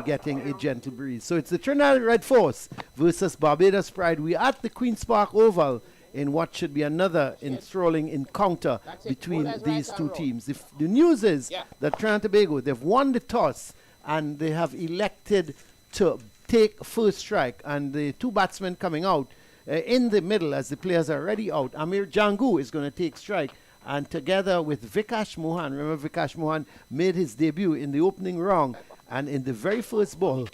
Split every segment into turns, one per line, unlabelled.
getting a gentle breeze. So it's the Trinidad Red Force versus Barbados Pride. We're at the Queen's Park Oval in what should be another enthralling encounter between these two teams. The news is that Trinidad and Tobago, they've won the toss and they have elected to take first strike. And the two batsmen coming out in the middle as the players are already out. Jangoo is going to take strike. And together with Vikash Mohan, remember Vikash Mohan made his debut in the opening round and in the very first ball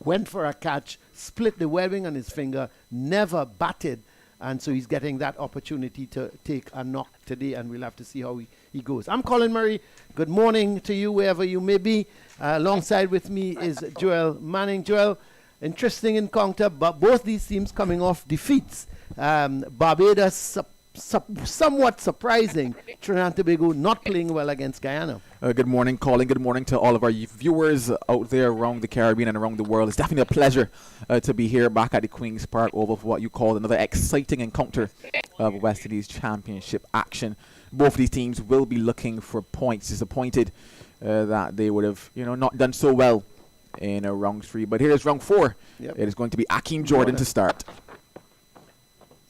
went for a catch, split the webbing on his finger, never batted. And so he's getting that opportunity to take a knock today, and we'll have to see how he goes. I'm Colin Murray. Good morning to you, wherever you may be. Alongside with me is Joel Manning. Joel, interesting encounter, but both these teams coming off defeats. Barbados, somewhat surprising. Trinidad and Tobago not playing well against Guyana.
Good morning, Colin. Good morning to all of our viewers out there around the Caribbean and around the world. It's definitely a pleasure to be here back at the Queen's Park Oval for what you call another exciting encounter of West Indies Championship action. Both of these teams will be looking for points. Disappointed that they would have, not done so well in round 3. But here's round 4. Yep. It is going to be Akeem Jordan to start.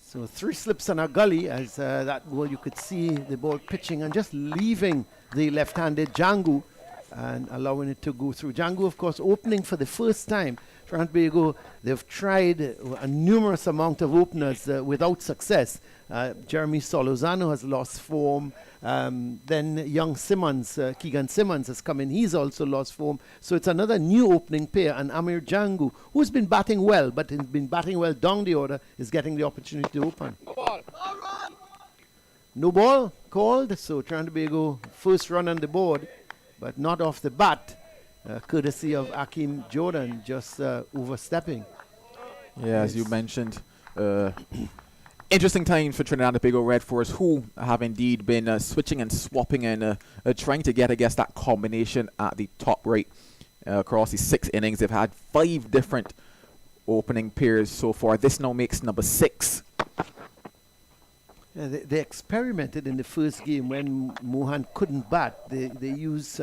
So 3 slips on a gully as that ball, you could see the ball pitching and just leaving the left-handed Jangoo and allowing it to go through. Jangoo, of course, opening for the first time. Trinidad and Tobago, they've tried a numerous amount of openers without success. Jeremy Solozano has lost form. Then young Simmons, Keegan Simmons has come in. He's also lost form. So it's another new opening pair. And Jangoo, who's been batting well, but has been batting well down the order, is getting the opportunity to open. No ball called. So Trinidad and Tobago, first run on the board, but not off the bat. Courtesy of Akeem Jordan just overstepping.
Yeah, as you mentioned, interesting times for Trinidad and Tobago Red Force, who have indeed been switching and swapping and trying to get, I guess, that combination at the top right across the 6 innings. They've had 5 different opening pairs so far. This now makes number 6.
Yeah, they experimented in the first game when Mohan couldn't bat. They used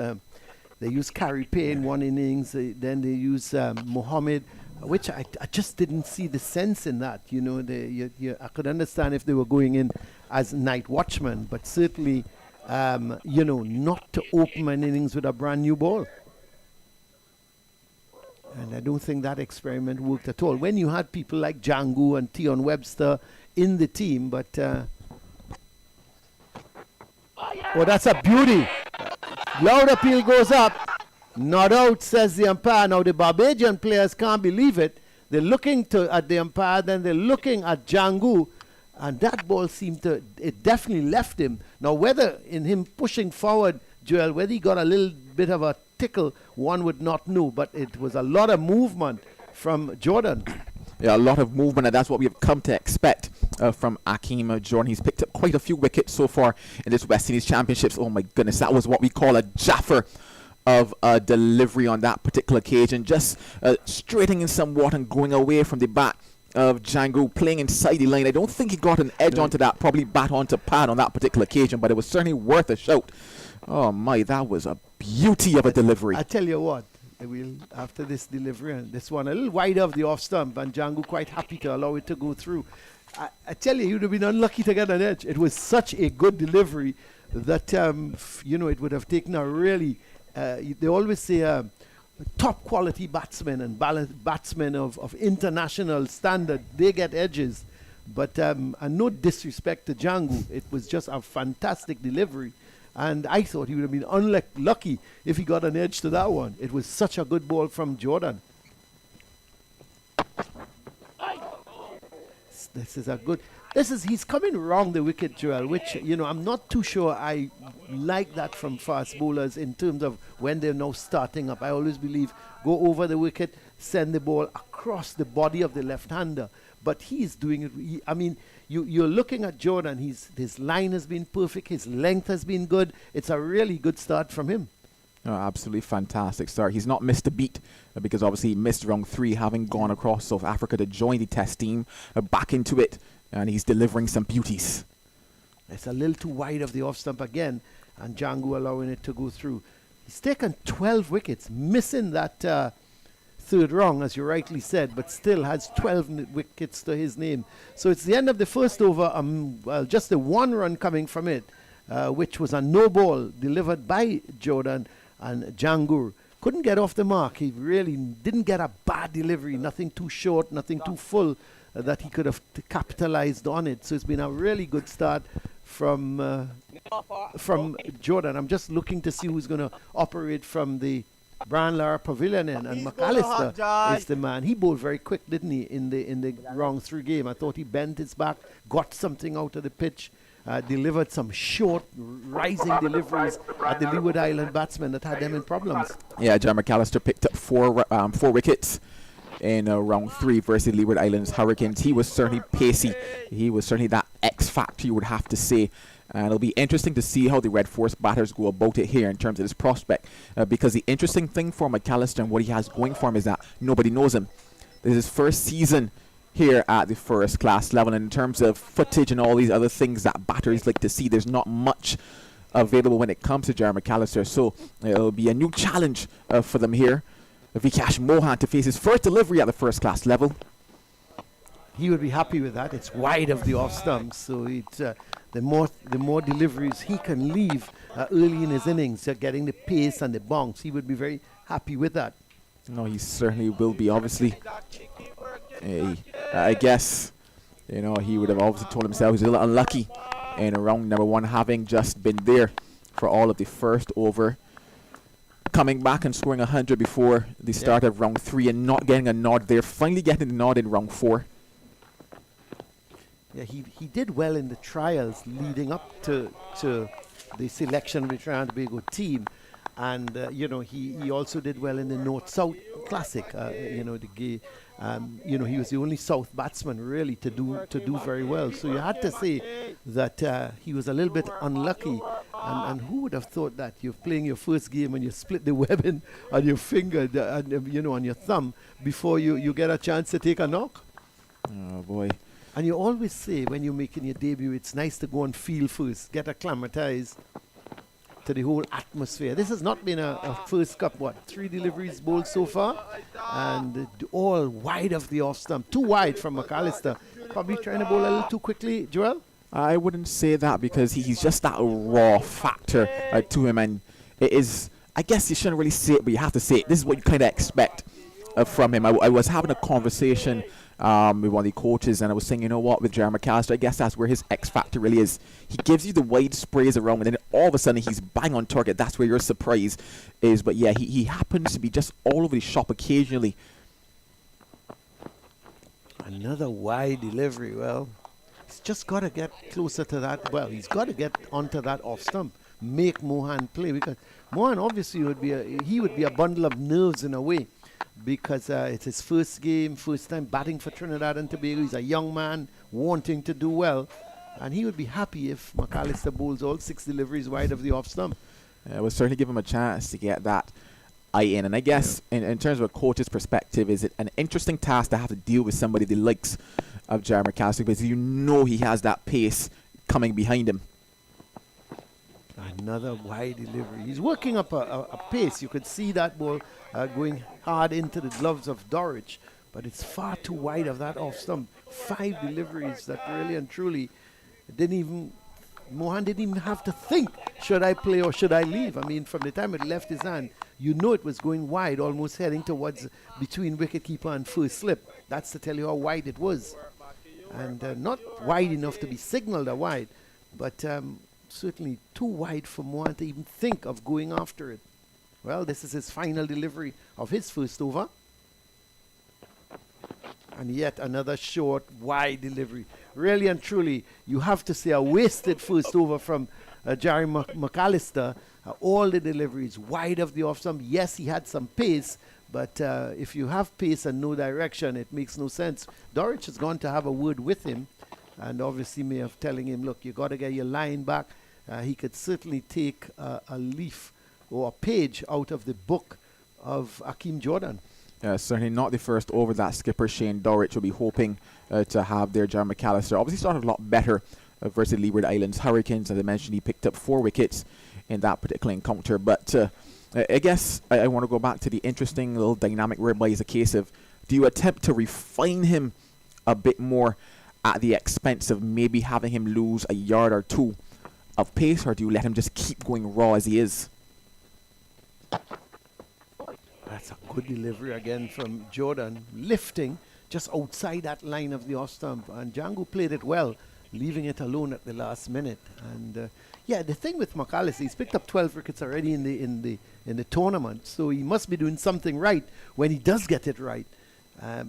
Carey Pay in one innings. Then they used Mohammed, which I just didn't see the sense in that. I could understand if they were going in as night watchmen, but certainly, not to open an innings with a brand new ball. And I don't think that experiment worked at all. When you had people like Jangoo and Tion Webster in the team, but that's a beauty. Loud appeal goes up. Not out, says the umpire. Now the Barbadian players can't believe it. They're looking at the umpire, then they're looking at Jangoo, and that ball it definitely left him. Now whether in him pushing forward, Joel, whether he got a little bit of a tickle, one would not know, but it was a lot of movement from Jordan.
Yeah, a lot of movement, and that's what we have come to expect from Akeem Jordan. He's picked up quite a few wickets so far in this West Indies Championships. Oh my goodness, that was what we call a jaffer of a delivery on that particular occasion. Just straightening somewhat and going away from the bat of Jangoo, playing inside the line. I don't think he got an edge onto that, probably bat onto pad on that particular occasion, but it was certainly worth a shout. Oh my, that was a beauty of a delivery. I
tell you what, after this delivery, and this one a little wide of the off stump, and Jangoo quite happy to allow it to go through. I tell you, he would have been unlucky to get an edge. It was such a good delivery that it would have taken a really they always say top quality batsmen and batsmen of international standard, they get edges. But and no disrespect to Jangoo, it was just a fantastic delivery. And I thought he would have been unlucky if he got an edge to that one. It was such a good ball from Jordan. He's coming round the wicket, Joel, which, I'm not too sure I like that from fast bowlers in terms of when they're now starting up. I always believe go over the wicket, send the ball across the body of the left-hander. But he's doing it. You're looking at Jordan. His line has been perfect. His length has been good. It's a really good start from him.
Oh, absolutely fantastic start. He's not missed a beat because obviously he missed round 3, having gone across South Africa to join the Test team, back into it, and he's delivering some beauties.
It's a little too wide of the off stump again, and Jangoo allowing it to go through. He's taken 12 wickets, missing that third wrong, as you rightly said, but still has 12 wickets to his name. So it's the end of the first over. Well, just the one run coming from it, which was a no ball delivered by Jordan, and Jangoo couldn't get off the mark. He really didn't get a bad delivery, nothing too short, nothing too full that he could have capitalized on it. So it's been a really good start from Jordan. I'm just looking to see who's going to operate from the Branlar Pavilion and McAllister is the man. He bowled very quick, didn't he, in the round 3 game. I thought he bent his back, got something out of the pitch, delivered some short rising deliveries at the Leeward Island batsmen that had them in problems.
Yeah, John McAllister picked up four wickets in round 3 versus Leeward Islands Hurricanes. He was certainly pacey. He was certainly that X factor, you would have to say. And it'll be interesting to see how the Red Force batters go about it here in terms of this prospect. Because the interesting thing for McAllister and what he has going for him is that nobody knows him. This is his first season here at the first class level. And in terms of footage and all these other things that batters like to see, there's not much available when it comes to Jerry McAllister. So it'll be a new challenge for them here. Vikash Mohan to face his first delivery at the first class level.
He would be happy with that. It's wide of the off stump, so it's the more deliveries he can leave early in his innings, getting the pace and the bounce, he would be very happy with that.
No, he certainly will be. Obviously, I guess he would have obviously told himself he's a little unlucky in round number 1, having just been there for all of the first over, coming back and scoring 100 before the start of round 3 and not getting a nod there, finally getting the nod in round 4.
Yeah, he did well in the trials leading up to the selection of the Trinidad and Tobago team, and he also did well in the North-South Classic. He was the only South batsman really to do very well. So you had to say that he was a little bit unlucky. And who would have thought that you're playing your first game and you split the webbing on your finger, on your thumb before you get a chance to take a knock?
Oh boy.
And you always say when you're making your debut, it's nice to go and feel first, get acclimatized to the whole atmosphere. This has not been a first cup, 3 deliveries bowled so far, and all wide of the off stump, too wide from McAllister. Probably trying to bowl a little too quickly, Joel?
I wouldn't say that, because he's just that raw factor to him, and it is, I guess you shouldn't really say it, but you have to say it. This is what you kind of expect from him. I was having a conversation with one of the coaches, and I was saying, with Jerry McAllister, I guess that's where his X factor really is. He gives you the wide sprays around, and then all of a sudden he's bang on target. That's where your surprise is. But yeah, he happens to be just all over the shop occasionally.
Another wide delivery. Well, he's just got to get closer to that. Well, he's got to get onto that off stump, make Mohan play, because Mohan obviously would be a bundle of nerves in a way, because it's his first game, first time batting for Trinidad and Tobago. He's a young man wanting to do well, and he would be happy if McAllister bowls all 6 deliveries wide of the off stump. It
would certainly give him a chance to get that eye in. And I guess in terms of a coach's perspective, is it an interesting task to have to deal with somebody the likes of Jerry McAllister, because he has that pace coming behind him.
Another wide delivery. He's working up a pace. You could see that ball going hard into the gloves of Dorich, but it's far too wide of that off stump. 5 deliveries that really and truly Mohan didn't even have to think, should I play or should I leave? I mean, from the time it left his hand, it was going wide, almost heading towards between wicketkeeper and first slip. That's to tell you how wide it was. And not wide enough to be signaled a wide, but certainly too wide for Mohan to even think of going after it. Well, this is his final delivery of his first over. And yet another short, wide delivery. Really and truly, you have to say a wasted first over from Jerry McAllister. All the deliveries wide of the off stump. Yes, he had some pace, but if you have pace and no direction, it makes no sense. Dorich is going to have a word with him, and obviously may have telling him, look, you got to get your line back. He could certainly take a leaf or a page out of the book of Akeem Jordan.
Certainly not the first over that skipper Shane Dorich will be hoping to have there. John McAllister obviously started a lot better versus Leeward Islands Hurricanes. As I mentioned, he picked up 4 wickets in that particular encounter, but I guess I want to go back to the interesting little dynamic whereby it's a case of, do you attempt to refine him a bit more at the expense of maybe having him lose a yard or two of pace, or do you let him just keep going raw as he is?
That's a good delivery again from Jordan, lifting just outside that line of the off stump, and Jangoo played it well, leaving it alone at the last minute. And yeah, the thing with McAllister, he's picked up 12 wickets already in the tournament, so he must be doing something right when he does get it right.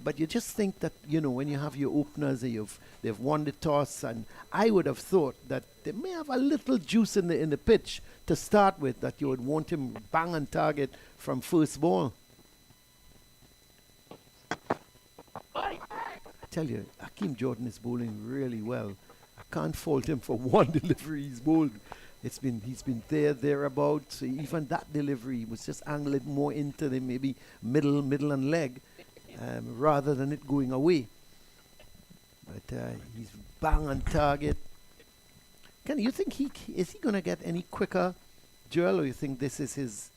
But you just think that, you know, when you have your openers, they've won the toss, and I would have thought that they may have a little juice in the pitch to start with, that you would want him bang on target from first ball. I tell you, Hakeem Jordan is bowling really well. I can't fault him for one delivery he's bowled. He's been thereabouts. Even that delivery was just angled more into the maybe middle and leg, rather than it going away. But he's bang on target. You think is he going to get any quicker, Joel, or you think this is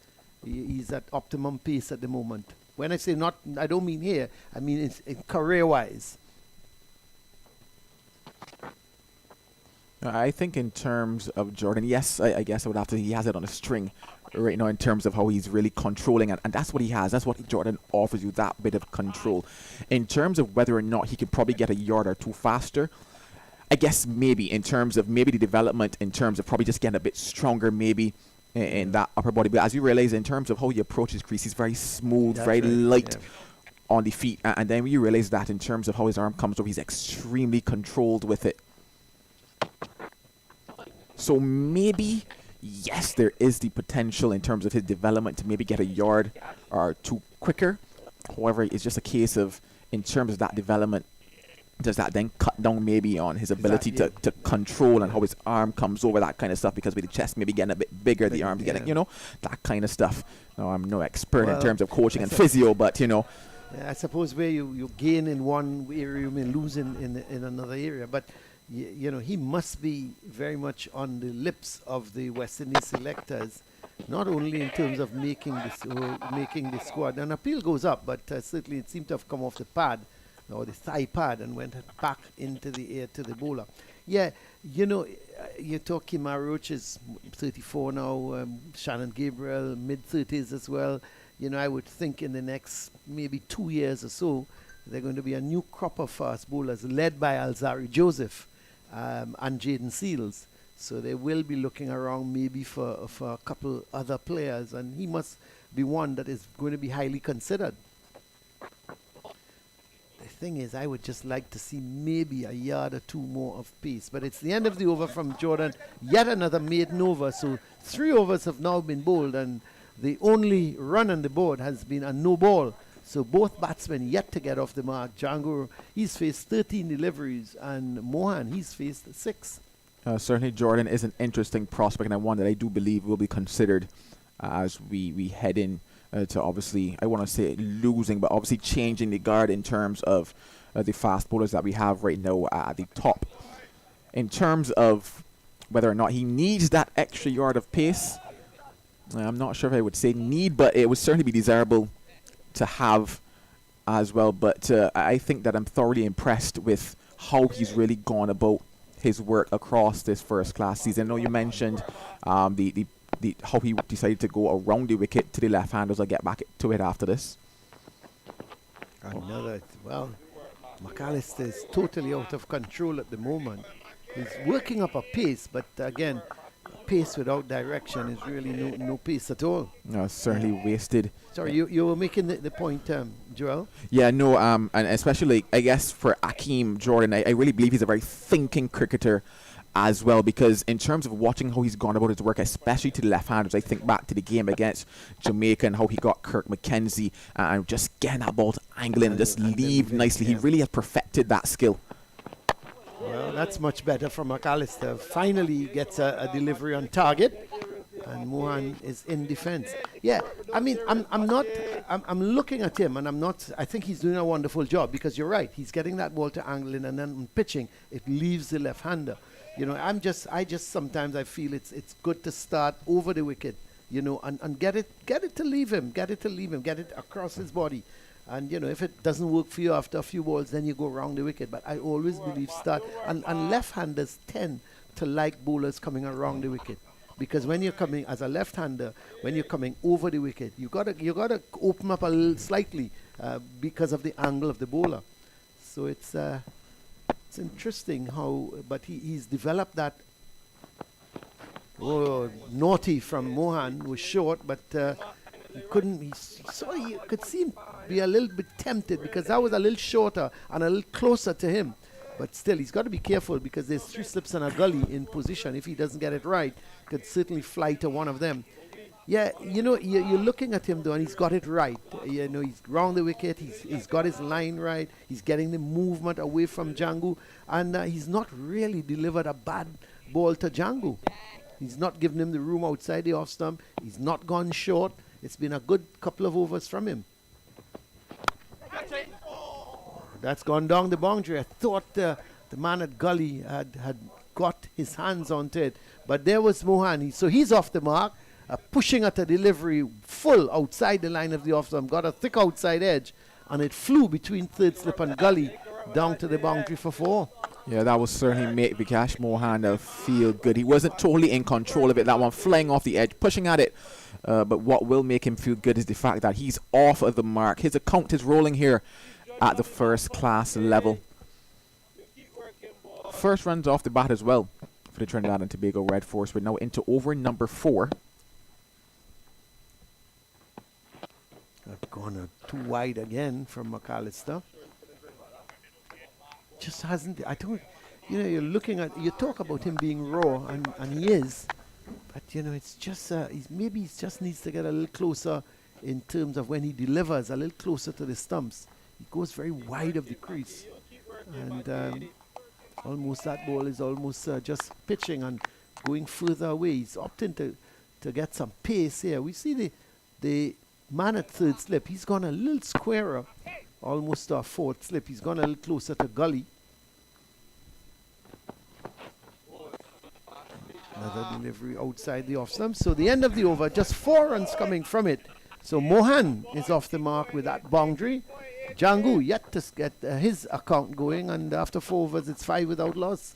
he's at optimum pace at the moment? When I say not, I don't mean here. I mean it's career-wise.
I think in terms of Jordan, yes, I guess I would have to. He has it on a string right now in terms of how he's really controlling, and that's what he has. That's what Jordan offers you, that bit of control. In terms of whether or not he could probably get a yard or two faster, I guess maybe in terms of maybe the development, in terms of probably just getting a bit stronger maybe in that upper body. But as you realize, in terms of how he approaches crease, he's very smooth, that's very right, light on the feet. And then you realize that in terms of how his arm comes over, he's extremely controlled with it. So maybe, yes, there is the potential in terms of his development to maybe get a yard or two quicker. However, it's just a case of, in terms of that development, does that then cut down maybe on his ability to control and how his arm comes over, that kind of stuff, because with the chest maybe getting a bit bigger, the arms getting, you know, that kind of stuff. No, I'm no expert in terms of coaching and physio, but, you know.
Yeah, I suppose where you gain in one area, you may lose in another area. But you know, he must be very much on the lips of the West Indies selectors, not only in terms of making the squad. An appeal goes up, but certainly it seemed to have come off the pad, or the thigh pad, and went back into the air to the bowler. Yeah, you know, you're talking Roach is 34 now, Shannon Gabriel, mid-30s as well. You know, I would think in the next maybe 2 years or so, they're going to be a new crop of fast bowlers led by Alzari Joseph and Jaden Seals. So they will be looking around maybe for a couple other players, and he must be one that is going to be highly considered. The thing is, I would just like to see maybe a yard or two more of pace. But it's the end of the over from Jordan. Yet another maiden over. So 3 overs have now been bowled, and the only run on the board has been a no ball. So both batsmen yet to get off the mark. Jangoo, he's faced 13 deliveries, and Mohan, he's faced 6.
Certainly Jordan is an interesting prospect, and one that I do believe will be considered as we head in to, obviously, I want to say losing, but obviously changing the guard in terms of the fast bowlers that we have right now at the top. In terms of whether or not he needs that extra yard of pace, I'm not sure if I would say need, but it would certainly be desirable to have as well. But I think that I'm thoroughly impressed with how he's really gone about his work across this first class season. I know you mentioned the how he decided to go around the wicket to the left-handers. I'll get back to it after this.
Well, McAllister is totally out of control at the moment. He's working up a pace, but again, pace without direction is really no pace at all.
No, certainly wasted.
Sorry, you were making the point, Joel?
Yeah, no, and especially, I guess, for Hakeem Jordan, I really believe he's a very thinking cricketer as well, because in terms of watching how he's gone about his work, especially to the left-handers, I think back to the game against Jamaica and how he got Kirk McKenzie and just getting that ball to angle in and just leave nicely. He really has perfected that skill.
Well, that's much better from McAllister. Finally gets a delivery on target, and Mohan is in defense. Yeah, I mean, I'm looking at him, and I think he's doing a wonderful job, because you're right, he's getting that ball to angle in, and then on pitching, it leaves the left-hander. You know, I just sometimes I feel it's good to start over the wicket, and get it to leave him, get it across his body. And, if it doesn't work for you after a few balls, then you go around the wicket. But I always believe and left-handers tend to like bowlers coming around the wicket. Because when you're coming as a left-hander, when you're coming over the wicket, you gotta open up a little slightly because of the angle of the bowler. So it's interesting but he's developed that. Oh, naughty from Mohan was short, but he couldn't. You could see him be a little bit tempted because that was a little shorter and a little closer to him. But still, he's got to be careful because there's 3 slips and a gully in position. If he doesn't get it right, could certainly fly to one of them. Yeah, you're looking at him though, and he's got it right. He's round the wicket. He's got his line right. He's getting the movement away from Jangoo, and he's not really delivered a bad ball to Jangoo. He's not given him the room outside the off stump. He's not gone short. It's been a good couple of overs from him. That's gone down the boundary. I thought the man at gully had got his hands onto it, but there was Mohan. So he's off the mark. Pushing at a delivery full outside the line of the off stump, got a thick outside edge, and it flew between third slip and gully down to the boundary for 4.
Yeah, that was certainly make Vikash Mohan feel good. He wasn't totally in control of it, that one flying off the edge, pushing at it. But what will make him feel good is the fact that he's off of the mark. His account is rolling here at the first class level. First runs off the bat as well for the Trinidad and Tobago Red Force. We're now into over number 4.
I've gone too wide again from McAllister. Just hasn't. I don't. You're looking at. You talk about him being raw, and he is, but it's just. He just needs to get a little closer in terms of when he delivers, a little closer to the stumps. He goes very wide of the crease, and almost that ball is almost just pitching and going further away. He's opting to get some pace here. We see the man at third slip. He's gone a little squarer, almost to a fourth slip. He's gone a little closer to gully. Another delivery outside the off stump. So the end of the over, just 4 runs coming from it. So Mohan is off the mark with that boundary. Jangoo yet to get his account going, and after 4 overs, it's 5 without loss.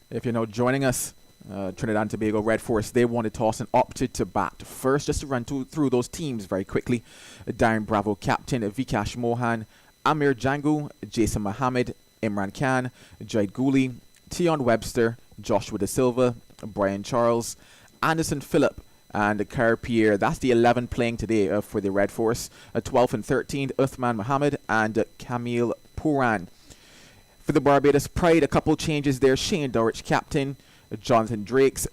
If you're now joining us, Trinidad and Tobago Red Force, they won the toss and opted to bat first. Just to run through those teams very quickly. Darren Bravo captain, Vikash Mohan, Amir Jangoo, Jason Mohammed, Imran Khan, Jade Gooley, Tion Webster, Joshua De Silva, Brian Charles, Anderson Phillip, and Kar Pierre. That's the 11 playing today for the Red Force. 12th and 13th, Uthman Mohammed and Kamil Puran. For the Barbados Pride, a couple changes there. Shane Dorich captain, Jonathan Drakes,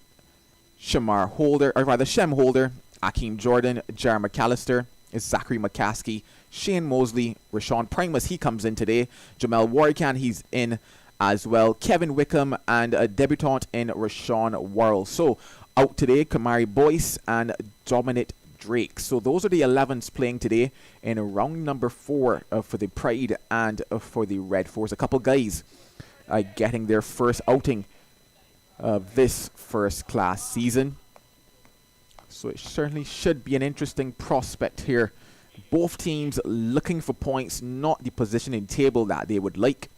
Shem Holder, Akeem Jordan, Jar McAllister, Zachary McCaskey, Shane Mosley, Rashawn Primus, he comes in today. Jamel Warrican, he's in as well. Kevin Wickham and a debutant in Rashawn Worrell. So out today, Kamari Boyce and Dominic Drake. So those are the 11s playing today in round number 4 for the Pride and for the Red Force. A couple guys getting their first outing of this first class season. So it certainly should be an interesting prospect here. Both teams looking for points, not the position in table that they would like.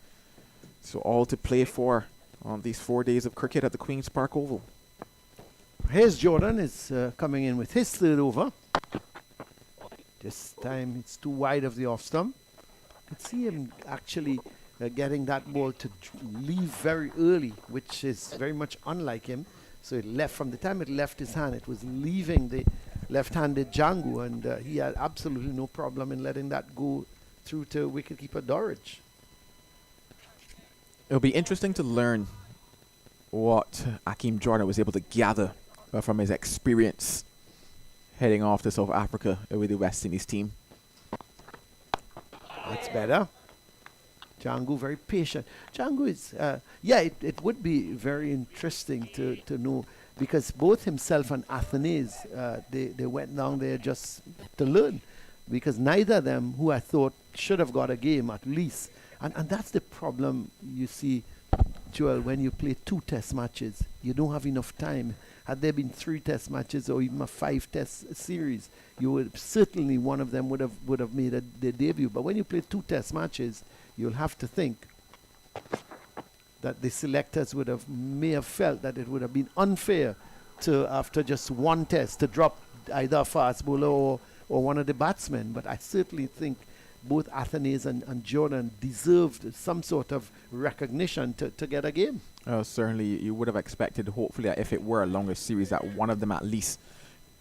So all to play for on these 4 days of cricket at the Queen's Park Oval.
Here's Jordan is coming in with his third over. This time it's too wide of the off stump. You can see him actually getting that ball to leave very early, which is very much unlike him. So it left, from the time it left his hand, it was leaving the left-handed Jangoo, and he had absolutely no problem in letting that go through to wicketkeeper Dorich.
It'll be interesting to learn what Akeem Jordan was able to gather from his experience heading off to South Africa with the West Indies team.
That's better. Jangoo very patient. Jangoo is, it would be very interesting to know, because both himself and Athenaeus, they went down there just to learn, because neither of them, who I thought should have got a game at least, and that's the problem you see Joel, when you play 2 test matches, you don't have enough time. Had there been 3 test matches or even a 5 test series, you would certainly one of them would have made their debut. But when you play 2 test matches, you'll have to think that the selectors may have felt that it would have been unfair to, after just 1 test, to drop either a fast bowler or one of the batsmen. But I certainly think both Athanaze and Jordan deserved some sort of recognition to get a game.
Certainly, you would have expected, hopefully, that if it were a longer series, that one of them at least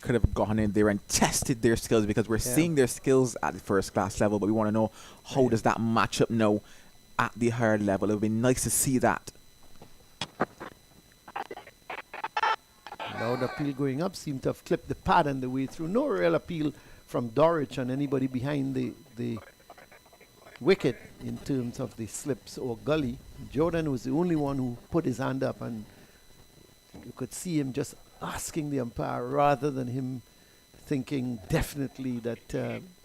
could have gone in there and tested their skills, because we're seeing their skills at the first class level, but we want to know how does that match up now at the higher level. It would be nice to see that.
Loud appeal going up, seemed to have clipped the pad on the way through. No real appeal from Dorich and anybody behind the wicket in terms of the slips or gully. Jordan was the only one who put his hand up, and you could see him just asking the umpire rather than him thinking definitely that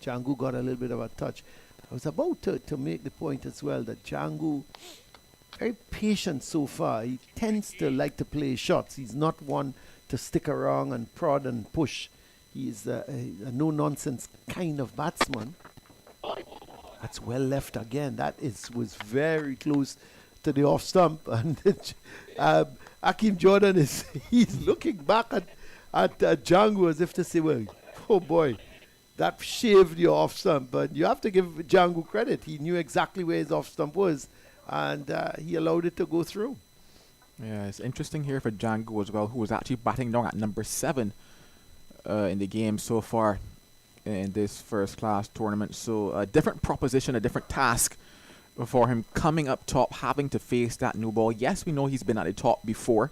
Jangoo got a little bit of a touch. I was about to make the point as well that Jangoo, very patient so far. He tends to like to play shots. He's not one to stick around and prod and push. He's a no-nonsense kind of batsman. That's well left again. That was very close to the off stump. And Hakeem Jordan he's looking back at Jangoo as if to say, well, oh boy, that shaved your off stump. But you have to give Jangoo credit. He knew exactly where his off stump was, and he allowed it to go through.
Yeah, it's interesting here for Jangoo as well, who was actually batting down at number 7 in the game so far in this first class tournament. So a different proposition, a different task for him coming up top, having to face that new ball. Yes, we know he's been at the top before,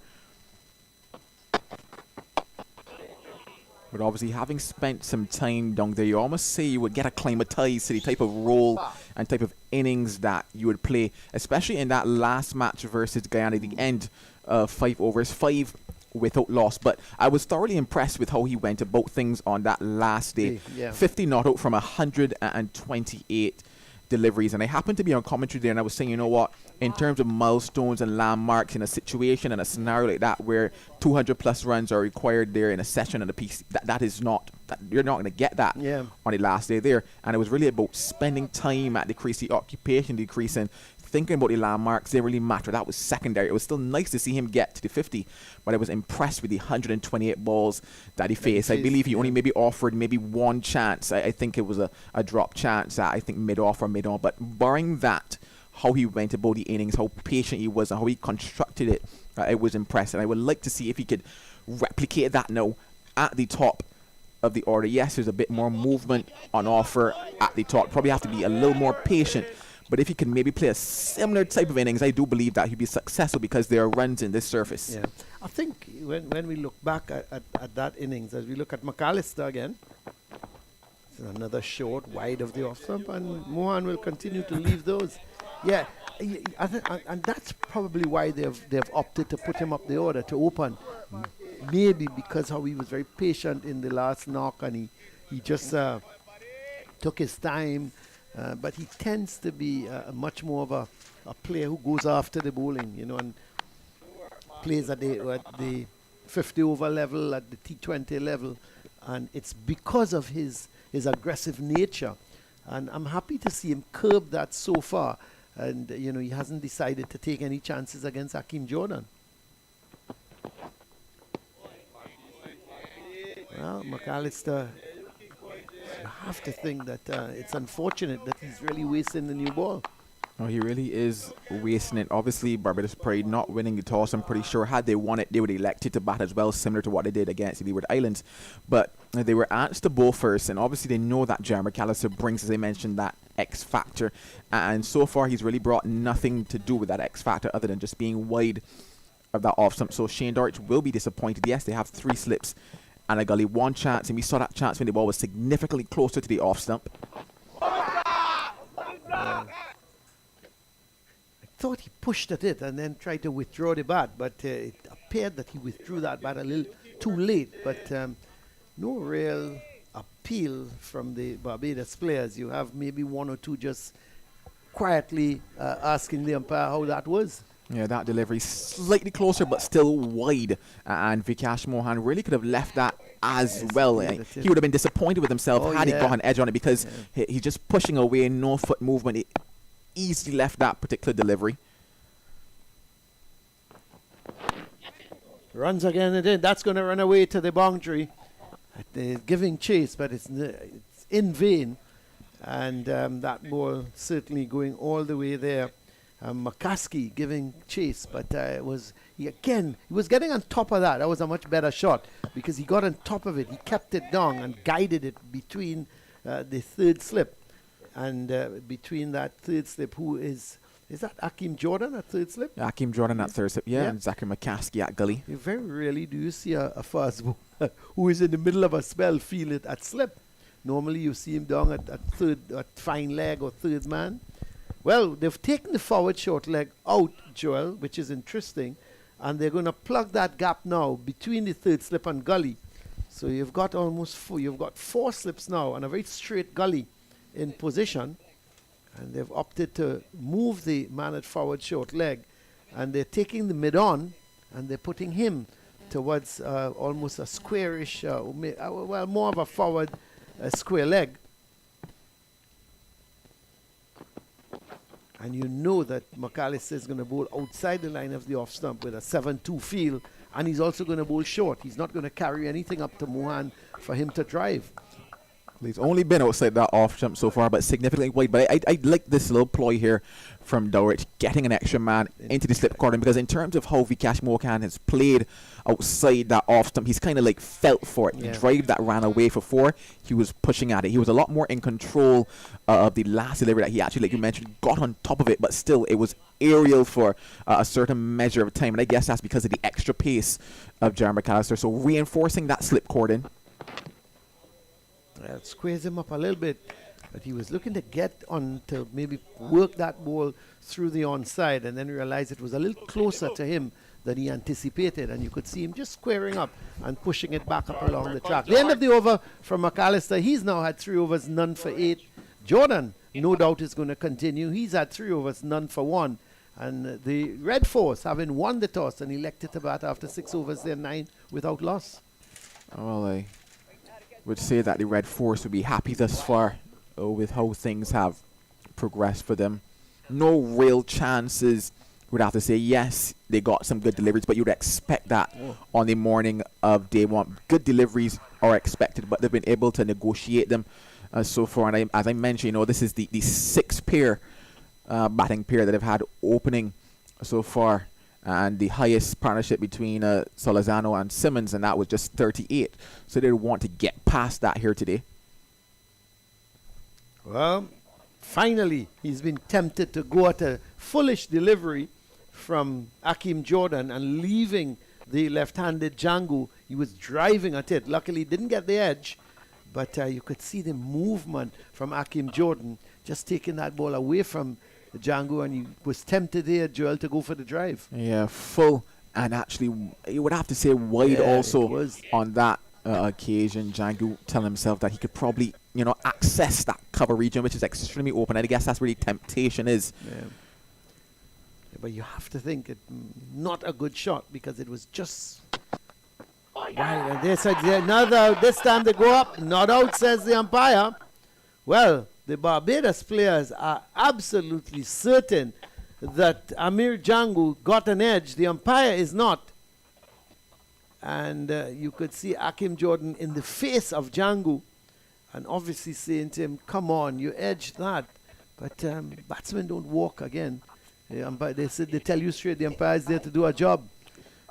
but obviously having spent some time down there, you almost say you would get acclimatized to the type of role and type of innings that you would play, especially in that last match versus Guyana, the end of 5 overs, 5 without loss. But I was thoroughly impressed with how he went about things on that last day. 50 not out from 128 deliveries, and I happened to be on commentary there, and I was saying, you know what, in terms of milestones and landmarks in a situation and a scenario like that where 200 plus runs are required there in a session and a piece, that is not, you're not going to get that on the last day there. And it was really about spending time at the crease, the occupation decrease, and thinking about the landmarks. They really matter. That was secondary. It was still nice to see him get to the 50, but I was impressed with the 128 balls that he faced. I believe he only maybe offered maybe 1 chance. I think it was a drop chance, I think mid-off or mid-on. But barring that, how he went about the innings, how patient he was, and how he constructed it, it was impressive. I would like to see if he could replicate that now at the top of the order. Yes, there's a bit more movement on offer at the top. Probably have to be a little more patient. But if he can maybe play a similar type of innings, I do believe that he'd be successful, because there are runs in this surface.
Yeah, I think when we look back at that innings, as we look at McAllister again, it's another short, wide of the off stump, and Mohan will continue to leave those. Yeah, and that's probably why they've opted to put him up the order to open. Maybe because how he was very patient in the last knock, and he just took his time. But he tends to be much more of a player who goes after the bowling, and plays at the 50 over level, at the T20 level, and it's because of his aggressive nature. And I'm happy to see him curb that so far. And he hasn't decided to take any chances against Hakeem Jordan. Well, McAllister, you have to think that it's unfortunate that he's really wasting the new ball.
No, he really is wasting it. Obviously, Barbados Pride not winning the toss, I'm pretty sure had they won it, they would have elected to bat as well, similar to what they did against the Leeward Islands. But they were asked to bowl first, and obviously they know that Jeremy McAllister brings, as I mentioned, that X factor. And so far, he's really brought nothing to do with that X factor other than just being wide of that off stump. So Shane Dorich will be disappointed. Yes, they have 3 slips and a gully, 1 chance, and we saw that chance when the ball was significantly closer to the off stump.
I thought he pushed at it and then tried to withdraw the bat, but it appeared that he withdrew that bat a little too late. But no real appeal from the Barbados players. You have maybe 1 or 2 just quietly asking the umpire how that was.
Yeah, that delivery slightly closer, but still wide. And Vikash Mohan really could have left that as well. He would have been disappointed with himself had he got an edge on it, because he's just pushing away, no foot movement. He easily left that particular delivery.
Runs again and then that's going to run away to the boundary. They're giving chase, but it's in vain. And that ball certainly going all the way there. McCaskey giving chase, but he was getting on top of that. That was a much better shot because he got on top of it. He kept it down and guided it between the third slip and between that third slip. Who is that Akeem Jordan at third slip?
Akeem Jordan at third slip, and Zachary McCaskey at gully.
You very rarely do you see a fast bowler who is in the middle of a spell feel it at slip. Normally you see him down at third, at fine leg or third man. Well, they've taken the forward short leg out, Joel, which is interesting, and they're going to plug that gap now between the third slip and gully. So you've got four slips now and a very straight gully in position, and they've opted to move the man at forward short leg, and they're taking the mid-on and they're putting him towards almost a squarish, more of a forward square leg. And you know that McAllister is going to bowl outside the line of the off stump with a 7-2 field, and he's also going to bowl short. He's not going to carry anything up to Mohan for him to drive.
He's only been outside that off jump so far, but significantly wide. But I like this little ploy here from Dowrich, getting an extra man into the slip corner, because in terms of how Vikash Mohan has played outside that off stump, he's kind of like felt for it. The drive that ran away for four, he was pushing at it. He was a lot more in control of the last delivery that he actually, like you mentioned, got on top of it, but still it was aerial for a certain measure of time. And I guess that's because of the extra pace of Jeremy McAllister. So reinforcing that slip cordon.
It squares him up a little bit, but he was looking to get on to maybe work that ball through the onside, and then realized it was a little closer to him than he anticipated, and you could see him just squaring up and pushing it back up along the track. The end of the over from McAllister. He's now had 3 overs, none for 8. Jordan, no doubt, is going to continue. He's had 3 overs, none for 1. And the Red Force, having won the toss and elected to bat after 6 overs, they're 9 without loss.
Well, I would say that the Red Force would be happy thus far with how things have progressed for them. No real chances. Would have to say, yes, they got some good deliveries, but you'd expect that on the morning of day one. Good deliveries are expected, but they've been able to negotiate them so far. And as I mentioned, this is the 6th pair, batting pair that have had opening so far. And the highest partnership between Solazano and Simmons, and that was just 38. So they want to get past that here today.
Well, finally, he's been tempted to go at a foolish delivery from Akeem Jordan and leaving the left-handed Jangoo. He was driving at it. Luckily, didn't get the edge, but you could see the movement from Akeem Jordan, just taking that ball away from Jangoo, and he was tempted there, Joel, to go for the drive.
Yeah, full, and actually, you would have to say wide also on that occasion. Jangoo telling himself that he could probably, access that cover region, which is extremely open. I guess that's where the temptation is.
Yeah. But you have to think it not a good shot, because it was just right. And they said this time they go up, not out, says the umpire. Well, the Barbados players are absolutely certain that Amir Jangoo got an edge. The umpire is not. And you could see Akeem Jordan in the face of Jangoo, and obviously saying to him, come on, you edged that. But batsmen don't walk again. They tell you straight, the umpire is there to do a job.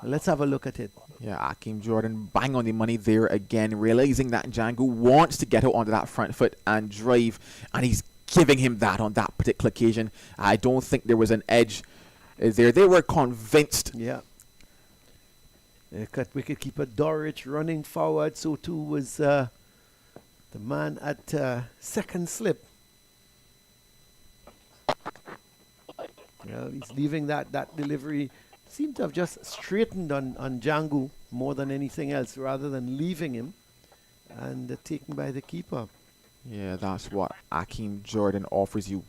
Let's have a look at it.
Yeah, Akeem Jordan bang on the money there again, realizing that Jangoo wants to get out onto that front foot and drive, and he's giving him that on that particular occasion. I don't think there was an edge there. They were convinced.
Yeah. Wicketkeeper Dowrich running forward, so too was the man at second slip. He's leaving that delivery. Seemed to have just straightened on Jangoo more than anything else, rather than leaving him and taken by the keeper.
Yeah, that's what Akeem Jordan offers you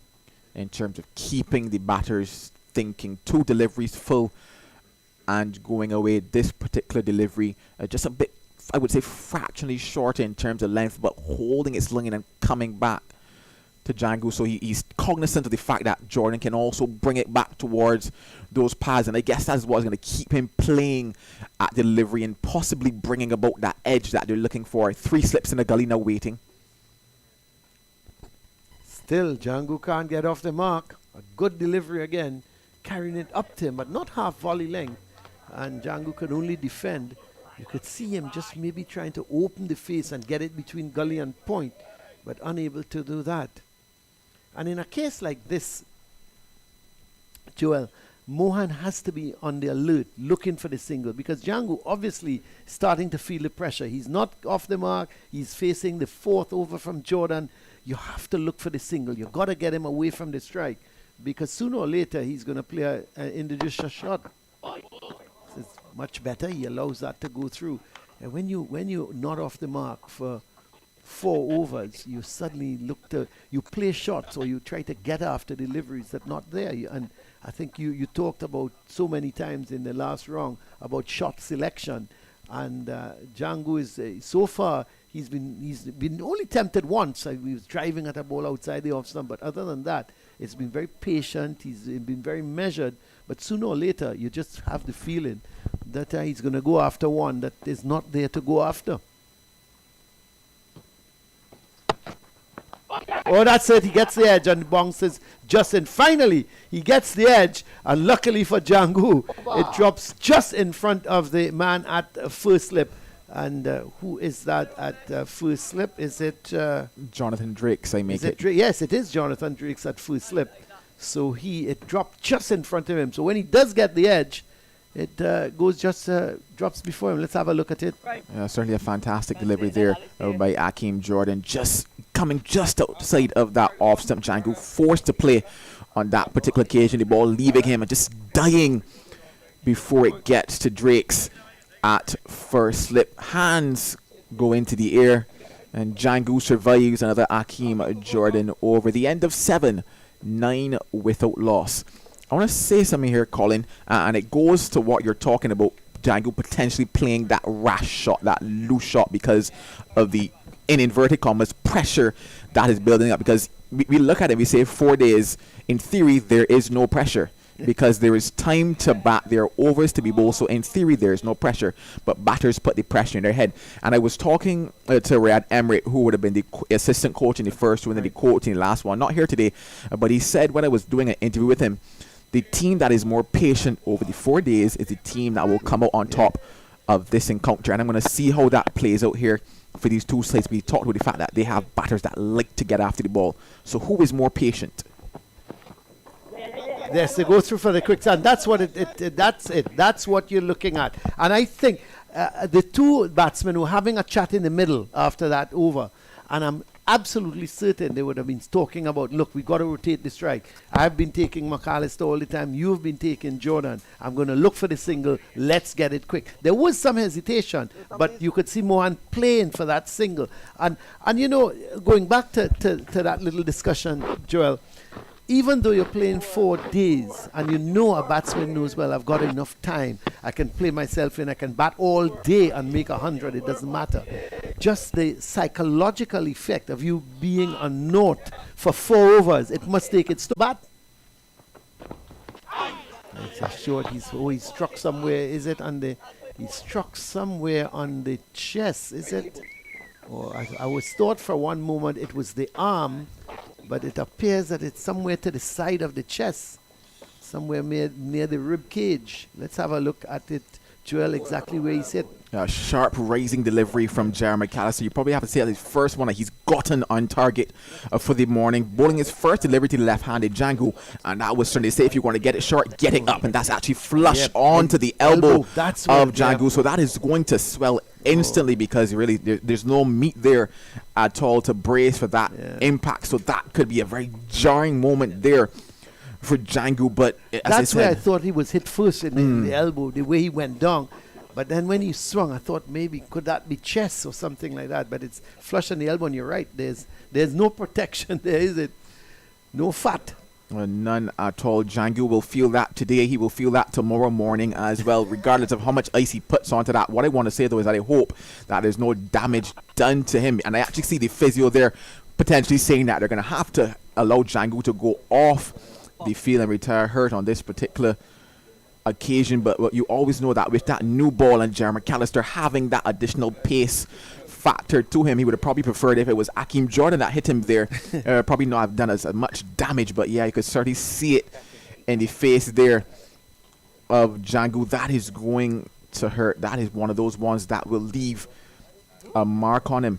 in terms of keeping the batters thinking. 2 deliveries full and going away. This particular delivery just a bit, I would say, fractionally short in terms of length, but holding its line and coming back to Jangoo. So he's cognizant of the fact that Jordan can also bring it back towards those pads, and I guess that's what's going to keep him playing at delivery and possibly bringing about that edge that they're looking for. 3 slips in the gully now waiting.
Still, Jangoo can't get off the mark. A good delivery again, carrying it up to him, but not half volley length. And Jangoo could only defend. You could see him just maybe trying to open the face and get it between gully and point, but unable to do that. And in a case like this, Joel, Mohan has to be on the alert, looking for the single, because Jangoo obviously starting to feel the pressure. He's not off the mark. He's facing the 4th over from Jordan. You have to look for the single. You got to get him away from the strike, because sooner or later he's going to play an individual shot. It's much better. He allows that to go through. And when you're not off the mark for 4 overs, you suddenly you play shots, or you try to get after deliveries that not there. And I think you talked about so many times in the last round about shot selection, and Jangoo is so far he's been only tempted once. He was driving at a ball outside the off stump, but other than that, it's been very patient. He's been very measured. But sooner or later, you just have the feeling that he's going to go after one that is not there to go after. Oh, that's it. He gets the edge and bounces just in. Finally, he gets the edge, and luckily for Jangoo, it drops just in front of the man at first slip. And who is that at first slip? Is it
Jonathan Drakes, I make it.
Yes, it is Jonathan Drakes at first slip. So it dropped just in front of him. So when he does get the edge, it drops before him. Let's have a look at it.
Certainly a fantastic delivery there by Akeem Jordan, just coming just outside of that off stump. Jangoo forced to play on that particular occasion. The ball leaving him and just dying before it gets to Drakes at first slip. Hands go into the air, and Jangoo survives another Akeem Jordan over. The end of 7, 9 without loss. I want to say something here, Colin, and it goes to what you're talking about, Jangoo potentially playing that rash shot, that loose shot, because of the, in inverted commas, pressure that is building up. Because we look at it, we say 4 days, in theory, there is no pressure, because there is time to bat, there are overs to be bowled, so in theory, there is no pressure, but batters put the pressure in their head. And I was talking to Riyad Emrit, who would have been the assistant coach in the first one and the coach in the last one, not here today, but he said when I was doing an interview with him, the team that is more patient over the 4 days is the team that will come out on top of this encounter. And I'm going to see how that plays out here for these two sides. We talked about the fact that they have batters that like to get after the ball. So who is more patient?
Yes, they go through for the quick turn. That's what that's it. That's what you're looking at. And I think the two batsmen were having a chat in the middle after that over. And I'm absolutely certain they would have been talking about, look, we got to rotate the strike. I've been taking McAllister all the time. You've been taking Jordan. I'm going to look for the single. Let's get it quick. There was some hesitation, but you could see Mohan playing for that single. And you know, going back to that little discussion, Joel, even though you're playing 4 days and you know a batsman knows, well, I've got enough time, I can play myself in, I can bat all day and make 100, it doesn't matter. Just the psychological effect of you being a note for 4 overs, it must take its to bat. It's a short, he struck somewhere, is it on the, he struck somewhere on the chest, is it? Or I was thought for one moment it was the arm, but it appears that it's somewhere to the side of the chest, somewhere near the rib cage. Let's have a look at it, Joel, exactly where he's hit.
Sharp rising delivery from Jeremy McAllister. You probably have to say that his first one that he's gotten on target for the morning. Bowling his first delivery to the left-handed Jangoo, and that was certainly say if you want to get it short, get it up, and that's actually flush onto the elbow of Jangoo. So that is going to swell instantly because really there's no meat there at all to brace for that impact. So that could be a very jarring moment there for Jangoo. But as
that's where I thought he was hit first in the elbow, the way he went down. But then when he swung, I thought maybe could that be chest or something like that. But it's flush on the elbow, and you're right. There's no protection there, is it? No fat.
None at all. Jangoo will feel that today. He will feel that tomorrow morning as well, regardless of how much ice he puts onto that. What I want to say, though, is that I hope that there's no damage done to him. And I actually see the physio there potentially saying that they're going to have to allow Jangoo to go off the field and retire hurt on this particular occasion. But you always know that with that new ball and Jeremy McAllister having that additional pace factor to him, he would have probably preferred if it was Akeem Jordan that hit him there. Probably not have done as much damage, but yeah, you could certainly see it in the face there of Jangoo. That is going to hurt. That is one of those ones that will leave a mark on him.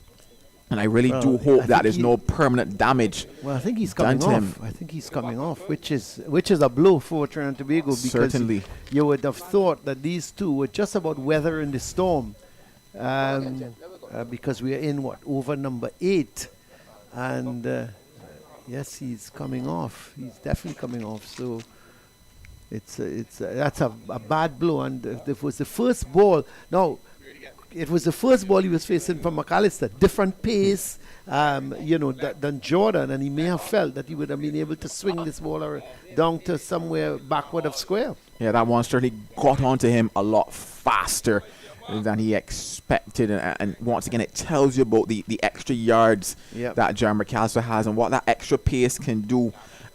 And I really do hope that there's no permanent damage.
Well, I think he's coming off. I think he's coming off, which is a blow for Trinidad and Tobago, because
certainly
you would have thought that these two were just about weathering the storm. Because we are in over number 8, and yes, he's coming off. He's definitely coming off. So that's a bad blow, and it was the first ball. Now, it was the first ball he was facing from McAllister. Different pace, than Jordan, and he may have felt that he would have been able to swing this ball down to somewhere backward of square. Yeah,
that one certainly got onto him a lot faster than he expected, and once again it tells you about the extra yards that Jeremy McAllister has and what that extra pace can do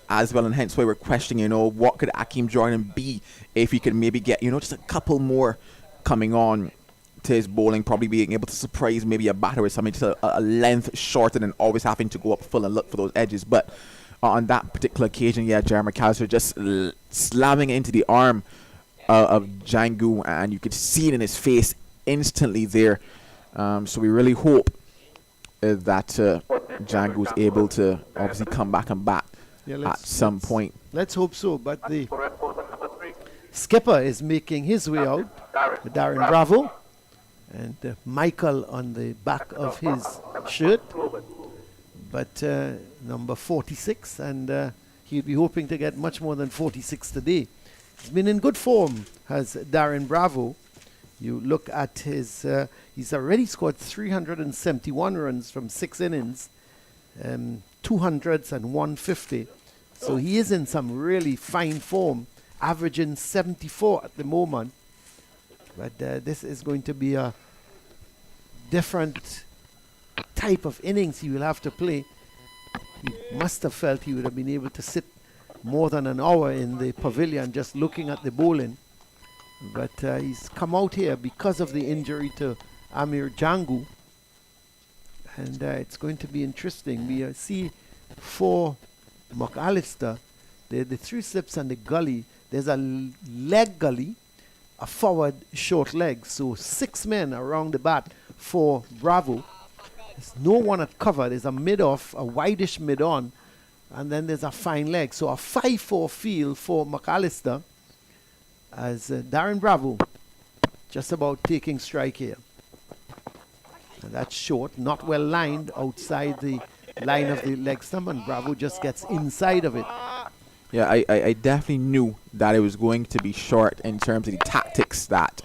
as well, and hence why we're questioning, what could Akeem Jordan be if he could maybe get, just a couple more coming on to his bowling, probably being able to surprise maybe a batter with something just a length shorter than always having to go up full and look for those edges. But on that particular occasion, Jeremy McAllister just slamming into the arm of Jangoo, and you could see it in his face instantly there. So we really hope that Jangoo is able to obviously come back and bat at some point.
Let's hope so. But the skipper is making his way out, Darren Bravo, and Michael on the back of his shirt. But number 46, and he'll be hoping to get much more than 46 today. He's been in good form, has Darren Bravo. You look at his, he's already scored 371 runs from 6 innings, 200s and 150. So he is in some really fine form, averaging 74 at the moment. But this is going to be a different type of innings he will have to play. He must have felt he would have been able to sit more than an hour in the pavilion just looking at the bowling. But he's come out here because of the injury to Amir Jangoo. And it's going to be interesting. We see for McAllister, the 3 slips and the gully. There's a leg gully, a forward short leg. So 6 men around the bat for Bravo. There's no one at cover. There's a mid-off, a wideish mid-on, and then there's a fine leg. So a 5-4 field for McAllister, as Darren Bravo just about taking strike here. And that's short, not well lined outside the line of the leg stump, and Bravo just gets inside of it.
Yeah, I definitely knew that it was going to be short in terms of the tactics that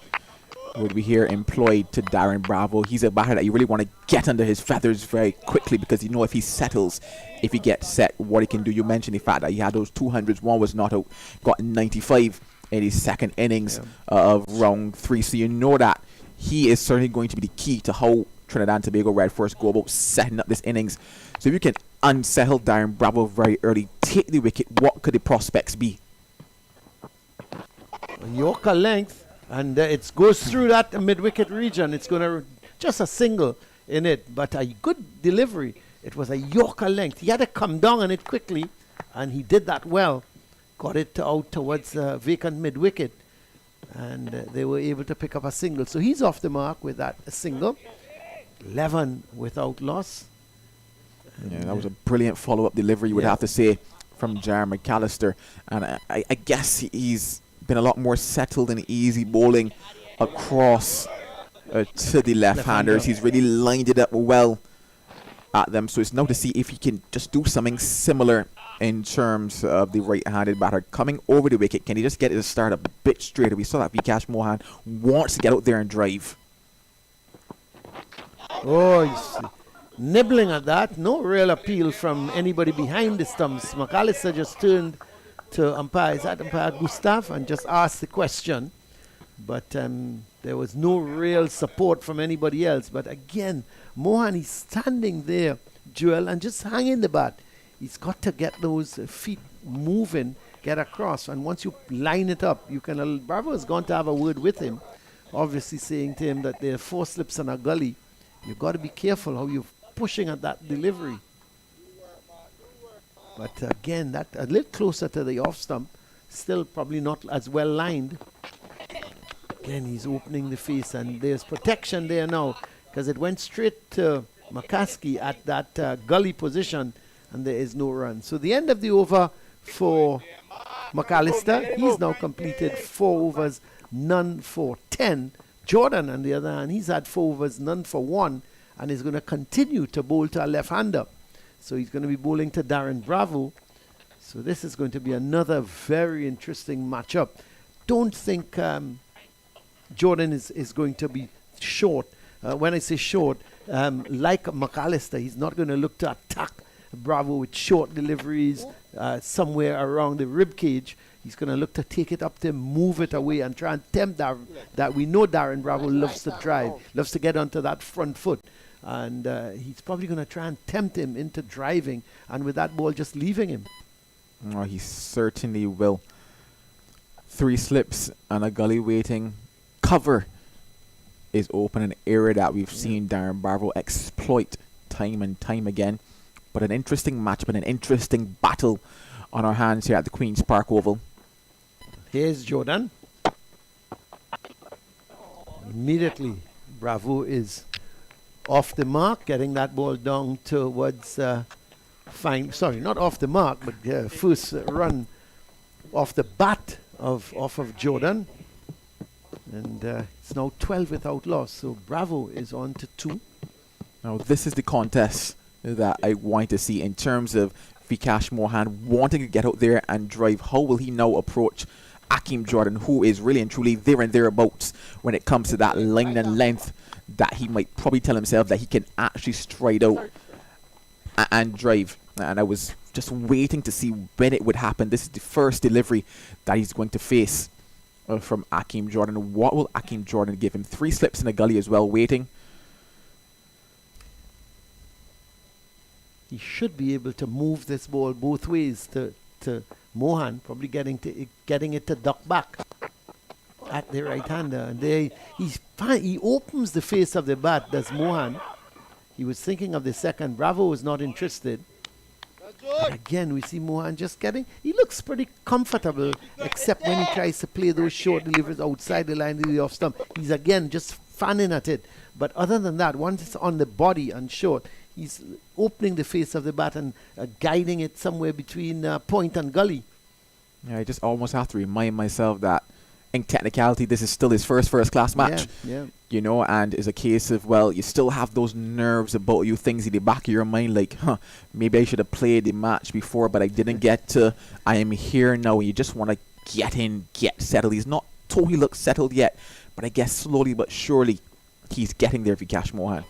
would be here employed to Darren Bravo. He's a batter that you really want to get under his feathers very quickly, because you know if he settles, if he gets set, what he can do. You mentioned the fact that he had those 200s. One was not out, got 95 in his second innings of round 3. So you know that he is certainly going to be the key to how Trinidad and Tobago Red First go about setting up this innings. So if you can unsettle Darren Bravo very early, take the wicket, what could the prospects be?
Yorker length, and it goes through that mid-wicket region. It's going to just a single in it, but a good delivery. It was a Yorker length. He had to come down on it quickly, and he did that well. Got it out towards vacant mid-wicket, and they were able to pick up a single. So he's off the mark with that single. 11 without loss.
Yeah, that was a brilliant follow-up delivery, you would have to say, from Jeremy McAllister. And I guess he's been a lot more settled and easy bowling across to the left-handers. He's really lined it up well at them. So it's now to see if he can just do something similar in terms of the right-handed batter coming over the wicket. Can he just get it to start a bit straighter? We saw that Vikash Mohan wants to get out there and drive.
Oh, you see. nibbling at that. No real appeal from anybody behind the stumps. McAllister just turned to umpire, is that umpire Gustav, and just asked the question. But there was no real support from anybody else. But again, Mohan, he's standing there, Joel, and just hanging the bat. He's got to get those feet moving, get across. And once you line it up, you can. Bravo is going to have a word with him, obviously saying to him that there are 4 slips in a gully. You've got to be careful how you're pushing at that delivery. But again, that a little closer to the off stump, still probably not as well lined. Again, he's opening the face, and there's protection there now because it went straight to McCaskey at that gully position, and there is no run. So the end of the over for McAllister. He's now completed 4 overs, none for 10. Jordan, on the other hand, he's had 4 overs, none for 1, and is going to continue to bowl to a left-hander. So he's going to be bowling to Darren Bravo. So this is going to be another very interesting matchup. Don't think Jordan is going to be short. When I say short, like McAllister, he's not going to look to attack Bravo with short deliveries somewhere around the rib cage. He's going to look to take it up to him, move it away, and try and tempt that. We know Darren Bravo loves to drive, loves to get onto that front foot. And he's probably going to try and tempt him into driving, and with that ball just leaving him.
Oh, he certainly will. 3 slips and a gully waiting. Cover is open, an area that we've seen Darren Bravo exploit time and time again. But an interesting matchup and an interesting battle on our hands here at the Queen's Park Oval.
Here's Jordan. Immediately, Bravo is off the mark, getting that ball down towards sorry, not off the mark, but first run off the bat off of Jordan. And it's now 12 without loss, so Bravo is on to 2.
Now this is the contest that I want to see in terms of Vikash Mohan wanting to get out there and drive. How will he now approach Akeem Jordan, who is really and truly there and thereabouts when it comes to that line and length that he might probably tell himself that he can actually stride out and drive. And I was just waiting to see when it would happen. This is the first delivery that he's going to face from Akeem Jordan. What will Akeem Jordan give him? 3 slips in a gully as well, waiting.
He should be able to move this ball both ways to Mohan, probably getting it to duck back at the right-hander. And there he opens the face of the bat, does Mohan. He was thinking of the second. Bravo was not interested. And again, we see Mohan just he looks pretty comfortable, except when he tries to play those short deliveries outside the line of the off stump. He's again just fanning at it. But other than that, once it's on the body and short, he's opening the face of the bat and guiding it somewhere between point and gully.
Yeah, I just almost have to remind myself that in technicality, this is still his first class match.
Yeah.
You know, and it's a case of, well, you still have those nerves about you, things in the back of your mind, like, maybe I should have played the match before, but I didn't get to. I am here now. You just want to get in, get settled. He's not totally looked settled yet, but I guess slowly but surely he's getting there, Vikash Mohan.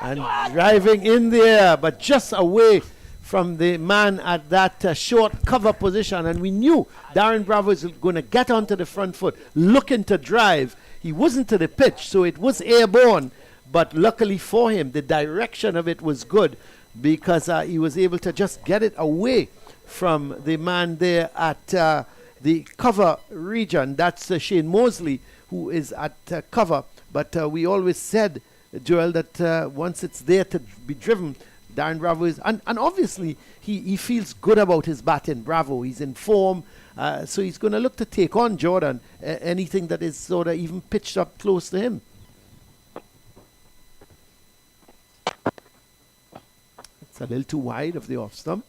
And driving in there, but just away from the man at that short cover position. And we knew Darren Bravo is going to get onto the front foot, looking to drive. He wasn't to the pitch, so it was airborne. But luckily for him, the direction of it was good because he was able to just get it away from the man there at the cover region. That's Shane Mosley, who is at cover. But we always said, Joel, that once it's there to be driven, Darren Bravo is, and obviously he feels good about his batting. Bravo, he's in form, so he's going to look to take on Jordan, anything that is sort of even pitched up close to him. It's a little too wide of the off stump.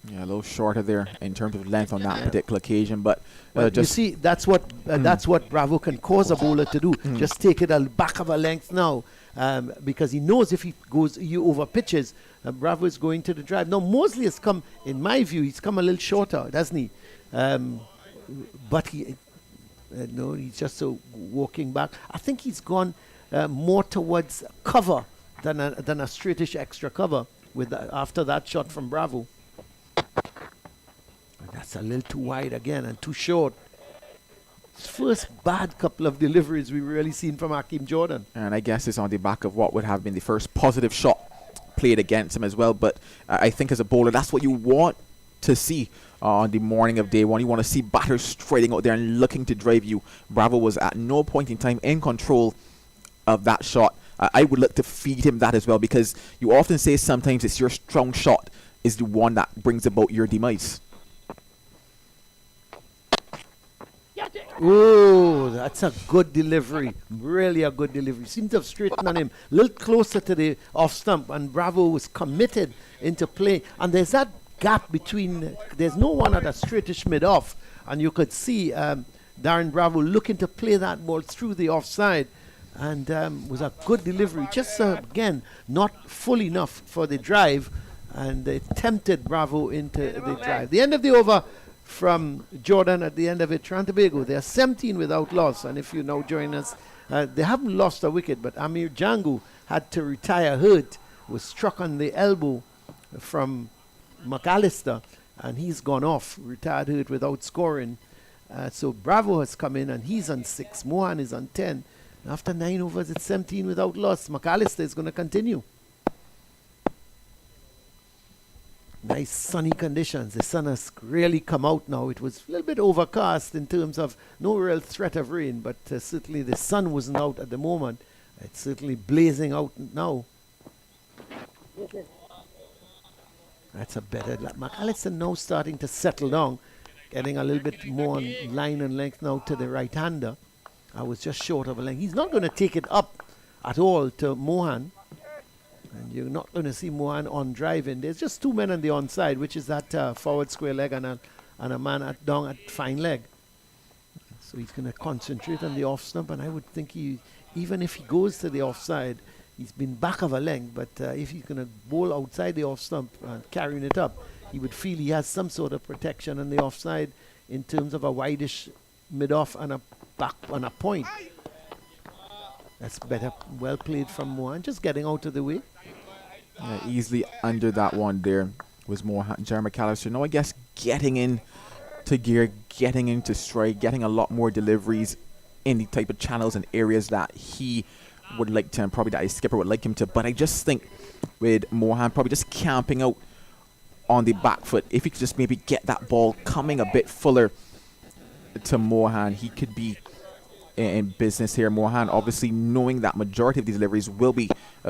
Yeah, a little shorter there in terms of length on that particular occasion, but
you see, that's what Bravo can cause a bowler to do. Just take it al back of a length now, because he knows if he over pitches, Bravo is going to the drive. Now Mosley has come, in my view, he's come a little shorter, doesn't he? But he's just walking back. I think he's gone more towards cover than a straightish extra cover with after that shot from Bravo. And that's a little too wide again and too short. First bad couple of deliveries we've really seen from Hakeem Jordan.
And I guess it's on the back of what would have been the first positive shot played against him as well. But I think as a bowler, that's what you want to see on the morning of day one. You want to see batters striding out there and looking to drive you. Bravo was at no point in time in control of that shot. I would look to feed him that as well, because you often say sometimes it's your strong shot is the one that brings about your demise.
Oh, that's a good delivery. Really a good delivery. Seems to have straightened on him. A little closer to the off stump, and Bravo was committed into play. And there's that gap between, there's no one at a straightish mid-off. And you could see Darren Bravo looking to play that ball through the offside. And was a good delivery. Just, again, not full enough for the drive. And it tempted Bravo into the drive. The end of the over from Jordan at the end of it. Tobago, they are 17 without loss, and if you now join us, they haven't lost a wicket, but Amir Jangoo had to retire hurt, was struck on the elbow from McAllister, and he's gone off, retired hurt without scoring. So Bravo has come in, and he's on 6. Mohan is on 10. After 9 overs, it's 17 without loss. McAllister is going to continue. Nice sunny conditions. The sun has really come out now. It was a little bit overcast in terms of no real threat of rain, but certainly the sun wasn't out at the moment. It's certainly blazing out now. That's a better. McAllister now starting to settle down, getting a little bit more on line and length now to the right-hander. I was just short of a length. He's not going to take it up at all to Mohan. And you're not going to see Mohan on driving. There's just 2 men on the onside, which is that forward square leg and a man down at fine leg. So he's going to concentrate on the off stump, and I would think even if he goes to the offside, he's been back of a length, but if he's going to bowl outside the off stump and carrying it up, he would feel he has some sort of protection on the offside in terms of a wideish mid-off and a back on a point. That's better. Well played from Mohan, just getting out of the way.
Easily under that one there was Mohan. Jerry McAllister, no, I guess getting in to gear, getting into stride, getting a lot more deliveries in the type of channels and areas that he would like to, and probably that his skipper would like him to. But I just think with Mohan probably just camping out on the back foot, if he could just maybe get that ball coming a bit fuller to Mohan, he could be in business here. Mohan obviously knowing that majority of these deliveries will be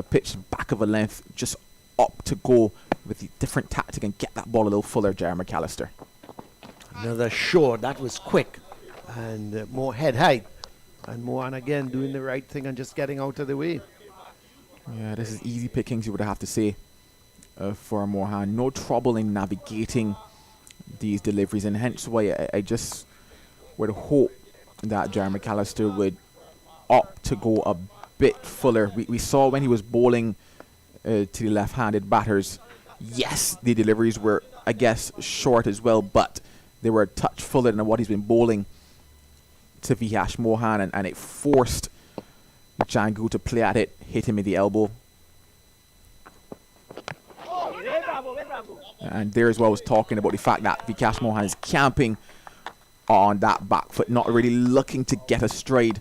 pitched back of a length, just up to go with the different tactic and get that ball a little fuller. Jerry McAllister.
Another short. That was quick and more head height. And Mohan again doing the right thing and just getting out of the way.
Yeah, this is easy pickings, you would have to say, for Mohan. No trouble in navigating these deliveries, and hence why I just would hope that Jerry McAllister would opt to go a bit fuller. We saw when he was bowling to the left-handed batters, yes, the deliveries were, I guess, short as well, but they were a touch fuller than what he's been bowling to Vihash Mohan, and it forced Jangoo to play at it, hit him in the elbow. And there as well was talking about the fact that Vikas Mohan is camping on that back foot, not really looking to get a stride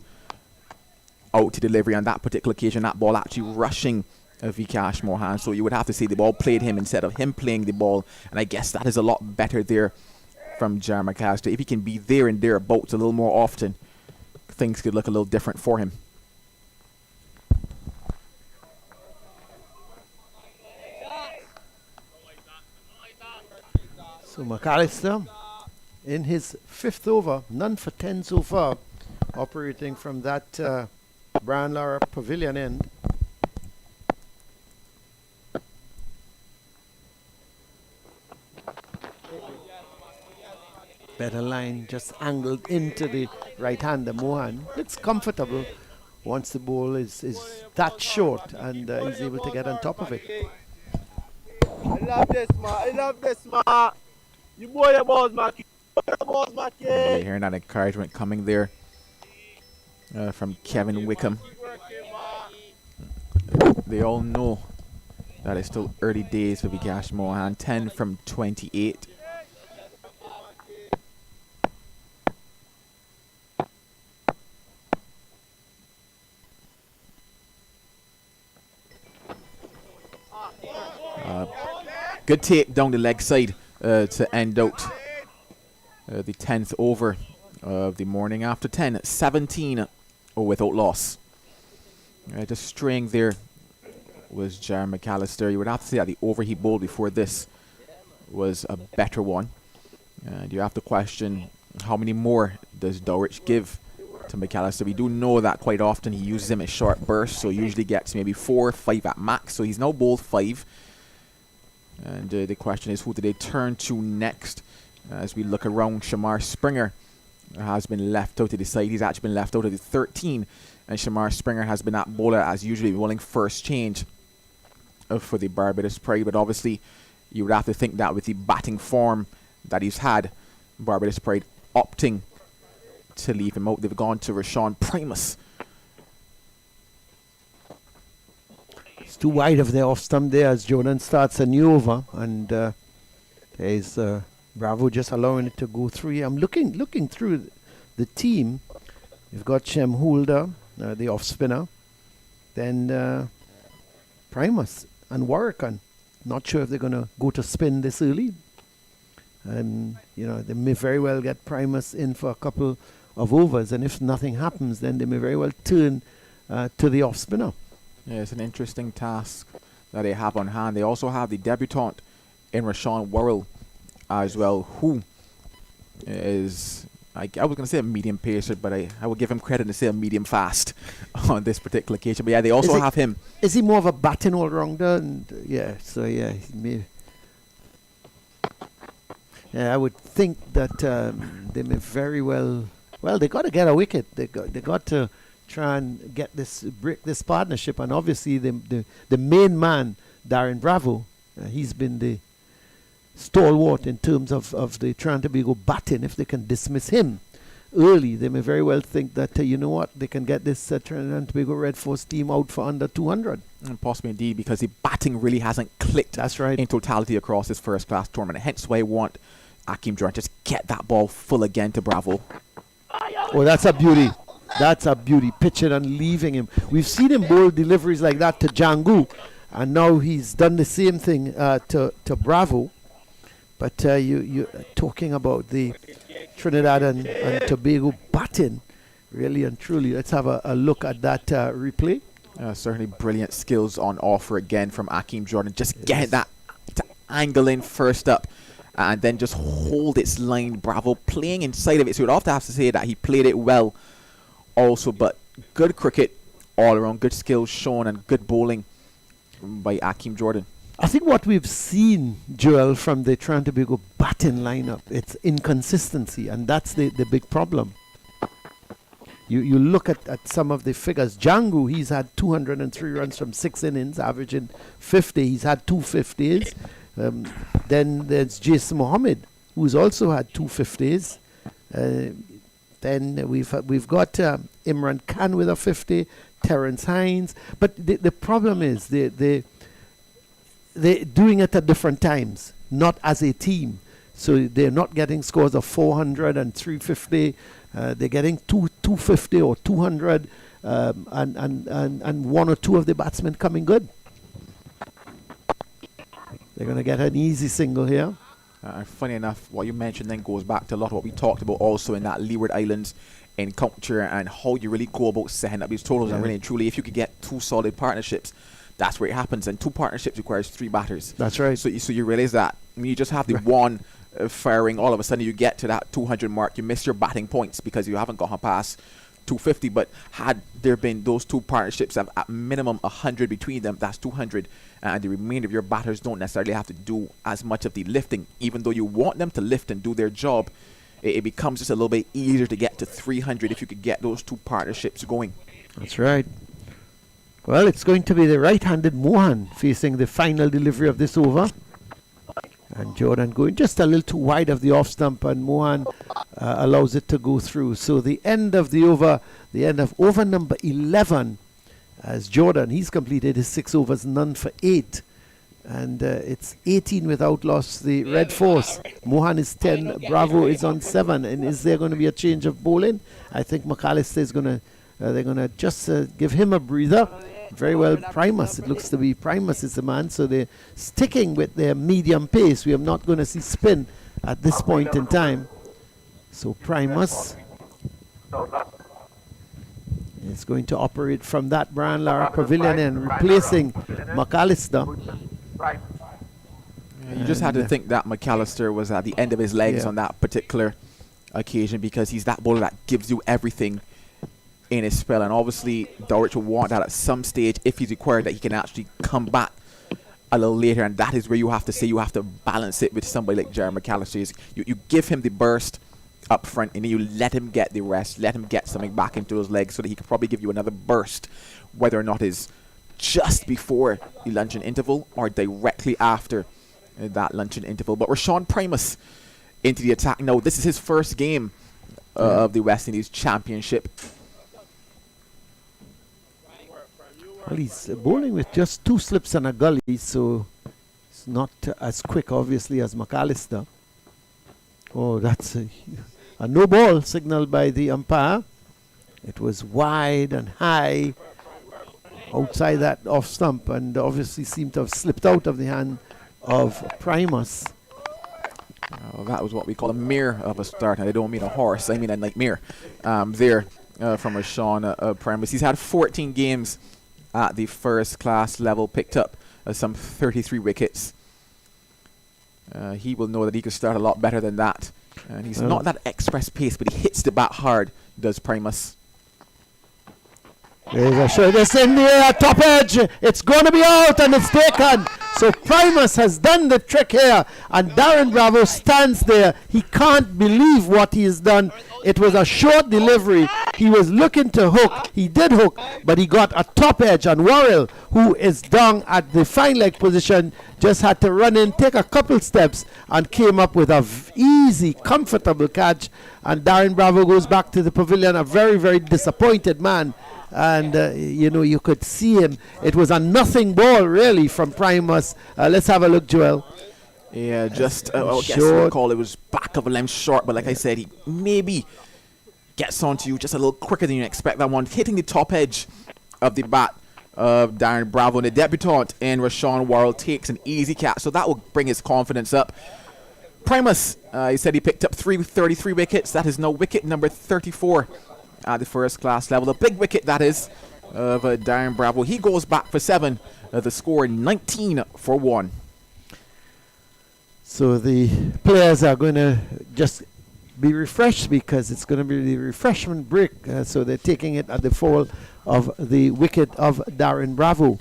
out to delivery on that particular occasion. That ball actually rushing Vikas Mohan, so you would have to say the ball played him instead of him playing the ball, and I guess that is a lot better there from Jerry McAllister. If he can be there and thereabouts a little more often, things could look a little different for him.
So McAllister in his 5th over, none for 10 so far, operating from that Brian Lara pavilion end. Better line, just angled into the right-hander Mohan. It's comfortable once the ball is that short and he's able to get on top of it.
I love this, man. I love this, man. You boy your balls, man.
Yeah, hearing that encouragement coming there from Kevin Wickham. They all know that it's still early days for Vikash Mohan. 10 from 28. Good take down the leg side to end out the 10th over of the morning after 10. 17 without loss. Just straying there was Jar McAllister. You would have to say that the over he bowled before this was a better one. And you have to question how many more does Dowrich give to McAllister. We do know that quite often he uses him in short bursts, so usually gets maybe 4 or 5 at max. So he's now bowled 5. And the question is, who do they turn to next? As we look around, Shamar Springer has been left out of the side. He's actually been left out of the 13. And Shamar Springer has been at bowler as usually bowling first change for the Barbados Pride. But obviously, you would have to think that with the batting form that he's had, Barbados Pride opting to leave him out. They've gone to Rashawn Primus.
It's too wide of the off stump there as Jordan starts a new over, and there's Bravo just allowing it to go through. I'm looking through the team. You've got Shem Holder, the off spinner, then Primus and Warrican. Not sure if they're going to go to spin this early. And they may very well get Primus in for a couple of overs, and if nothing happens, then they may very well turn to the off spinner.
Yeah, it's an interesting task that they have on hand. They also have the debutant in Rashawn Worrell as well, who is, I was going to say a medium pacer, but I would give him credit to say a medium fast on this particular occasion. But yeah, they also have him.
Is he more of a batting all-rounder? And he may. Yeah, I would think that they may very well. Well, they got to get a wicket. They got to try and break this partnership, and obviously the main man, Darren Bravo, he's been the stalwart in terms of the Trinidad and Tobago batting. If they can dismiss him early, they may very well think that they can get this Trinidad and Tobago Red Force team out for under 200.
And possibly indeed, because the batting really hasn't clicked.
That's right.
In totality across this first class tournament. Hence why I want Akeem Jordan just get that ball full again to Bravo.
Oh, that's a beauty. That's a beauty. Pitching and leaving him. We've seen him bowl deliveries like that to Jangoo, and now he's done the same thing to Bravo. But you're talking about the Trinidad and Tobago batting, really and truly. Let's have a look at that replay.
Certainly brilliant skills on offer again from Akeem Jordan. Just get that to angle in first up and then just hold its line. Bravo playing inside of it. So you'd have to say that he played it well also, but good cricket all around, good skills shown and good bowling by Akeem Jordan.
I think what we've seen, Joel, from the Trinidad and Tobago batting lineup, it's inconsistency, and that's the big problem. You look at some of the figures. Jangoo, he's had 203 runs from 6 innings, averaging 50. He's had 250s. Then there's Jason Mohammed, who's also had 250s. Then we've got Imran Khan with a 50, Terence Hines. But the problem is they're doing it at different times, not as a team. So they're not getting scores of 400 and 350. They're getting 250 or 200, and one or two of the batsmen coming good. They're going to get an easy single here.
Funny enough, what you mentioned then goes back to a lot of what we talked about also in that Leeward Islands encounter and how you really go about setting up these totals. And really and truly, if you could get 2 solid partnerships, that's where it happens. And 2 partnerships requires 3 batters.
That's right.
So you realize that when you just have the one firing, all of a sudden you get to that 200 mark, you miss your batting points because you haven't gone past 250. But had there been those 2 partnerships at minimum 100 between them, that's 200. And the remainder of your batters don't necessarily have to do as much of the lifting. Even though you want them to lift and do their job, it becomes just a little bit easier to get to 300 if you could get those 2 partnerships going.
That's right. Well, it's going to be the right-handed Mohan facing the final delivery of this over. And Jordan going just a little too wide of the off stump, and Mohan allows it to go through. So the end of the over, the end of over number 11 as Jordan. He's completed his 6 overs, none for 8. And it's 18 without loss, the red force. Mohan is 10, Bravo is on 7. And is there going to be a change of bowling? I think McAllister is going to, they're going to just give him a breather. Very well, Primus. It looks to be Primus is the man. So they're sticking with their medium pace. We are not going to see spin at this point in time. So Primus is going to operate from that Brian Lara Pavilion and replacing McAllister.
You just had to think that McAllister was at the end of his legs on that particular occasion, because he's that bowler that gives you everything in his spell, and obviously Dulwich will want that at some stage if he's required, that he can actually come back a little later, and that is where you have to say you have to balance it with somebody like Jerry McAllister. You give him the burst up front, and then you let him get the rest, let him get something back into his legs, so that he could probably give you another burst, whether or not is just before the luncheon interval or directly after that luncheon interval. But Rashawn Primus into the attack now. This is his first game of the West Indies Championship.
Well, he's bowling with just 2 slips and a gully, so it's not as quick, obviously, as McAllister. Oh, that's a no ball signaled by the umpire. It was wide and high outside that off stump, and obviously seemed to have slipped out of the hand of Primus.
That was what we call a mare of a start. And I don't mean a horse, I mean a nightmare there from Rashawn Primus. He's had 14 games at the first class level, picked up some 33 wickets. He will know that he could start a lot better than that. And he's not that express pace, but he hits the bat hard, does Primus.
There's a shot. It's in the air, top edge. It's going to be out, and it's taken. So Primus has done the trick here, and Darren Bravo stands there. He can't believe what he has done. It was a short delivery. He was looking to hook. He did hook, but he got a top edge, and Worrell, who is down at the fine leg position, just had to run in, take a couple steps, and came up with a easy, comfortable catch. And Darren Bravo goes back to the pavilion, a very, very disappointed man. And you know, you could see him. It was a nothing ball really from Primus. Let's have a look, Joel.
Yeah, just I guess we'll call it was back of a length short, but like I said, he maybe gets onto you just a little quicker than you expect. That one hitting the top edge of the bat of Darren Bravo, and the debutant in Rashawn Worrell takes an easy catch, so that will bring his confidence up. Primus, he said he picked up 33 wickets. That is now wicket number 34 at the first class level. The big wicket, that is, of Darren Bravo. He goes back for 7. The score 19 for 1.
So the players are going to just be refreshed, because it's going to be the refreshment break. So they're taking it at the fall of the wicket of Darren Bravo.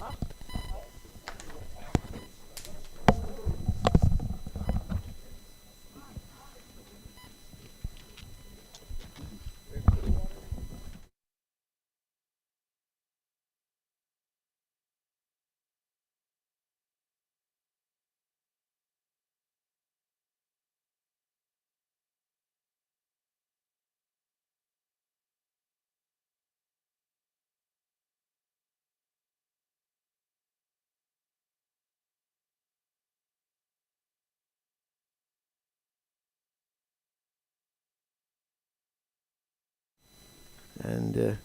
And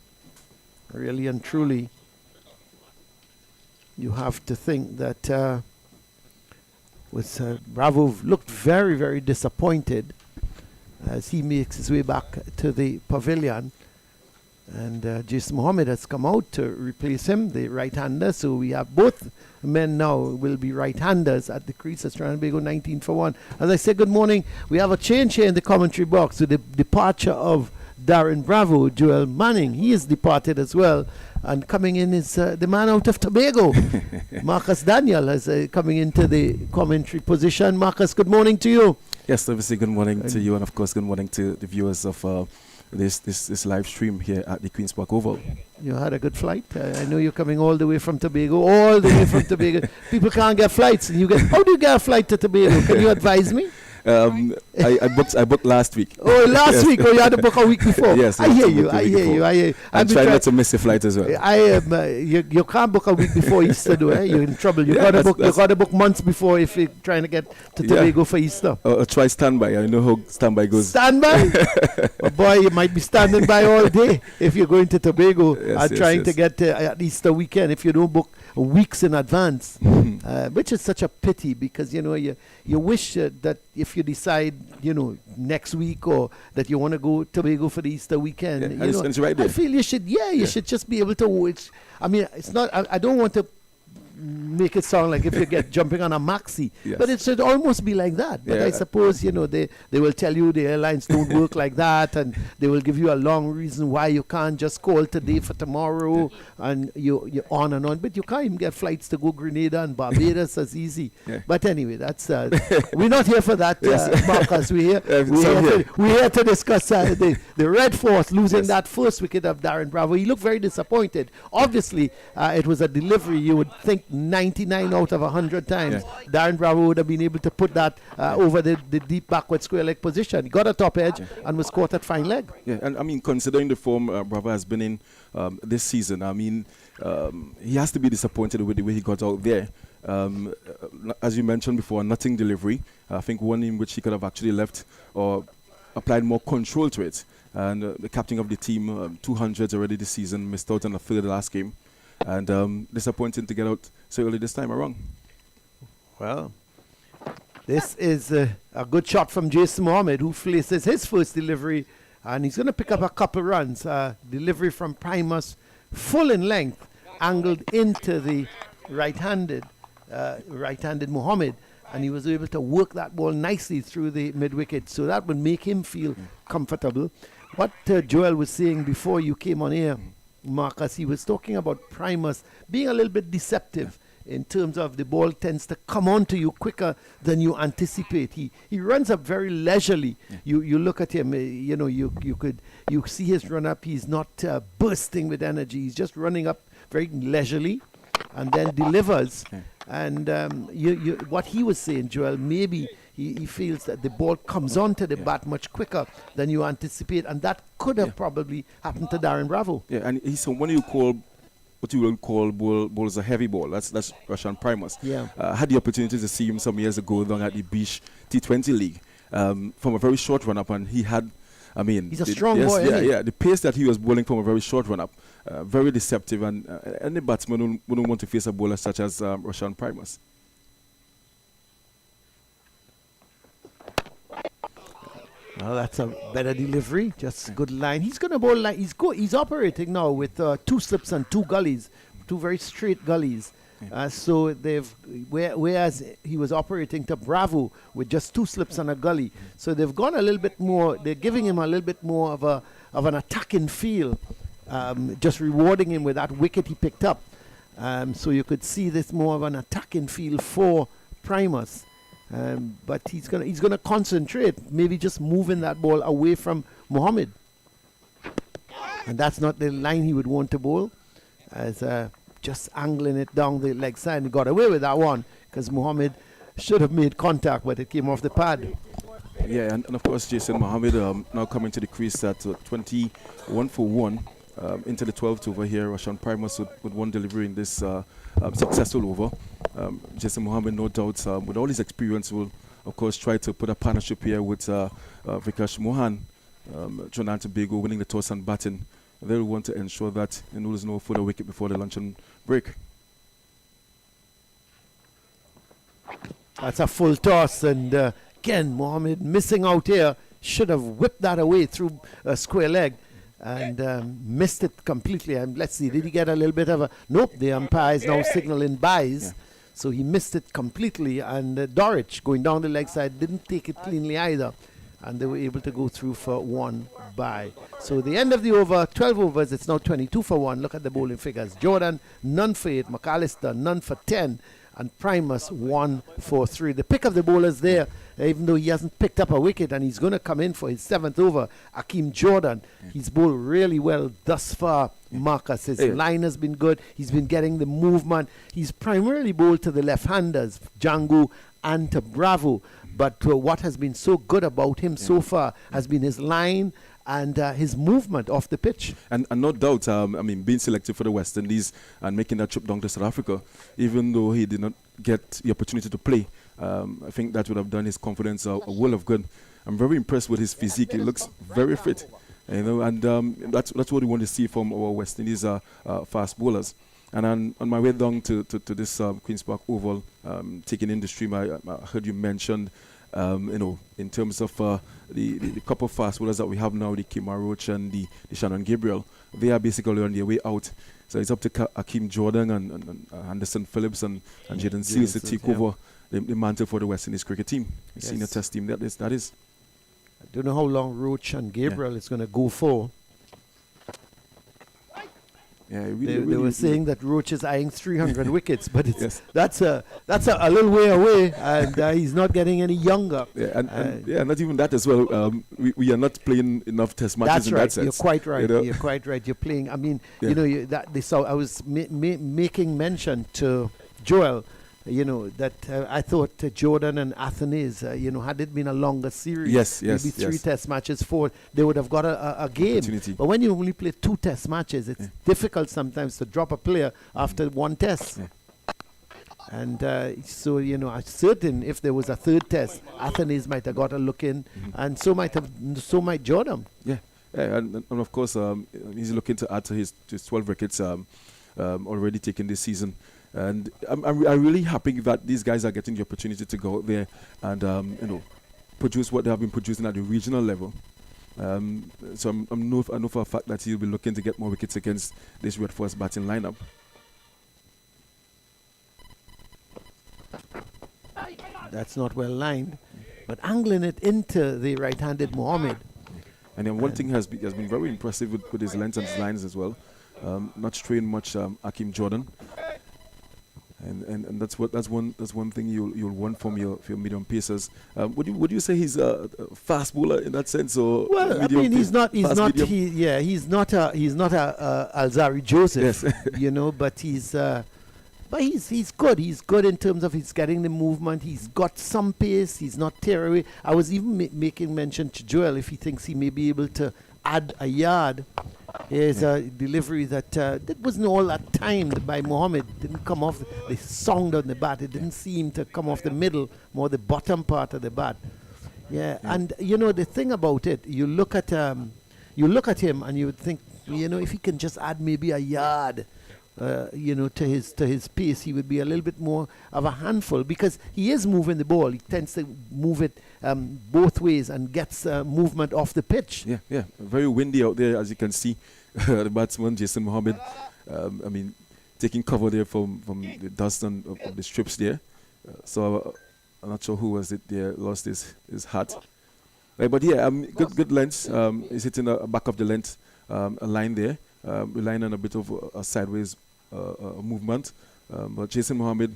really and truly, you have to think that Bravo looked very, very disappointed as he makes his way back to the pavilion. And Jason Mohammed has come out to replace him, the right-hander. So we have both men now will be right-handers at the crease. That's Trinidad 19 for 1. As I said, good morning. We have a change here in the commentary box with the departure of Darren Bravo. Joel Manning, he is departed as well, and coming in is the man out of Tobago. Marcus Daniel is coming into the commentary position. Marcus, good morning to you.
Yes, obviously good morning to you, and of course good morning to the viewers of this live stream here at the Queen's Park Oval.
You had a good flight. I know you're coming all the way from Tobago, People can't get flights, and you get. How do you get a flight to Tobago? Can you advise me?
I booked last week.
Oh, last week. Oh, you had to book a week before.
Yes,
I hear you.
I'm trying not to miss the flight as well.
You can't book a week before Easter, though. You're in trouble. You gotta book months before if you're trying to get to Tobago for Easter.
Try standby. I know how standby goes.
Standby? Oh, boy, you might be standing by all day if you're going to Tobago trying to get at Easter weekend if you don't book weeks in advance, which is such a pity because you wish that if you decide next week or that you want to go Tobago for the Easter weekend,
it's right there.
I feel you should just be able to. It's not. I don't want to make it sound like if you get jumping on a maxi, but it should almost be like that. But I suppose they will tell you the airlines don't work like that, and they will give you a long reason why you can't just call today for tomorrow, and you're on and on. But you can't even get flights to go Grenada and Barbados as easy. But anyway, that's we're not here for that, Marcus. We're here to discuss the Red Force losing that first wicket of Darren Bravo. He looked very disappointed. Obviously, it was a delivery you would think 99 out of 100 times Darren Bravo would have been able to put that over the deep backward square leg position. He got a top edge and was caught at fine leg.
Yeah, and I mean, considering the form Bravo has been in this season, I mean, he has to be disappointed with the way he got out there. As you mentioned before, nothing delivery. I think one in which he could have actually left or applied more control to it. And the captain of the team, 200s already this season, missed out on the third last game. And disappointing to get out so early this time around.
Well, this is a good shot from Jason Mohammed, who faces his first delivery, and he's going to pick up a couple runs. Delivery from Primus, full in length, angled into the right-handed Mohammed, and he was able to work that ball nicely through the mid-wicket, so that would make him feel comfortable. What Joel was saying before you came on air, Marcus, he was talking about Primus being a little bit deceptive in terms of the ball tends to come onto you quicker than you anticipate. He runs up very leisurely. You look at him, you see his run up. He's not bursting with energy. He's just running up very leisurely, and then delivers. And what he was saying, Joel, maybe he feels that the ball comes onto the bat much quicker than you anticipate, and that could have probably happened to Darren Bravo.
Yeah, and he's when you call what you will call balls a heavy ball. That's Russian Primus.
Yeah,
had the opportunity to see him some years ago down at the Beach T20 League from a very short run up, and he had. I mean,
he's a strong boy.
The pace that he was bowling from a very short run up, very deceptive, and any batsman wouldn't want to face a bowler such as Russian Primus.
Well, that's a better delivery. Just good line. He's going to bowl like he's operating now with 2 slips and 2 gullies, 2 very straight gullies. So whereas he was operating to Bravo with just 2 slips and a gully. So they've gone a little bit more. They're giving him a little bit more of an attacking feel, just rewarding him with that wicket he picked up. So you could see this more of an attacking feel for Primus. But he's gonna concentrate, maybe just moving that ball away from Mohammed, and that's not the line he would want to bowl, as just angling it down the leg side. He got away with that one because Mohammed should have made contact, but it came off the pad.
Yeah, and of course Jason Mohammed now coming to the crease at 21 for 1 into the 12th over here. Russian Primus with 1 delivery in this successful over. Jason Mohammed, no doubt, with all his experience, will of course try to put a partnership here with Vikash Mohan, Trinidad and Tobago, winning the toss and batting. They'll want to ensure that there's no further wicket before the luncheon break.
That's a full toss, and again Mohammed missing out here. Should have whipped that away through a square leg. And missed it completely. And let's see, did he get a little bit of a... Nope, the umpire is now signaling byes. So he missed it completely. And Dorich, going down the leg side, didn't take it cleanly either. And they were able to go through for 1 bye. So the end of the over, 12 overs, it's now 22 for 1. Look at the bowling figures. Jordan, none for 8. McAllister, none for 10. And Primus, 1 for 3. The pick of the bowlers there, even though he hasn't picked up a wicket, and he's going to come in for his 7th over, Akeem Jordan. He's bowled really well thus far, Marcus. His line has been good. He's been getting the movement. He's primarily bowled to the left-handers, Jangoo and to Bravo. But what has been so good about him so far has been his line and his movement off the pitch.
And no doubt, being selected for the West Indies and making that trip down to South Africa, even though he did not get the opportunity to play, I think that would have done his confidence a world of good. I'm very impressed with his physique. He looks very fit, and that's what we want to see from our West Indies fast bowlers. And on my way down to this Queen's Park Oval, taking in the stream, I heard you mentioned, in terms of the couple of fast bowlers that we have now, the Kemar Roach and the Shannon Gabriel, they are basically on their way out. So it's up to Hakeem Jordan and Anderson Phillips and Jaden Seals to take over the mantle for the West Indies cricket team, the senior test team. That is.
I don't know how long Roach and Gabriel is going to go for.
Yeah,
they were saying that Roach is eyeing 300 wickets, but that's a little way away, and he's not getting any younger.
Yeah, and not even that as well. We are not playing enough test matches in that sense.
You're quite right. You're quite right. You're playing. I mean, I was making mention to Joel. That I thought Jordan and Athenaeus, had it been a longer series, maybe 3 test matches, 4, they would have got a game. But when you only play 2 test matches, it's difficult sometimes to drop a player after 1 test. Yeah. And so, I'm certain if there was a 3rd test, Athenaeus might have got a look in, and so might Jordan.
Yeah, and of course, he's looking to add to his 12 wickets already taken this season. And I'm really happy that these guys are getting the opportunity to go out there and produce what they have been producing at the regional level. So I know for a fact that he'll be looking to get more wickets against this Red Force batting lineup.
That's not well lined, but angling it into the right-handed Mohammed.
And then one thing has been very impressive with his length and his lines as well. Not straying much Hakeem Jordan. And that's one thing you'll want from your medium pacers. Would you say he's a fast bowler in that sense, or
well? I mean, he's not a Alzari Joseph,
yes.
But he's good. He's good in terms of he's getting the movement. He's got some pace. He's not tear away. I was even making mention to Joel if he thinks he may be able to add a yard. Here's a delivery that wasn't all that timed by Mohammed. Didn't come off the sound on the bat. It didn't seem to come off the middle, more the bottom part of the bat. Yeah. And the thing about it, you look at him and you would think, if he can just add maybe a yard, to his pace, he would be a little bit more of a handful, because he is moving the ball. He tends to move it both ways and gets movement off the pitch.
Yeah. Very windy out there, as you can see. The batsman, Jason Mohammed, taking cover there from the dust of the strips there. So I'm not sure who was it there, lost his hat. But yeah, good length. He's hitting the back of the length, a line there, relying on a bit of a sideways movement. But Jason Mohammed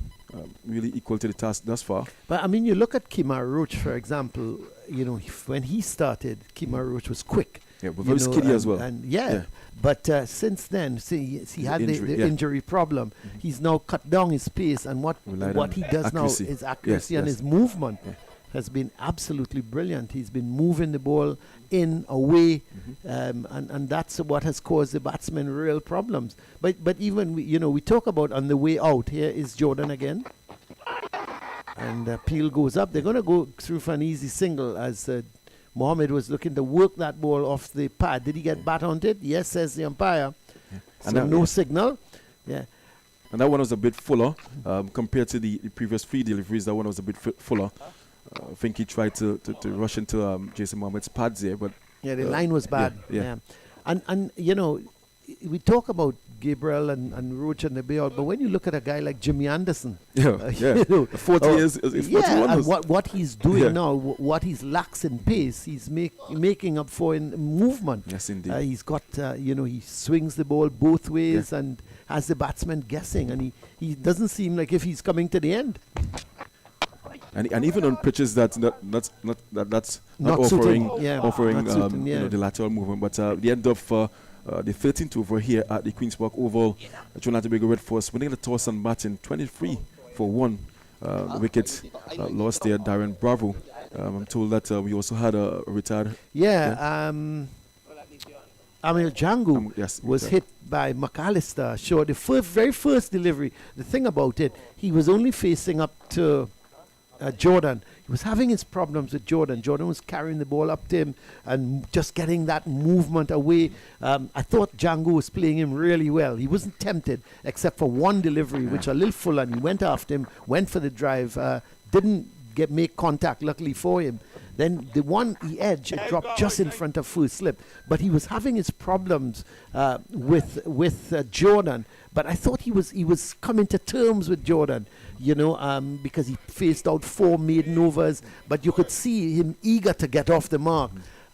really equal to the task thus far.
But I mean, you look at Kemar Roach, for example. When he started, Kemar Roach was quick.
Yeah, but very skiddy as well.
But since then, he had the injury problem. He's now cut down his pace, and what he does
accuracy.
now is accuracy and his movement has been absolutely brilliant. He's been moving the ball in, away, and that's what has caused the batsmen real problems. But even we talk about on the way out. Here is Jordan again, and Peel goes up. They're going to go through for an easy single as Mohammed was looking to work that ball off the pad. Did he get bat on it? Yes, says the umpire. So and no signal. Yeah.
And that one was a bit fuller compared to the previous 3 deliveries. That one was a bit fuller. I think he tried to rush into Jason Mohammed's pads there, but
the line was bad.
Yeah.
And we talk about Gabriel and Roach and the Bayard, but when you look at a guy like Jimmy Anderson,
40 years, it's 41.
And what he's doing now, what he's lacks in pace, he's making up for in movement.
Yes, indeed.
He's got, he swings the ball both ways and has the batsman guessing, and he doesn't seem like if he's coming to the end.
And even on pitches that's not
suiting,
offering the lateral movement, but the end of the 13th over here at the Queen's Park Oval, Trinidad and Tobago Red Force winning the toss and batting 23 for 1. wickets lost there, Darren Bravo. I'm told that we also had a retired.
Jangoo
yes,
was hit by McAllister. Sure, the very first delivery. The thing about it, he was only facing up to Jordan. He was having his problems with Jordan. Jordan was carrying the ball up to him and just getting that movement away. I thought Jangoo was playing him really well. He wasn't tempted except for one delivery, which a little full, and he went after him, went for the drive, didn't make contact, luckily for him. Then the one he edged, it dropped just in front of first slip. But he was having his problems with Jordan. But I thought he was coming to terms with Jordan, because he faced out 4 maiden overs. But you could see him eager to get off the mark.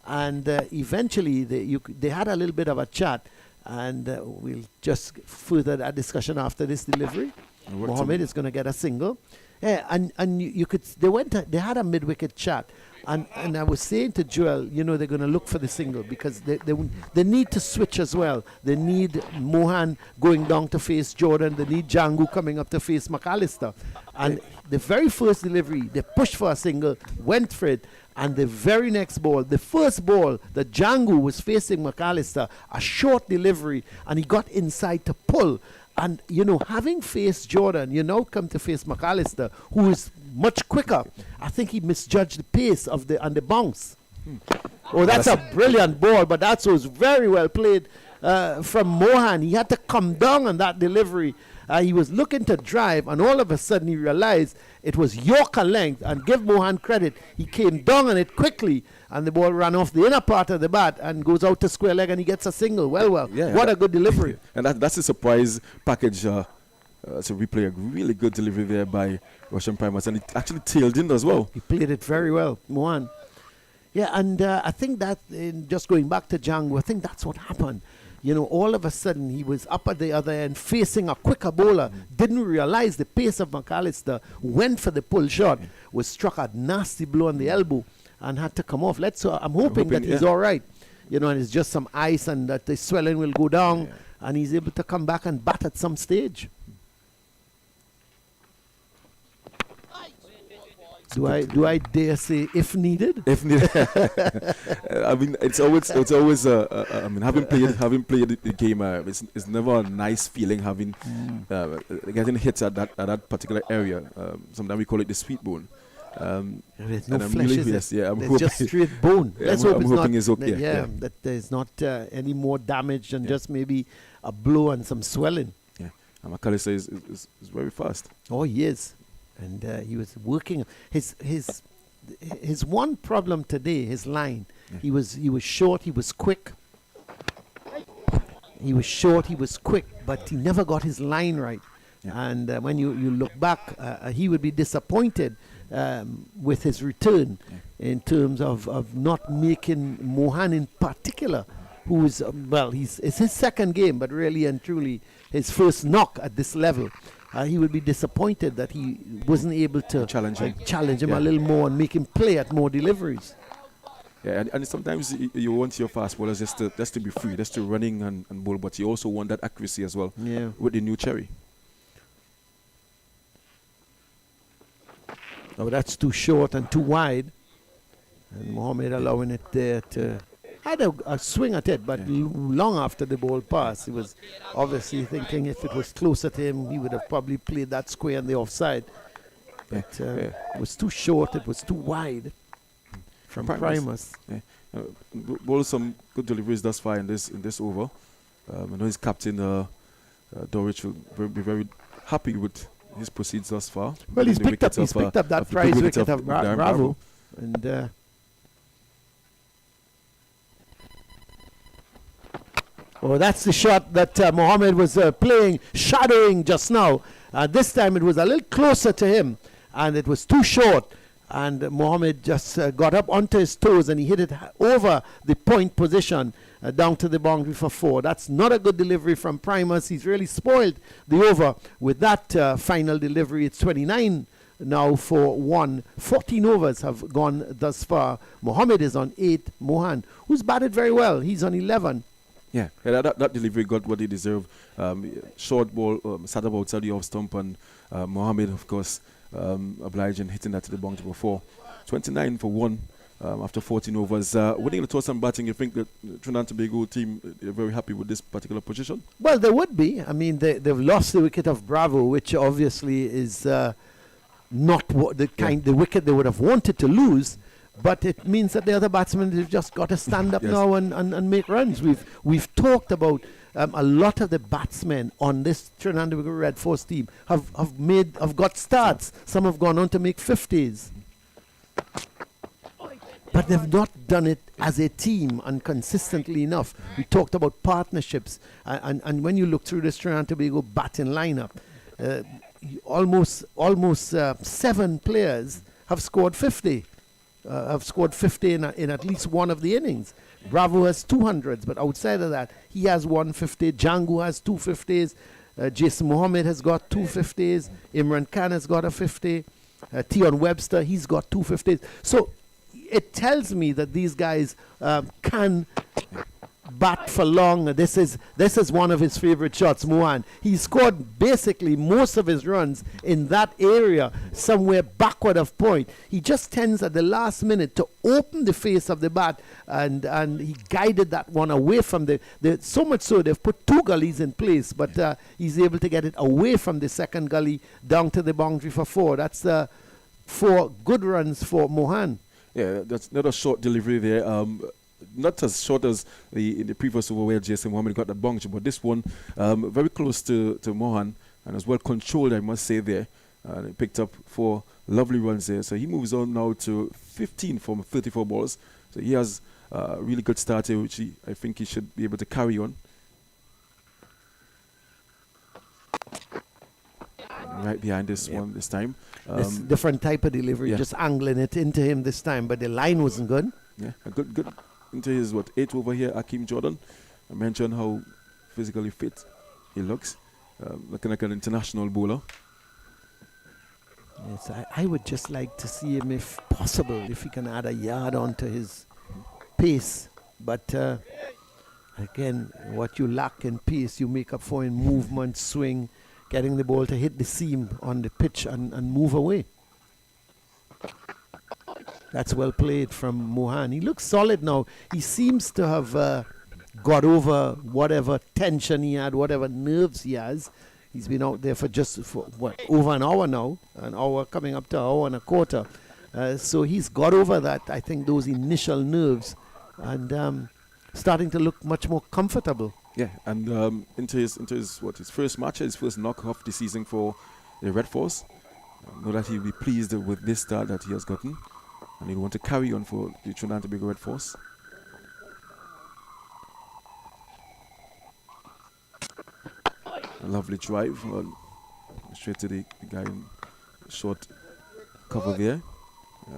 And eventually they had a little bit of a chat. And we'll just further that discussion after this delivery. Mohammed is going to get a single. Yeah, and you could they had a mid-wicket chat, and I was saying to Joel, they're going to look for the single because they need to switch as well. They need Mohan going down to face Jordan. They need Jangoo coming up to face McAllister. And the very first delivery, they pushed for a single, went for it, and the very next ball, the first ball that Jangoo was facing McAllister, a short delivery, and he got inside to pull. And, having faced Jordan, you now come to face McAllister, who is much quicker. I think he misjudged the pace of the bounce. Oh, that's a brilliant ball, but that was very well played from Mohan. He had to come down on that delivery. He was looking to drive, and all of a sudden he realized it was Yorker length. And give Mohan credit, he came down on it quickly, and the ball ran off the inner part of the bat and goes out to square leg, and he gets a single. Well, what a good delivery.
And that's a surprise package. So replay a really good delivery there by Russian Primus, and it actually tailed in as well.
He played it very well, Mohan. Yeah, and I think that, just going back to Jangoo, I think that's what happened. All of a sudden he was up at the other end facing a quicker bowler, didn't realize the pace of McAllister, went for the pull shot, was struck a nasty blow on the elbow and had to come off. I'm hoping that he's all right, and it's just some ice and that the swelling will go down and he's able to come back and bat at some stage. Do I dare say if needed?
If needed. I mean, it's always. Having played the game, it's never a nice feeling having getting hits at that particular area. Sometimes we call it the sweet bone.
There's no flesh,
it's
just straight bone. Let's hope
it's okay.
That there's not any more damage than just maybe a blow and some swelling.
Yeah, and McAllister is very fast.
Oh, he is. And he was working. His one problem today, his line. Yeah. He was short. He was quick. He was short. He was quick, but he never got his line right. Yeah. And when you look back, he would be disappointed with his return in terms of not making Mohan in particular, who is it's his second game, but really and truly his first knock at this level. He would be disappointed that he wasn't able to challenge him a little more and make him play at more deliveries.
Yeah, and sometimes you want your fast bowlers just to be free, just to running and bowl, but you also want that accuracy as well with the new Cherry.
Oh, that's too short and too wide. And Mohammed allowing it there to... Had a swing at it, but long after the ball passed, he was obviously thinking if it was closer to him, he would have probably played that square on the offside. But it was too short, it was too wide from Primus.
Bowled some good deliveries thus far in this over. I know his captain, Dorich, will be very happy with his proceeds thus far.
Well, he's picked up that prize wicket of Bravo. And... Oh, that's the shot that Mohammed was playing, shadowing just now. This time it was a little closer to him, and it was too short. And Mohammed just got up onto his toes, and he hit it over the point position down to the boundary for 4. That's not a good delivery from Primus. He's really spoiled the over with that final delivery. It's 29 now for 1. 14 overs have gone thus far. Mohammed is on 8. Mohan, who's batted very well, he's on 11.
Yeah, that delivery got what he deserved. Short ball, sat up outside the off stump, and Mohammed, of course, obliging hitting that to the boundary before. 29 for 1 after 14 overs. Winning the toss and batting, you think that Trinidad and Tobago team are very happy with this particular position?
Well, they would be. I mean, they've lost the wicket of Bravo, which obviously is not the wicket they would have wanted to lose. But it means that the other batsmen have just got to stand up now and make runs. We've talked about a lot of the batsmen on this Trinidad and Tobago Red Force team have got starts. Some have gone on to make 50s. But they've not done it as a team and consistently enough. We talked about partnerships. And when you look through this Trinidad and Tobago batting lineup, almost 7 players have scored 50. Have scored 50 in at least one of the innings. Bravo has 200s, but outside of that, he has 150. Jangoo has 250s. Jason Mohammed has got 250s. Imran Khan has got a 50. Tion Webster, he's got 250s. So it tells me that these guys can bat for long. This is one of his favorite shots, Mohan. He scored basically most of his runs in that area, somewhere backward of point. He just tends at the last minute to open the face of the bat, and he guided that one away from the so much so they've put 2 gullies in place, but he's able to get it away from the second gully down to the boundary for 4. That's 4 good runs for Mohan.
Yeah, that's not a short delivery there. Not as short as in the previous over where Jason Mohammed got the boundary, but this one very close to Mohan and as well controlled, I must say, there. And he picked up 4 lovely runs there. So he moves on now to 15 from 34 balls. So he has a really good start here, which I think he should be able to carry on. Right behind this one this time.
This different type of delivery, just angling it into him this time, but the line wasn't good.
Yeah, a good into his 8th over here, Akeem Jordan. I mentioned how physically fit he looks, looking like an international bowler.
Yes, I would just like to see him, if possible, if he can add a yard onto his pace. But again, what you lack in pace, you make up for in movement, swing, getting the ball to hit the seam on the pitch and move away. That's well played from Mohan. He looks solid now. He seems to have got over whatever tension he had, whatever nerves he has. He's been out there for over an hour now, an hour coming up to an hour and a quarter. So he's got over that, I think, those initial nerves, and starting to look much more comfortable.
Yeah, and into his first match, his first knock off the season for the Red Force. I know that he'll be pleased with this start that he has gotten, and he'll want to carry on for the Trinidad and Tobago Red Force. A lovely drive, straight to the guy in short cover there.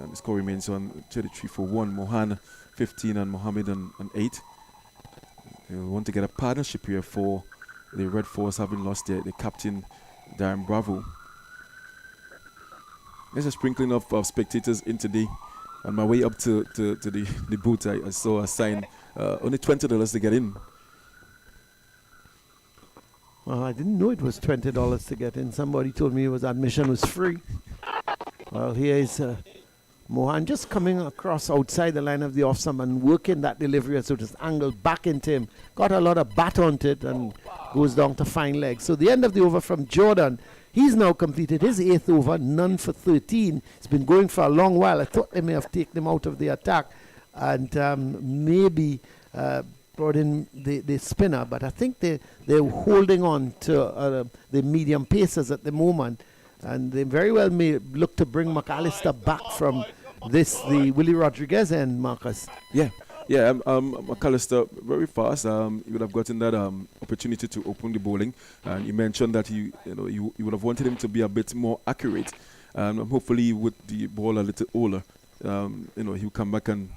The score remains on 33 for 1. Mohan 15 and Mohammed on 8. They want to get a partnership here for the Red Force, having lost the captain, Darren Bravo. There's a sprinkling of spectators in today. On my way up to the booth, I saw a sign, only $20 to get in.
Well, I didn't know it was $20 to get in. Somebody told me admission was free. Well, here is Mohan just coming across outside the line of the off-stump and working that delivery, so just angled back into him. Got a lot of bat onto it and goes down to fine leg. So the end of the over from Jordan. He's now completed his 8th over, none for 13. It's been going for a long while. I thought they may have taken him out of the attack and maybe brought in the spinner, but I think they're holding on to the medium pacers at the moment, and they very well may look to bring McAllister back from the Willie Rodriguez end, Marcus.
Yeah, McAllister very fast. He would have gotten that opportunity to open the bowling, and you mentioned that you would have wanted him to be a bit more accurate, and hopefully with the ball a little older, he'll come back and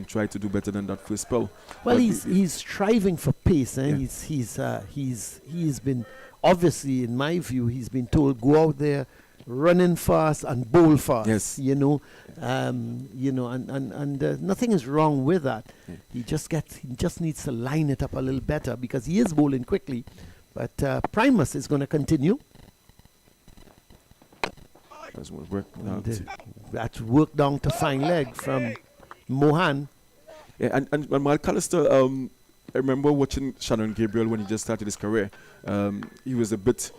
try to do better than that first spell.
Well, he's striving for pace, and yeah. He's been, obviously, in my view, he's been told go out there, run in fast and bowl fast.
Yes.
And nothing is wrong with that. Yeah. He just needs to line it up a little better because he is bowling quickly. But Primus is going to continue.
That's what work.
That's work down to fine leg from Mohan.
Yeah, and McAllister, I remember watching Shannon Gabriel when he just started his career. He was a bit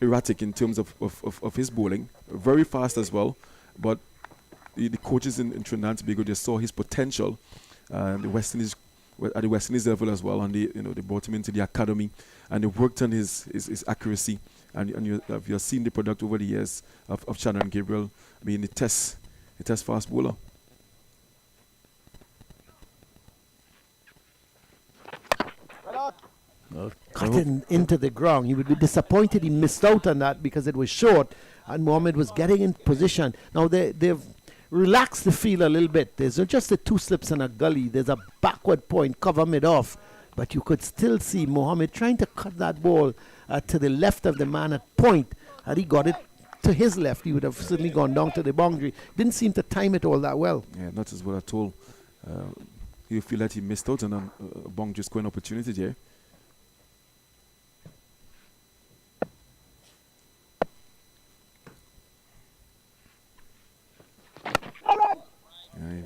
erratic in terms of his bowling, very fast as well. But the coaches in Trinidad and Tobago, they saw his potential. The West Indies, at the West Indies level as well, and they brought him into the academy, and they worked on his accuracy. And you've seen the product over the years of Shannon Gabriel being the test fast bowler.
Cutting into the ground. He would be disappointed he missed out on that because it was short and Mohammed was getting in position. Now they've relaxed the field a little bit. There's not just the 2 slips and a gully. There's a backward point, cover mid off. But you could still see Mohammed trying to cut that ball to the left of the man at point. Had he got it to his left, he would have certainly gone down to the boundary. Didn't seem to time it all that well.
Yeah, not as well at all. You feel that he missed out on a boundary scoring opportunity there.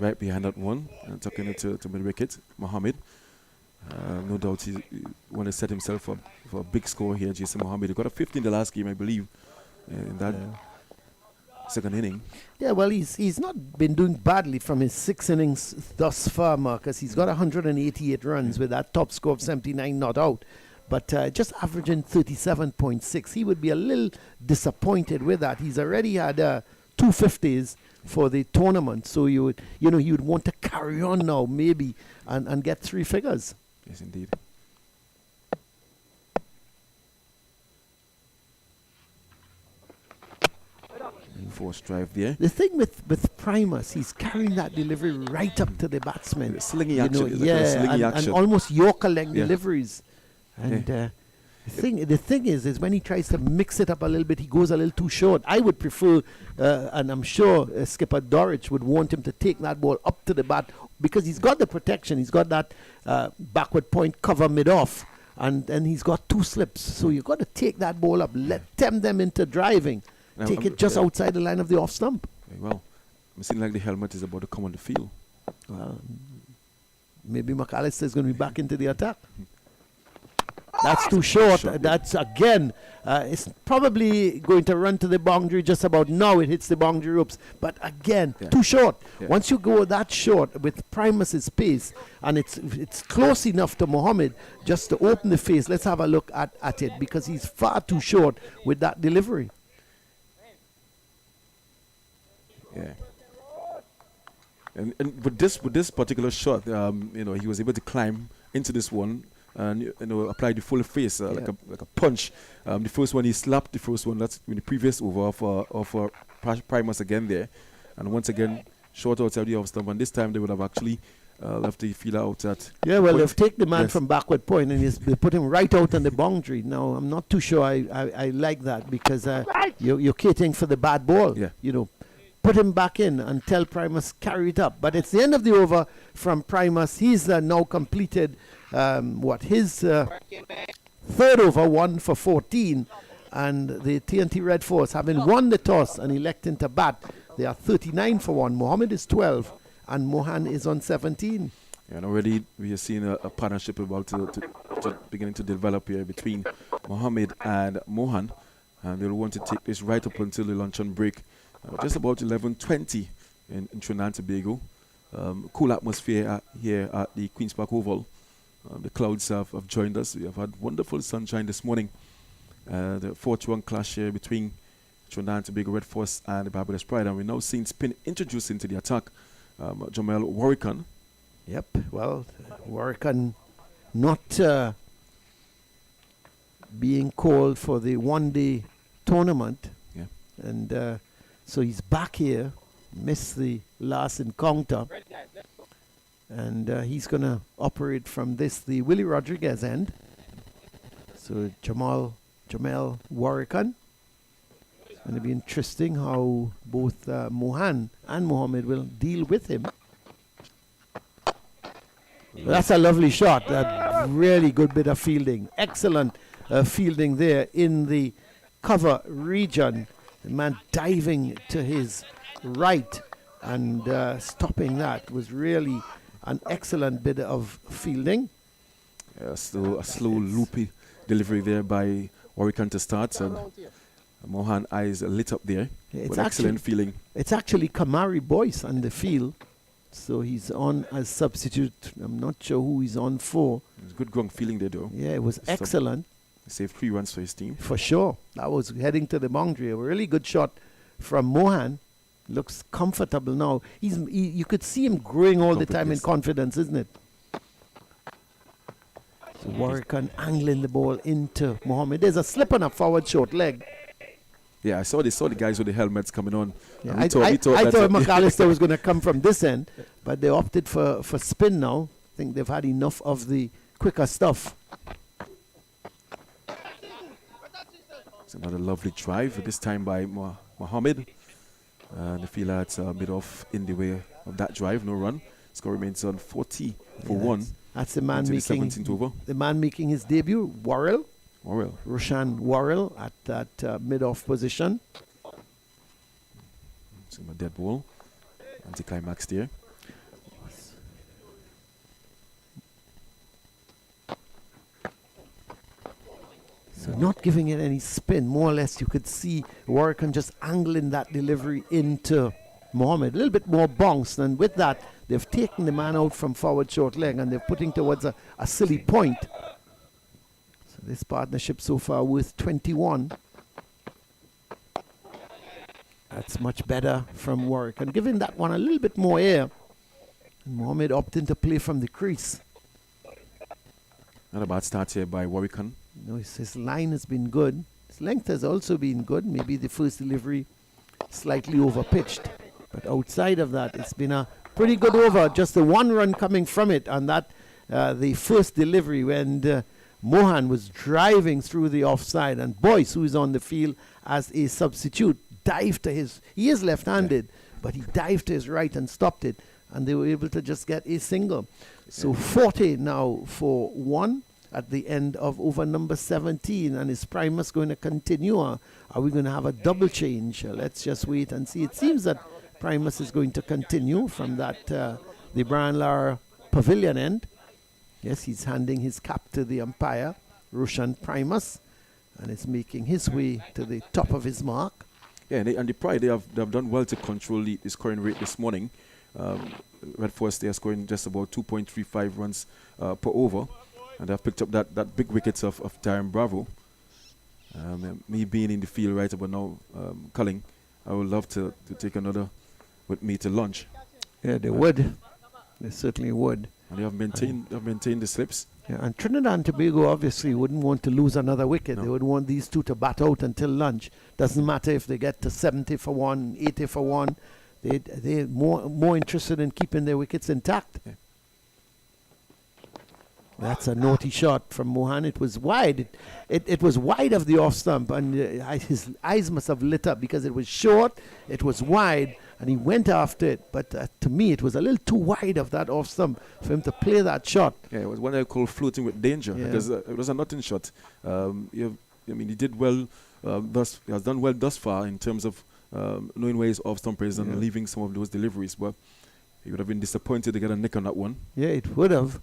Right behind that one, tucking it to mid-wicket, Mohammed. No doubt he want to set himself up for a big score here, Jason Mohammed. He got a 50 in the last game, I believe, in that second inning.
Yeah, well, he's not been doing badly from his 6 innings thus far, Marcus. He's got 188 runs with that top score of 79 not out. But just averaging 37.6. He would be a little disappointed with that. He's already had 2 50s for the tournament, so you would want to carry on now maybe and get 3 figures.
Yes, indeed. Forced drive there.
The thing with Primus, he's carrying that delivery right up to the batsman.
Slingy action.
And almost Yorker leg deliveries. And the thing is when he tries to mix it up a little bit, he goes a little too short. I would prefer, and I'm sure skipper Dorich would want him to take that ball up to the bat because he's got the protection. He's got that backward point cover mid-off, and he's got 2 slips. So you've got to take that ball up, tempt them into driving, take it just outside the line of the off stump.
Very well. It seems like the helmet is about to come on the field.
Maybe McAllister is going to be back into the attack. That's too short. That's again, it's probably going to run to the boundary just about now. It hits the boundary ropes, but again, too short. Yeah. Once you go that short with Primus's pace, and it's close enough to Mohammed just to open the face. Let's have a look at it because he's far too short with that delivery.
Yeah. And with this particular shot, he was able to climb into this one and apply the full face like a punch. The first one he slapped the first one. That's in the previous over of Primus again there, and once again short outside the off stump. And this time they would have actually left the fielder out at. Yeah,
well, they've taken the man from backward point and they put him right out on the boundary. Now I'm not too sure I like that because you're catering for the bad ball.
Yeah.
Put him back in and tell Primus carry it up. But it's the end of the over from Primus. He's now completed his 3rd over, 1 for 14. And the TNT Red Force, having won the toss and electing to bat, they are 39 for 1. Mohammed is 12 and Mohan is on 17.
Yeah, and already we are seeing a partnership about to beginning to develop here between Mohammed and Mohan. And they'll want to take this right up until the luncheon break. Just about 11:20 in Trinidad and Tobago. Cool atmosphere here at the Queen's Park Oval. The clouds have joined us. We have had wonderful sunshine this morning. The 4-1 clash here between Trinidad and Tobago Red Force and the Barbados Pride. And we're now seeing spin introduced into the attack. Jamel Warrican.
Yep, well, Warrican not being called for the one-day tournament.
Yeah.
And so he's back here, missed the last encounter, and he's going to operate from the Willie Rodriguez end. So Jamel Warrican. It's going to be interesting how both Mohan and Mohammed will deal with him. That's a lovely shot. A really good bit of fielding. Excellent fielding there in the cover region. The man diving to his right and stopping that was really an excellent bit of fielding.
A slow loopy delivery there by Warwick to start, and Mohan eyes lit up there. With excellent feeling.
It's actually Kamari Boyce on the field, so he's on as substitute. I'm not sure who he's on for.
It was good ground feeling there, though.
Yeah, it was excellent.
He saved 3 runs for his team.
For sure. That was heading to the boundary. A really good shot from Mohan. Looks comfortable now. You could see him growing all the time in confidence, isn't it? So Warwick angling the ball into Mohammed. There's a slip on a forward short leg.
Yeah, I saw the guys with the helmets coming on.
Yeah, I thought McAllister was going to come from this end, but they opted for spin now. I think they've had enough of the quicker stuff.
It's another lovely drive, this time by Mohammed. And the fielder had a bit off in the way of that drive, no run. Score remains on 40 for 1.
That's the man making
the 17th over.
The man making his debut, Worrell.
Roshan
Worrell at that mid-off position.
See my dead ball. Anti-climax there.
So not giving it any spin, more or less you could see Warwick just angling that delivery into Mohammed. A little bit more bounce, and with that they've taken the man out from forward short leg and they're putting towards a silly point. So this partnership so far worth 21. That's much better from Warwick, and giving that one a little bit more air. And Mohammed opting to play from the crease.
Not a bad start here by Warwick.
No, his line has been good. His length has also been good. Maybe the first delivery slightly overpitched. But outside of that, it's been a pretty good over. Just the 1 run coming from it on that, the first delivery when Mohan was driving through the offside. And Boyce, who is on the field as a substitute, dived to his... He is left-handed, but he dived to his right and stopped it. And they were able to just get a single. So 40 now for 1. At the end of over number 17, and is Primus going to continue, or are we going to have a double change? Let's just wait and see. It seems that Primus is going to continue from that the Brian Lara Pavilion end. Yes, he's handing his cap to the umpire, Roshan Primus, and is making his way to the top of his mark.
Yeah, and the Pride, they have done well to control the scoring rate this morning. Red Force, they are scoring just about 2.35 runs per over. And I've picked up that big wickets of Darren Bravo. Me being in the field right about now, Culling, I would love to take another with me to lunch.
Yeah, they would. They certainly would.
And they have maintained the slips.
Yeah, and Trinidad and Tobago obviously wouldn't want to lose another wicket.
No.
They would want these two to bat out until lunch. Doesn't matter if they get to 70 for 1, 80 for 1. They're more interested in keeping their wickets intact.
Yeah.
That's a naughty shot from Mohan. It was wide. It was wide of the off stump, and his eyes must have lit up because it was short, it was wide, and he went after it. But to me, it was a little too wide of that off stump for him to play that shot.
Yeah, it was what I call floating with danger, because it was a nothing shot. He did well. He has done well thus far in terms of knowing where his off stump is and leaving some of those deliveries. But he would have been disappointed to get a nick on that one.
Yeah, it would have.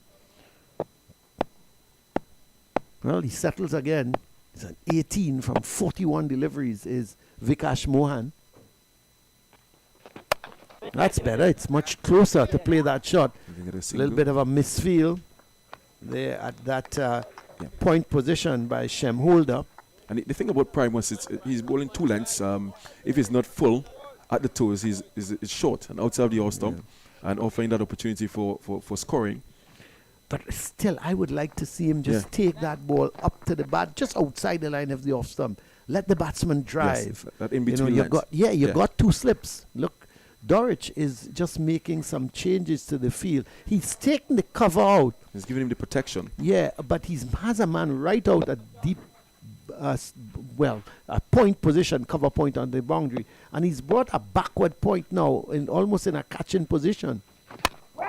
Well, he settles again. It's an 18 from 41 deliveries is Vikash Mohan. That's better. It's much closer to play that shot. A little bit of a misfeel there at that point position by Shem Holder.
And the thing about Primus is he's bowling 2 lengths. If he's not full at the toes, he's short and outside the off stump and offering that opportunity for scoring.
But still, I would like to see him just take that ball up to the bat, just outside the line of the off stump. Let the batsman drive.
Yes, that in between
you got 2 slips. Look, Dorich is just making some changes to the field. He's taking the cover out.
He's giving him the protection.
Yeah, but he has a man right out at deep, a point position, cover point on the boundary. And he's brought a backward point now, almost in a catching position.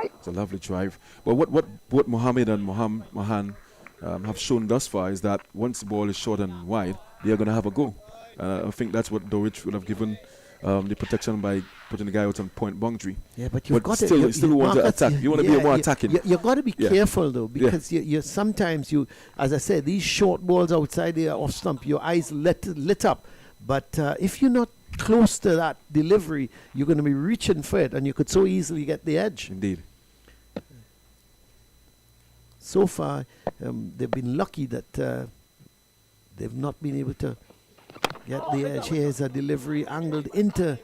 It's a lovely drive. But what Mohammed and Mohan have shown thus far is that once the ball is short and wide, they are going to have a go. I think that's what Dorich would have given the protection by putting the guy out on point boundary.
Yeah, but you've got
still, you still want to attack. You want to be more attacking.
You've got to be careful though, because you sometimes as I said, these short balls outside the off stump, your eyes lit up. But if you're not close to that delivery, you're going to be reaching for it, and you could so easily get the edge.
Indeed.
So far, they've been lucky that they've not been able to get the edge. Here's a delivery angled into.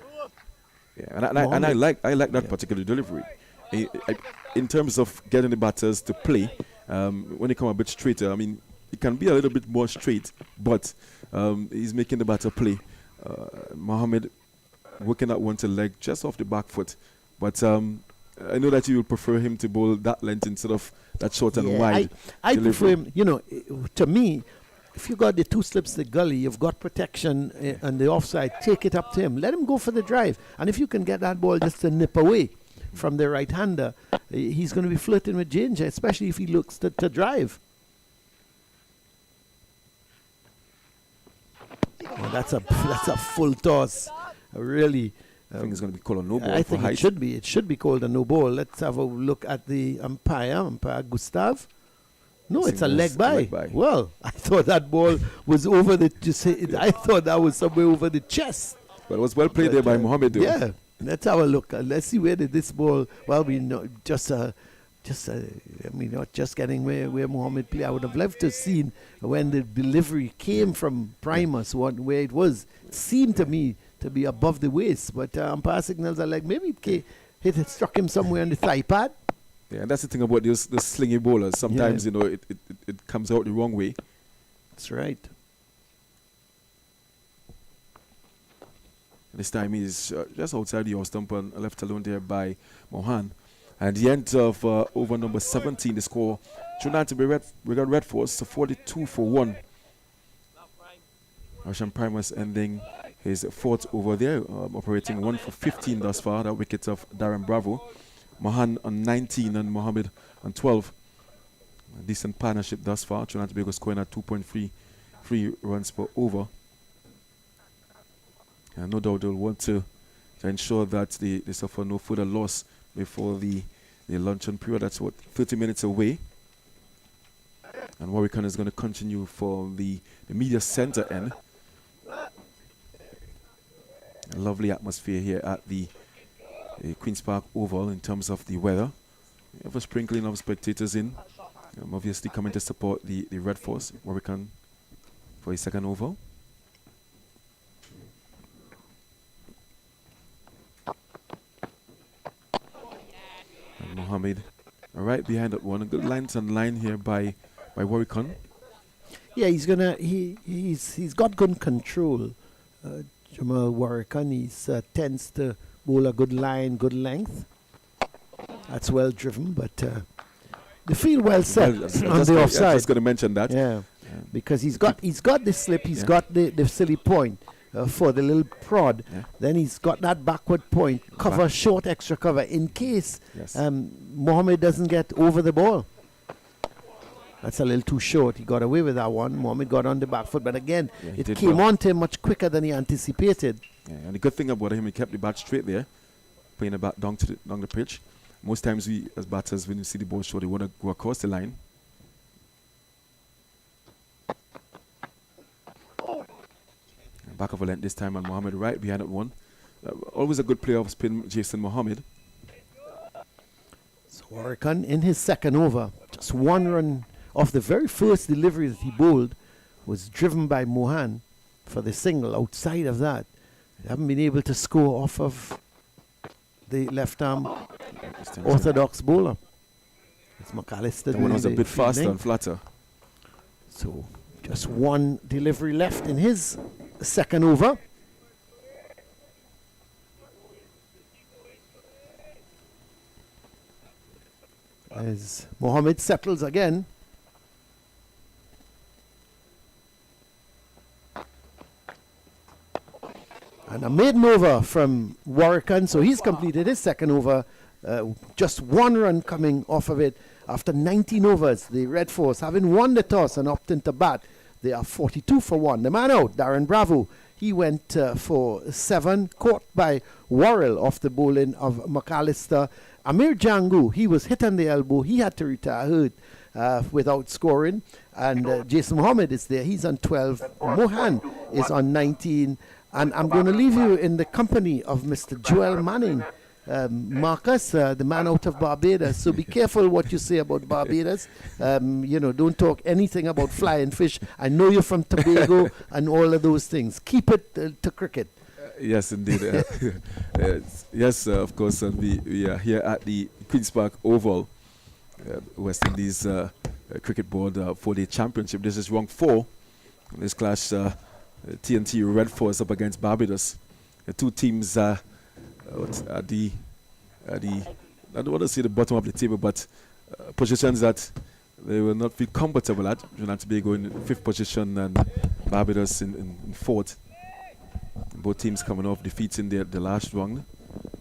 Yeah, and I like that particular delivery. In terms of getting the batters to play, when they come a bit straighter, I mean, it can be a little bit more straight, but he's making the batter play. Mohammed working out one to leg just off the back foot, but I know that you would prefer him to bowl that length instead of that short and wide.
I prefer him, to me, if you got the two slips the gully, you've got protection on the offside, take it up to him. Let him go for the drive. And if you can get that ball just to nip away from the right-hander, he's going to be flirting with danger, especially if he looks to drive. Oh, that's a full toss, really.
I think it's going to be called a no ball.
I think it should be. It should be called a no ball. Let's have a look at the umpire Gustav. No, it's a leg by. Well, I thought that ball was over the. I thought that was somewhere over the chest.
But it was well played there by Mohammed.
Yeah, let's have a look. Let's see where did this ball. Well, we know just getting where Mohammed played. I would have loved to have seen when the delivery came from Primus, where it was. It seemed to me to be above the waist, but umpire signals are like maybe it struck him somewhere on the thigh pad.
Yeah, and that's the thing about those slingy bowlers. Sometimes it comes out the wrong way.
That's right.
This time he's just outside the off stump and left alone there by Mohan. And the end of over number 17, the score Trinidad we got Red Force 42-1. Russian Primus ending his fourth over there, operating 1 for 15 thus far. That wicket of Darren Bravo. Mohan on 19 and Mohammed on 12. A decent partnership thus far. Trinidad and Tobago scoring at 2.33 runs per over. And no doubt they'll want to ensure that they suffer no further loss before the luncheon period. That's 30 minutes away. And Warwick is going to continue for the media center end. A lovely atmosphere here at the Queen's Park Oval in terms of the weather. We have a sprinkling of spectators in. Obviously coming to support the Red Force, Warwick for his second over. And Mohammed right behind that one. A good lines and line here by Warwick.
Yeah, he's got good control. Jamal Warrican, he tends to bowl a good line, good length. That's well driven, but the field well set on the offside.
I was just going to mention that.
Yeah, because he's got the slip, he's got the silly point for the little prod. Yeah. Then he's got that backward point, cover, short extra cover, in case Mohammed doesn't get over the ball. That's a little too short. He got away with that one. Mohammed got on the back foot, but again, it came on to him much quicker than he anticipated.
Yeah, and the good thing about him, he kept the bat straight there, playing the bat down the pitch. Most times we, as batters, when you see the ball short, they want to go across the line. And back of a length this time, and Mohammed right behind that one. Always a good player of spin, Jason Mohammed.
So Warrican in his second over, just one run off the very first delivery that he bowled, was driven by Mohan for the single. Outside of that, they haven't been able to score off of the left-arm orthodox bowler. It's McAllister.
That one was a bit faster and flatter.
So just one delivery left in his second over. As Mohammed settles again. And a maiden over from Warrican, so he's completed his second over. Just one run coming off of it after 19 overs. The Red Force, having won the toss and opting to bat, they are 42-1. The man out, Darren Bravo, He went for 7, caught by Worrell off the bowling of McAllister. Amir Jangoo, he was hit on the elbow. He had to retire hurt without scoring. And Jason Mohammed is there. He's on 12. Mohan is on 19. And I'm going to leave you in the company of Mr. Joel Manning. Marcus, the man out of Barbados. So be careful what you say about Barbados. Don't talk anything about flying fish. I know you're from Tobago and all of those things. Keep it to cricket.
Yes, indeed. Yes, of course. We are here at the Queen's Park Oval, West Indies Cricket Board 4-day championship. This is round 4. This clash, TNT Red Force up against Barbados. The two teams at the I don't want to say the bottom of the table, but positions that they will not feel comfortable at. Trinidad and Tobago in 5th position and Barbados in 4th. Both teams coming off defeats in the last round.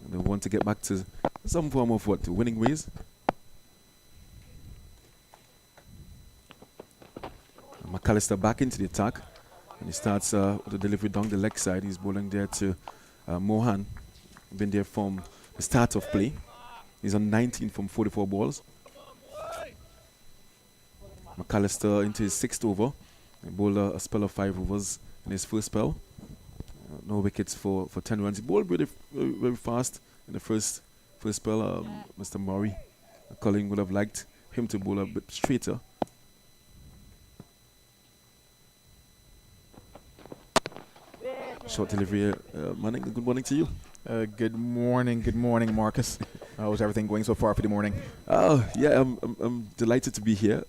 They want to get back to some form of winning ways. McAllister back into the attack. And he starts with the delivery down the leg side. He's bowling there to Mohan. Been there from the start of play. He's on 19 from 44 balls. McAllister into his 6th over. He bowled a spell of 5 overs in his first spell. No wickets for 10 runs. He bowled very, very fast in the first spell. Mr. Murray, Colin would have liked him to bowl a bit straighter. Short delivery, Manning. Good morning to you.
Good morning, Marcus. How's everything going so far for the morning?
Oh, yeah, I'm delighted to be here.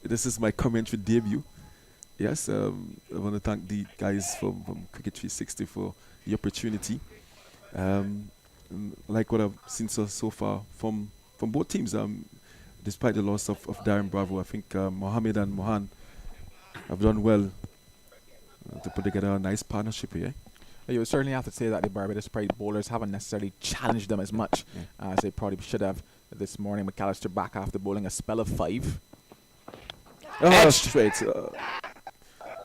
This is my commentary debut. Yes, I want to thank the guys from Cricket 360 for the opportunity. Like what I've seen so far from both teams, despite the loss of Darren Bravo, I think Mohammed and Mohan have done well to put together a nice partnership here.
You would certainly have to say that the Barbados Pride bowlers haven't necessarily challenged them as much as they probably should have this morning. McAllister back after bowling a spell of 5.
Straight.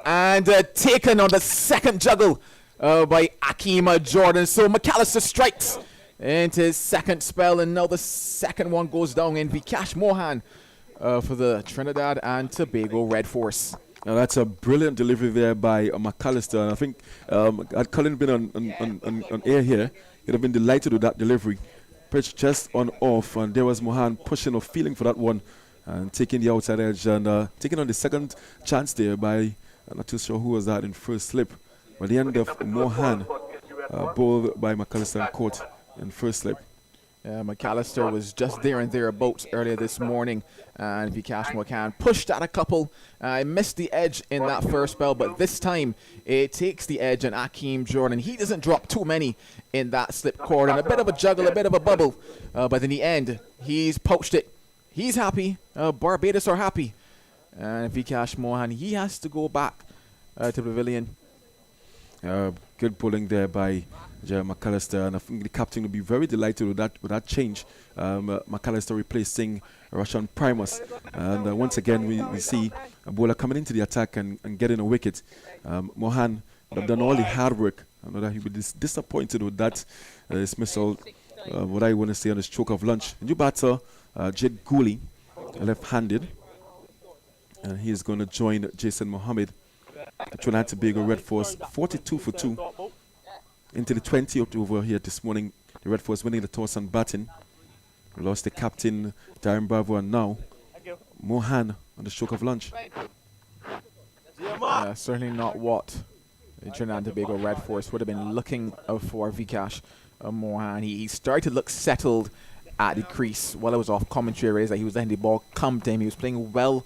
And taken on the second juggle by Akima Jordan. So McAllister strikes into his second spell, and now the second one goes down in Vikash Mohan for the Trinidad and Tobago Red Force.
Now that's a brilliant delivery there by McAllister, and I think had Colin been on air here, he'd have been delighted with that delivery. Pitch just on off, and there was Mohan pushing or feeling for that one and taking the outside edge and taking on the second chance there by, I'm not too sure who was that in first slip. By the end of Mohan, bowled by McAllister and caught in first slip.
McAllister was just there and thereabouts earlier this morning, and Vikash Mohan pushed at a couple. Missed the edge in that first spell, but this time it takes the edge on Akeem Jordan. He doesn't drop too many in that slip cord, and a bit of a juggle, a bit of a bubble, but in the end, he's poached it. He's happy. Barbados are happy. And Vikash Mohan, he has to go back to the pavilion.
Good bowling there by Jerry McAllister, and I think the captain will be very delighted with that change. McAllister replacing Russian Primus, and once again we see a bowler coming into the attack and getting a wicket. Mohan would have done all the hard work. I know that he will be disappointed with that dismissal. What I want to say on his stroke of lunch. New batter, Jangoo, left-handed, and he is going to join Jason Mohammed. The Trinidad and Tobago Red Force 42 for 2 into the 20th over here this morning. The Red Force winning the toss and batting. We lost the captain Darren Bravo, and now Mohan on the stroke of lunch.
Certainly not what the Trinidad and Tobago Red Force would have been looking for Vikash Mohan. He started to look settled at the crease. While I was off commentary, that he was letting the ball come to him. He was playing well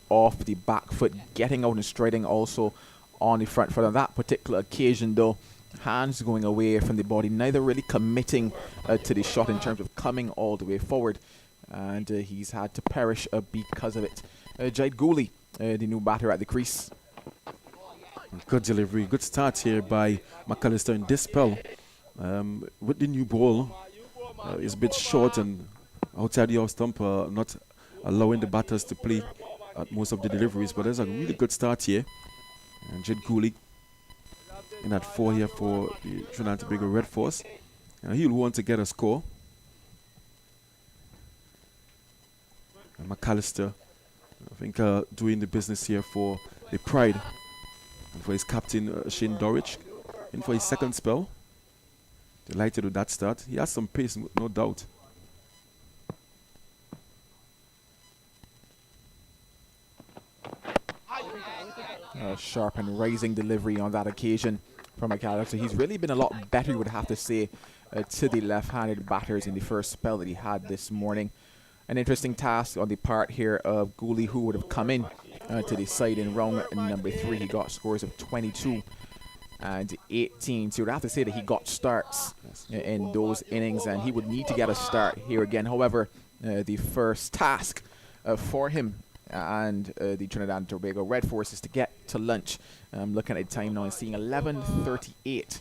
off the back foot, getting out and striding also on the front foot. On that particular occasion, though, hands going away from the body, neither really committing to the shot in terms of coming all the way forward, and he's had to perish because of it. Jangoo, the new batter at the crease.
Good delivery, good start here by McAllister in this spell. With the new ball, it's a bit short and outside the off stump, not allowing the batters to play at most of the deliveries, but there's a really good start here. And Jangoo in at 4 here for the Trinidad and Tobago Red Force. He'll want to get a score. And McAllister, I think, doing the business here for the Pride. And for his captain, Shane Dorridge, in for his second spell. Delighted with that start. He has some pace, no doubt.
Sharp and rising delivery on that occasion from McAllister. He's really been a lot better, you would have to say, to the left-handed batters in the first spell that he had this morning. An interesting task on the part here of Gooley, who would have come in to the side in round number 3. He got scores of 22 and 18. So you would have to say that he got starts in those innings, and he would need to get a start here again. However, the first task for him and the Trinidad and Tobago Red Force is to get to lunch. I'm looking at the time now and seeing 11:38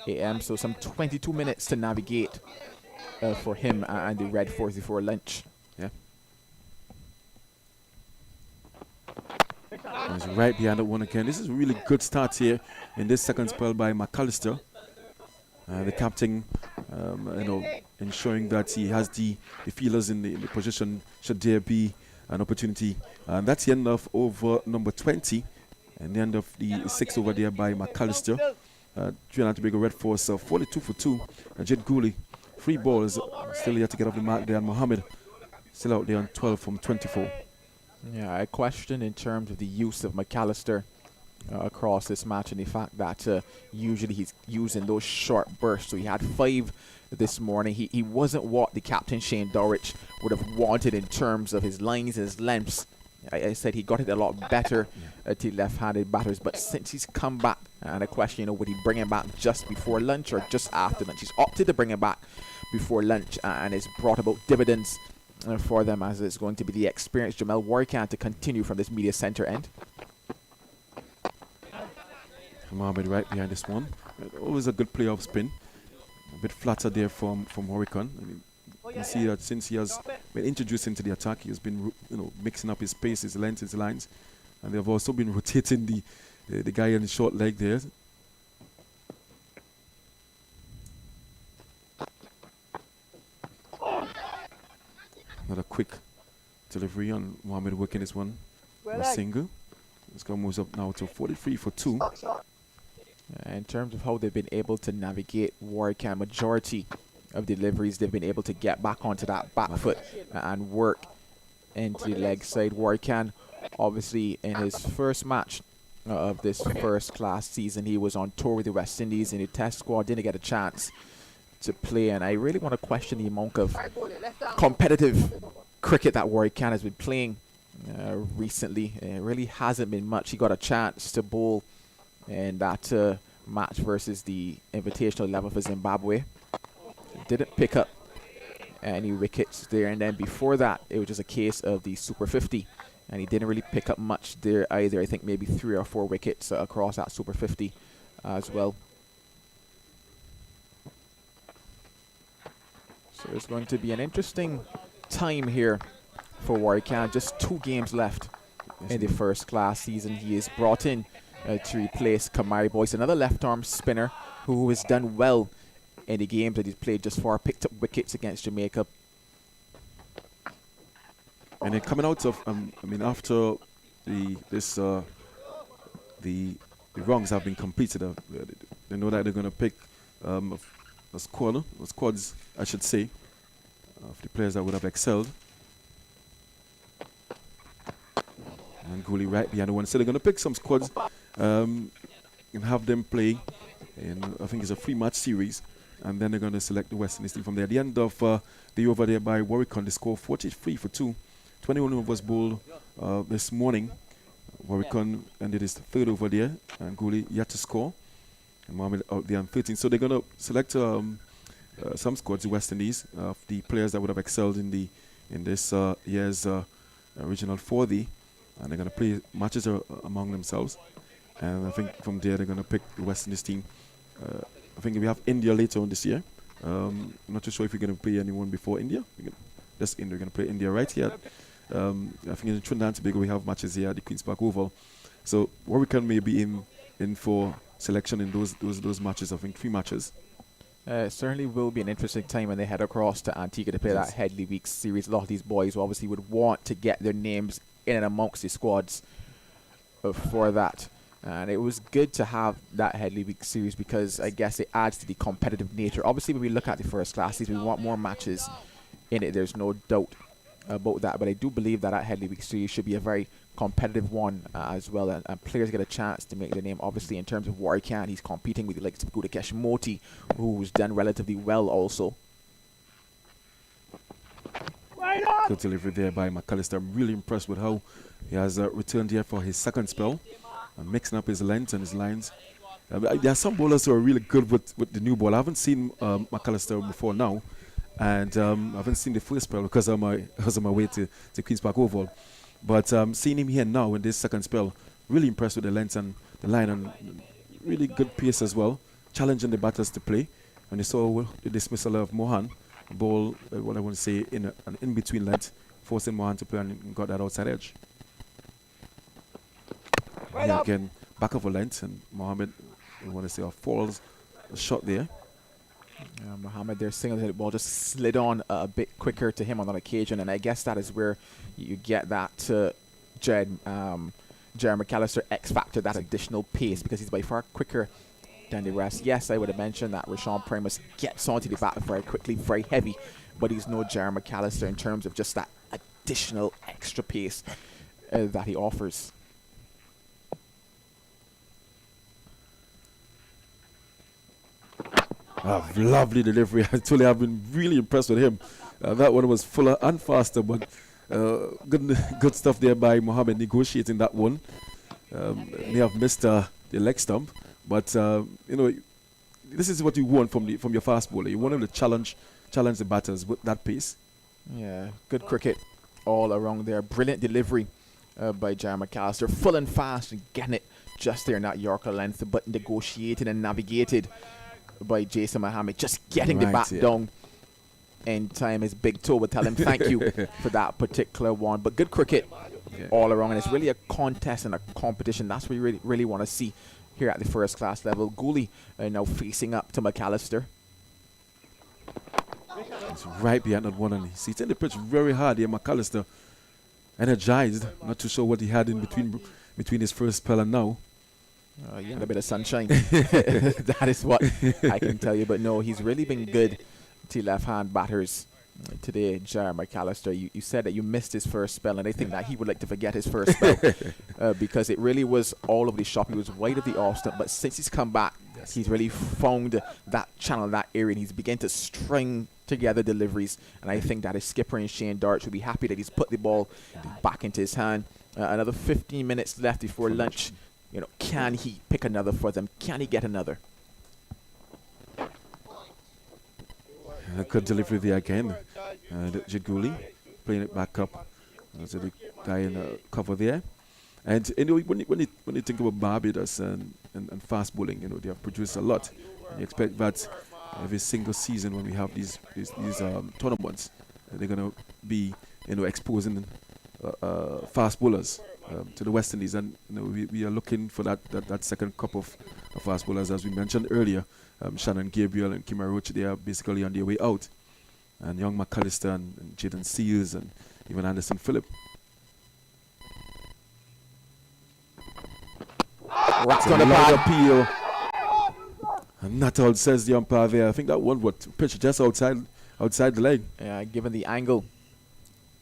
a.m. So some 22 minutes to navigate for him and the Red Force before lunch.
Yeah. He's right behind that one again. This is a really good start here in this second spell by McAllister. The captain, ensuring that he has the feelers in the position should there be an opportunity. And that's the end of over number 20 and the end of the 6 over there by McAllister. Trinidad and Tobago Red Force 42 for 2. Jangoo, 3 balls, still yet to get off the mark there. And Mohammed still out there on 12 from 24.
Yeah, I question in terms of the use of McAllister across this match, and the fact that usually he's using those short bursts. So he had 5 this morning. He wasn't what the captain Shane Dorridge would have wanted in terms of his lines and his lengths. I said he got it a lot better to left-handed batters, but since he's come back, and I question, would he bring him back just before lunch or just after lunch? He's opted to bring him back before lunch, and it's brought about dividends for them, as it's going to be the experienced Jamel Warrican to continue from this media center end.
Mohammed right behind this one. Always a good playoff spin. A bit flatter there from Warrican. You see that since he has been introduced into the attack, he has been mixing up his pace, his length, his lines, and they have also been rotating the guy on the short leg there. Another quick delivery on Mohammed working this one. A single. This guy moves up now to 43 for 2.
In terms of how they've been able to navigate Warrican, majority of deliveries they've been able to get back onto that back foot and work into the leg side. Warrican, obviously, in his first match of this first class season, he was on tour with the West Indies in the test squad, didn't get a chance to play, and I really want to question the amount of competitive cricket that Warrican has been playing recently. It really hasn't been much. He got a chance to bowl in that match versus the Invitational 11 for Zimbabwe. Didn't pick up any wickets there, and then before that it was just a case of the Super 50, and he didn't really pick up much there either. I think maybe 3 or 4 wickets across that Super 50 as well. So it's going to be an interesting time here for Warrican. Just 2 games left in the first class season. He is brought in to replace Kamari Boyce, another left-arm spinner who has done well in the games that he's played just far, picked up wickets against Jamaica.
And then coming out of, after the wrongs have been completed, they know that they're going to pick a squads, I should say, of the players that would have excelled. And Gooley right behind the one. So they're going to pick some squads and have them play. And I think it's a 3-match series. And then they're going to select the West Indies team from there. At the end of the over there by Warrican, they score 43 for 2. 21 overs bowled this morning. Warrican ended his 3rd over there. And Gooley yet to score. And Mohammed out there on 13. So they're going to select some squads, the West Indies, of the players that would have excelled in this year's regional 4D. And they're going to play matches among themselves. And I think from there they're going to pick the West Indies team. I think we have India later on this year. I'm not too sure if we're going to play anyone before India. That's India. We're going to play India right here. I think in Trinidad and Tobago we have matches here at the Queen's Park Oval. So Warrican may be in for selection in those matches. I think 3 matches.
It certainly will be an interesting time when they head across to Antigua to play that Headley Week series. A lot of these boys obviously would want to get their names in and amongst the squads for that. And it was good to have that Headley Week series because I guess it adds to the competitive nature. Obviously, when we look at the first classes, we want more matches in it. There's no doubt about that. But I do believe that Headley Week series should be a very competitive one as well. And players get a chance to make their name. Obviously, in terms of Warwick, he's competing with the likes of Gudakesh Moti, who's done relatively well also.
Good delivery there by McAllister. I'm really impressed with how he has returned here for his second spell. Mixing up his lengths and his lines. There are some bowlers who are really good with the new ball. I haven't seen McAllister before now, and I haven't seen the first spell because I was on my way to Queen's Park Oval. But seeing him here now in this second spell, really impressed with the lengths and the line, and really good pace as well, challenging the batters to play. And you saw the dismissal of Mohan, a ball, what I want to say, in an in-between length, forcing Mohan to play and got that outside edge. Here again, back of a length, and Mohammed, I want to say, falls a shot there.
Mohammed there, single-headed ball just slid on a bit quicker to him on that occasion, and I guess that is where you get that Jerry McAllister X factor, that additional pace, because he's by far quicker than the rest. Yes, I would have mentioned that Rashawn Primus gets onto the bat very quickly, very heavy, but he's no Jerry McAllister in terms of just that additional extra pace that he offers.
Lovely delivery. I told you I've been really impressed with him. That one was fuller and faster, but good stuff there by Mohammed negotiating that one. May have missed the leg stump, but this is what you want from your fast bowler. You want him to challenge the batters with that pace.
Yeah, good cricket all around there. Brilliant delivery by Jerry McAllister, full and fast and getting it just there in that Yorker length, but negotiated and navigated by Jason Mohammed, just getting the bat down in time. His big toe would tell him thank you for that particular one. But good cricket all around, and it's really a contest and a competition. That's what you really want to see here at the first class level. Gooley now facing up to McAllister.
It's right behind that one, and he's hitting the pitch very hard here. McAllister energized, not too sure what he had in between his first spell and now.
Yeah, a bit of sunshine. That is what I can tell you. But no, he's really been good to left-hand batters today, Jerry McAllister. You said that you missed his first spell, and I think that he would like to forget his first spell because it really was all over the shop. He was wide of the off stump, but since he's come back, he's really found that channel, that area, and he's begun to string together deliveries. And I think that his skipper and Shane Darch will be happy that he's put the ball back into his hand. Another 15 minutes left before lunch. Can he pick another for them? Can he get another?
A good delivery there again. Jaguli playing it back up. There's the guy in cover there. And when you think about Barbados and fast bowling, they have produced a lot. And you expect that every single season when we have these tournaments, they're going to be exposing fast bowlers to the West Indies, and we are looking for that second cup of fast bowlers, as we mentioned earlier. Shannon Gabriel and Kima Roach, they are basically on their way out, and young McAllister and Jaden Seals and even Anderson Phillip.
That's going to bad
appeal. And not all, says the umpire there. I think that one would pitch just outside the leg.
Yeah, given the angle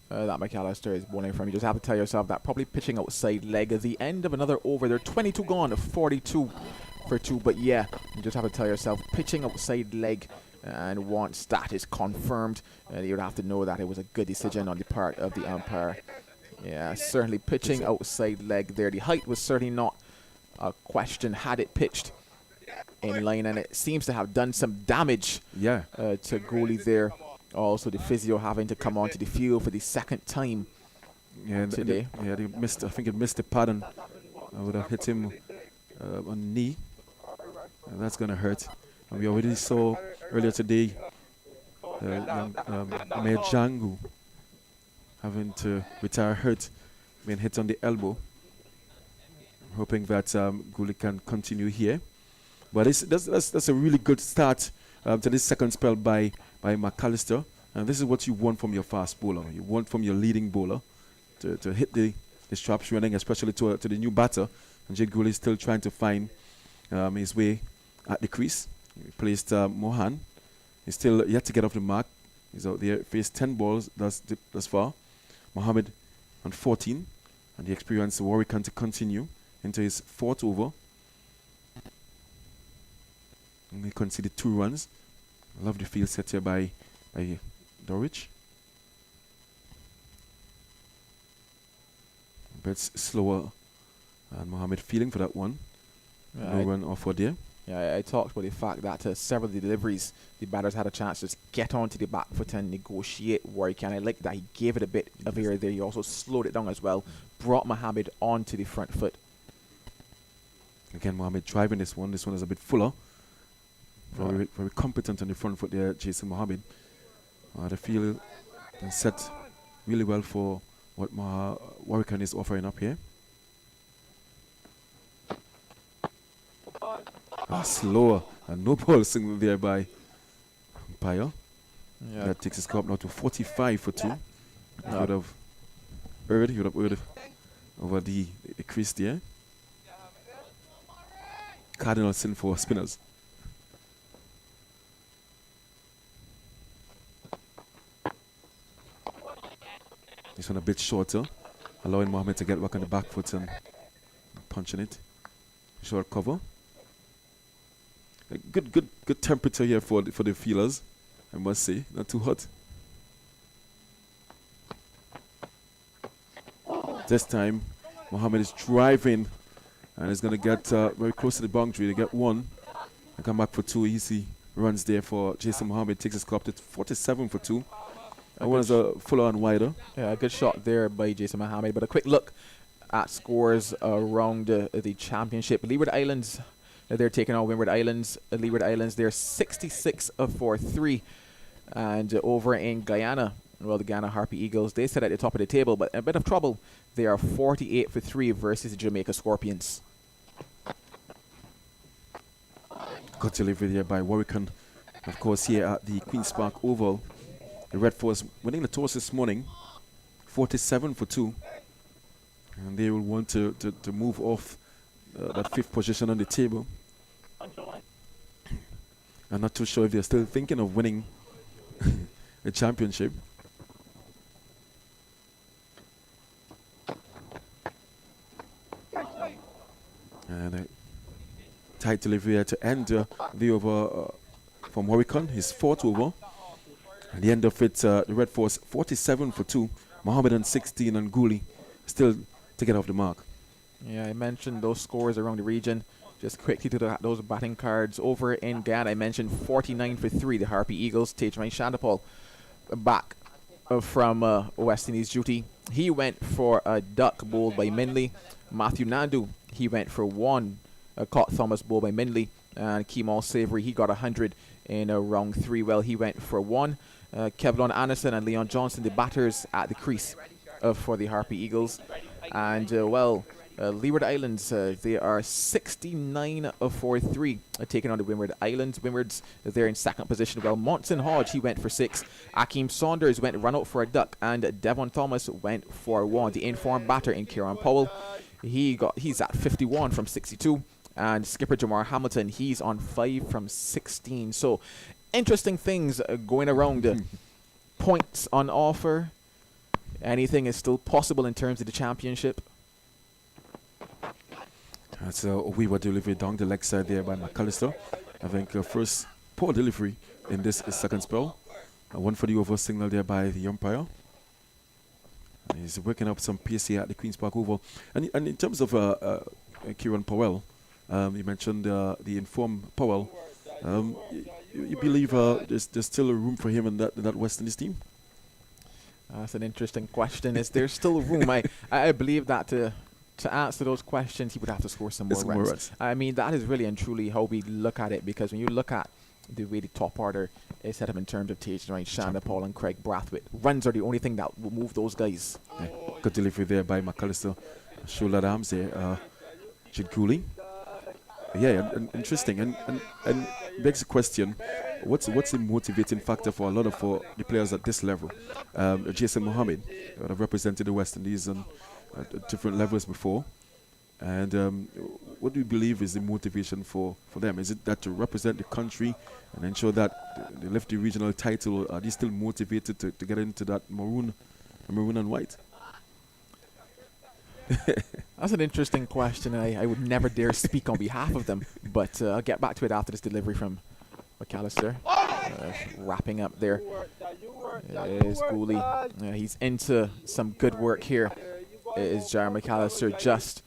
that McAllister is bowling from, you just have to tell yourself that probably pitching outside leg at the end of another over. They're 22 gone, 42 for 2. But yeah, you just have to tell yourself pitching outside leg, and once that is confirmed, you would have to know that it was a good decision on the part of the umpire. Yeah, certainly pitching outside leg there. The height was certainly not a question had it pitched in line, and it seems to have done some damage to goalie there. Also, the physio having to come onto the field for the second time today.
They missed. I think it missed the pattern. I would have hit him on knee. And that's going to hurt. And we already saw earlier today Mayor Jangoo having to retire hurt, being hit on the elbow. I'm hoping that Gulli can continue here. But that's a really good start to this second spell by McAllister. And this is what you want from your fast bowler. You want from your leading bowler to hit the straps running, especially to the new batter. And Jangoo is still trying to find his way at the crease. He placed Mohan. He's still yet to get off the mark. He's out there, faced 10 balls thus far. Mohammed on 14. And the experienced Warwick to continue into his fourth over. And he conceded 2 runs. I love the field set here by Dorwich. A bit slower. And Mohammed feeling for that one. No run offered there.
Yeah, I talked about the fact that several of the deliveries, the batters had a chance to just get onto the back foot and negotiate Warwick. And I like that he gave it a bit of air there. He also slowed it down as well. Brought Mohammed onto the front foot.
Again, Mohammed driving this one. This one is a bit fuller. Very competent on the front foot there, Jason Mohammed. The field is set really well for what Warwick is offering up here. Slower and no ball signal there by umpire.
Yeah.
That takes his score up now to 45 for 2. He would have heard over the crease there. Cardinal sin for spinners. This one a bit shorter, allowing Mohammed to get back on the back foot and punching it. Short cover. Good temperature here for the fielders, I must say. Not too hot. This time, Mohammed is driving and is going to get very close to the boundary to get 1 and come back for 2 easy runs there for Jason Mohammed. Takes his score up to 47 for 2. That one is a fuller and wider. Yeah,
a good shot there by Jason Mohammed. But a quick look at scores around the championship. Leeward Islands, they're taking on Windward Islands. Leeward Islands, they're 66 for 3. And over in Guyana, well, the Guyana Harpy Eagles, they sit at the top of the table, but in a bit of trouble. They are 48 for 3 versus the Jamaica Scorpions.
Good delivery there by Warwick. Of course, here at the Queen's Park Oval, the Red Force winning the toss this morning, 47 for 2. And they will want to move off that 5th position on the table. I'm not too sure if they're still thinking of winning the championship. And a tight delivery here to end the over from Warwick, his 4th over. At the end of it, the Red Force 47 for 2. Mohammed on 16 and Gooley still to get off the mark.
Yeah, I mentioned those scores around the region. Just quickly to those batting cards. Over in Guyana, I mentioned 49 for 3. The Harpy Eagles, Tejman Shandapal, back from West Indies duty. He went for a duck bowled by Minley. Matthew Nandu, he went for 1. Caught Thomas bowled by Minley. And Kemal Savory, he got 100 in round 3. Well, he went for 1. Kevlon Anderson and Leon Johnson, the batters at the crease for the Harpy Eagles. And, Leeward Islands, they are 69 for 3, taking on the Windward Islands. Windwards, they're in 2nd position. Well, Monson Hodge, he went for 6. Akeem Saunders went run out for a duck, and Devon Thomas went for 1. The informed batter in Kieran Powell, he's at 51 from 62. And skipper Jamar Hamilton, he's on 5 from 16. So, interesting things going around. Points on offer. Anything is still possible in terms of the championship.
That's a wee delivery down the leg side there by McAllister. I think first poor delivery in this second spell. One for the over signal there by the umpire. And he's working up some pace here at the Queen's Park Oval. And in terms of Kieran Powell, you mentioned the informed Powell. You believe there's still a room for him in that West Indies team?
That's an interesting question. Is there still room? I believe that to answer those questions, he would have to score some more runs. I mean, that is really and truly how we look at it, because when you look at the way the top order is set up in terms of Tage Ryan, Shanda Paul and Craig Brathwaite, runs are the only thing that will move those guys.
Yeah. Good delivery there by McAllister. Shoulder arms there. Jid Cooley. Yeah, and interesting, and begs the question: what's the motivating factor for a lot of for the players at this level? Jason Mohammed have represented the West Indies on at different levels before, and what do you believe is the motivation for them? Is it that to represent the country and ensure that they lift the regional title? Are they still motivated to get into that maroon and white?
That's an interesting question. I would never dare speak on behalf of them, but I'll get back to it after this delivery from McAllister. Wrapping up there is Gooley. He's into some good work here. Is Jared McAllister just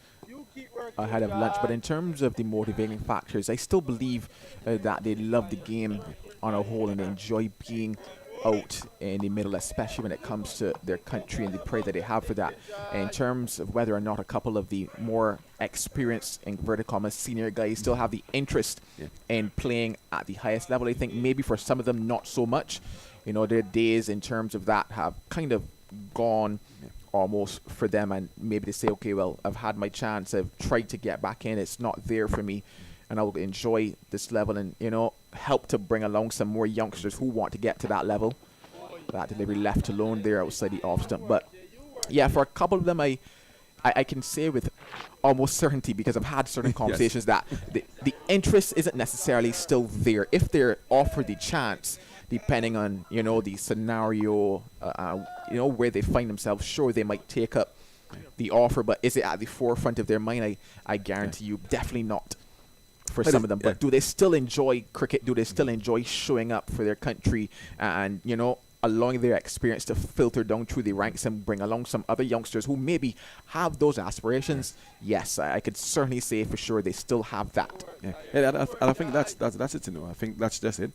ahead of lunch? But in terms of the motivating factors, I still believe that they love the game on a whole and they enjoy being out in the middle, especially when it comes to their country and the pride that they have for that. In terms of whether or not a couple of the more experienced, inverted commas, senior guys still have the interest in playing at the highest level, I think maybe for some of them not so much. You know, their days in terms of that have kind of gone almost for them, and maybe they say, okay, well, I've had my chance, I've tried to get back in, it's not there for me, and I'll enjoy this level and, you know, help to bring along some more youngsters who want to get to that level. That delivery left alone there outside the off stump. But yeah, for a couple of them, I can say with almost certainty, because I've had certain conversations that the interest isn't necessarily still there. If they're offered the chance, depending on, you know, the scenario, you know, where they find themselves, sure, they might take up the offer, but is it at the forefront of their mind? I guarantee you, definitely not for some of them. But do they still enjoy cricket? Do they still enjoy showing up for their country and, you know, allowing their experience to filter down through the ranks and bring along some other youngsters who maybe have those aspirations? Yes, I could certainly say for sure they still have that.
Yeah, and I think that's it, you know. I think that's just it.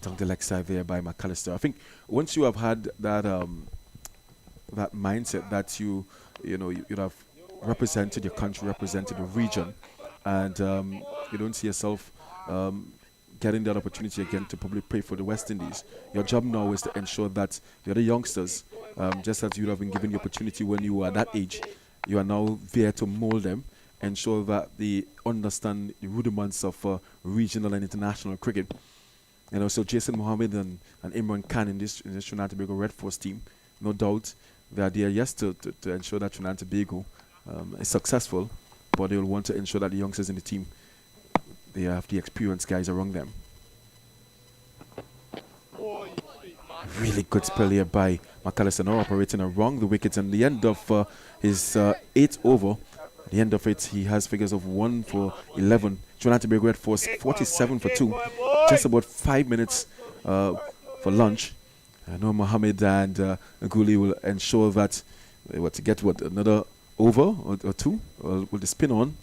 Down the leg side there by McAllister. I think once you have had that that mindset that you have represented your country, represented the region, and you don't see yourself getting that opportunity again to probably play for the West Indies. Your job now is to ensure that the other youngsters, just as you have been given the opportunity when you were that age, you are now there to mold them, ensure that they understand the rudiments of regional and international cricket. You know, so Jason Mohammed and Imran Khan in this Trinidad and Tobago Red Force team, no doubt, the idea, yes, to ensure that Trinidad and Tobago is successful, but they will want to ensure that the youngsters in the team, they have the experienced guys around them. Really good spell here by McAllister, now operating around the wickets. And the end of his 8th over, at the end of it, he has figures of 1 for 11. Trinidad and Tobago Red Force 47 for 2. Just about 5 minutes for lunch. I know Mohammed and Gooley will ensure that they were to get another over or two, or will the spin on,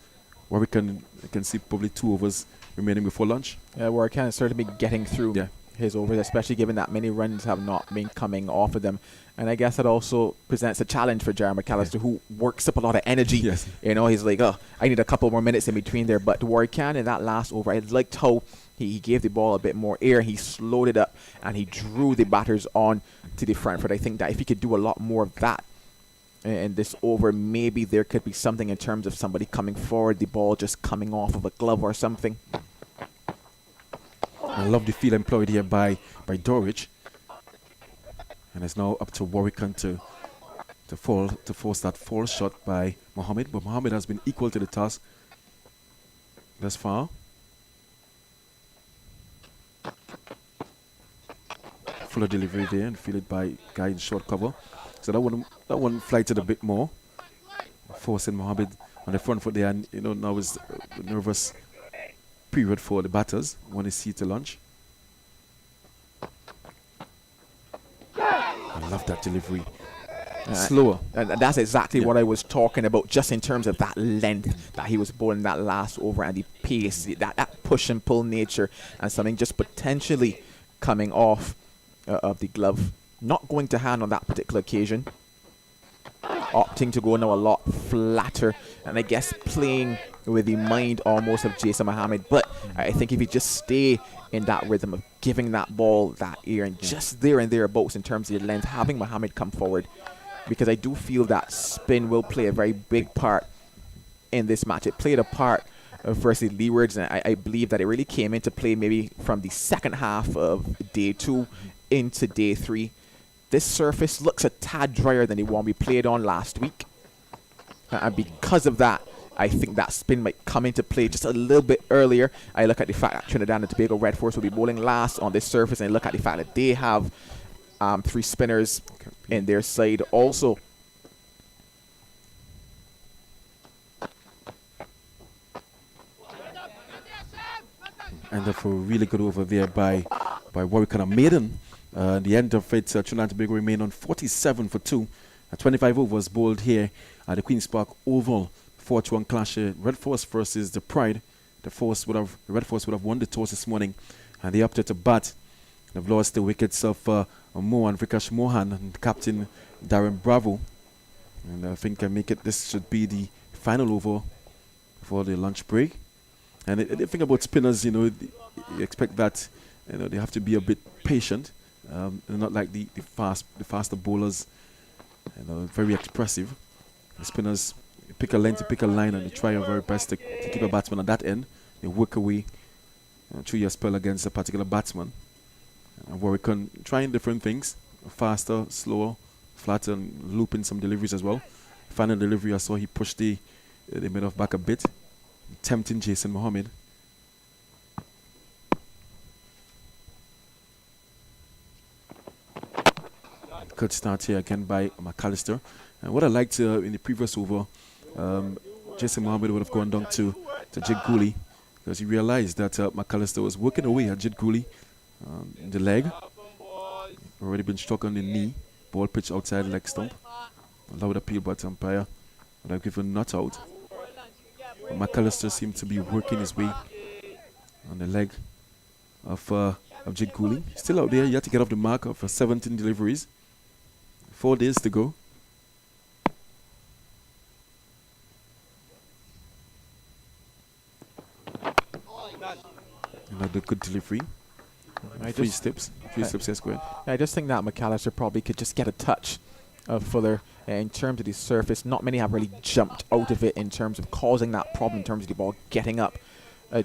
where we can see probably 2 overs remaining before lunch.
Yeah, where I can certainly be getting through his overs, especially given that many runs have not been coming off of them. And I guess that also presents a challenge for Jared McAllister, who works up a lot of energy.
Yes.
You know, he's like, oh, I need a couple more minutes in between there. But Warwican in that last over, I liked how he gave the ball a bit more air. He slowed it up and he drew the batters on to the front foot. I think that if he could do a lot more of that in this over, maybe there could be something in terms of somebody coming forward, the ball just coming off of a glove or something.
I love the field employed here by Dorridge. And it's now up to Warwican to force that false shot by Mohammed. But Mohammed has been equal to the task thus far. Fuller delivery there and fielded by guy in short cover. So that one flighted a bit more, forcing Mohammed on the front foot there. And, you know, now is a nervous period for the batters when they see to launch. I love that delivery. Slower.
And that's exactly what I was talking about, just in terms of that length that he was bowling that last over and the pace, that push and pull nature, and something just potentially coming off of the glove. Not going to hand on that particular occasion. Opting to go now a lot flatter, and I guess playing with the mind almost of Jason Mohammed. But I think if you just stay in that rhythm of giving that ball that air and just there and thereabouts in terms of your length, having Mohammed come forward, because I do feel that spin will play a very big part in this match. It played a part versus Leewards, and I believe that it really came into play maybe from the second half of day 2 into day 3. This surface looks a tad drier than the one we played on last week, and because of that, I think that spin might come into play just a little bit earlier. I look at the fact that Trinidad and Tobago Red Force will be bowling last on this surface, and I look at the fact that they have 3 spinners in their side also.
And therefore, really good over there by Warwick and Maiden. The end of it, Trinidad and Tobago remain on 47 for 2. 25 overs bowled here at the Queen's Park Oval. 4-1 clash. Red Force versus the Pride. The Red Force would have won the toss this morning, and they opted to bat. They've lost the wickets of Mohan, Mohan, and Captain Darren Bravo. And I think this should be the final over for the lunch break. And the thing about spinners, you expect that they have to be a bit patient. They're not like the faster bowlers, very expressive. The spinners pick a lane to pick a line, and they try their very best to keep a batsman on that end. They work away through your spell against a particular batsman. And Warwick on trying different things, faster, slower, flatter, and looping some deliveries as well. Final delivery, I saw he pushed the mid-off back a bit, tempting Jason Mohammed. Good start here again by McAllister. And what I liked in the previous over, Jason Mohammed would have gone down to Jangoo, because he realized that McAllister was working away at Jangoo in the leg. Already been struck on the knee. Ball pitch outside leg stump. Allowed appeal, but umpire would have given not out. But McAllister seemed to be working his way on the leg of Jangoo. Still out there, yet to get off the mark of 17 deliveries. 4 days to go. Another good delivery. Three steps, yes, go ahead.
I just think that McAllister probably could just get a touch of Fuller in terms of the surface. Not many have really jumped out of it in terms of causing that problem in terms of the ball getting up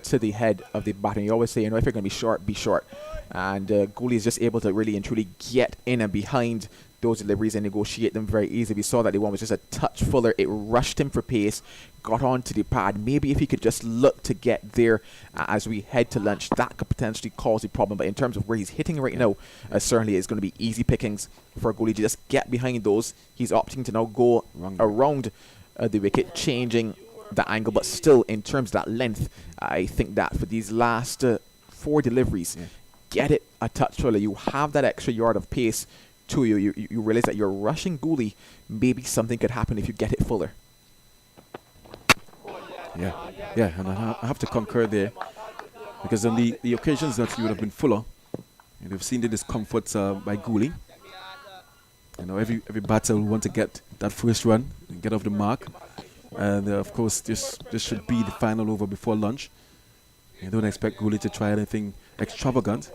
to the head of the batter. You always say, if you're going to be short, be short. And Goalie is just able to really and truly get in and behind those deliveries and negotiate them very easily. We saw that the one was just a touch fuller. It rushed him for pace, got onto the pad. Maybe if he could just look to get there as we head to lunch, that could potentially cause a problem. But in terms of where he's hitting right now, certainly it's going to be easy pickings for Goalie to just get behind those. He's opting to now go around the wicket, changing the angle. But still, in terms of that length, I think that for these last 4 deliveries, get it a touch fuller. You have that extra yard of pace to you. You realize that you're rushing Goalie. Maybe something could happen if you get it fuller.
Yeah, and I have to concur there, because on the occasions that you would have been fuller, you've seen the discomfort by Goalie. Every batter will want to get that first run and get off the mark, and of course this should be the final over before lunch. You don't expect Goalie to try anything extravagant,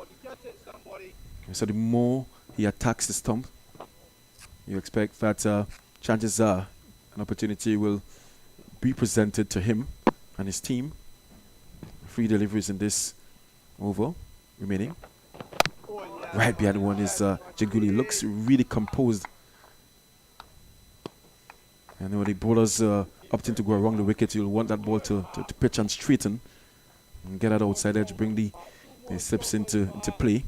so the more he attacks the stump, you expect that chances are an opportunity will be presented to him and his team. 3 deliveries in this over remaining. Right behind one is Jangoo. Looks really composed. And when the bowlers opting to go around the wicket, you'll want that ball to pitch and straighten and get that outside edge, bring the slips into play.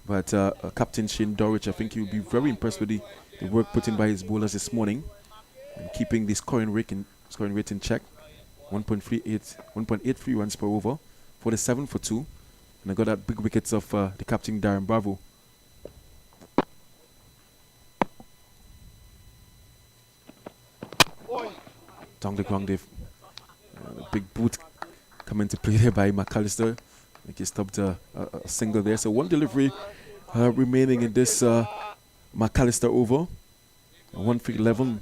But Captain Shane Dorich, I think he'll be very impressed with the work put in by his bowlers this morning, and keeping the scoring rate in check. 1.83 runs per over, 47 for 2. And I got that big wickets of the captain Darren Bravo. Down the ground, they've big boot come into play there by McAllister. I think he stopped a single there. So 1 delivery remaining in this McAllister over. 1 for 11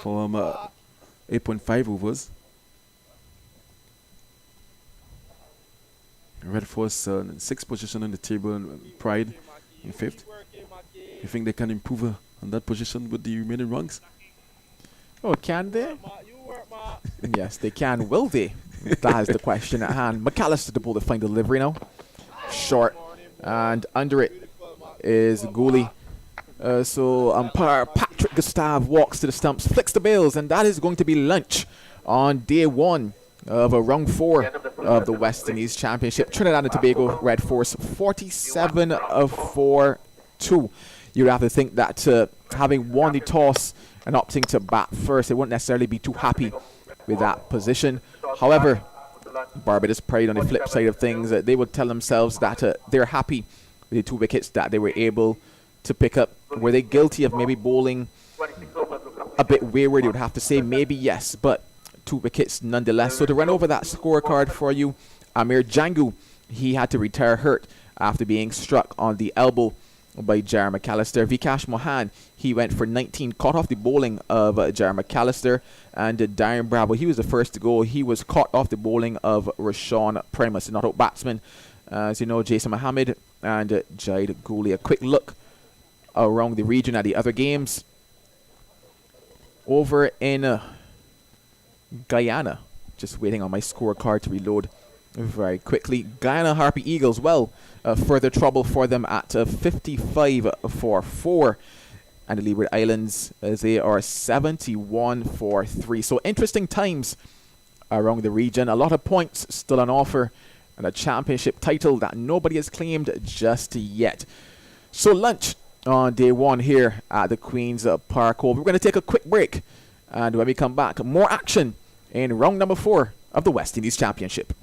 from 8.5 overs. Red Force in 6th position on the table, and Pride in 5th. You think they can improve on that position with the remaining rungs?
Oh, can they?
Ma, you work, ma.
Yes, they can. Will they? That is the question at hand. McAllister the ball to find delivery now. Short. And under it is Gooley. So umpire Patrick Gustave walks to the stumps, flicks the bails, and that is going to be lunch on day one of round 4 of the West Indies Championship. Trinidad and Tobago Red Force 47-4-2. You'd have to think that having won the toss and opting to bat first, they wouldn't necessarily be too happy with that position. However, Barbados pride on the flip side of things, they would tell themselves that they're happy with the 2 wickets that they were able to pick up. Were they guilty of maybe bowling a bit wayward? You would have to say maybe yes, but 2 wickets nonetheless. So to run over that scorecard for you, Amir Jangoo, he had to retire hurt after being struck on the elbow by Jar McAllister. Vikash Mohan, he went for 19, caught off the bowling of Jar McAllister, and Darren Bravo, he was the first to go. He was caught off the bowling of Rashawn Primus, not out batsman. As you know, Jason Mohammed and Jaid Gooley. A quick look around the region at the other games. Over in Guyana, just waiting on my scorecard to reload very quickly. Guyana Harpy Eagles, well, further trouble for them at 55-4. And the Leeward Islands, as they are 71-3. So interesting times around the region. A lot of points still on offer, and a championship title that nobody has claimed just yet. So lunch on day 1 here at the Queen's Park Oval. We're going to take a quick break, and when we come back, more action in round number 4 of the West Indies Championship.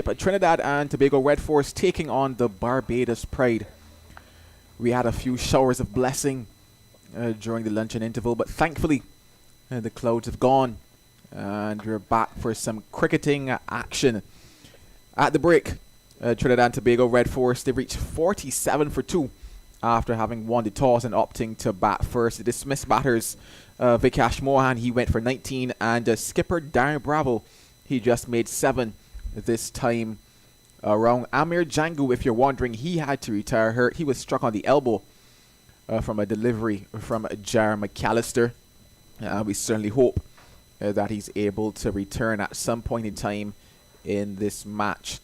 Trinidad and Tobago Red Force taking on the Barbados Pride. We had a few showers of blessing during the luncheon interval, but thankfully the clouds have gone and we're back for some cricketing action. At the break, Trinidad and Tobago Red Force, they reached 47 for 2 after having won the toss and opting to bat first. The dismissed batters, Vikash Mohan, he went for 19, and skipper Darren Bravo, he just made 7 this time around. Amir Jangoo, if you're wondering, he had to retire hurt. He was struck on the elbow from a delivery from Jar McAllister. We certainly hope that he's able to return at some point in time in this match.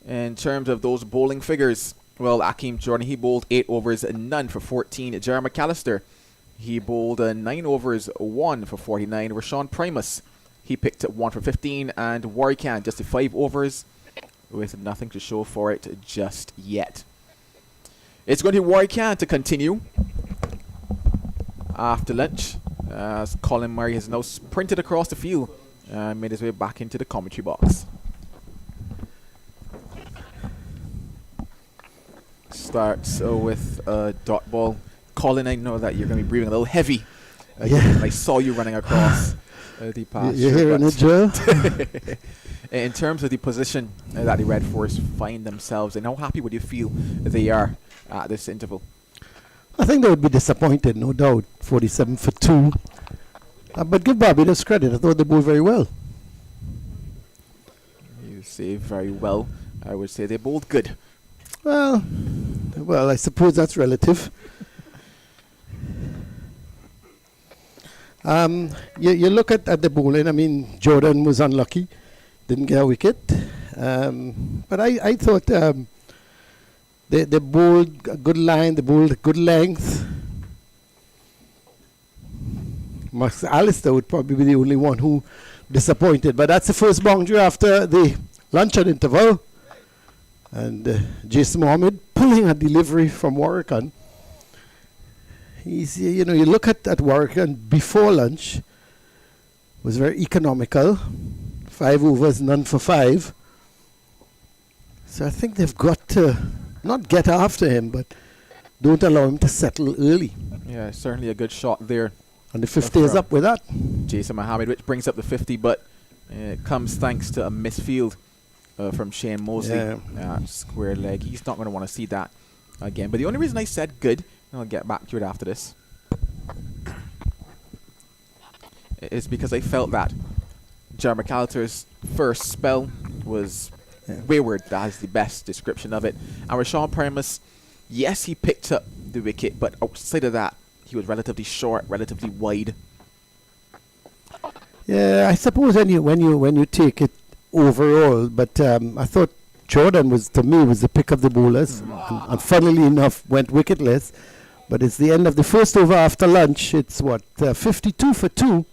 In terms of those bowling figures, well, Akeem Jordan, he bowled 8 overs and none for 14. Jar McAllister, he bowled 9 overs, 1 for 49. Rashawn Primus, he picked up 1 for 15. And Warrican, just 5 overs with nothing to show for it just yet. It's going to be Warrican to continue after lunch, as Colin Murray has now sprinted across the field and made his way back into the commentary box. Starts with dot ball. Colin, I know that you're going to be breathing a little heavy. I saw you running across the pass.
You're hearing it, Joe?
In terms of the position that the Red Force find themselves in, how happy would you feel they are at this interval?
I think they would be disappointed, no doubt. 47 for 2. But give Barbados credit. I thought they bowled very well.
You say very well. I would say they bowled good.
Well, I suppose that's relative. You look at the bowling. I mean, Jordan was unlucky, didn't get a wicket. But I thought they bowled a good line, they bowled a good length. McAllister would probably be the only one who disappointed. But that's the first boundary after the luncheon interval. And Jason Mohammed pulling a delivery from Warrican. He's, you look at Warrican before lunch, was very economical. 5 overs, none for 5. So I think they've got to not get after him, but don't allow him to settle early.
Yeah, certainly a good shot there.
And the 50 is up with that.
Jason Mohammed, which brings up the 50, but it comes thanks to a misfield from Shane Mosley. Square leg. He's not going to want to see that again. But the only reason I said good, and I'll get back to it after this, is because I felt that Jar McAllister's first spell was wayward. That is the best description of it. And Rashawn Primus, yes, he picked up the wicket, but outside of that, he was relatively short, relatively wide. Yeah,
I suppose when you take it overall, but I thought Jordan was the pick of the bowlers, and funnily enough went wicketless. But it's the end of the first over after lunch. It's 52 for 2,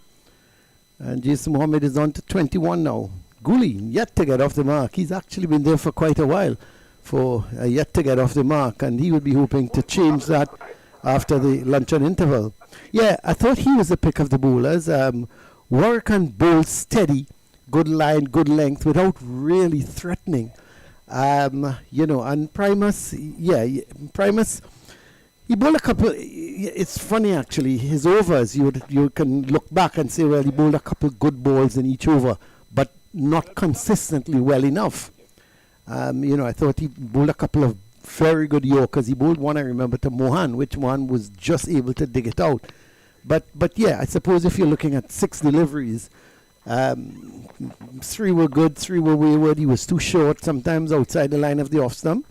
and Jason Mohammed is on to 21 now. Gooley yet to get off the mark. He's actually been there for quite a while, yet to get off the mark, and he would be hoping to change that after the luncheon interval. Yeah, I thought he was the pick of the bowlers. Warrican bowled steady, good line, good length, without really threatening. And Primus, Primus, he bowled a couple. It's funny actually. His overs, you can look back and say, well, he bowled a couple good balls in each over, but not consistently well enough. I thought he bowled a couple of very good Yorkers. He bowled one, I remember, to Mohan, which one was just able to dig it out. But yeah, I suppose if you're looking at 6 deliveries, 3 were good, 3 were wayward. He was too short, sometimes outside the line of the off stump.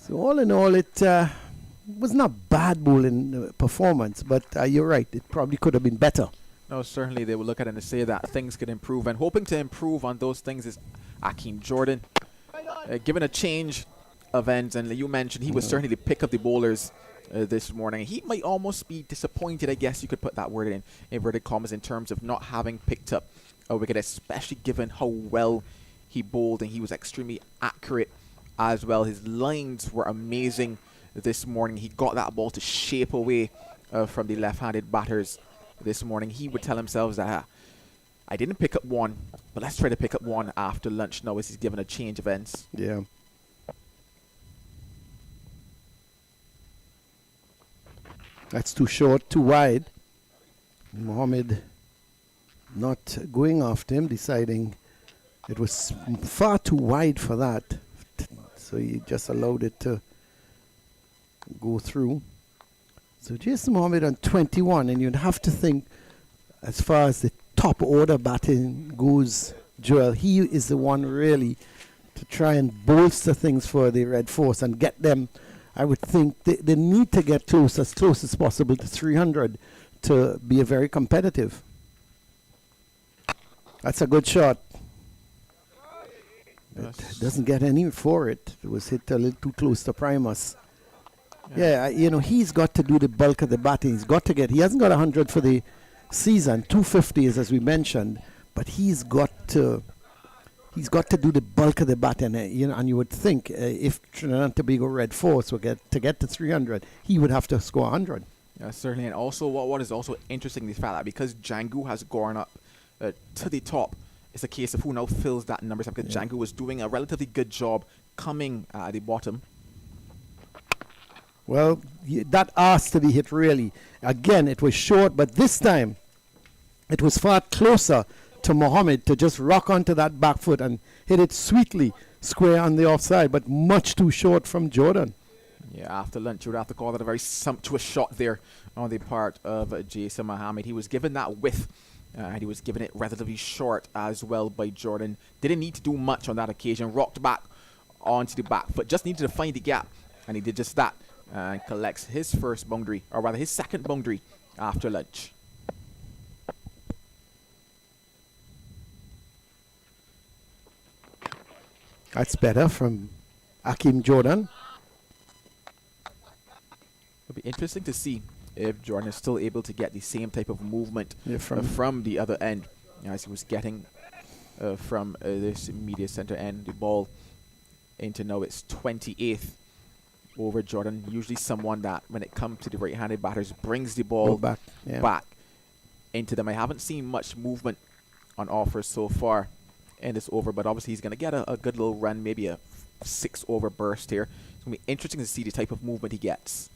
So all in all, it was not bad bowling performance, but you're right, it probably could have been better.
No, certainly they will look at it and say that things could improve, and hoping to improve on those things is Akeem Jordan. Given a change of ends, and you mentioned he was certainly the pick of the bowlers this morning. He might almost be disappointed, I guess you could put that word in inverted commas, in terms of not having picked up a wicket, especially given how well he bowled, and he was extremely accurate as well. His lines were amazing this morning. He got that ball to shape away from the left-handed batters this morning. He would tell himself that I didn't pick up one, but let's try to pick up one after lunch now as he's given a change of ends.
Yeah. That's too short, too wide. Mohammed not going after him, deciding it was far too wide for that. So he just allowed it to go through. So Jason Mohammed on 21, and you'd have to think, as far as the top order batting goes, Joel, he is the one really to try and bolster things for the Red Force and get them. I would think they need to get as close as possible to 300 to be a very competitive. That's a good shot. It doesn't get any for it. It was hit a little too close to Primus. Yeah, he's got to do the bulk of the batting. He hasn't got 100 for the season. 250 is, as we mentioned, but he's got to do the bulk of the batting. And you would think if Trinidad and Tobago Red Force will get to 300, he would have to score 100.
Yeah, certainly. And also, what is also interesting is the fact that because Jangoo has gone up to the top, it's a case of who now fills that number. Because Jangoo was doing a relatively good job coming at the bottom.
Well, that asked to be hit really. Again, it was short, but this time it was far closer to Mohammed to just rock onto that back foot and hit it sweetly square on the offside, but much too short from Jordan.
Yeah, after lunch, you would have to call that a very sumptuous shot there on the part of Jason Mohammed. He was given that width, and he was given it relatively short as well by Jordan. Didn't need to do much on that occasion. Rocked back onto the back foot. Just needed to find the gap, and he did just that. And collects his first boundary, or rather his second boundary after lunch.
That's better from Akeem Jordan.
It'll be interesting to see if Jordan is still able to get the same type of movement from the other end as he was getting from this media center end. The ball into now its 28th. Over Jordan, usually someone that, when it comes to the right-handed batters, brings the ball back into them. I haven't seen much movement on offer so far in this over, but obviously he's going to get a good little run, maybe a 6-over burst here. It's going to be interesting to see the type of movement he gets.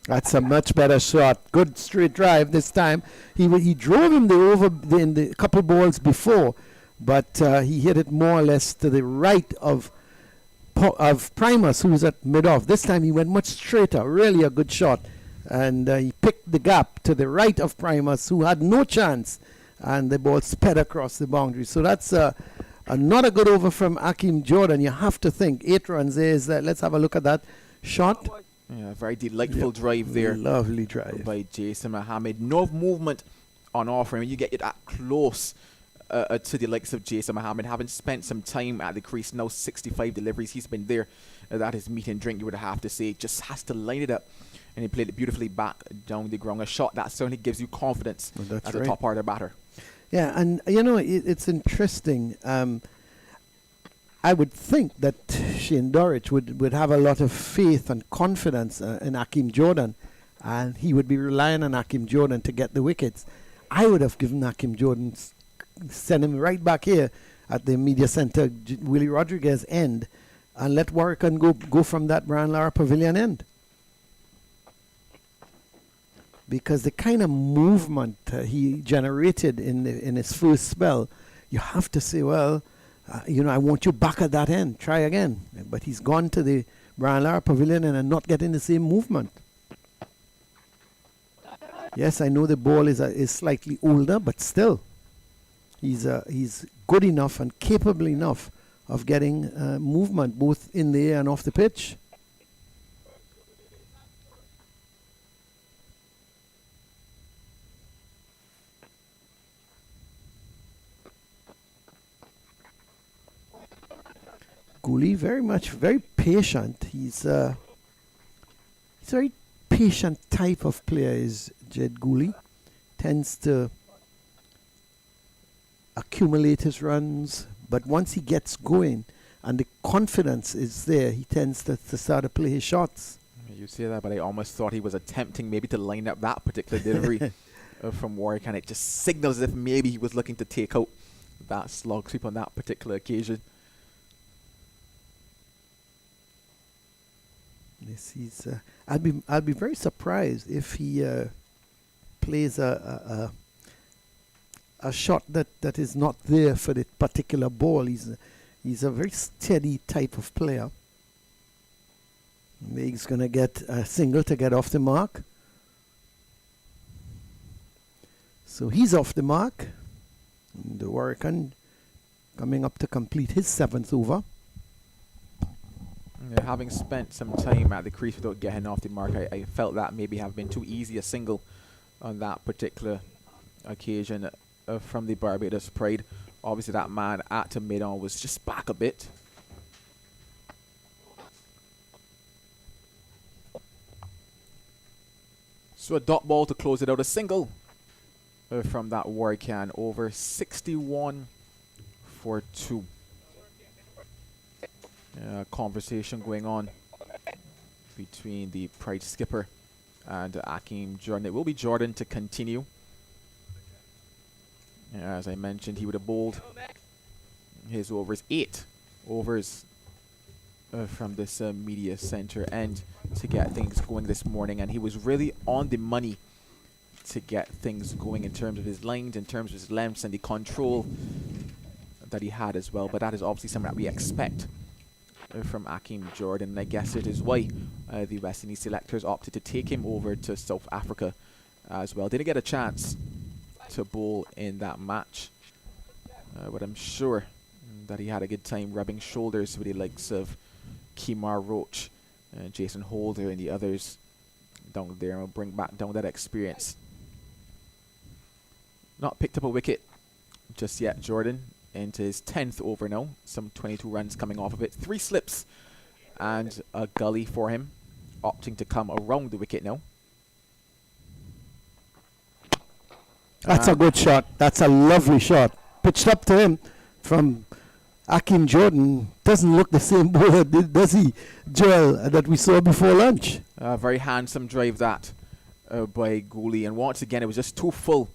That's a much better shot. Good straight drive this time. He drove him in the couple balls before, but he hit it more or less to the right of Primus, who was at mid-off. This time he went much straighter. Really a good shot. And he picked the gap to the right of Primus, who had no chance. And the ball sped across the boundary. So that's another good over from Akeem Jordan. You have to think 8 runs there. Let's have a look at that shot.
Yeah, very delightful drive there.
Lovely drive.
By Jason Mohammed. No movement on offer. I mean, you get that close to the likes of Jason Mohammed, having spent some time at the crease, now 65 deliveries. He's been there. That is meat and drink, you would have to say. Just has to line it up. And he played it beautifully back down the ground. A shot that certainly gives you confidence as a top order batter.
Yeah, and it's interesting. I would think that Shane Dorridge would have a lot of faith and confidence in Akeem Jordan, and he would be relying on Akeem Jordan to get the wickets. I would have given Akeem Jordan, send him right back here at the media center, Willie Rodriguez end, and let Warrican go from that Brian Lara Pavilion end. Because the kind of movement he generated in his first spell, you have to say, well, I want you back at that end. Try again. But he's gone to the Brian Lara Pavilion and not getting the same movement. Yes, I know the ball is slightly older, but still. He's good enough and capable enough of getting movement both in the air and off the pitch. Gooley very patient. He's a very patient type of player is Jed Gooley. Tends to accumulate his runs, but once he gets going and the confidence is there, he tends to start to play his shots.
You say that, but I almost thought he was attempting maybe to line up that particular delivery from Warwick, and it just signals as if maybe he was looking to take out that slog sweep on that particular occasion.
Yes, he's. I'll be very surprised if he plays a shot that is not there for the particular ball. He's a very steady type of player. Maybe he's going to get a single to get off the mark. So he's off the mark. And the Warrican coming up to complete his 7th over.
Yeah, having spent some time at the crease without getting off the mark, I felt that maybe have been too easy a single on that particular occasion from the Barbados Pride. Obviously that man at the mid-on was just back a bit. So a dot ball to close it out, a single from that Warrican over 61 for 2. Conversation going on between the Pride skipper and Akeem Jordan. It will be Jordan to continue. As I mentioned, he would have bowled his overs, 8 overs from this media center end to get things going this morning, and he was really on the money to get things going in terms of his lines, in terms of his lengths, and the control that he had as well. But that is obviously something that we expect from Akeem Jordan, and I guess it is why the West Indies selectors opted to take him over to South Africa as well. Didn't get a chance to bowl in that match, but I'm sure that he had a good time rubbing shoulders with the likes of Kemar Roach, Jason Holder and the others down there, and will bring back down that experience. Not picked up a wicket just yet, Jordan, into his 10th over now. Some 22 runs coming off of it. 3 slips and a gully for him, opting to come around the wicket now.
That's a good shot. That's a lovely shot. Pitched up to him from Akeem Jordan. Doesn't look the same bowler, does he, Joel, that we saw before lunch?
Very handsome drive that by Gooley. And once again, it was just too full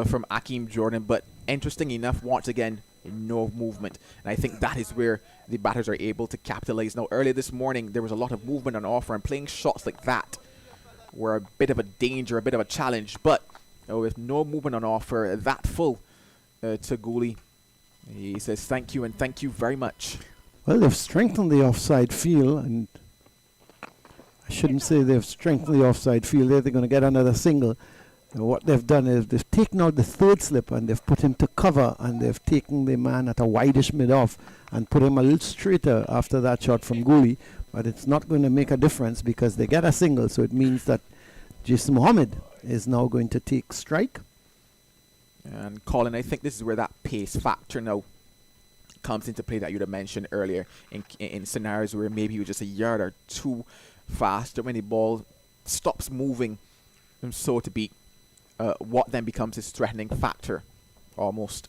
from Akeem Jordan. But interesting enough, once again, no movement. And I think that is where the batters are able to capitalize. Now, earlier this morning, there was a lot of movement on offer, and playing shots like that were a bit of a danger, a bit of a challenge. But with no movement on offer, that full to Gooley, he says thank you and thank you very much.
Well, they've strengthened the offside field, and I shouldn't say they've strengthened the offside field. They're going to get another single. And what they've done is they've taken out the 3rd slip and they've put him to cover, and they've taken the man at a wideish mid-off and put him a little straighter after that shot from Gooley. But it's not going to make a difference because they get a single, so it means that Jason Mohammed is now going to take strike.
And Colin, I think this is where that pace factor now comes into play that you'd have mentioned earlier in scenarios where maybe he was just a yard or two faster when the ball stops moving, so to be. What then becomes his threatening factor, almost.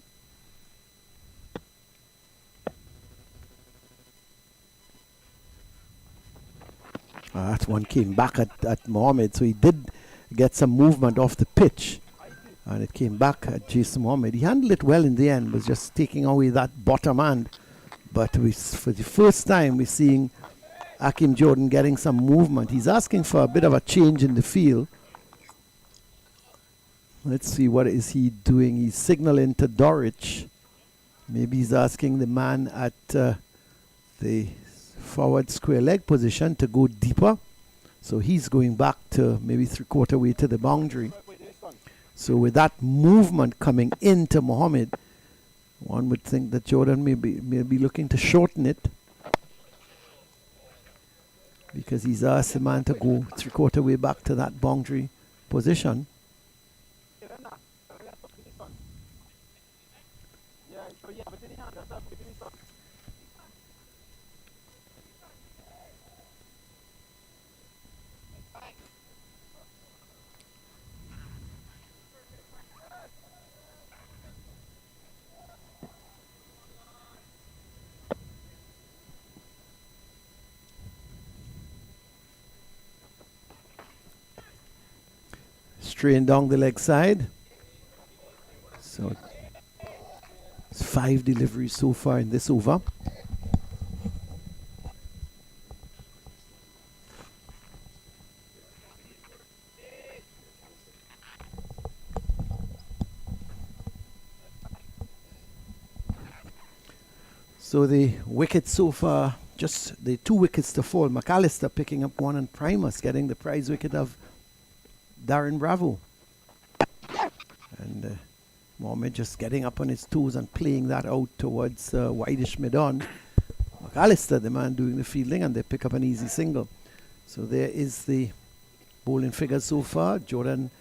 That one came back at Mohammed, so he did get some movement off the pitch, and it came back at Jason Mohammed. He handled it well in the end, was just taking away that bottom hand. But for the first time, we're seeing Akeem Jordan getting some movement. He's asking for a bit of a change in the field. Let's see, what is he doing? He's signaling to Dorich. Maybe he's asking the man at the forward square leg position to go deeper. So he's going back to maybe 3/4 way to the boundary. So with that movement coming into Mohammed, one would think that Jordan may be looking to shorten it, because he's asked the man to go 3/4 way back to that boundary position. Straying down the leg side. So it's 5 deliveries so far in this over. So the wickets so far, just the 2 wickets to fall. McAllister picking up 1 and Primus getting the prize wicket of Darren Bravo. And Mohammed just getting up on his toes and playing that out towards wideish mid-on. McAllister, the man doing the fielding, and they pick up an easy single. So there is the bowling figures so far. Jordan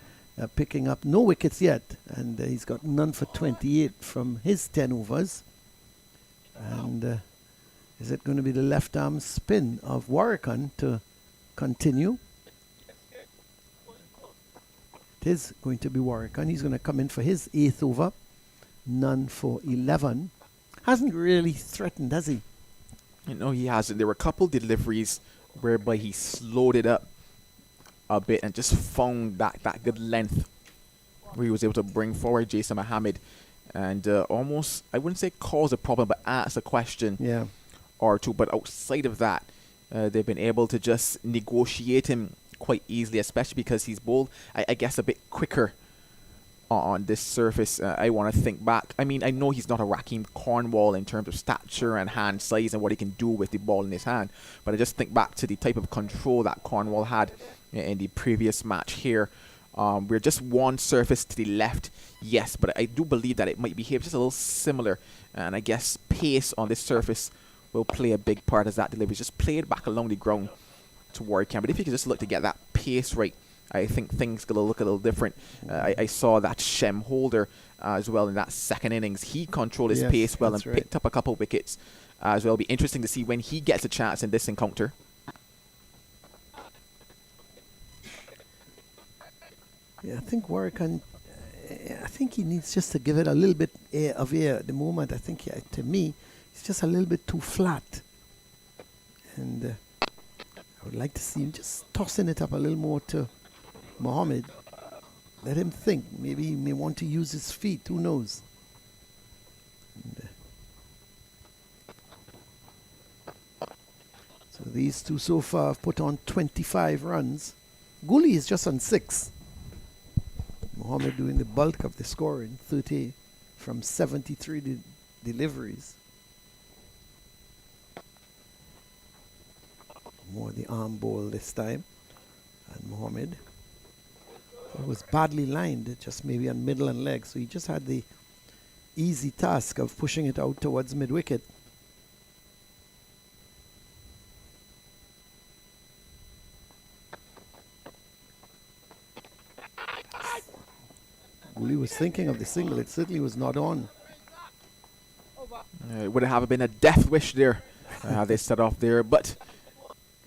picking up no wickets yet, and he's got none for 28 from his 10 overs. And is it going to be the left arm spin of Warrican to continue? It is going to be Warrican. He's going to come in for his 8th over. None for 11. Hasn't really threatened, has he?
No, he hasn't. There were a couple deliveries whereby he slowed it up a bit and just found that good length where he was able to bring forward Jason Mohammed and almost, I wouldn't say cause a problem, but ask a question or two. But outside of that, they've been able to just negotiate him quite easily, especially because he's bowled, I guess, a bit quicker on this surface. I want to think back. I mean, I know he's not a Raheem Cornwall in terms of stature and hand size and what he can do with the ball in his hand, but I just think back to the type of control that Cornwall had in the previous match here. We're just one surface to the left, yes, but I do believe that it might behave just a little similar, and I guess pace on this surface will play a big part as that delivery is just played back along the ground to Warrican. But if you can just look to get that pace right, I think things going to look a little different. I saw that Shem Holder as well in that second innings. He controlled his pace well and picked up a couple of wickets as well. It'll be interesting to see when he gets a chance in this encounter.
Yeah, I think Warrican, I think he needs just to give it a little bit of air at the moment. I think, to me, it's just a little bit too flat. And I would like to see him just tossing it up a little more to Mohammed. Let him think. Maybe he may want to use his feet. Who knows? And, so these two so far have put on 25 runs. Gully is just on 6. Mohammed doing the bulk of the scoring, 30 from 73 deliveries. More the arm ball this time. And Mohammed was badly lined, just maybe on middle and leg. So he just had the easy task of pushing it out towards mid-wicket. He was thinking of the single. It certainly was not on.
It would have been a death wish there. They set off there, but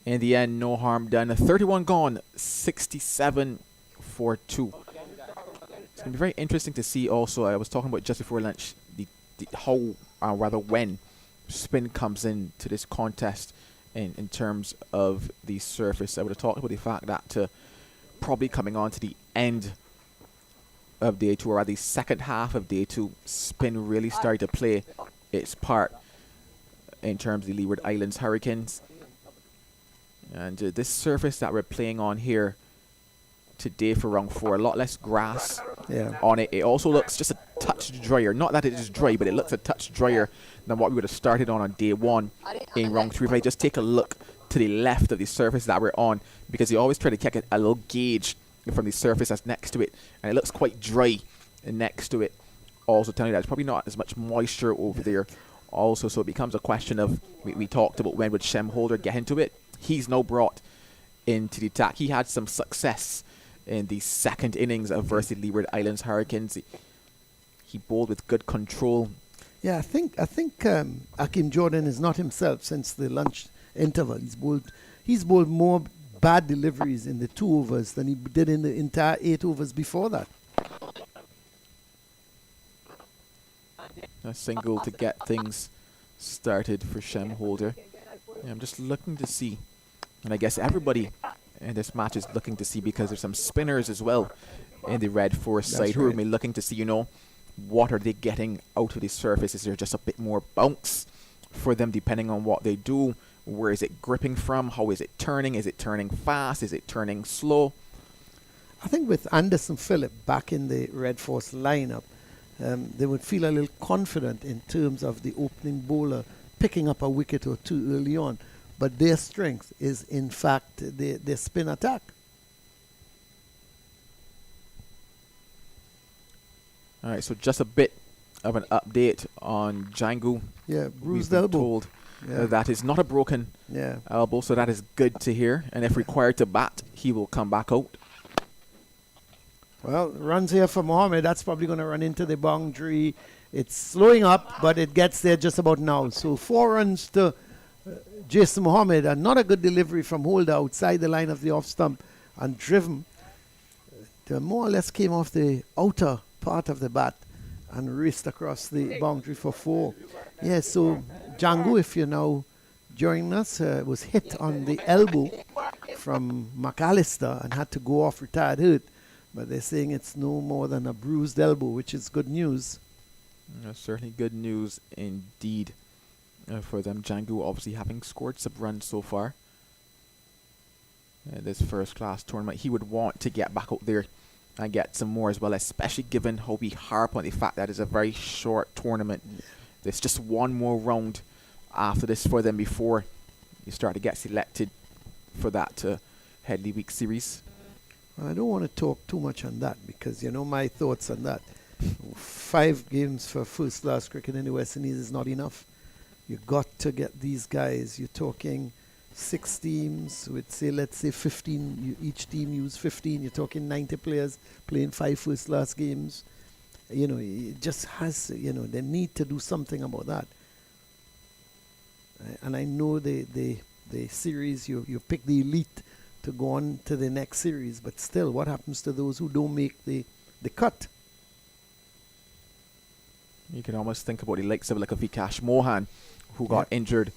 in the end, no harm done. 31 gone, 67 for 2. It's going to be very interesting to see also, I was talking about just before lunch, when spin comes into this contest in terms of the surface. I would have talked about the fact that probably coming on to the end of day 2, or at the second half of day 2, spin really started to play its part in terms of the Leeward Islands Hurricanes. And this surface that we're playing on here today for round 4, a lot less grass on it. It also looks just a touch drier. Not that it is dry, but it looks a touch drier than what we would have started on day 1 in round 3. If I just take a look to the left of the surface that we're on, because you always try to get a little gauge from the surface that's next to it, and it looks quite dry next to it. Also telling you that there's probably not as much moisture over there also, so it becomes a question of, we talked about when would Shem Holder get into it. He's now brought into the attack. He had some success in the second innings of versus Leeward Islands Hurricanes. He bowled with good control.
Yeah, I think Akeem Jordan is not himself since the lunch interval. He's bowled more bad deliveries in the 2 overs than he did in the entire 8 overs before that.
A single to get things started for Shem Holder. Yeah, I'm just looking to see, and I guess everybody in this match is looking to see, because there's some spinners as well in the red force side, who are we looking to see, what are they getting out of the surface? Is there just a bit more bounce for them depending on what they do? Where is it gripping from? How is it turning? Is it turning fast? Is it turning slow?
I think with Anderson Phillip back in the Red Force lineup, they would feel a little confident in terms of the opening bowler picking up a wicket or two early on. But their strength is, in fact, their spin attack.
All right, so just a bit of an update on Jangoo.
Yeah, bruised elbow.
Told that is not a broken elbow, so that is good to hear. And if required to bat, he will come back out.
Well, runs here for Mohammed. That's probably going to run into the boundary. It's slowing up, but it gets there just about now. So 4 runs to Jason Mohammed, and not a good delivery from Holder outside the line of the off stump, and driven. More or less came off the outer part of the bat and raced across the boundary for 4. Yeah, so Jangoo, if you're now joining us, was hit on the elbow from McAllister and had to go off retired hurt. But they're saying it's no more than a bruised elbow, which is good news.
Certainly good news indeed for them. Jangoo obviously having scored some runs so far in this first class tournament. He would want to get back out there and get some more as well, especially given how we harp on the fact that it's a very short tournament. There's just one more round after this for them before you start to get selected for that Headley Week series.
I don't want to talk too much on that because my thoughts on that. 5 games for first class cricket in the West Indies is not enough. You got to get these guys. You're talking 6 teams with, let's say 15. Each team use 15. You're talking 90 players playing 5 first class games. It just has, they need to do something about that. And I know the series, you pick the elite to go on to the next series, but still, what happens to those who don't make the cut?
You can almost think about the likes of like a Vikash Mohan, who got injured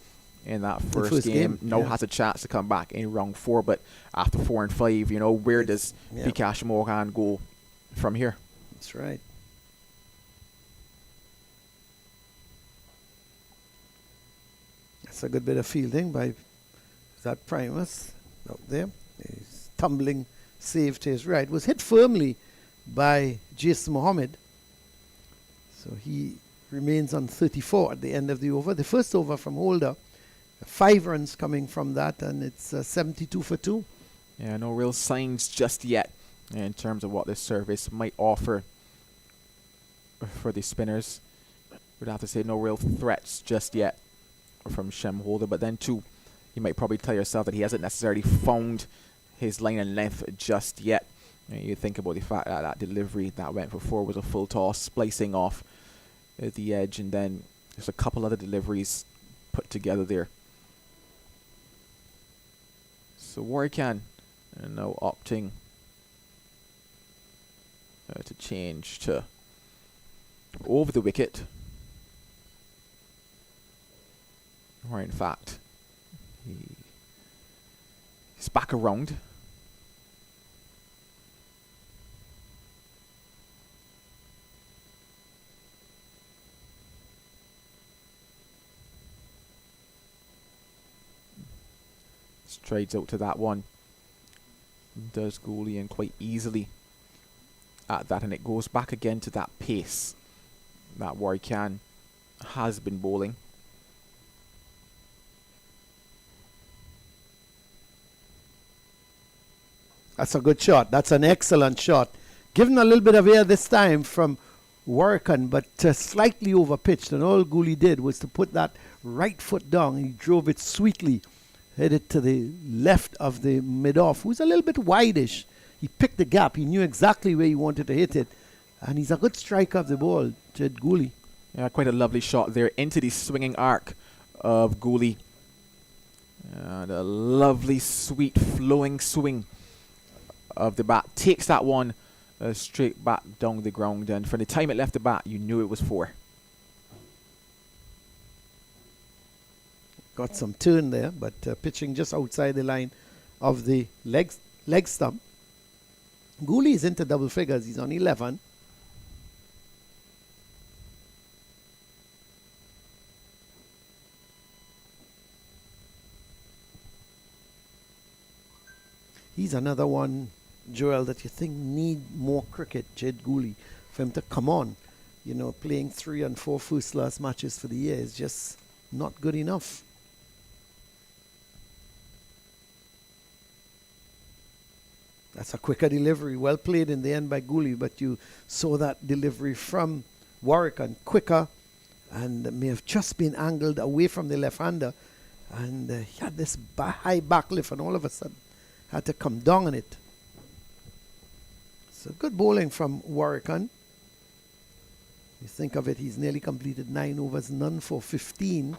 in that first game. Now has a chance to come back in round 4, but after 4 and 5, where does Vikash Mohan go from here?
That's right. That's a good bit of fielding by that Primus out there. He's tumbling save to his right. Was hit firmly by Jason Mohammed. So he remains on 34 at the end of the over. The first over from Holder. 5 runs coming from that, and it's 72 for 2.
Yeah, no real signs just yet in terms of what this service might offer for the spinners. We'd have to say no real threats just yet from Shem Holder, but then too, you might probably tell yourself that he hasn't necessarily found his line and length just yet. You think about the fact that that delivery that went for 4 was a full toss, splicing off at the edge, and then there's a couple other deliveries put together there. So Warrican now opting to change to over the wicket. Or in fact, he's back around. Strides out to that one. Does goalie in quite easily at that, and it goes back again to that pace that Warrican has been bowling.
That's a good shot. That's an excellent shot. Given a little bit of air this time from Warrican, but slightly overpitched, and all Gooley did was to put that right foot down. He drove it sweetly, headed to the left of the mid-off, who's a little bit wide-ish. He picked the gap. He knew exactly where he wanted to hit it, and he's a good striker of the ball, Jed Gooley.
Yeah, quite a lovely shot there into the swinging arc of Gooley. And a lovely, sweet, flowing swing of the bat. Takes that one straight back down the ground, and from the time it left the bat, you knew it was 4.
Got some turn there, but pitching just outside the line of the leg stump. Gooley is into double figures. He's on 11. He's another one, Joel, that you think need more cricket, Jed Gooley, for him to come on. You know, playing 3 and 4 first-class matches for the year is just not good enough. That's a quicker delivery. Well played in the end by Gooley, but you saw that delivery from Warwick and quicker, and may have just been angled away from the left-hander. And he had this high back lift, and all of a sudden had to come down on it. So good bowling from Warwican. You think of it, he's nearly completed 9 overs, none for 15.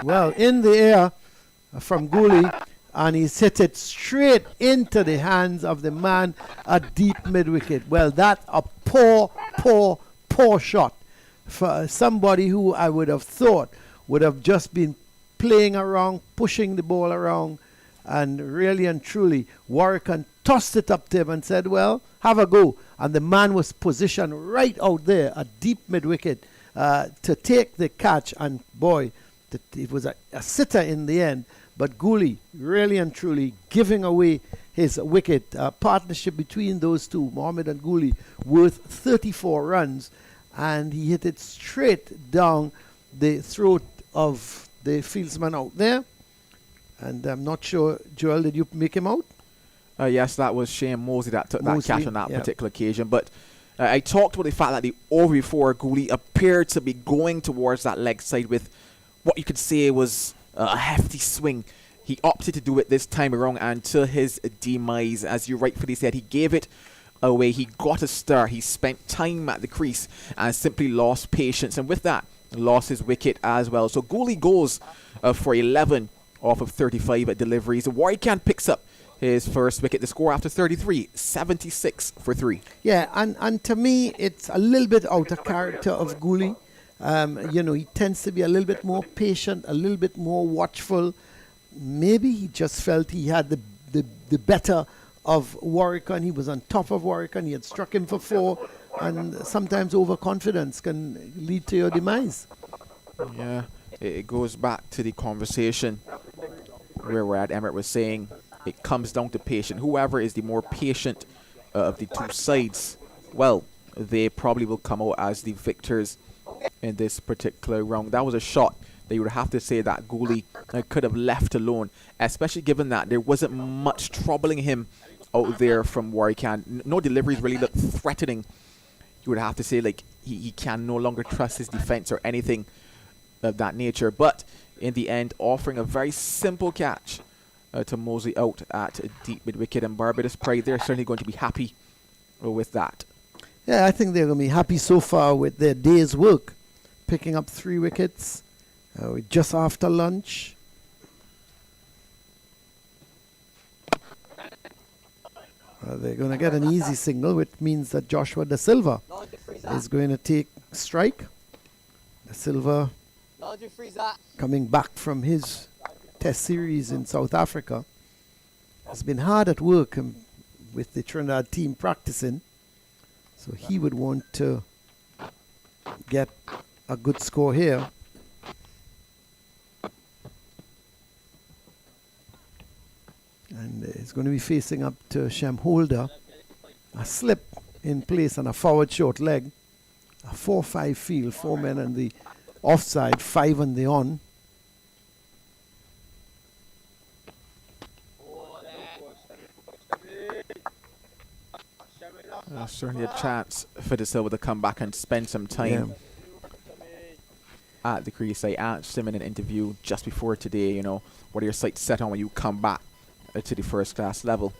Well, in the air from Gooley, and he's hit it straight into the hands of the man at deep mid-wicket. Well, that's a poor shot for somebody who I would have thought would have just been playing around, pushing the ball around, and really and truly, Warwican tossed it up to him and said, well, have a go. And the man was positioned right out there at deep mid-wicket to take the catch, and boy, it was a sitter in the end. But Gooley, really and truly, giving away his wicket. Partnership between those two, Mohammed and Gooley, worth 34 runs, and he hit it straight down the throat of the fieldsman out there. And I'm not sure, Joel, did you make him out?
Yes, that was Shane Mosley that took that catch on that particular occasion. But I talked about the fact that the over before Gooley appeared to be going towards that leg side with what you could say was a hefty swing. He opted to do it this time around, and to his demise, as you rightfully said, he gave it away. He got a stir. He spent time at the crease and simply lost patience, and with that, lost his wicket as well. So Gooley goes for 11 off of 35 deliveries. Warwican picks up his first wicket. The score after 33, 76 for 3.
Yeah, and to me, it's a little bit out of character of Gooley. You know, he tends to be a little bit more patient, a little bit more watchful. Maybe he just felt he had the better of Warwican. He was on top of Warwican. He had struck him for 4, and sometimes overconfidence can lead to your demise.
Yeah, it goes back to the conversation where Rad Emmett was saying it comes down to patience. Whoever is the more patient of the two sides, well, they probably will come out as the victors in this particular round. That was a shot that you would have to say that Gooley could have left alone, especially given that there wasn't much troubling him out there from Warwican. No deliveries really looked threatening. You would have to say like he can no longer trust his defense or anything of that nature. But in the end, offering a very simple catch to Mosley out at deep mid-wicket, and Barbados Pride, they're certainly going to be happy with that.
Yeah, I think they're going to be happy so far with their day's work, picking up 3 wickets just after lunch. They're going to get an easy signal, which means that Joshua Da Silva is going to take strike. Da Silva coming back from his test series in South Africa has been hard at work with the Trinidad team practicing. So he would want to get a good score here. And he's going to be facing up to Shem Holder. A slip in place and a forward short leg. A 4-5 field, 4 men on the offside, 5 on the on.
Certainly a chance for Da Silva to come back and spend some time at the crease. I asked him in an interview just before today, you know, what are your sights set on when you come back to the first class level?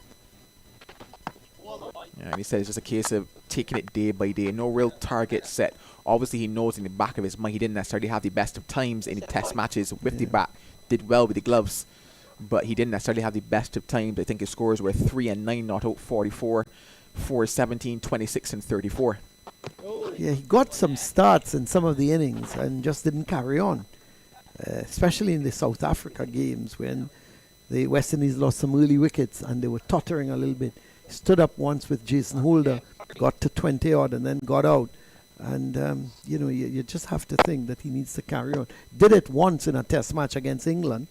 Yeah, and he said it's just a case of taking it day by day, no real target set. Obviously, he knows in the back of his mind he didn't necessarily have the best of times in the test matches with the bat, did well with the gloves, but he didn't necessarily have the best of times. I think his scores were 3 and 9, not out 44. 4, 17, 26 and 34.
Yeah, he got some starts in some of the innings and just didn't carry on, especially in the South Africa games when the West Indies lost some early wickets and they were tottering a little bit. He stood up once with Jason Holder, got to 20 odd and then got out. And, you just have to think that he needs to carry on. Did it once in a test match against England,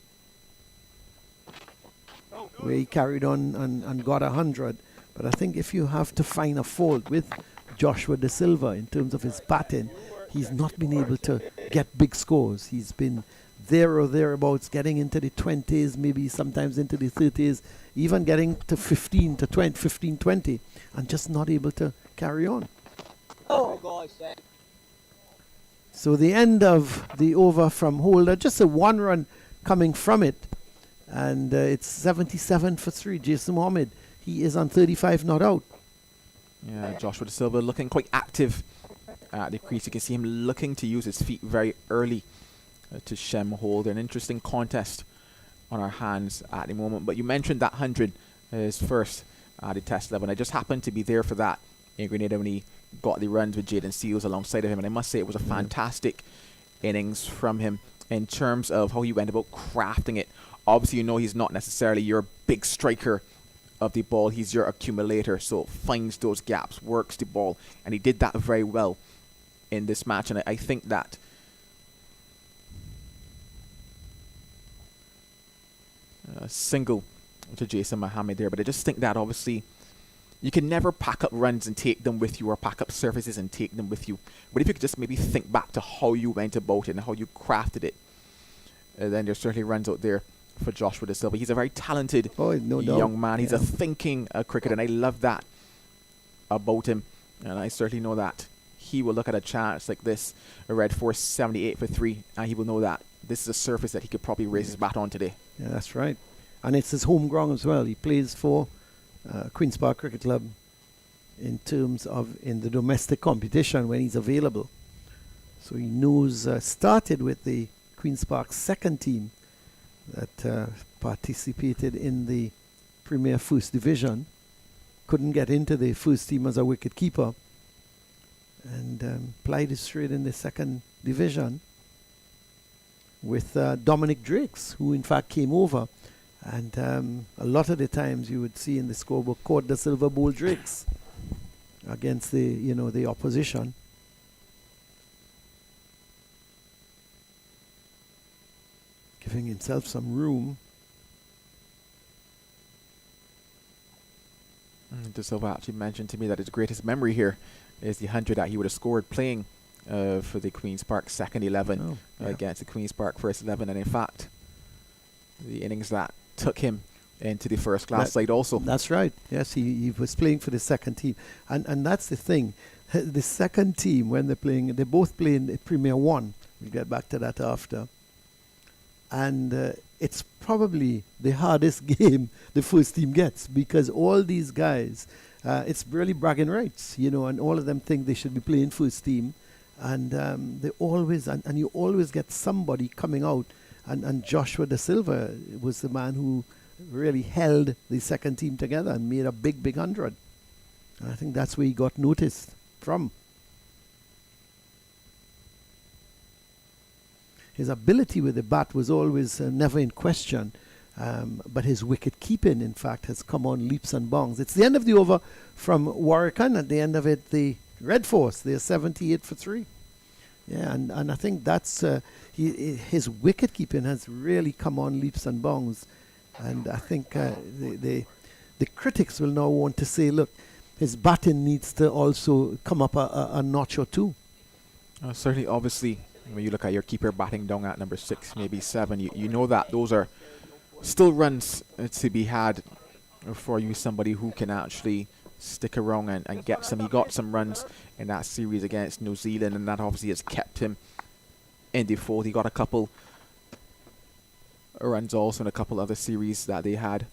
where he carried on and got 100. But I think if you have to find a fault with Joshua De Silva in terms of his batting, he's not been able to get big scores. He's been there or thereabouts, getting into the 20s, maybe sometimes into the 30s, even getting to 15 to 20, 15, 20, and just not able to carry on.
Oh, gosh.
So the end of the over from Holder, just a 1 run coming from it, and it's 77 for 3. Jason Mohammed, he is on 35 not out.
Yeah, Joshua De Silva looking quite active at the crease. You can see him looking to use his feet very early to Shem Holder. An interesting contest on our hands at the moment. But you mentioned that 100 is first at the Test 11. I just happened to be there for that in Grenada when he got the runs with Jaden Seals alongside of him. And I must say it was a fantastic innings from him in terms of how he went about crafting it. Obviously, you know he's not necessarily your big striker of the ball. He's your accumulator, so finds those gaps, works the ball, and he did that very well in this match. And I think that single to Jason Mohammed there, but I just think that obviously you can never pack up runs and take them with you, or pack up surfaces and take them with you. But if you could just maybe think back to how you went about it and how you crafted it, then there's certainly runs out there for Joshua De Silva. He's a very talented young man. He's a thinking cricketer, and I love that about him. And I certainly know that he will look at a chance like this, a red force 78 for 3, and he will know that this is a surface that he could probably raise his bat on today.
Yeah, that's right. And it's his home ground as well. He plays for Queen's Park Cricket Club in terms of in the domestic competition when he's available. So he knows, started with the Queen's Park second team that participated in the Premier First Division. Couldn't get into the first team as a wicket keeper, and plied his trade in the second division with Dominic Drakes, who in fact came over. And a lot of the times you would see in the scorebook, caught the silver bowl Drakes against the opposition. Giving himself some room.
De Silva actually mentioned to me that his greatest memory here is the 100 that he would have scored playing for the Queen's Park second 11 against the Queen's Park first 11. And in fact, the innings that took him into the first class side also.
That's right. Yes, he was playing for the second team. And that's the thing. The second team, when they're playing, they both play in the Premier 1. We'll get back to that after. And it's probably the hardest game the first team gets, because all these guys, it's really bragging rights, and all of them think they should be playing first team. And they always, and you always get somebody coming out. And Joshua De Silva was the man who really held the second team together and made a big 100. And I think that's where he got noticed from. His ability with the bat was always never in question, but his wicket keeping, in fact, has come on leaps and bounds. It's the end of the over from Warwican. At the end of it, the Red Force, they're 78 for 3. Yeah, and I think that's his wicket keeping has really come on leaps and bounds, and I think the critics will now want to say, look, his batting needs to also come up a notch or two.
Certainly, obviously, when you look at your keeper batting down at number 6, maybe 7, you know that those are still runs to be had for you, somebody who can actually stick around and get some. He got some runs in that series against New Zealand, and that obviously has kept him in the fold. He got a couple runs also in a couple other series that they had.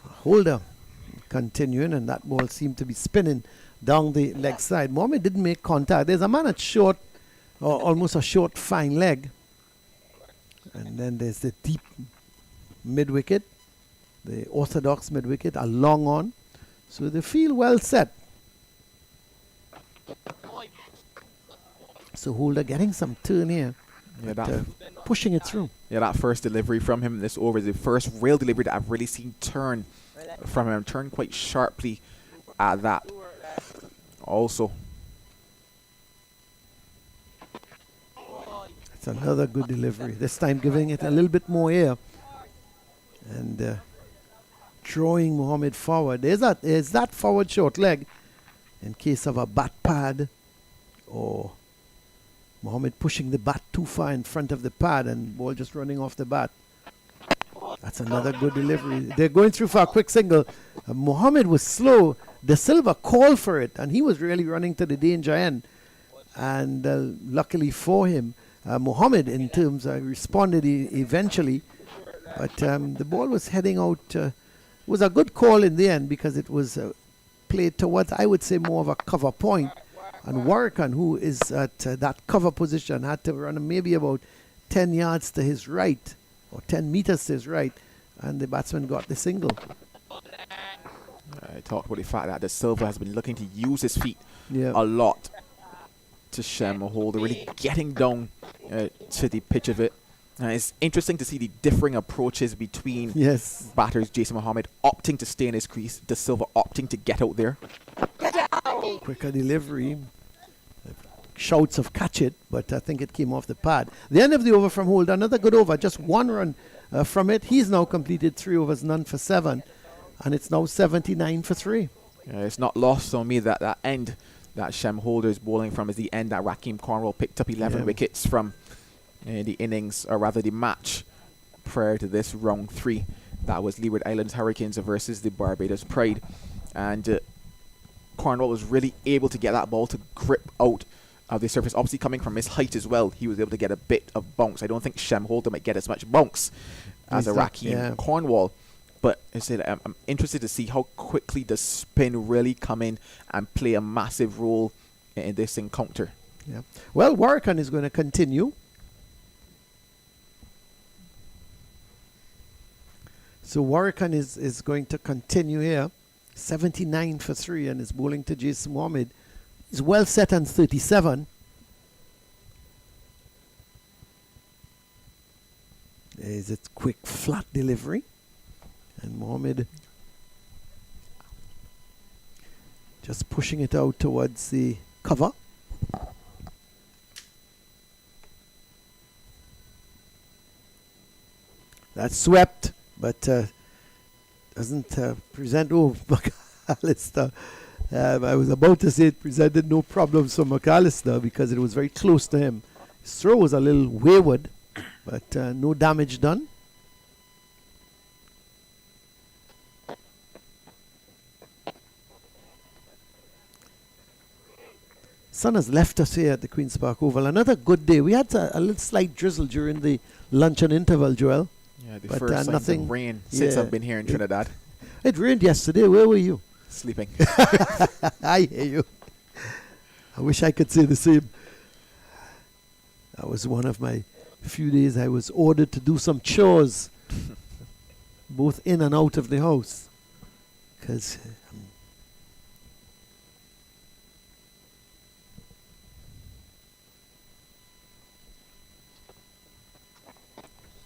Holder continuing, and that ball seemed to be spinning down the leg side. Mohammed didn't make contact. There's a man at short, or almost a short fine leg, and then there's the deep mid-wicket, the orthodox mid-wicket, a long on. So they feel well set. So Holder getting some turn here.
Yeah,
but,
that
pushing it through.
Yeah, that first delivery from him this over is the first real delivery that I've really seen turn from him. Turn quite sharply at that. Also,
it's another good delivery. This time giving it a little bit more air and drawing Mohammed forward. There's that forward short leg in case of a bat pad or Mohammed pushing the bat too far in front of the pad and ball just running off the bat. That's another good delivery. They're going through for a quick single. Mohammed was slow. De Silva called for it, and he was really running to the danger end. And luckily for him, Mohammed, in terms, responded eventually. But the ball was heading out. It was a good call in the end because it was played towards, I would say, more of a cover point. And Warrican, who is at that cover position, had to run maybe about 10 yards to his right, or 10 meters to his right, and the batsman got the single.
I talked about the fact that De Silva has been looking to use his feet
Yeah.
a lot to shem a hold, really getting down to the pitch of it. It's interesting to see the differing approaches between
Yes.
batters. Jason Mohammed opting to stay in his crease, De Silva opting to get out there.
Quicker delivery. Shouts of catch it, but I think it came off the pad. The end of the over from Hold, another good over, just one run from it. He's now completed 3 overs, none for 7, and it's now 79 for 3.
It's not lost on me that that end that Shem Holder is bowling from is the end that Raheem Cornwall picked up 11 wickets from the innings, or rather the match prior to this, round 3. That was Leeward Islands Hurricanes versus the Barbados Pride. And Cornwall was really able to get that ball to grip out of the surface. Obviously coming from his height as well, he was able to get a bit of bounce. I don't think Shem Holder might get as much bounce as a Raheem Cornwall. But I said I'm interested to see how quickly does spin really come in and play a massive role in this encounter.
Yeah. Well, Warrican is going to continue. So Warrican is going to continue here. 79 for 3 and is bowling to Jason Mohammed. He's well set on 37. There's a quick flat delivery. And Mohammed just pushing it out towards the cover. That's swept, but doesn't present. Oh, McAllister. I was about to say it presented no problems for McAllister because it was very close to him. His throw was a little wayward, but no damage done. Sun has left us here at the Queen's Park Oval. Another good day. We had a little slight drizzle during the luncheon interval, Joel.
Yeah, the
but
first
nothing
of rain since I've been here in Trinidad.
It rained yesterday. Where were you?
Sleeping.
I hear you. I wish I could say the same. That was one of my few days I was ordered to do some chores, both in and out of the house. Because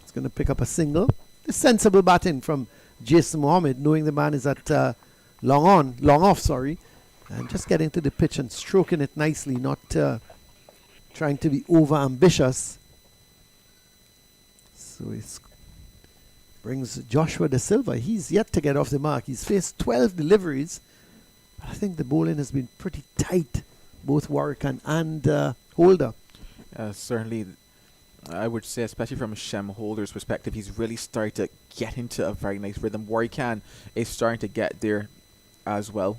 it's going to pick up a single. A sensible batting from Jason Mohammed, knowing the man is at long off, and just getting to the pitch and stroking it nicely, not trying to be over ambitious. So it brings Joshua De Silva. He's yet to get off the mark. He's faced 12 deliveries. But I think the bowling has been pretty tight, both Warrican and Holder.
Certainly, I would say, especially from Shem Holder's perspective, he's really started to get into a very nice rhythm. Warrican is starting to get there as well.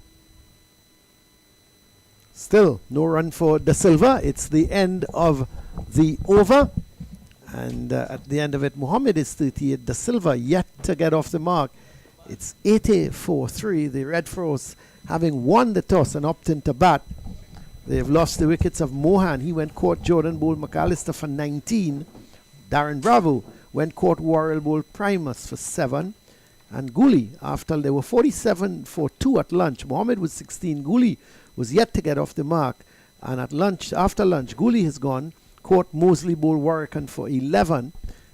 Still no run for De Silva. It's the end of the over. And at the end of it, Mohammed is 38. De Silva yet to get off the mark. It's 80-4-3. The Red Frost having won the toss and opting to bat. They've lost the wickets of Mohan. He went court Jordan bowled McAllister for 19. Darren Bravo went court Warrell bowled Primus for 7. And Gooley, after they were 47 for 2 at lunch. Mohammed was 16. Gooley was yet to get off the mark. And at lunch, after lunch, Gooley has gone. Court Mosley bowled Warwick for 11.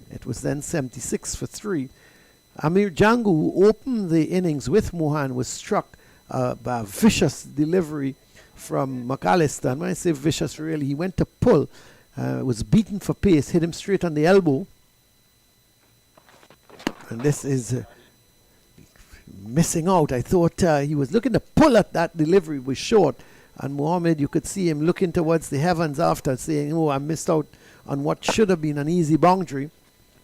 It was then 76 for 3. Amir Jangoo, who opened the innings with Mohan, was struck by a vicious delivery from McAllister. And when I say vicious, really, he went to pull, was beaten for pace, hit him straight on the elbow. And this is missing out. I thought he was looking to pull at that delivery, was short. And Mohammed, you could see him looking towards the heavens after, saying, oh, I missed out on what should have been an easy boundary.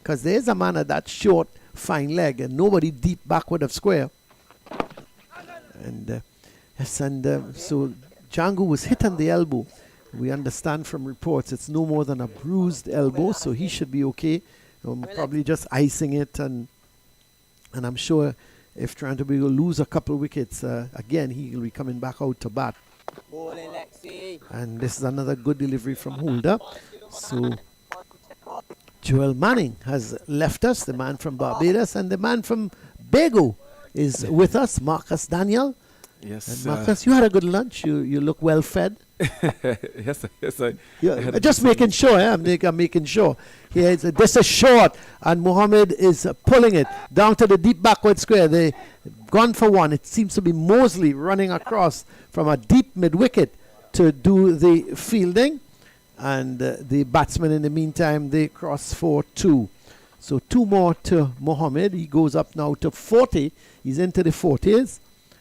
Because there's a man at that short, fine leg, and nobody deep backward of square. And so Jangoo was hit on the elbow. We understand from reports it's no more than a bruised elbow, so he should be okay. Probably just icing it, and I'm sure if Toronto will lose a couple wickets, again, he will be coming back out to bat. And this is another good delivery from Holder. So Joel Manning has left us, the man from Barbados, and the man from Tobago is with us, Marcus Daniel.
Yes.
And Marcus, you had a good lunch. You look well fed.
Yes.
Just making sure. I'm making sure. This is short, and Mohammed is pulling it down to the deep backward square. They gone for one. It seems to be Mosley running across from a deep mid wicket to do the fielding, and the batsmen in the meantime they cross for 2. So 2 more to Mohammed. He goes up now to 40. He's into the 40s,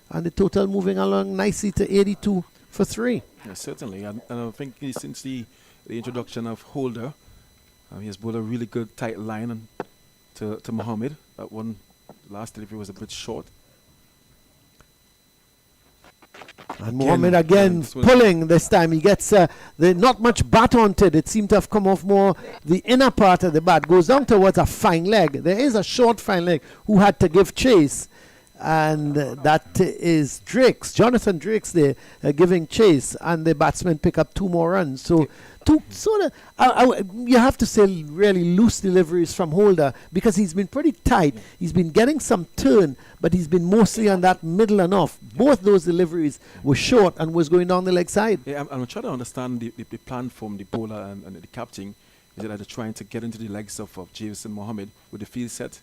and the total moving along nicely to 82 for 3.
Yes, certainly, and I think since the introduction of Holder, he has bowled a really good tight line to Mohammed. That one last delivery was a bit short.
And Mohammed again pulling this time. He gets not much bat onto it. It seemed to have come off more the inner part of the bat. Goes down towards a fine leg. There is a short fine leg who had to give chase. And that is Drakes, Jonathan Drakes there giving chase. And the batsmen pick up 2 more runs. So two sort of, you have to say, really loose deliveries from Holder, because he's been pretty tight. He's been getting some turn, but he's been mostly on that middle and off. Both those deliveries were short and was going down the leg side.
Yeah, I'm trying to understand the plan from the bowler and the captain. Is it that they're trying to get into the legs of James and Mohammed with the field set?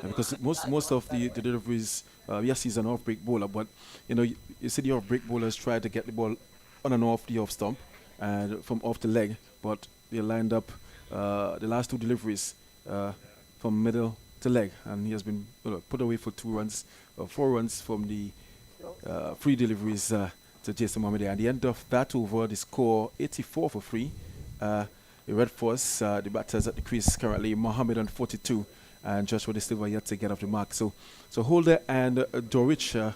Because most of the deliveries, yes, he's an off-break bowler, but you see the off-break bowlers try to get the ball on and off the off stump and from off the leg, but they lined up the last 2 deliveries from middle to leg, and he has been put away for 4 runs from the 3 deliveries to Jason Mohammed. At the end of that over, the score 84 for 3. The Red Force, the batters at the crease currently, Mohammed on 42. And Joshua De Silva yet to get off the mark. So Holder and Dorich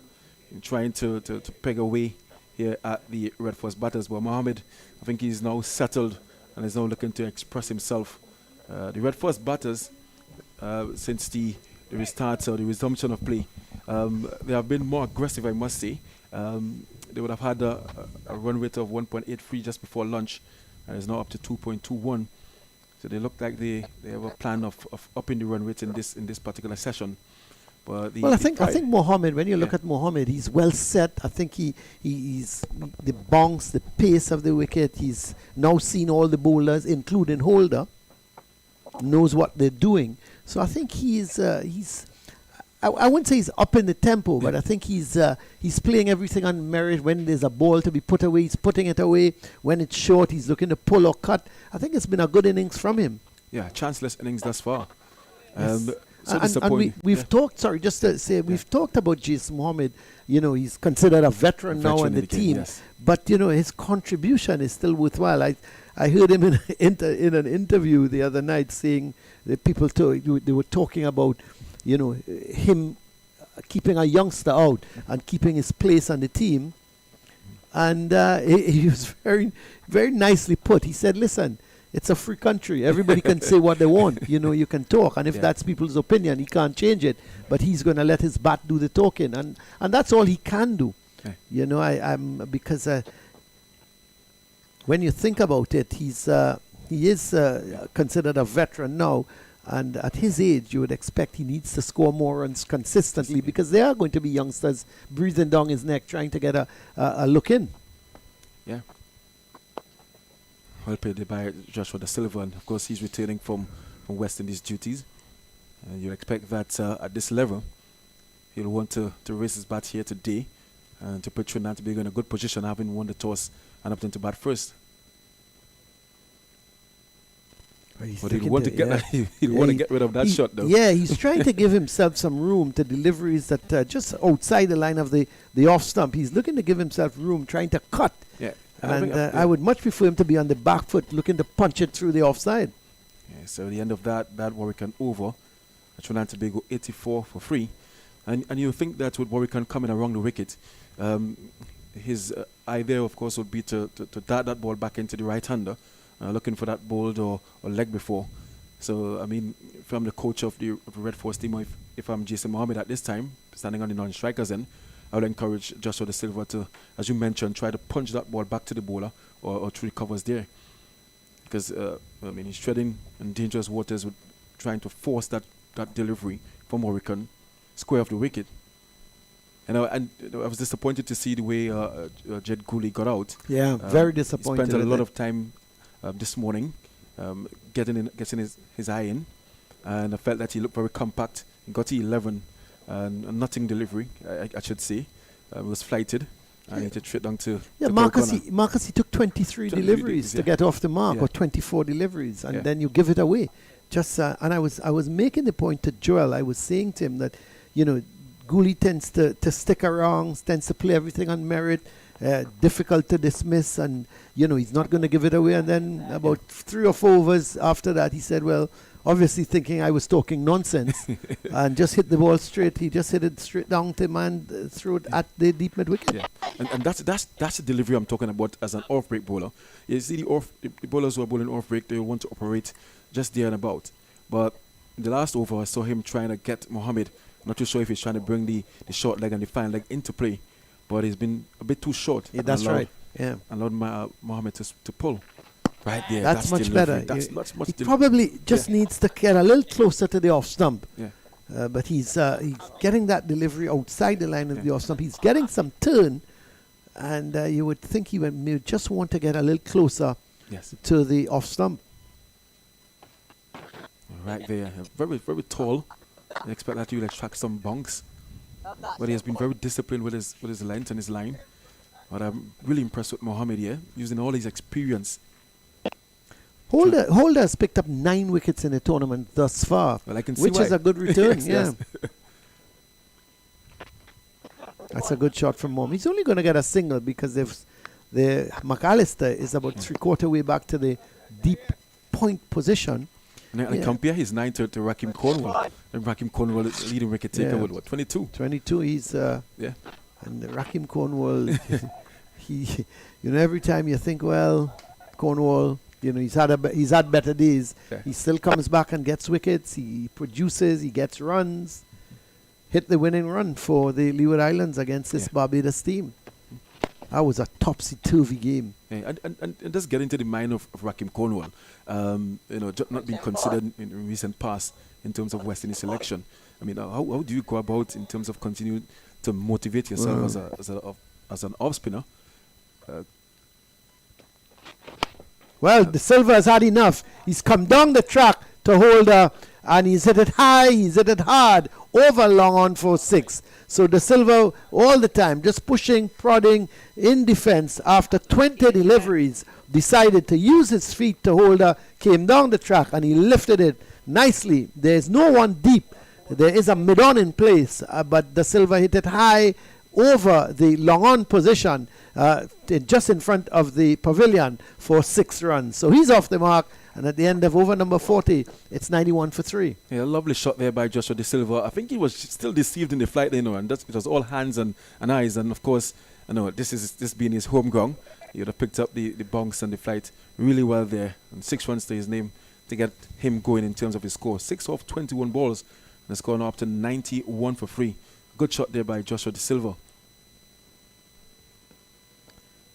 trying to peg away here at the Red Force batters. But Mohammed, I think he's now settled and is now looking to express himself. The Red Force batters, since the restart or the resumption of play, they have been more aggressive, I must say. They would have had a run rate of 1.83 just before lunch, and it's now up to 2.21. So they look like they have a plan of upping the run rate in this particular session. But
I think Mohammed, when you look at Mohammed, he's well set. I think he's the bounce, the pace of the wicket. He's now seen all the bowlers, including Holder, knows what they're doing. So I think he's I wouldn't say he's up in the tempo, but I think he's playing everything on merit. When there's a ball to be put away, he's putting it away. When it's short, he's looking to pull or cut. I think it's been a good innings from him.
Yeah, chanceless innings thus far.
Yes. And we've talked, sorry, just to say, we've talked about Jason Mohammed. He's considered a veteran now on the team.
Yes.
But, his contribution is still worthwhile. I heard him in an interview the other night saying that people they were talking about him keeping a youngster out and keeping his place on the team. And he was very, very nicely put. He said, listen, it's a free country. Everybody can say what they want. You can talk. And if that's people's opinion, he can't change it. But he's going to let his bat do the talking. And that's all he can do. Okay. Because when you think about it, he is considered a veteran now. And at his age, you would expect he needs to score more runs consistently, because there are going to be youngsters breathing down his neck trying to get a look in.
Yeah. Well played there by Joshua Da Silva, and of course he's returning from West Indies duties. And you'll expect that at this level, he'll want to raise his bat here today and to put Trinidad Tobago in a good position, having won the toss and opting to bat first. But he'll want to get want to get rid of that shot, though.
Yeah, he's trying to give himself some room to deliveries that just outside the line of the off stump. He's looking to give himself room, trying to cut.
Yeah.
And I would much prefer him to be on the back foot, looking to punch it through the offside.
Yeah, so at the end of that Warwick over, Trinidad Tobago 84 for free. And you think that with Warwick coming around the wicket, his idea, of course, would be to dart that ball back into the right-hander, looking for that bowled or leg before. So, I mean, if I'm the coach of the Red Force team, or if I'm Jason Mohammed at this time, standing on the non-strikers end, I would encourage Joshua Da Silva to, as you mentioned, try to punch that ball back to the bowler or through the covers there. Because, I mean, he's treading in dangerous waters with trying to force that delivery from Warwick square of the wicket. And I was disappointed to see the way Jed Gooley got out.
Yeah, very disappointed.
He spent a lot of time this morning getting his eye in, and I felt that he looked very compact. He got to 11 and nothing delivery, I should say. Was flighted. And he did straight down to
Marcus, he took 23 deliveries to get off the mark, or 24 deliveries, and then you give it away. Just and I was making the point to Joel. I was saying to him that, you know, Gooley tends to stick around, tends to play everything on merit, difficult to dismiss, and, you know, he's not going to give it away. And then about 3 or 4 overs after that, he said, well, obviously thinking I was talking nonsense, and just hit the ball straight. He just hit it straight down to him and threw it at the deep mid wicket.
Yeah, and that's the delivery I'm talking about as an off-break bowler. You see the bowlers who are bowling off-break, they want to operate just there and about. But in the last over, I saw him trying to get Mohammed. I'm not too sure if he's trying to bring the short leg and the fine leg into play, but he's been a bit too short.
Yeah, that's right. Yeah,
allowed Mohammed to pull. Right there.
That's much better.
That's much
he probably just needs to get a little closer to the off stump.
Yeah.
But he's getting that delivery outside the line of the off stump. He's getting some turn, and you would think he would just want to get a little closer to the off stump.
Right there. Very, very tall. I expect that he will attract some bunks. But he has been very disciplined with his length and his line. But I'm really impressed with Mohammed here, using all his experience.
Holder has picked up 9 wickets in the tournament thus far,
well, I can see
which is a good return.
Yes.
That's a good shot from Mom. He's only going to get a single because the McAllister is about 3/4 way back to the deep point position.
And compare his 9 to Rakim Cornwall. And Rakim Cornwall is leading wicket taker with what, 22?
22. He's and Rakim Cornwall. he, you know, every time you think, well, Cornwall, you know, he's had better days.
Yeah.
He still comes back and gets wickets. He produces. He gets runs. Hit the winning run for the Leeward Islands against this Barbados team. That was a topsy-turvy game.
Yeah, and just get into the mind of Rakim Cornwall. You know, not being considered in recent past in terms of West Indies selection. I mean, how do you go about in terms of continuing to motivate yourself as an off spinner?
Well, the Silva has had enough. He's come down the track to Holder, and he's hit it high, he's hit it hard, over long on for 6. So the Silva all the time, just pushing, prodding in defense. After 20 deliveries, decided to use his feet to Holder, came down the track, and he lifted it nicely. There's no one deep. There is a mid-on in place, but the Silva hit it high over the long-on position, just in front of the pavilion for 6 runs. So he's off the mark, and at the end of over number 40, it's 91 for 3.
Yeah, a lovely shot there by Joshua Da Silva. I think he was still deceived in the flight, you know, and it was all hands and eyes. And of course, you know, this being his home ground, he would have picked up the bunks and the flight really well there. And 6 runs to his name to get him going in terms of his score. 6 off 21 balls, and it's gone up to 91 for 3. Good shot there by Joshua Da Silva.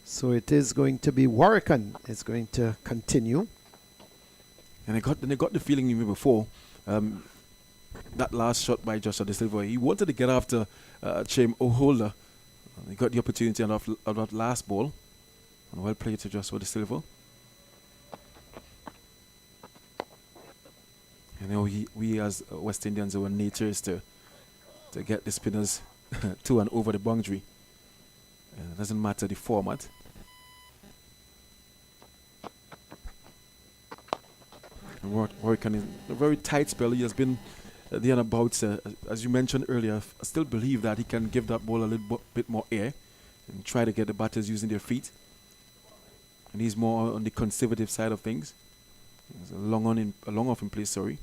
So it is going to be Warwican is going to continue.
And I got the feeling even before that last shot by Joshua Da Silva. He wanted to get after Chaim O'Holder. He got the opportunity on that last ball. And well played to Joshua Da Silva. You know, we as West Indians, our nature is to get the spinners to and over the boundary. It doesn't matter the format. Warwick is a very tight spell. He has been the unabouts, as you mentioned earlier. I still believe that he can give that ball a little bit more air and try to get the batters using their feet. And he's more on the conservative side of things. There's a long off in place, sorry.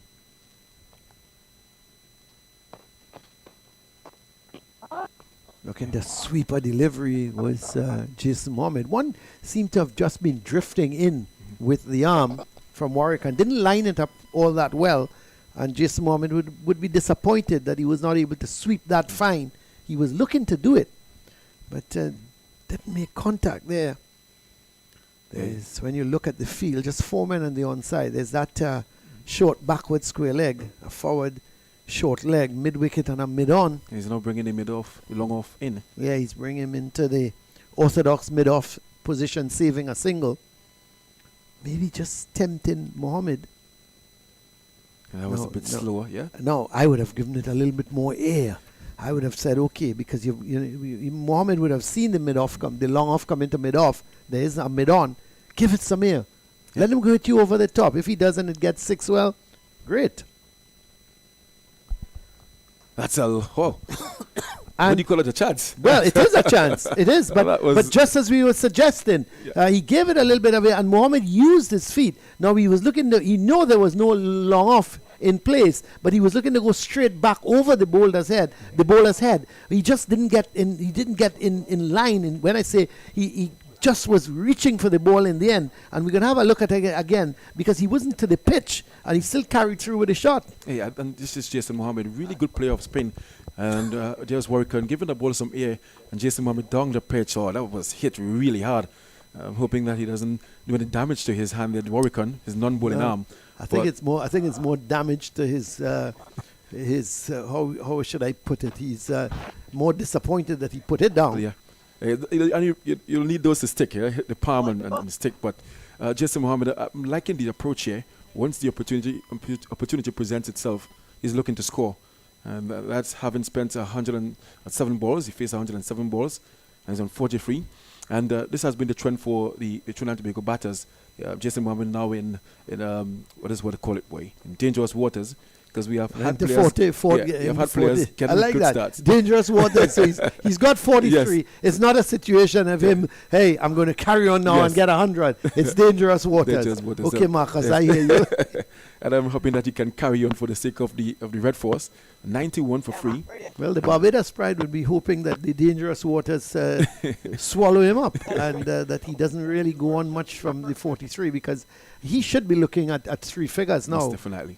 Looking the sweeper delivery was Jason Mohammed. One seemed to have just been drifting in with the arm from Warwick and didn't line it up all that well. And Jason Mohammed would be disappointed that he was not able to sweep that fine. He was looking to do it, but didn't make contact there. There's, when you look at the field, just 4 men on the onside. There's that short backward square leg, a forward short leg, mid-wicket and a mid-on.
He's now bringing the mid-off, the long-off in.
Yeah, he's bringing him into the orthodox mid-off position, saving a single. Maybe just tempting Mohammed.
And that was a bit slower, yeah?
No, I would have given it a little bit more air. I would have said, okay, because Mohammed would have seen the mid-off come, the long-off come into mid-off. There is a mid-on. Give it some air. Yeah. Let him go hit you over the top. If he doesn't, it gets 6 well. Great.
That's a what do you call it, a chance?
Well, it is a chance. It is, but just as we were suggesting, he gave it a little bit of it, and Mohammed used his feet. Now he was looking to, he knew there was no long off in place, but he was looking to go straight back over the bowler's head. He just didn't get in. He didn't get in line. And when I say he just was reaching for the ball in the end, and we're gonna have a look at it again because he wasn't to the pitch and he still carried through with a shot.
Yeah, and this is Jason Mohammed, really good player of spin, and just Warwick giving the ball some air, and Jason Mohammed down the pitch. Oh, that was hit really hard. I'm hoping that he doesn't do any damage to his hand, the Warwick, his non-bowling arm.
I think it's more damage to his how should I put it? He's more disappointed that he put it down.
Yeah. And you'll need those to stick, yeah? Hit the palm and stick. But Jason Mohammed, I'm liking the approach here. Once the opportunity presents itself, he's looking to score. And that's having spent 107 balls. He faced 107 balls, and he's on 43. And this has been the trend for the Trinidad and Tobago batters. Jason Mohammed now in what they call it, boy, in dangerous waters. Because we have had players,
I like that. Starts. Dangerous waters. So he's got 43. Yes. It's not a situation of him, hey, I'm going to carry on now and get 100. It's dangerous waters. Okay, Marcus, I hear you.
And I'm hoping that he can carry on for the sake of the Red Force. 91 for free.
Well, the Barbados pride would be hoping that the dangerous waters swallow him up and that he doesn't really go on much from the 43 because he should be looking at 3 figures now.
Yes, definitely.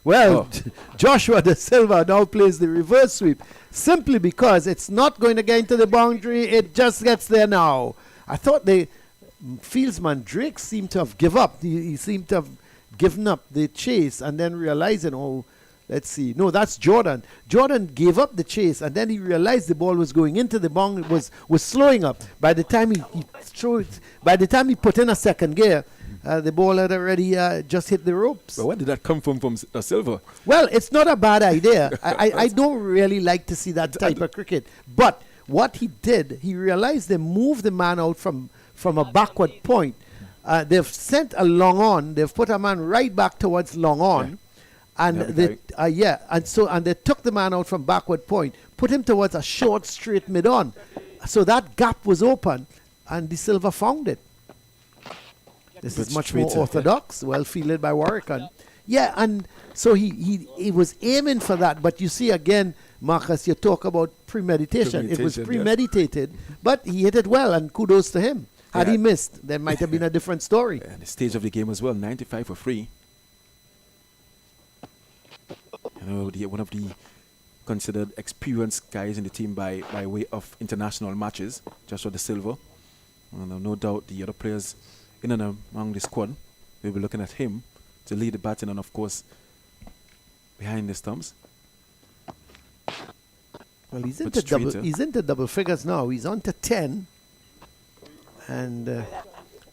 Well, Joshua Da Silva now plays the reverse sweep simply because it's not going to get into the boundary. It just gets there now. I thought the fieldsman Drake seemed to have given up. He seemed to have given up the chase and then realizing, oh, let's see. No, that's Jordan. Jordan gave up the chase and then he realized the ball was going into the boundary, was slowing up. By the time he put in a second gear, the ball had already just hit the ropes.
But where did that come from Silva?
Well, it's not a bad idea. I don't really like to see that type of cricket. But what he did, he realized they moved the man out from a backward point. They've sent a long on. They've put a man right back towards long on. Yeah. And they took the man out from backward point, put him towards a short, straight mid-on. So that gap was open, and Da Silva found it. This is much more orthodox, well fielded by Warwick. Yeah, and so he was aiming for that. But you see, again, Marcus, you talk about premeditation. It was premeditated, but he hit it well, and kudos to him. Had he missed, there might have been a different story.
And the stage of the game as well, 95 for free. You know, one of the considered experienced guys in the team by way of international matches, Joshua Da Silva. And no doubt the other players in and among the squad, we'll be looking at him to lead the batting and, of course, behind the stumps.
Well, he's into double figures now. He's on to 10. And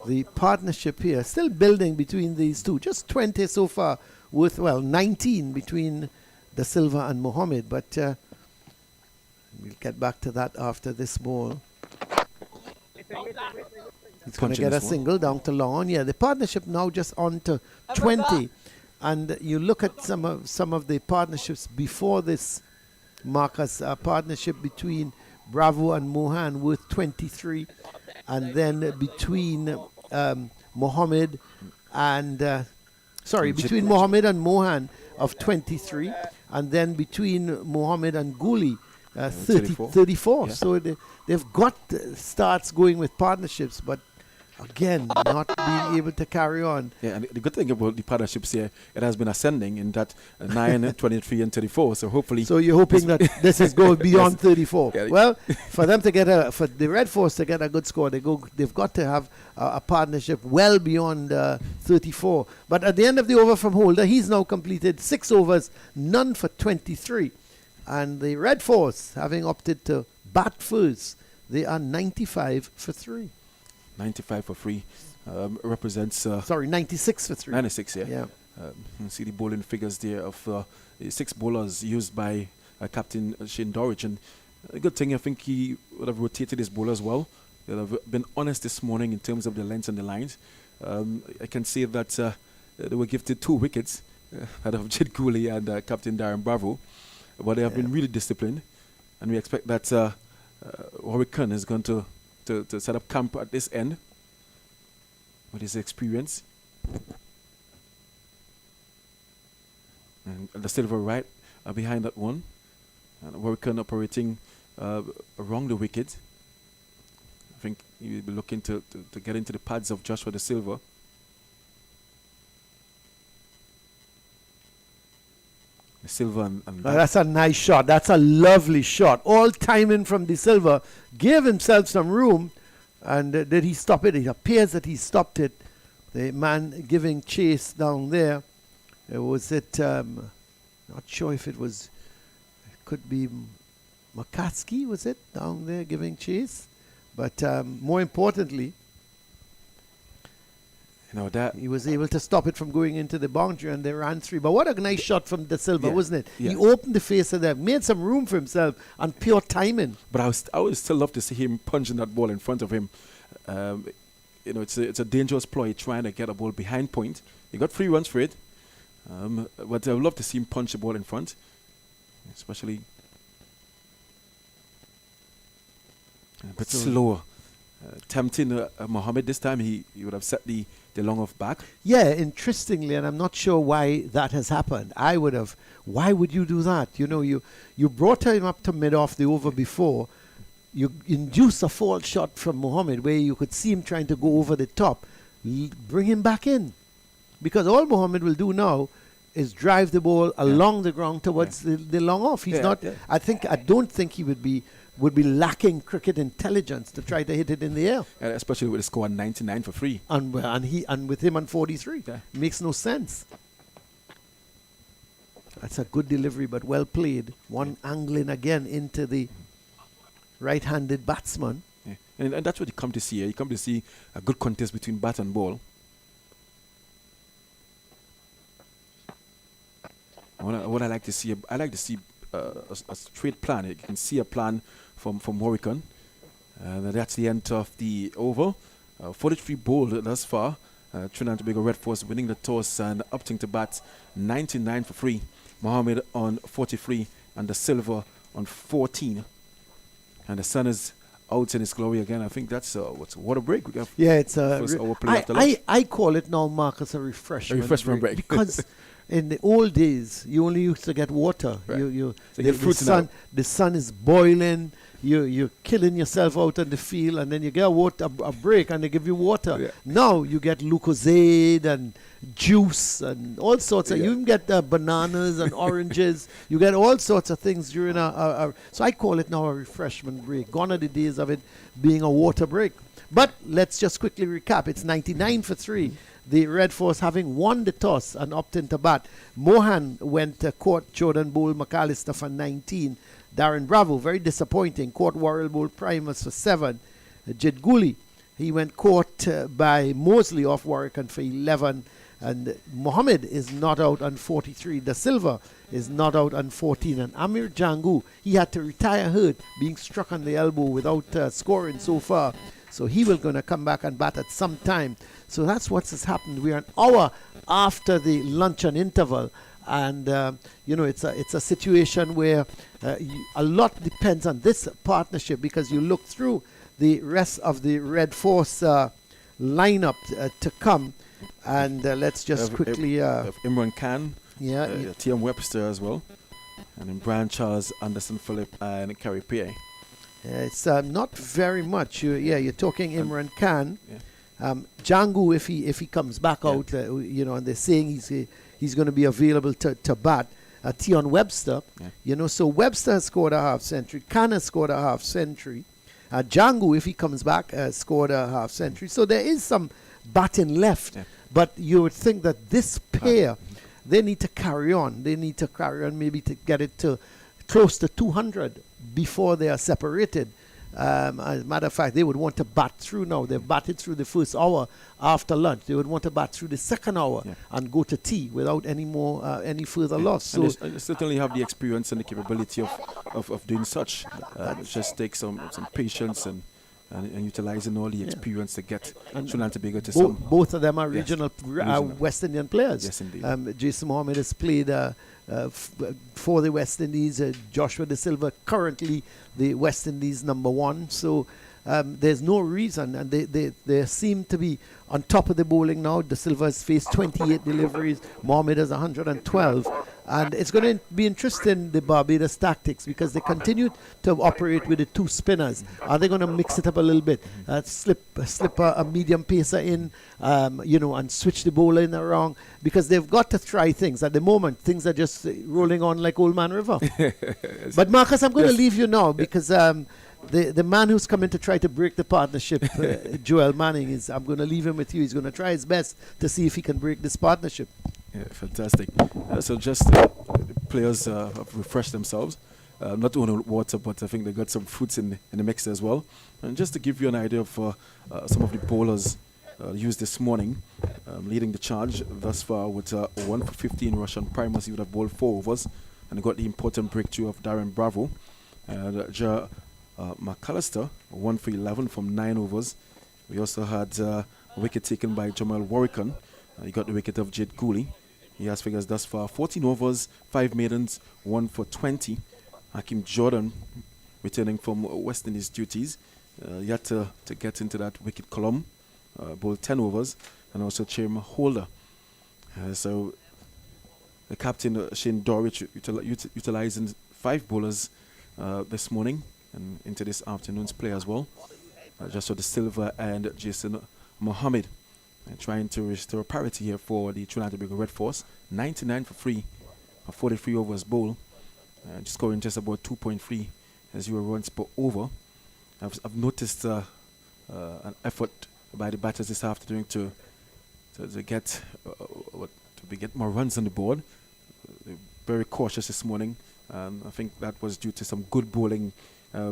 the partnership here, still building between these two. Just 20 so far, with, 19 between Da Silva and Mohammed. But we'll get back to that after this ball. He's going to get a single down to long. Yeah, the partnership now just on to 20. And you look at some of the partnerships before this, Marcus, partnership between Bravo and Mohan with 23. And then between Mohammed and, between Mohammed and Mohan of 23. And then between Mohammed and Guli, 34. Yeah. So they've got starts going with partnerships, but again, not being able to carry on.
Yeah, and the good thing about the partnerships here, it has been ascending in that 9, 23, and 34. So hopefully,
so you're hoping that this is going beyond 34. Yeah. Well, for them to get for the Red Force to get a good score, they've got to have a partnership well beyond 34. But at the end of the over from Holder, he's now completed 6 overs, none for 23, and the Red Force, having opted to bat first, they are 95 for 3.
95 for 3 represents
96 for 3.
96, yeah. You see the bowling figures there of 6 bowlers used by Captain Shane Dorridge, and a good thing, I think he would have rotated his bowlers well. They have been honest this morning in terms of the lengths and the lines. I can say that they were gifted 2 wickets out of Jangoo and Captain Darren Bravo, but they have been really disciplined, and we expect that Hurricane is going to set up camp at this end with his experience. And the Silver right behind that one. And Hurricane operating around the wicket. I think he will be looking to get into the pads of Joshua the Silver. The Silver and
that's a nice shot. That's a lovely shot. All timing from the Silver. Gave himself some room. And did he stop it? It appears that he stopped it. The man giving chase down there. Was it, not sure if it was, it could be McCaskey, was it? Down there giving chase. But more importantly,
that
he was able to stop it from going into the boundary, and they ran 3. But what a nice shot from Da Silva, wasn't it? Yeah. He opened the face of them, made some room for himself, and pure timing.
But I would still love to see him punching that ball in front of him. It's a dangerous ploy trying to get a ball behind point. He got 3 runs for it, but I would love to see him punch the ball in front, especially a bit slower. Tempting Mohammed this time, he would have set the long off back.
Yeah, interestingly, and I'm not sure why that has happened. Why would you do that? You brought him up to mid off the over before. You induced a false shot from Mohammed where you could see him trying to go over the top. Bring him back in. Because all Mohammed will do now is drive the ball along the ground towards the long off. He's not. Yeah. I don't think he would be lacking cricket intelligence to try to hit it in the air.
Especially with the score 99 for 3.
And with him on 43. Yeah. Makes no sense. That's a good delivery, but well played. One angling again into the right-handed batsman.
Yeah. And that's what you come to see here. You come to see a good contest between bat and ball. What I like to see, a straight plan. You can see a plan from Hurricane. That's the end of the over. 43 bowled thus far. Trinidad and Tobago Red Force winning the toss and opting to bat 99 for 3. Mohammed on 43 and the Silver on 14. And the sun is out in its glory again. I think that's what's a water break. We got
it's a I call it now, Marcus, a refreshment
break.
Because in the old days, you only used to get water.
Right.
The sun is boiling. You're killing yourself out on the field, and then you get a break, and they give you water. Yeah. Now you get Lucozade and juice and all sorts of. You even get bananas and oranges. You get all sorts of things during so I call it now a refreshment break. Gone are the days of it being a water break. But let's just quickly recap. It's 99 for 3. The Red Force having won the toss and opting to bat. Mohan went to court Jordan Bowl McAllister for 19. Darren Bravo, very disappointing. Court Warrell Bowl Primus for 7. Jangoo, He went caught by Mosley off Warwick for 11. And Mohammed is not out on 43. Da Silva is not out on 14. And Amir Jangoo, he had to retire hurt, being struck on the elbow without scoring so far. So he will going to come back and bat at some time. So that's what has happened. We are an hour after the luncheon interval. And, it's a situation where a lot depends on this partnership, because you look through the rest of the Red Force lineup to come. And let's just quickly...
Imran Khan,
yeah,
T.M. Webster as well. And then Brian Charles, Anderson Phillip, and Kerry Pierre.
It's not very much. You're talking Imran Khan. Yeah. Jangoo, if he comes back out, and they're saying he's going to be available to bat. Tion Webster, so Webster has scored a half century. Khan has scored a half century. Jangoo, if he comes back, scored a half century. So there is some batting left. Yeah. But you would think that this pair, they need to carry on. They need to carry on, maybe to get it to close to 200 before they are separated. As a matter of fact, they would want to bat through now. They've batted through the first hour after lunch. They would want to bat through the second hour and go to tea without any further loss. So
they certainly have the experience and the capability of doing such. It just takes some patience and utilizing all the experience to get Trinidad and Tobago to some.
Both of them are regional West Indian players.
Yes, indeed.
Jason Mohammed has played for the West Indies. Joshua Da Silva currently the West Indies #1. So there's no reason, and they seem to be on top of the bowling now. Da Silva has faced 28 deliveries. Mohammed has 112. And it's going to be interesting, the Barbados tactics, because they continue to operate with the two spinners. Are they going to mix it up a little bit? Slip a medium pacer in, and switch the bowler in around? Because they've got to try things. At the moment, things are just rolling on like Old Man River. But Marcus, I'm going to leave you now, because the man who's coming to try to break the partnership, Joel Manning, I'm going to leave him with you. He's going to try his best to see if he can break this partnership.
Yeah, fantastic. So just players have refreshed themselves. Not only water, but I think they got some fruits in the mix as well. And just to give you an idea of some of the bowlers used this morning, leading the charge thus far with 1 for 15 Russian primers. He would have bowled 4 overs and got the important breakthrough of Darren Bravo. McAllister, 1 for 11 from 9 overs. We also had a wicket taken by Jamal Warwickon. He got the wicket of Jade Cooley. He has figures thus far: 14 overs, 5 maidens, 1 for 20. Hakeem Jordan, returning from West Indies duties, yet to get into that wicket column, bowled 10 overs, and also Chairman Holder. So the captain, Shane Dorwich, utilizing 5 bowlers this morning and into this afternoon's play as well. Just so the Silva and Jason Mohammed. And trying to restore parity here for the Trinidad and Tobago Red Force. 99 for 3, 43 overs bowl. Just scoring just about 2.3 runs per over. I've noticed an effort by the batters this afternoon to get more runs on the board. They're very cautious this morning. I think that was due to some good bowling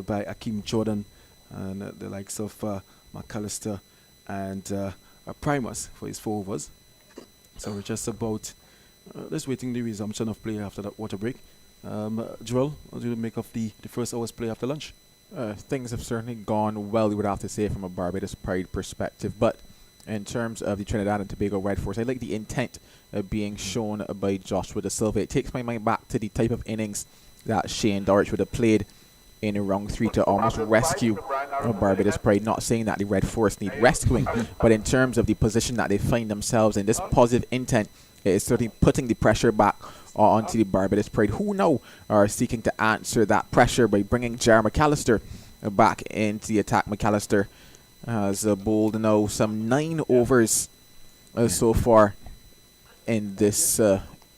by Hakeem Jordan and the likes of McAllister and primers for his 4 overs. So we're just about just waiting the resumption of play after that water break. Joel, what do you make of the first hour's play after lunch?
Things have certainly gone well, we would have to say, from a Barbados Pride perspective. But in terms of the Trinidad and Tobago Red Force, I like the intent being shown by Joshua Da Silva. It takes my mind back to the type of innings that Shane Dorwich would have played in round 3 to almost rescue Barbados Pride. Not saying that the Red Force need rescuing, but in terms of the position that they find themselves in, this positive intent is certainly putting the pressure back onto the Barbados Pride, who now are seeking to answer that pressure by bringing Jar McAllister back into the attack. McAllister has bowled now some 9 overs so far in this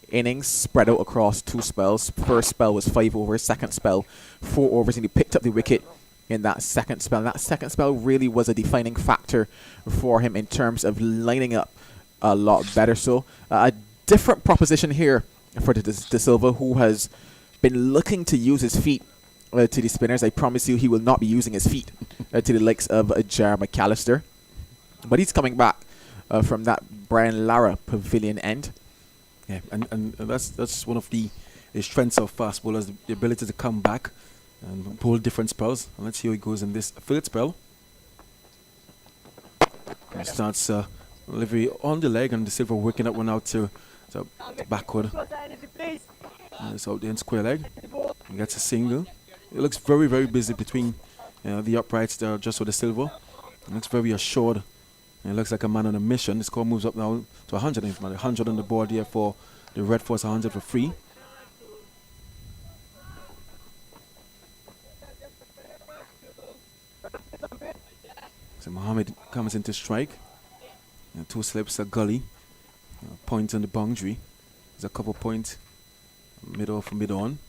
innings, spread out across 2 spells. First spell was 5 overs, second spell 4 overs, and he picked up the wicket in that second spell. And that second spell really was a defining factor for him in terms of lining up a lot better. So a different proposition here for Da Silva, who has been looking to use his feet to the spinners. I promise you he will not be using his feet to the likes of Jar McAllister. But he's coming back from that Brian Lara pavilion end.
Yeah, and that's one of the strengths of fast bowlers, the ability to come back and pull different spells. And let's see how it goes in this third spell. He starts delivery on the leg, and the silver working that one out to backward. And it's out there in square leg. He gets a single. It looks very, very busy between the uprights there just with the silver. It looks very assured. And it looks like a man on a mission. The score moves up now to 100. 100 on the board here for the Red Force, 100 for free. So Mohammed comes into strike. Two slips, a gully. Point on the boundary. There's a couple points middle for mid on.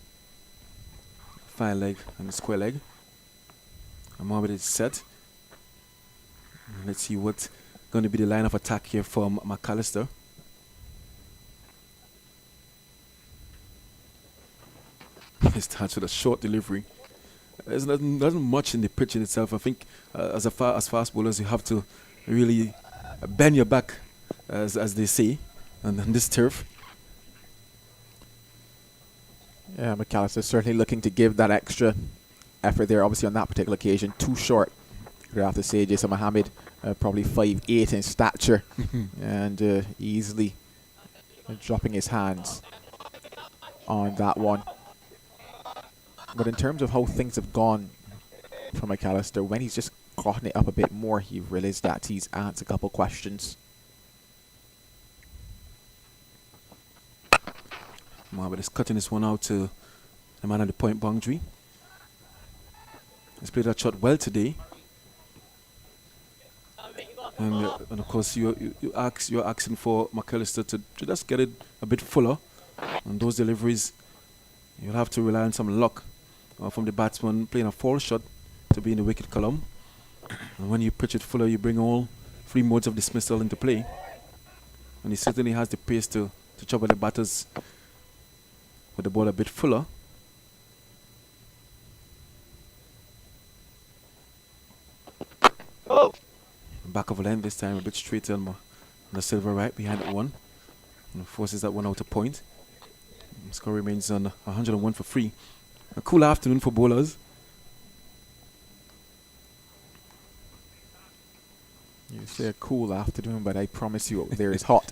Fire leg and the square leg. And Mohammed is set. Let's see what's going to be the line of attack here from McAllister. He starts with a short delivery. There's nothing much in the pitch in itself. I think as fast bowlers, you have to really bend your back, as they say, on this turf.
Yeah, McAllister certainly looking to give that extra effort there. Obviously, on that particular occasion, too short. You have to say, Jason Mohammed, probably 5'8" in stature, and easily dropping his hands on that one. But in terms of how things have gone for McAllister, when he's just gotten it up a bit more, he realized that he's answered a couple questions.
Mohammed is cutting this one out to the man at the point boundary. He's played that shot well today. And of course, you're asking for McAllister to just get it a bit fuller. And those deliveries, you'll have to rely on some luck from the batsman playing a fall shot to be in the wicket column. And when you pitch it fuller, you bring all three modes of dismissal into play. And he certainly has the pace to chop at the batters with the ball a bit fuller.
Oh.
Back of the line this time, a bit straighter on the silver right behind that one. And forces that one out to point. The score remains on 101 for free. A cool afternoon for bowlers.
You say a cool afternoon, but I promise you there is hot.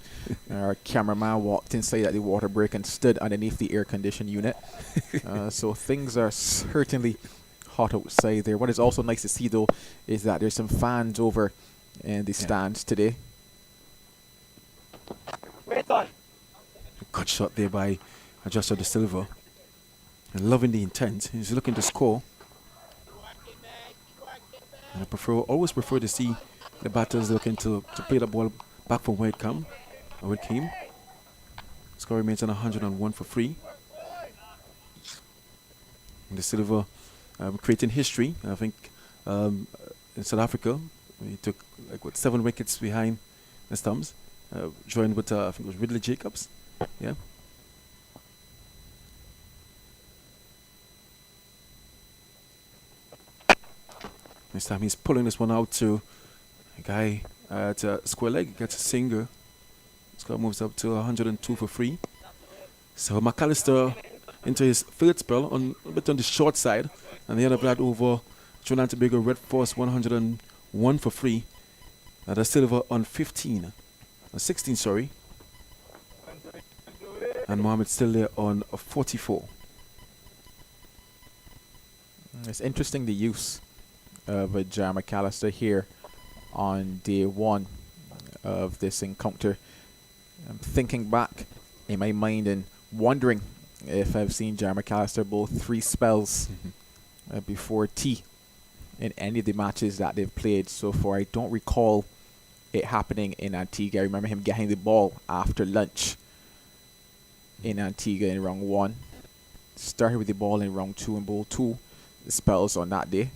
Our cameraman walked inside at the water break and stood underneath the air conditioned unit. So things are certainly hot outside there. What is also nice to see, though, is that there's some fans over in the stands today.
Wait on.
Good shot there by Adjuster De Silva. And loving the intent. He's looking to score. And I always prefer to see the batters looking to play the ball back from where it came. Score remains on 101 for free. And De Silva creating history. I think in South Africa, he took 7 wickets behind the stumps. Joined with I think it was Ridley Jacobs. Yeah. This time he's pulling this one out to a guy at square leg. Gets a single. Score moves up to 102 for free. So McAllister into his third spell a bit on the short side. And the end of that over Trinidad and Tobago Red Force 101 for free. The silver on 16, sorry. And Mohammed still there on 44.
It's interesting the use of Jar McAllister here on day one of this encounter. I'm thinking back in my mind and wondering if I've seen Jar McAllister bowl 3 spells before tea in any of the matches that they've played so far. I don't recall it happening in Antigua. I remember him getting the ball after lunch in Antigua in round 1. Started with the ball in round 2 and bowled 2 spells on that day.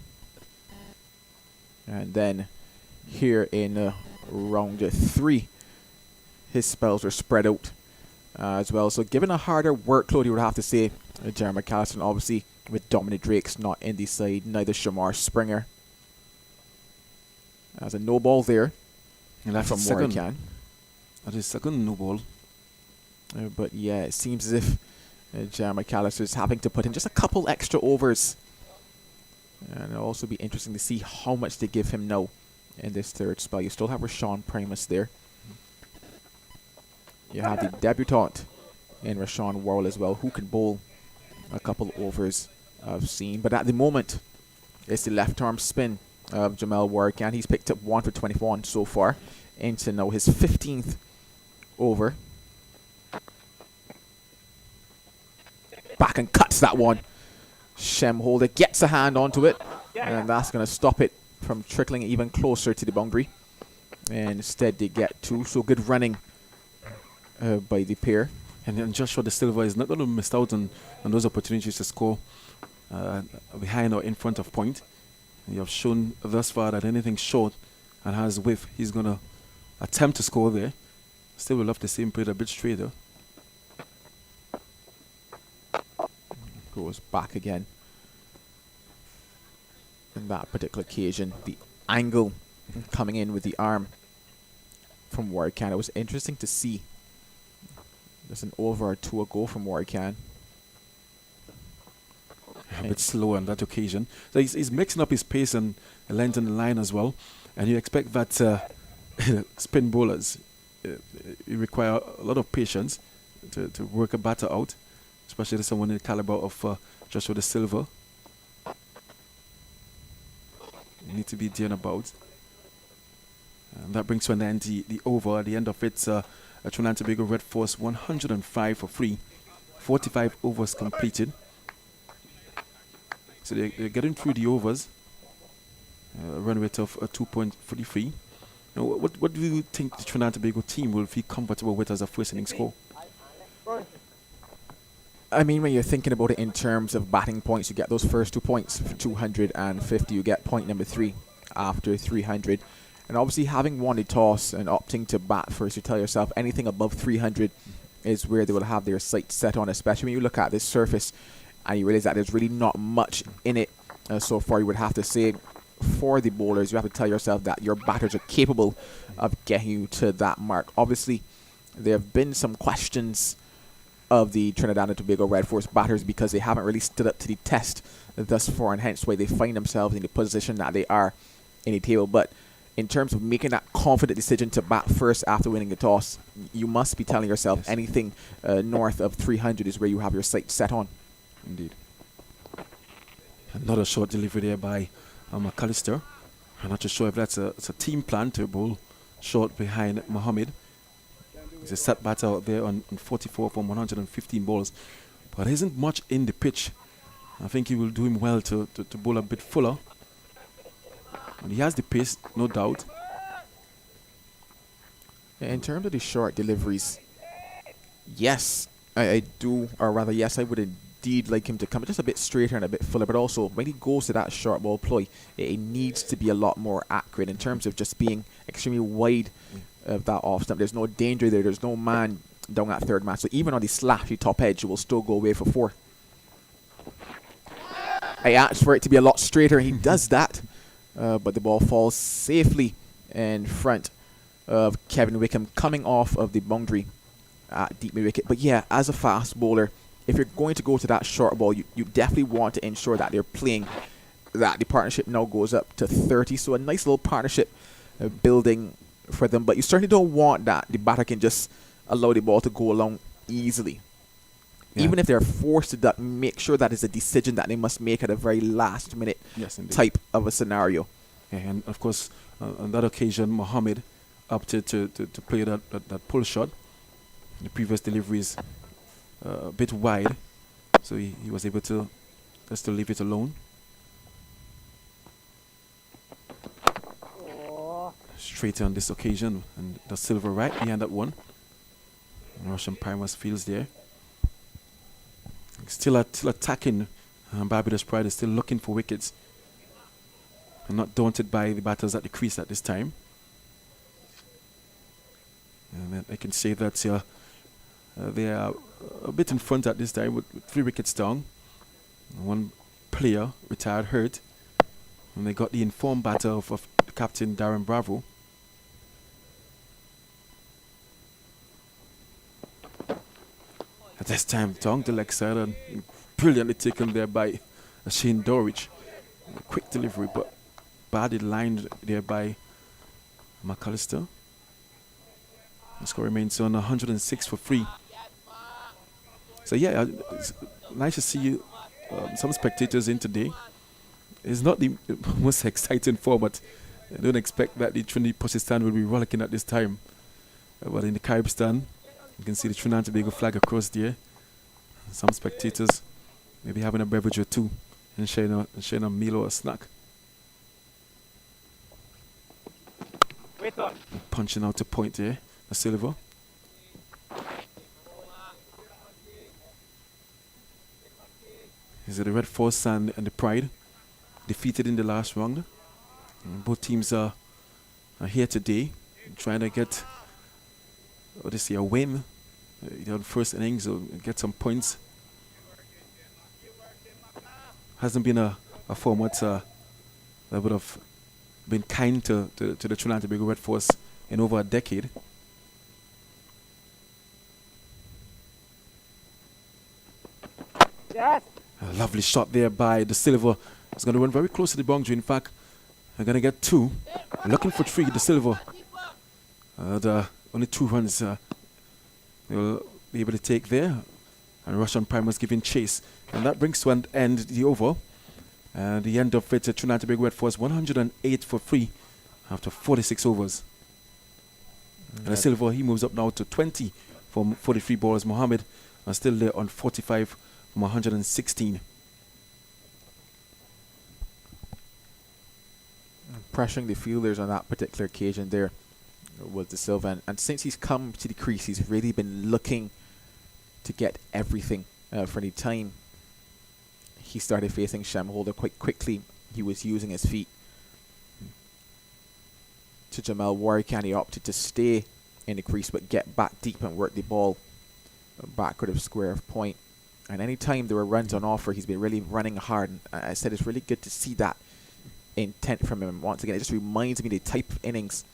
And then here in round 3, his spells were spread out as well. So given a harder workload, you would have to say Jeremy McAllister, and obviously with Dominic Drake's not in the side, neither Shamar Springer. As a no ball there.
And that's
from
second.
Warwick.
That is second no ball.
But yeah, it seems as if McAllister is having to put in just a couple extra overs. And it'll also be interesting to see how much they give him now in this third spell. You still have Rashawn Primus there. You have the debutant in Rashawn Worrell as well, who can bowl a couple overs I've seen. But at the moment, it's the left arm spin of Jamel Warwick, and he's picked up 1 for 21 so far into now his 15th over. Back and cuts that one. Shem Holder gets a hand onto it, and that's going to stop it from trickling even closer to the boundary. And instead they get 2, so good running by the pair.
And Joshua De Silva is not going to miss out on those opportunities to score behind or in front of point. You have shown thus far that anything short and has width, he's going to attempt to score there. Still will love to see him play a bit straighter.
Goes back again. In that particular occasion, the angle coming in with the arm from Warwick. It was interesting to see. There's an over or 2 ago from Warwick.
A bit slow on that occasion. So he's mixing up his pace and length in the line as well. And you expect that spin bowlers you require a lot of patience to work a batter out, especially someone in the caliber of Joshua De Silva. You need to be doing about. And that brings to an end the over. At the end of it, Trinidad and Tobago Red Force 105 for 3. 45 overs completed. So they're getting through the overs. Run rate of 2.33. Now, what do you think the Trinidad and Tobago team will feel comfortable with as a first inning score?
I mean, when you're thinking about it in terms of batting points, you get those first 2 points for 250. You get point number 3 after 300. And obviously, having won the toss and opting to bat first, you tell yourself anything above 300 is where they will have their sights set on, especially when you look at this surface and you realize that there's really not much in it so far. You would have to say for the bowlers, you have to tell yourself that your batters are capable of getting you to that mark. Obviously, there have been some questions of the Trinidad and Tobago Red Force batters because they haven't really stood up to the test thus far, and hence why they find themselves in the position that they are in the table. But in terms of making that confident decision to bat first after winning the toss, you must be telling yourself anything north of 300 is where you have your sights set on.
Indeed. Another short delivery there by McAllister. I'm not too sure if that's a team plan to bowl short behind Mohammed. He's a set batter out there on 44 from 115 balls. But there isn't much in the pitch. I think he will do him well to bowl a bit fuller. And he has the pace, no doubt.
In terms of the short deliveries, yes, I do, or rather, yes, I would indeed like him to come just a bit straighter and a bit fuller, but also when he goes to that short ball ploy, it needs to be a lot more accurate in terms of just being extremely wide of that off stump. There's no danger there. There's no man down that third man. So even on the slashy top edge, it will still go away for 4. I asked for it to be a lot straighter, and he does that. But the ball falls safely in front of Kevin Wickham coming off of the boundary at deep mid wicket. But yeah, as a fast bowler, if you're going to go to that short ball, you definitely want to ensure that they're playing, that the partnership now goes up to 30. So a nice little partnership building for them. But you certainly don't want that the batter can just allow the ball to go along easily. Yeah. Even if they're forced to duck, make sure that is a decision that they must make at a very last minute type of a scenario.
Yeah, and of course, on that occasion, Mohammed opted to play that pull shot. The previous deliveries a bit wide, so he was able to just to leave it alone. Straight on this occasion, and the silver right behind that one. And Russian Primus fields there. Still attacking. Barbados Pride is still looking for wickets. And not daunted by the batters at the crease at this time. And I can say that they are a bit in front at this time with 3 wickets down. One player retired hurt. And they got the informed batter of Captain Darren Bravo. This time down the leg side and brilliantly taken there by Shane Dorridge. Quick delivery, but badly lined there by McAllister. The score remains on 106 for free. So yeah, it's nice to see some spectators in today. It's not the most exciting format. I don't expect that the Trinidad stand will be rollicking at this time. But in the Caribbean stand, you can see the Trinidad and Tobago flag across there. Some spectators maybe having a beverage or two and sharing a meal or a snack. Punching out a point there, a silver. Is it the Red Force and the Pride defeated in the last round? And both teams are here today trying to get a win on first innings or get some points. Hasn't been a format that would have been kind to the Trinidad and Tobago Red Force in over a decade.
Yes.
A lovely shot there by the Silver. It's going to run very close to the boundary. In fact, they're going to get 2. Looking for 3, the Silver. The only 2 runs they'll be able to take there. And Russian Primers giving chase. And that brings to an end the over. And the end of it, Trinidad and Tobago Red Force 108 for free after 46 overs. And the Silver, he moves up now to 20 from 43 balls. Mohammed are still there on 45 from 116.
Pressuring the fielders on that particular occasion there was the Silva. And since he's come to the crease, he's really been looking to get everything for any time. He started facing Shamholder quite quickly. He was using his feet to Jamal Warwick, and he opted to stay in the crease but get back deep and work the ball backward of square of point. And any time there were runs on offer, he's been really running hard. And I said it's really good to see that intent from him. Once again, it just reminds me of the type of innings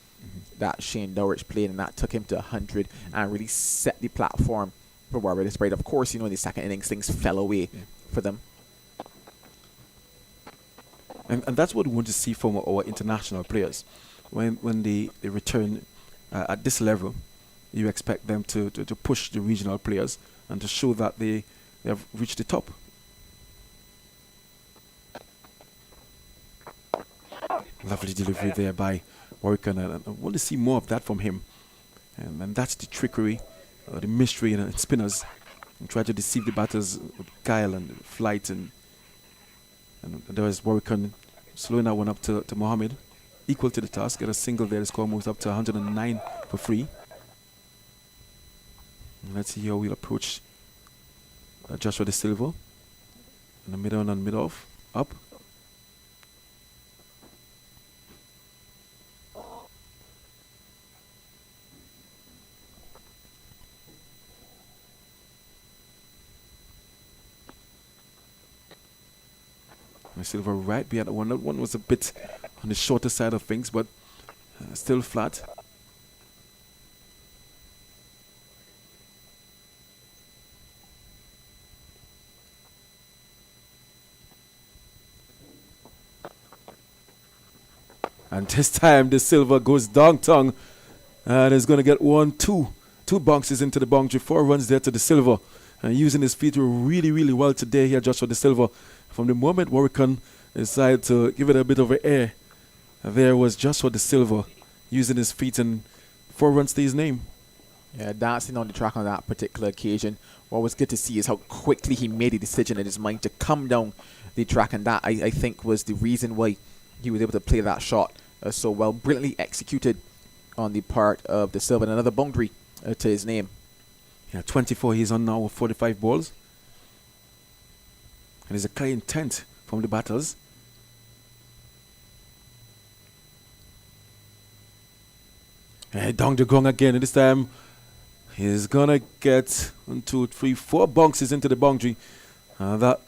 that Shane Dorridge played, and that took him to 100 and really set the platform for Barbados. Right, of course, in the second innings things fell away for them.
And that's what we want to see from our international players. When they return at this level, you expect them to push the regional players and to show that they have reached the top. Lovely delivery there by Warwick, and I want to see more of that from him. And that's the trickery, the mystery in spinners. And try to deceive the batters with guile and flight. And there was Warwick slowing that one up to Mohammed. Equal to the task. Get a single there. The score moves up to 109 for free. And let's see how we'll approach Joshua De Silva. In the middle and mid off. Up. Silver right behind that one. That one was a bit on the shorter side of things, but still flat. And this time the Silver goes downtown and is going to get 2 bounces into the boundary. 4 runs there to the Silver. And using his feet really, really well today here, Joshua De Silva. From the moment Warwick decided to give it a bit of an air, there was Joshua De Silva using his feet, and 4 runs to his name.
Yeah, dancing on the track on that particular occasion. What was good to see is how quickly he made a decision in his mind to come down the track, and that I think was the reason why he was able to play that shot so well. Brilliantly executed on the part of De Silva, and another boundary to his name.
Yeah, 24 he's on now with 45 balls. And there's a clear intent from the batters. And down the gong again. And this time he's gonna get 1, 2, 3, 4 bounces into the boundary. That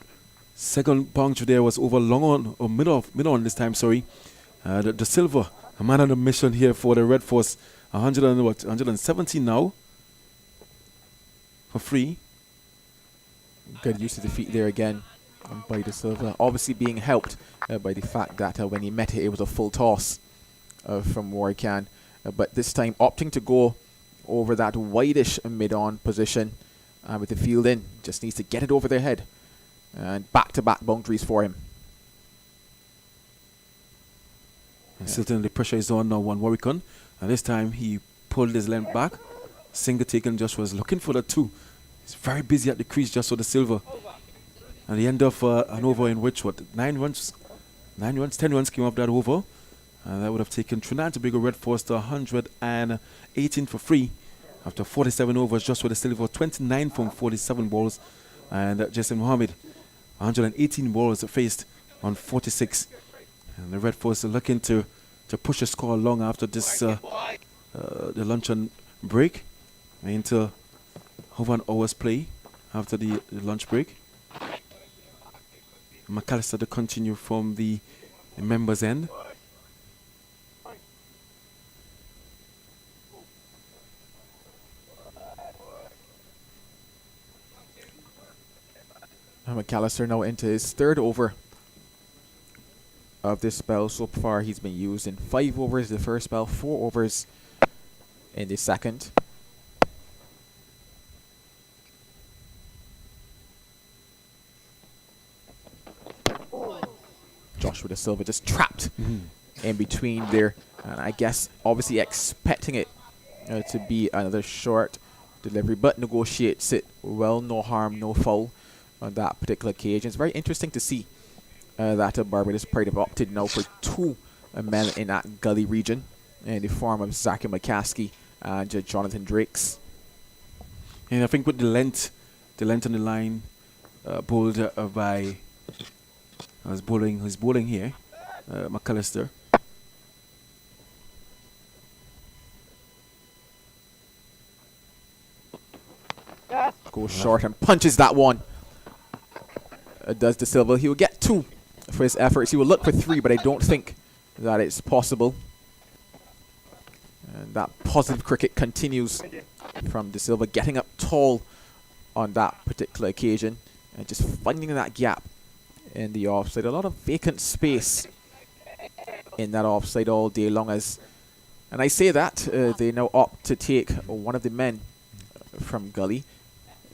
second boundary there was over long on, or mid on this time, sorry. The Silver, a man on a mission here for the Red Force. 170 now for free.
Good use of the feet there again by De Silva. Obviously being helped by the fact that when he met it, it was a full toss from Warrican. But this time opting to go over that wideish mid-on position with the field in. Just needs to get it over their head. And back-to-back boundaries for him.
And certainly the pressure is on now on Warwickon. And this time he pulled his length back. Single taken, just was looking for the two. He's very busy at the crease just for the silver. And the end of an over in which, 10 runs came off that over. And that would have taken Trinidad and Tobago Red Force to 118 for free. After 47 overs just for the silver, 29 from 47 balls. And Jason Mohammed, 118 balls faced on 46. And the Red Force are looking to push the score along after this the luncheon break into over an hour's play after the lunch break. McAllister to continue from the members' end.
McAllister now into his third over of this spell. So far he's been used in 5 overs the first spell, 4 overs in the second. Joshua De Silva just trapped in between there, and I guess obviously expecting it to be another short delivery, but negotiates it well, no harm, no foul on that particular occasion. It's very interesting to see that Barbados Pride have opted now for 2 men in that gully region in the form of Zaki McCaskey and Jonathan Drakes.
And I think with the length on the line, bowled by he's bowling here, McAllister.
Goes short and punches that one. Does De Silva. He will get 2 for his efforts. He will look for 3, but I don't think that it's possible. And that positive cricket continues from De Silva, getting up tall on that particular occasion and just finding that gap in the offside. A lot of vacant space in that offside all day long. And I say that they now opt to take one of the men from gully.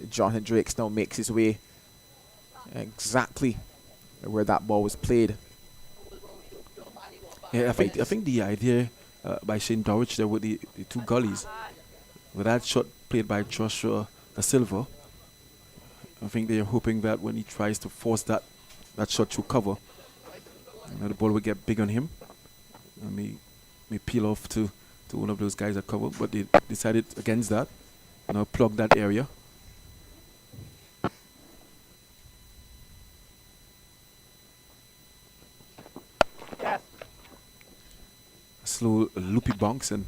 Jonathan Drakes now makes his way exactly where that ball was played.
Yeah, I think the idea by Shane Dowich there with the 2 gullies, with that shot played by Joshua De Silva, I think they are hoping that when he tries to force that shot to cover, the ball will get big on him and may peel off to one of those guys that cover, but they decided against that. Now plug that area. Slow loopy bounce and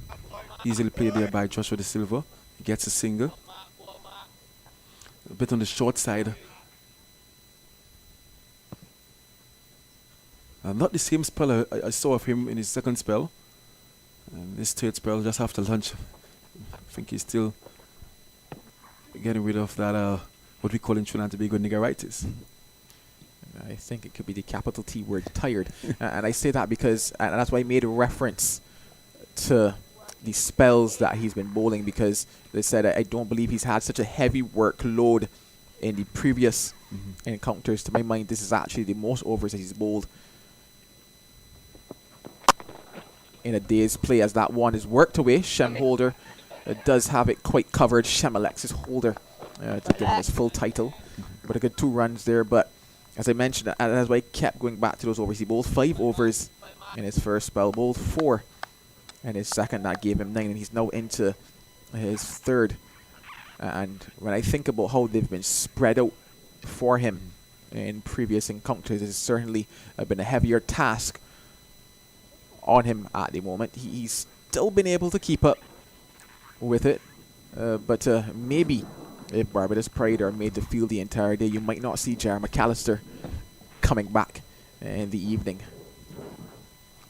easily played there by Joshua De Silva. He gets a single. A bit on the short side. Not the same spell I saw of him in his second spell. And this third spell just after lunch. I think he's still getting rid of that what we call in Trinidad and Tobago niggeritis.
I think it could be the capital T word, tired. And I say that because, and that's why I made a reference to the spells that he's been bowling, because they said I don't believe he's had such a heavy workload in the previous encounters. To my mind, this is actually the most overs that he's bowled in a day's play, as that one is worked away. Shem Holder does have it quite covered. Shem Alexis Holder to give him his full title. But a good 2 runs there. But as I mentioned, and as I kept going back to those overs, he bowled 5 overs in his first spell, bowled 4 in his second. That gave him 9, and he's now into his third. And when I think about how they've been spread out for him in previous encounters, it's certainly been a heavier task on him at the moment. He's still been able to keep up with it, but maybe if Barbados Pride are made to field the entire day, you might not see Jar McAllister coming back in the evening.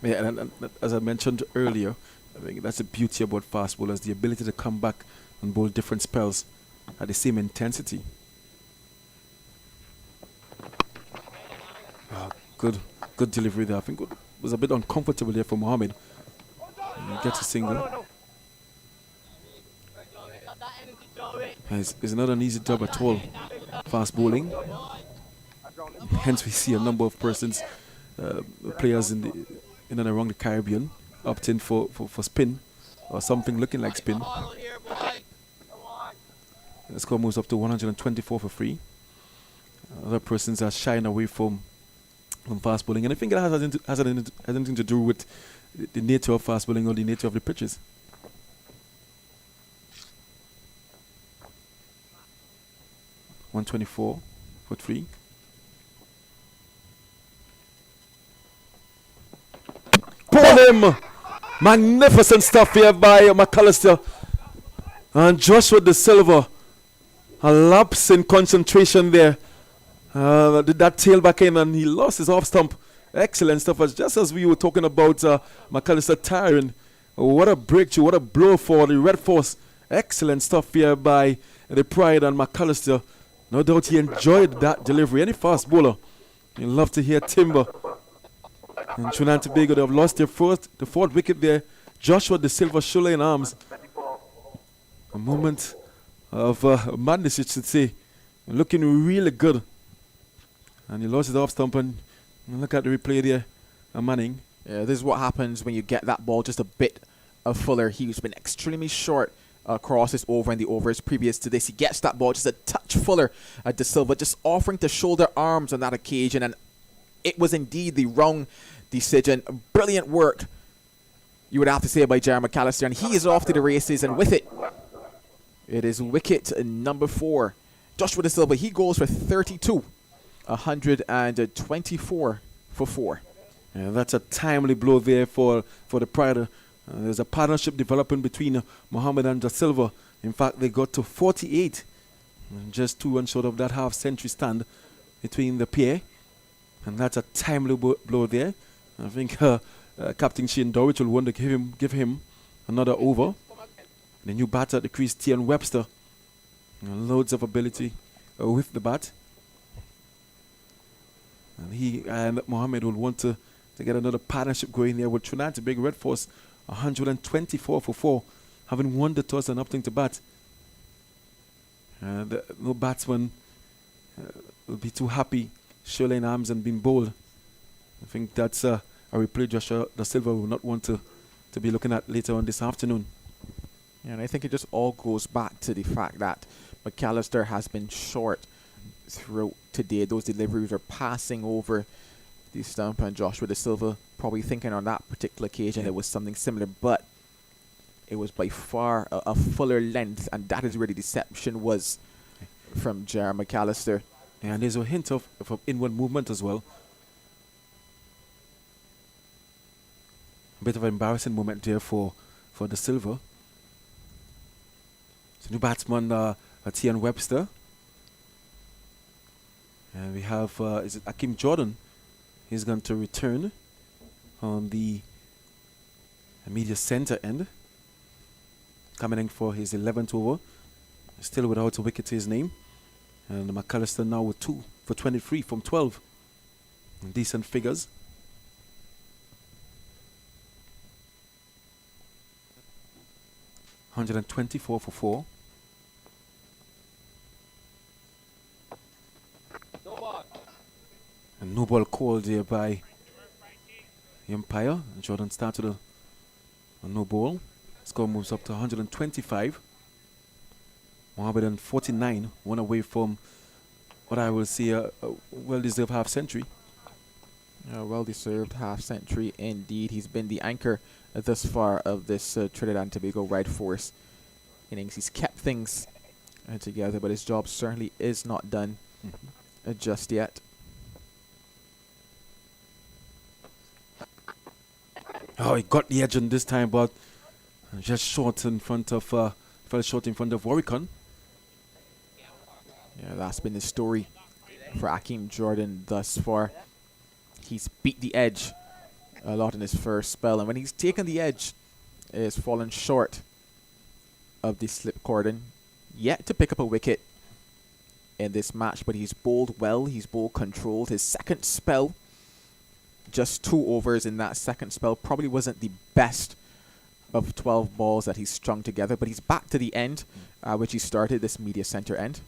Yeah, and as I mentioned earlier, I think that's the beauty about fast bowlers, the ability to come back and bowl different spells at the same intensity. good delivery there. I think it was a bit uncomfortable there for Mohammed. He gets a single. It's not an easy job at all. Fast bowling. Hence we see a number of persons, players in and around the Caribbean opting for spin or something looking like spin. The score moves up to 124 for free. Other persons are shying away from fast bowling, and I think it has anything to do with the nature of fast bowling or the nature of the pitches. $124 for 3. Pull him! Magnificent stuff here by McAllister. And Joshua De Silva. A lapse in concentration there. Did that tail back in and he lost his off stump. Excellent stuff. Just as we were talking about McAllister tiring. What a breakthrough, what a blow for the Red Force. Excellent stuff here by the Pride and McAllister. No doubt he enjoyed that delivery. Any fast bowler, you love to hear timber. And Trinidad and Tobago, they have lost the fourth wicket there. Joshua De Silva shoulder in arms. A moment of madness, you should say. Looking really good. And he lost his off stump, and look at the replay there. Manning.
Yeah, this is what happens when you get that ball just a bit fuller. He's been extremely short across this over and the overs previous to this. He gets that ball just a touch fuller at De Silva, just offering to shoulder arms on that occasion, and it was indeed the wrong decision. Brilliant work, you would have to say, by Jerry McAllister, and he is off to the races, and with it, it is wicket number 4. Joshua De Silva, he goes for 32, 124 for 4.
Yeah, that's a timely blow there for the Pride. There's a partnership developing between Mohammed and De Silva. In fact, they got to 48. Just 2 runs short of that half-century stand between the pair. And that's a timely blow there. I think Captain Shane Dowich will want to give him another over. The new batter at the crease, Tian Webster. Loads of ability with the bat. And he and Mohammed will want to get another partnership going there with Trinidad and Tobago Red Force. 124 for 4, having won the toss and opting to bat. No batsman will be too happy shouldering arms and being bowled. I think that's a replay Joshua De Silva will not want to be looking at later on this afternoon.
Yeah, and I think it just all goes back to the fact that McAllister has been short throughout today. Those deliveries are passing over the stump, and Joshua De Silva probably thinking on that particular occasion it was something similar, but it was by far a fuller length, and that is where the deception was from Jerry McAllister.
And there's a hint of inward movement as well. A bit of an embarrassing moment there for De Silva. So new batsman Tian Webster. And we have is it Akeem Jordan? He's going to return on the media center end. Coming in for his 11th over. Still without a wicket to his name. And McAllister now with 2 for 23 from 12. Decent figures. $124 for 4. And no ball called here by the umpire. Jordan started a no ball. Score moves up to 125. 149, one away from what I will say a well-deserved half-century.
A well-deserved half-century indeed. He's been the anchor thus far of this Trinidad and Tobago Red Force innings. He's kept things together, but his job certainly is not done just yet.
Oh, he got the edge on this time, but just short in front of fell short in front of Warwickon.
Yeah, that's been the story for Akeem Jordan thus far. He's beat the edge a lot in his first spell, and when he's taken the edge, it's fallen short of the slip cordon. Yet to pick up a wicket in this match, but he's bowled well. He's bowled controlled. His second spell just 2 overs in that second spell. Probably wasn't the best of 12 balls that he's strung together, but he's back to the end, which he started, this media center end.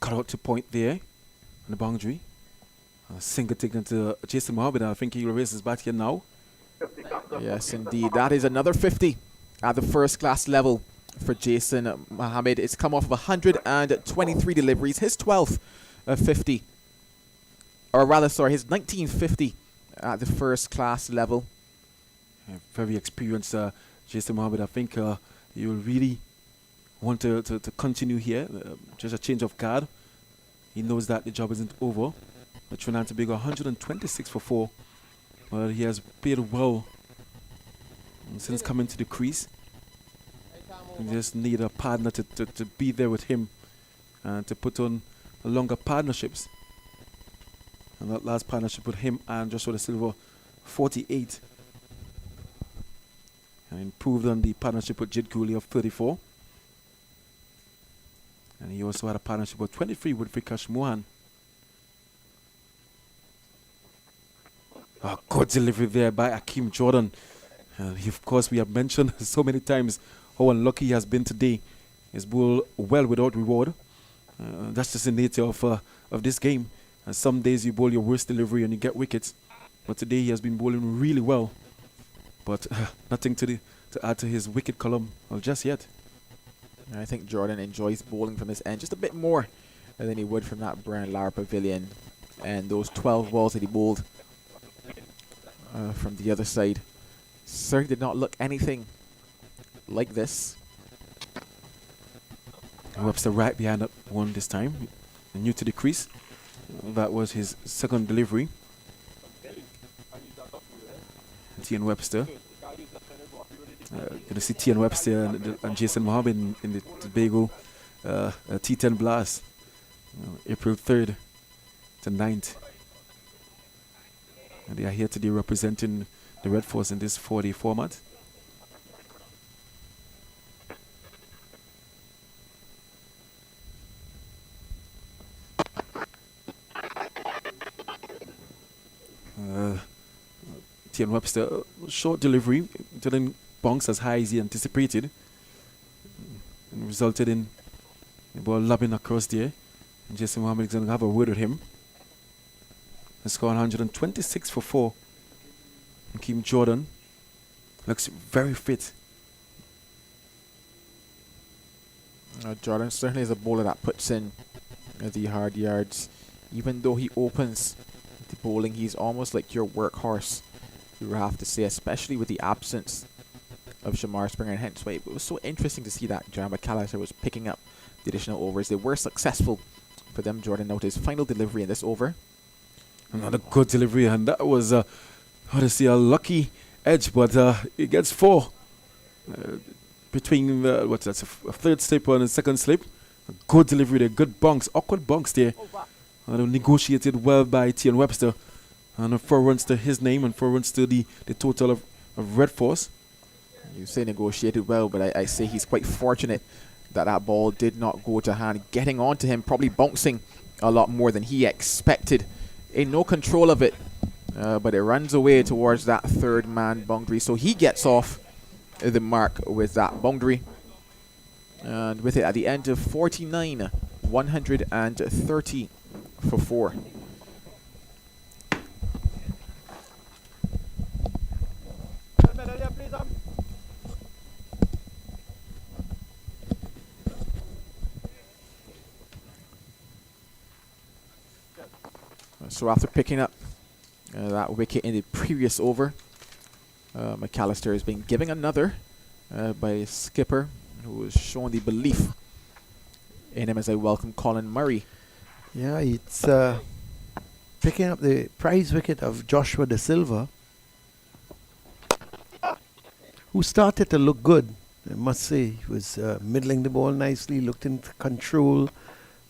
Cut out to point there on the boundary. Single taken to Jason Mohammed. I think he'll raise his bat here now.
Yes, indeed. That is another 50 at the first class level for Jason Mohammed. It's come off of 123 deliveries. His 12th 50. Or rather, sorry, his 1950 at the first class level.
Very experienced Jason Mohammed. I think you will really want to continue here. Just a change of guard. He knows that the job isn't over. But Trinidad and Tobago 126 for 4. Well, he has played well since coming to the crease. You just need a partner to be there with him and to put on longer partnerships. And that last partnership with him and Joshua Da Silva, 48. And improved on the partnership with Jangoo of 34. And he also had a partnership of 23 with Mohan. A good delivery there by Akeem Jordan. Of course, we have mentioned so many times how unlucky he has been today. He's bowled well without reward. That's just the nature of this game. And some days you bowl your worst delivery and you get wickets. But today he has been bowling really well. But nothing to add to his wicket column just yet.
I think Jordan enjoys bowling from this end just a bit more than he would from that Brian Lara Pavilion. And those 12 balls that he bowled from the other side certainly did not look anything like this.
Webster right behind that one this time. New to the crease. That was his second delivery. T.N. Webster. Going to see T.N. Webster and Jason Mohammed in the Tobago T10 Blast. April 3rd to 9th. And they are here today representing the Red Force in this 4-day format. T.N. Webster, short delivery, didn't bounce as high as he anticipated. And resulted in the ball lobbing across there. And Jason Mohammed is going to have a word with him. The score 126 for 4. And Akeem Jordan looks very fit.
Jordan certainly is a bowler that puts in the hard yards. Even though he opens the bowling, he's almost like your workhorse, you have to say, especially with the absence of Shamar Springer. And hence why it was so interesting to see that John McAllister was picking up the additional overs. They were successful for them. Jordan noted his final delivery in this over.
Another good delivery, and that was, how to say, a lucky edge, but it gets 4. Between what's that, a third slip and a second slip. A good delivery there, good bunks, awkward bunks there. Negotiated well by T.N. Webster. And 4 runs to his name and 4 runs to the total of Red Force.
You say negotiated well, but I say he's quite fortunate that that ball did not go to hand. Getting onto him, probably bouncing a lot more than he expected. In no control of it, but it runs away towards that third man boundary. So he gets off the mark with that boundary. And with it at the end of 49, 130 for 4. So after picking up that wicket in the previous over, McAllister has been giving another by skipper, who has shown the belief in him, as I welcome Colin Murray.
Yeah, it's picking up the prize wicket of Joshua Da Silva, who started to look good, I must say. He was middling the ball nicely, looked in control,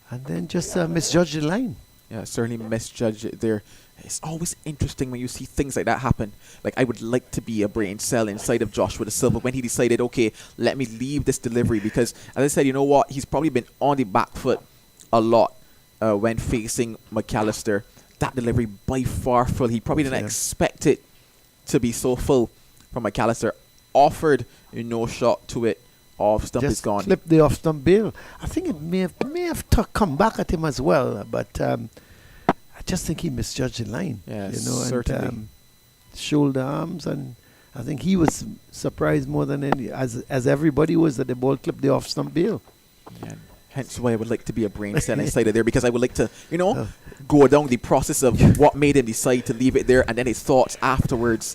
and then just misjudged the line.
Yeah, certainly misjudged it there. It's always interesting when you see things like that happen. Like, I would like to be a brain cell inside of Joshua Da Silva when he decided, okay, let me leave this delivery, because, as I said, you know what? He's probably been on the back foot a lot when facing McAllister. that delivery by far full. He probably didn't expect it to be so full from McAllister. Offered no shot to it. Off stump is gone.
Clipped the off stump bail. I think it may have come back at him as well, but I just think he misjudged the line.
Yeah,
certainly. And shoulder arms, and I think he was surprised more than any, as everybody was, that the ball clipped the off stump bail.
Yeah. Hence why I would like to be a brain cell inside of there, because I would like to, go down the process of what made him decide to leave it there, and then his thoughts afterwards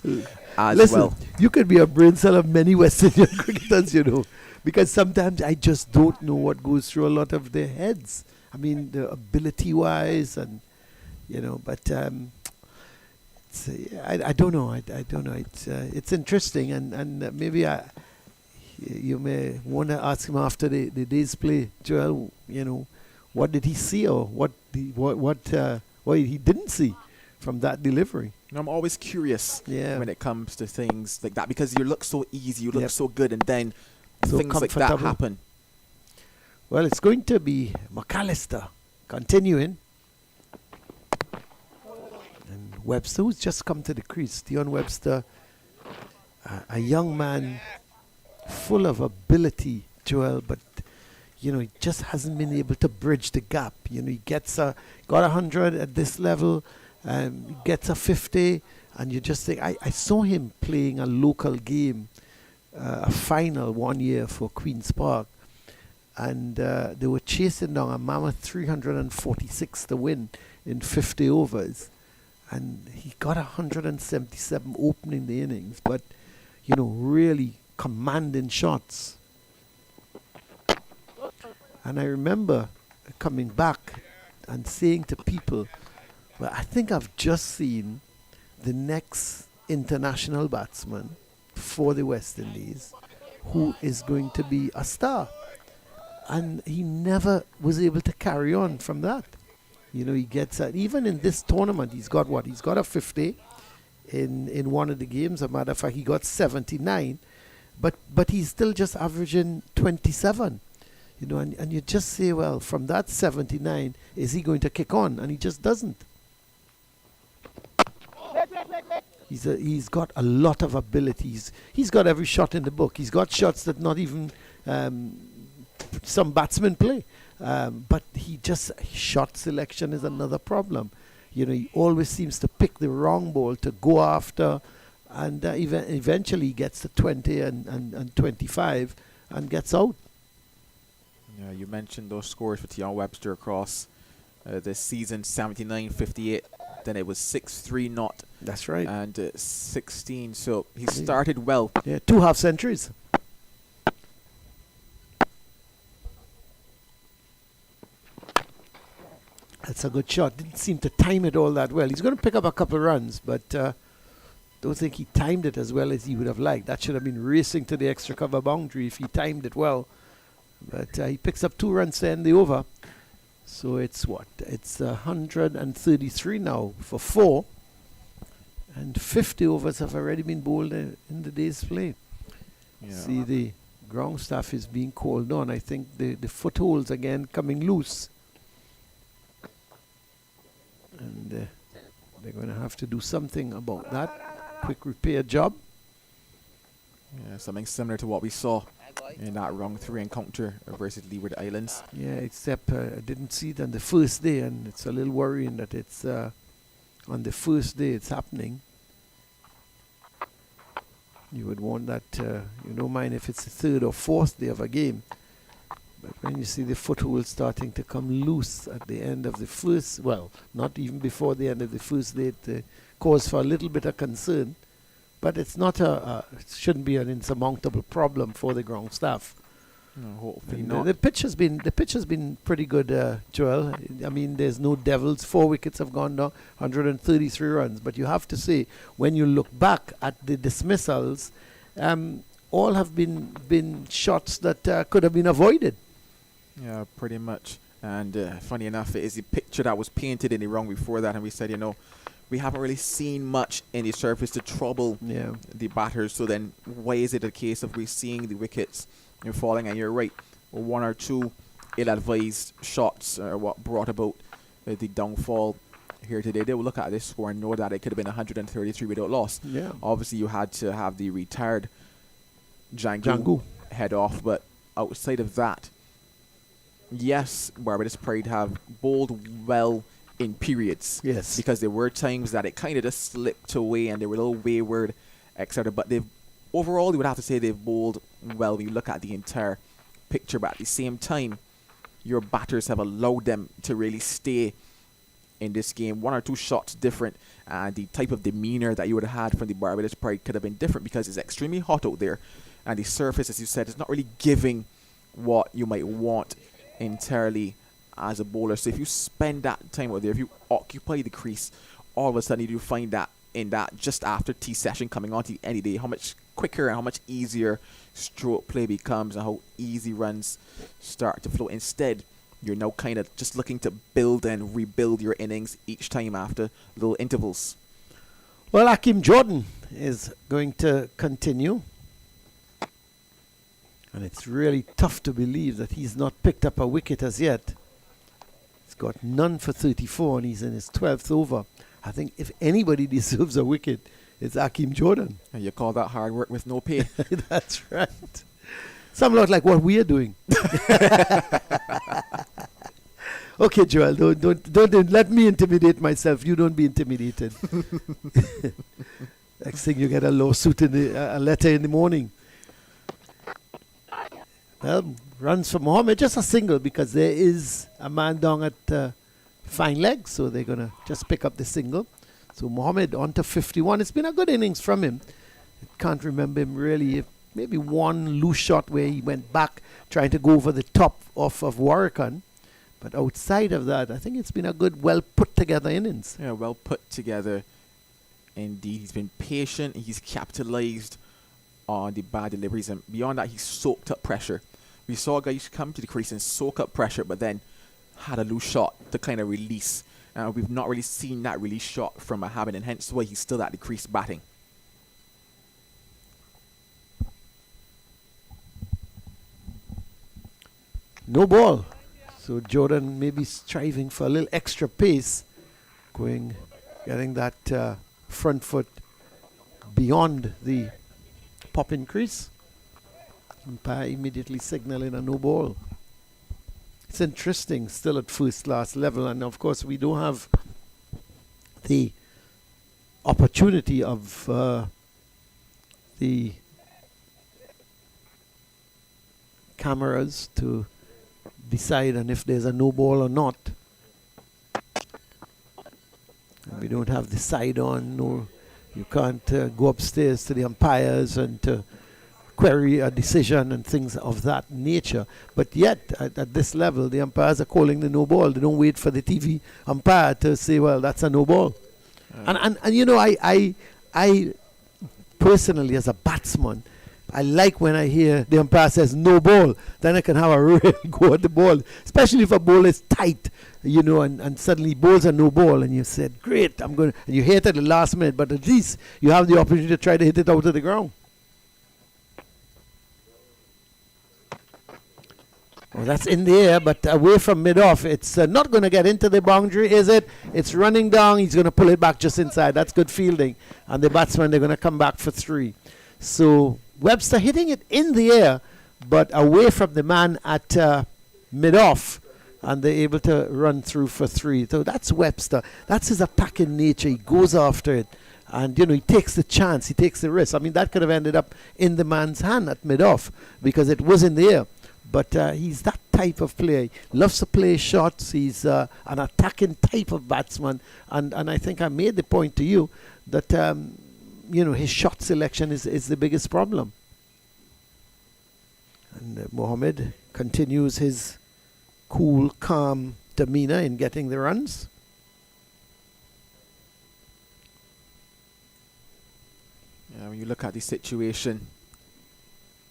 as well.
You could be a brain cell of many West Indian cricketers, because sometimes I just don't know what goes through a lot of their heads. I mean, the ability-wise, and but I don't know. I don't know. It's interesting, and maybe you may want to ask him after the day's play, Joel. What did he see, or what he didn't see from that delivery?
I'm always curious when it comes to things like that, because you look so easy, you look so good, and then
so
things like that happen.
Well, it's going to be McAllister continuing. And Webster, who's just come to the crease. Dion Webster, a young man full of ability, Joel, but he just hasn't been able to bridge the gap. He gets got 100 at this level, gets a 50, and you just think, I saw him playing a local game, a final one year for Queen's Park, and they were chasing down a mammoth 346 to win in 50 overs, and he got 177 opening the innings, but really commanding shots. And I remember coming back and saying to people, well, I think I've just seen the next international batsman for the West Indies who is going to be a star. And he never was able to carry on from that. He gets even in this tournament, he's got what? He's got a 50 in one of the games. As a matter of fact, he got 79. But he's still just averaging 27. And you just say, well, from that 79, is he going to kick on? And he just doesn't. He's got a lot of abilities. He's got every shot in the book. He's got shots that not even some batsmen play. But shot selection is another problem. He always seems to pick the wrong ball to go after, and eventually he gets to 20 and 25 and gets out.
Yeah, you mentioned those scores for Dion Webster across this season: 79, 58. Then it was 6-3 not.
That's right.
And 16. So he started well.
Yeah, 2 half centuries. That's a good shot. Didn't seem to time it all that well. He's going to pick up a couple of runs, but don't think he timed it as well as he would have liked. That should have been racing to the extra cover boundary if he timed it well. But he picks up 2 runs to end the over. So it's what? It's 133 now for 4. And 50 overs have already been bowled in the day's play. Yeah. See, the ground staff is being called on. I think the footholds again coming loose. And they're going to have to do something about that. Quick repair job.
Yeah, something similar to what we saw in that round 3 encounter versus Leeward Islands.
Yeah, except I didn't see it on the first day, and it's a little worrying that it's on the first day it's happening. You would want that, you don't mind if it's the 3rd or 4th day of a game. But when you see the foothold starting to come loose at the end of the first, well, not even before the end of the first day, it cause for a little bit of concern. But it's not it shouldn't be an insurmountable problem for the ground staff.
No, hopefully
and
not.
The pitch has been pretty good, Joel. I mean, there's no devils. 4 wickets have gone down, 133 runs. But you have to say, when you look back at the dismissals, all have been shots that could have been avoided.
Yeah, pretty much. And funny enough, it is the picture that was painted in the round before that, and we said, we haven't really seen much in the surface to trouble the batters. So then why is it a case of we seeing the wickets falling? And you're right, 1 or 2 ill-advised shots are what brought about the downfall here today, they will look at this score and know that it could have been 133 without loss.
Yeah.
Obviously, you had to have the retired
Jangoo
head off, but outside of that, yes, Barbados Pride have bowled well in periods.
Yes.
Because there were times that it kind of just slipped away and they were a little wayward, etc. But overall, you would have to say they've bowled well when you look at the entire picture. But at the same time, your batters have allowed them to really stay in this game. One or two shots different, and the type of demeanor that you would have had from the Barbados Pride could have been different because it's extremely hot out there, and the surface, as you said, is not really giving what you might want entirely as a bowler. So if you spend that time out there, if you occupy the crease, all of a sudden you do find that in that just after tea session coming on to any day, how much quicker and how much easier stroke play becomes and how easy runs start to flow. Instead, you're now kind of just looking to build and rebuild your innings each time after little intervals.
Well, Hakeem Jordan is going to continue. And it's really tough to believe that he's not picked up a wicket as yet. He's got none for 34 and he's in his 12th over. I think if anybody deserves a wicket, it's Hakeem Jordan.
And you call that hard work with no pay.
That's right. Somewhat like what we are doing. Okay, Joel, don't let me intimidate myself. You don't be intimidated. Next thing you get a lawsuit a letter in the morning. Well, runs for Mohammed, just a single because there is a man down at fine leg, so they're going to just pick up the single. So Mohammed on to 51. It's been a good innings from him. I can't remember him really. Maybe one loose shot where he went back trying to go over the top of Warrican. But outside of that, I think it's been a good, well put together innings.
Yeah, well put together indeed. He's been patient. He's capitalized on the bad deliveries. And beyond that, he's soaked up pressure. We saw guys come to the crease and soak up pressure, but then had a loose shot to kind of release. We've not really seen that release shot from Mohammed, and hence why he's still at the crease batting.
No ball. So Jordan maybe striving for a little extra pace, getting that front foot beyond the pop-in crease. Umpire immediately signaling a no ball. It's interesting, still at first class level, and of course we don't have the opportunity of the cameras to decide on if there's a no ball or not. And we don't have the side on. No, you can't go upstairs to the umpires and to query a decision and things of that nature. But yet, at this level, the umpires are calling the no ball. They don't wait for the TV umpire to say, well, that's a no ball. And you know, I personally, as a batsman, I like when I hear the umpire says no ball. Then I can have a real go at the ball, especially if a ball is tight, you know, and suddenly balls are no ball, and you said, great, I'm going to, and you hit it at the last minute, but at least you have the opportunity to try to hit it out of the ground. Well, that's in the air, but away from mid-off. It's not going to get into the boundary, is it? It's running down. He's going to pull it back just inside. That's good fielding. And the batsmen, they're going to come back for 3. So Webster hitting it in the air, but away from the man at mid-off. And they're able to run through for 3. So that's Webster. That's his attacking nature. He goes after it. And, you know, he takes the chance. He takes the risk. I mean, that could have ended up in the man's hand at mid-off because it was in the air. But he's that type of player. He loves to play shots. He's an attacking type of batsman. And I think I made the point to you that, you know, his shot selection is the biggest problem. And Mohammed continues his cool, calm demeanor in getting the runs.
Yeah, when you look at the situation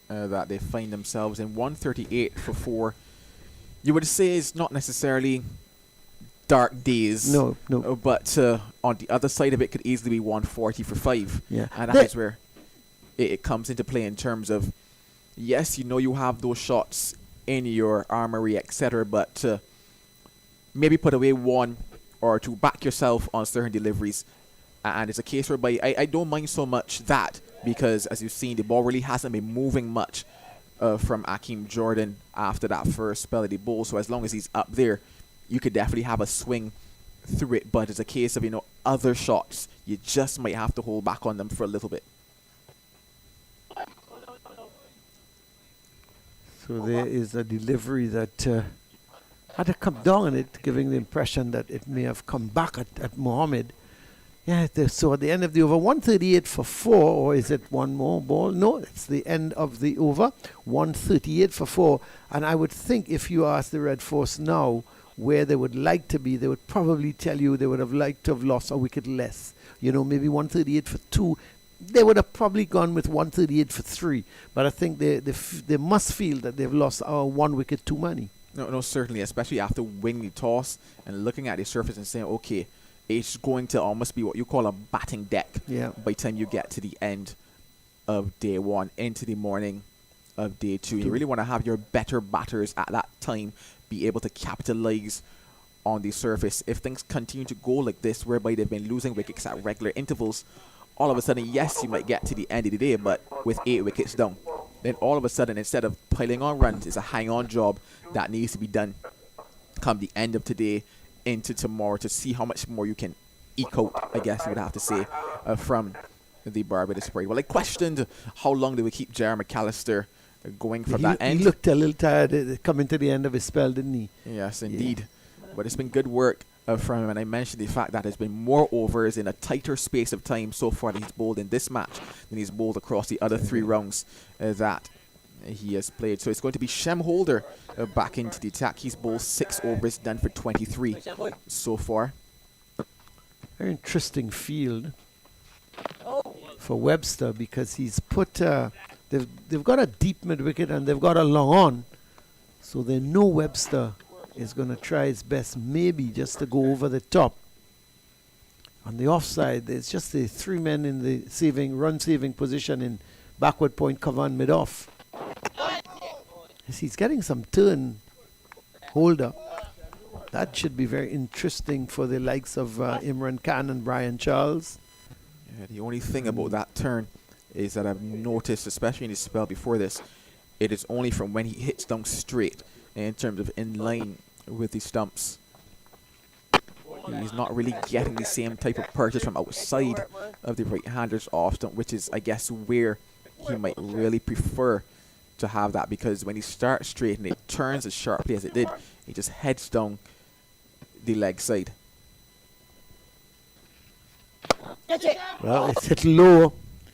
that they find themselves in, 138 for 4, you would say it's not necessarily dark days.
No.
But on the other side of it could easily be 140 for 5.
Yeah.
And that is where it comes into play in terms of, yes, you know you have those shots in your armory, etc., but maybe put away 1 or to back yourself on certain deliveries. And it's a case whereby I don't mind so much that, because as you've seen, the ball really hasn't been moving much from Akeem Jordan after that first spell of the ball. So as long as he's up there, you could definitely have a swing through it. But it's a case of, other shots, you just might have to hold back on them for a little bit.
So there is a delivery that had to come down on it, giving the impression that it may have come back at Mohammed. Yeah, so at the end of the over, 138 for 4, or is it one more ball? No, it's the end of the over, 138 for 4. And I would think if you ask the Red Force now where they would like to be, they would probably tell you they would have liked to have lost a wicket less. Maybe 138 for 2. They would have probably gone with 138 for 3. But I think they must feel that they've lost 1 wicket too many.
No, certainly, especially after winning the toss and looking at the surface and saying, okay, it's going to almost be what you call a batting deck by the time you get to the end of day 1 into the morning of day 2. You really want to have your better batters at that time be able to capitalize on the surface. If things continue to go like this, whereby they've been losing wickets at regular intervals, all of a sudden, yes, you might get to the end of the day, but with 8 wickets down, then all of a sudden, instead of piling on runs, it's a hang-on job that needs to be done come the end of today into tomorrow to see how much more you can eke out, I guess you would have to say, from the Barbados parade. Well, I questioned how long they would keep Jerry McAllister going from that end.
He looked a little tired coming to the end of his spell, didn't he?
Yes, indeed. Yeah. But it's been good work from him, and I mentioned the fact that there's been more overs in a tighter space of time so far that he's bowled in this match than he's bowled across the other 3 rounds that he has played. So it's going to be Shem Holder back into the attack. He's bowled 6 overs, done for 23 so far.
Very interesting field for Webster, because he's put they've got a deep mid wicket and they've got a long on, so they know Webster is going to try his best, maybe just to go over the top. On the offside, there's just the 3 men in the run saving position in backward point cover and mid off. He's getting some turn Holder. That should be very interesting for the likes of Imran Khan and Brian Charles.
Yeah, the only thing about that turn is that I've noticed, especially in his spell before this, it is only from when he hits down straight in terms of in line with the stumps. He's not really getting the same type of purchase from outside of the right-handers off stump, which is, I guess, where he might really prefer to have that, because when he starts straight and it turns as sharply as it did, he just heads down the leg side.
Well, it's hit low.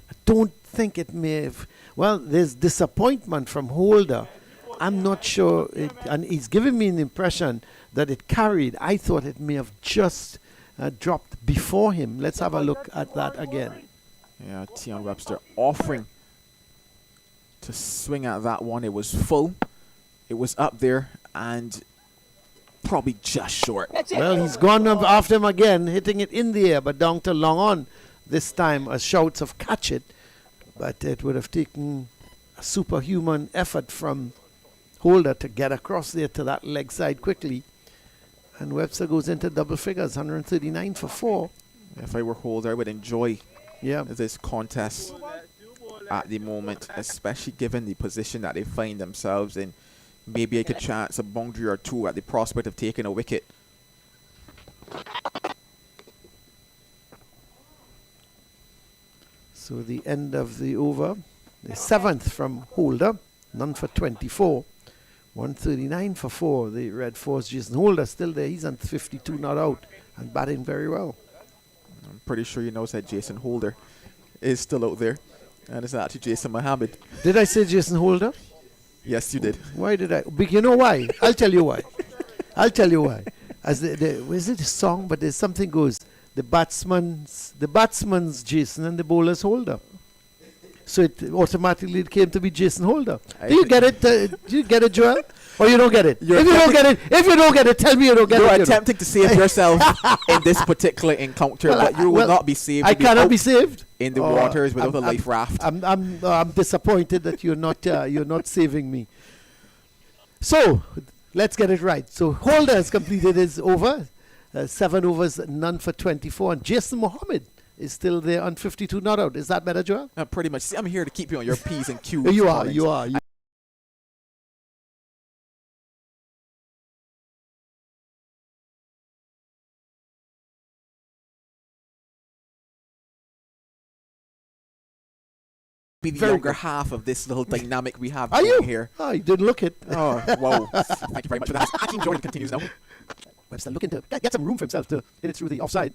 I don't think it may have. Well, there's disappointment from Holder. I'm not sure. And he's giving me an impression that it carried. I thought it may have just dropped before him. Let's have a look at that again.
Yeah, Tion Webster offering to swing at that one. It was full. It was up there and probably just short.
Well, he's gone up after him again, hitting it in the air, but down to long on this time as shouts of catch it. But it would have taken a superhuman effort from Holder to get across there to that leg side quickly. And Webster goes into double figures, 139 for 4.
If I were Holder, I would enjoy this contest at the moment, especially given the position that they find themselves in. Maybe I could chance a boundary or 2 at the prospect of taking a wicket.
So the end of the over, the 7th from Holder, none for 24. 139 for 4. The Red Force, Jason Holder still there. He's on 52 not out and batting very well.
I'm pretty sure you know that Jason Holder is still out there. And it's actually Jason Mohammed.
Did I say Jason Holder?
Yes, you did.
Why did I? You know why? I'll tell you why. I'll tell you why. As is it a song? But there's something goes. The batsman's Jason and the bowler's Holder. So it automatically came to be Jason Holder. Do you get it? Do you get it, Joel? Or you don't get it? If you don't get it, tell me you don't get it.
You're attempting to save yourself in this particular encounter, but you will not be saved.
I cannot be saved
in the waters without a life raft.
I'm disappointed that you're not saving me. So let's get it right. So Holder has completed his over, 7 overs, none for 24. And Jason Mohammed is still there on 52 not out. Is that better, Joel?
Pretty much. See, I'm here to keep you on your P's and Q's.
You are,
Collins.
you are.
Be the
Very
younger
good.
half of this little dynamic we have
Are you?
going here.
Oh, you didn't look it.
Oh, whoa. Thank you very much for that. Akeem Jordan continues now.
Webster looking to get some room for himself to hit it through the offside.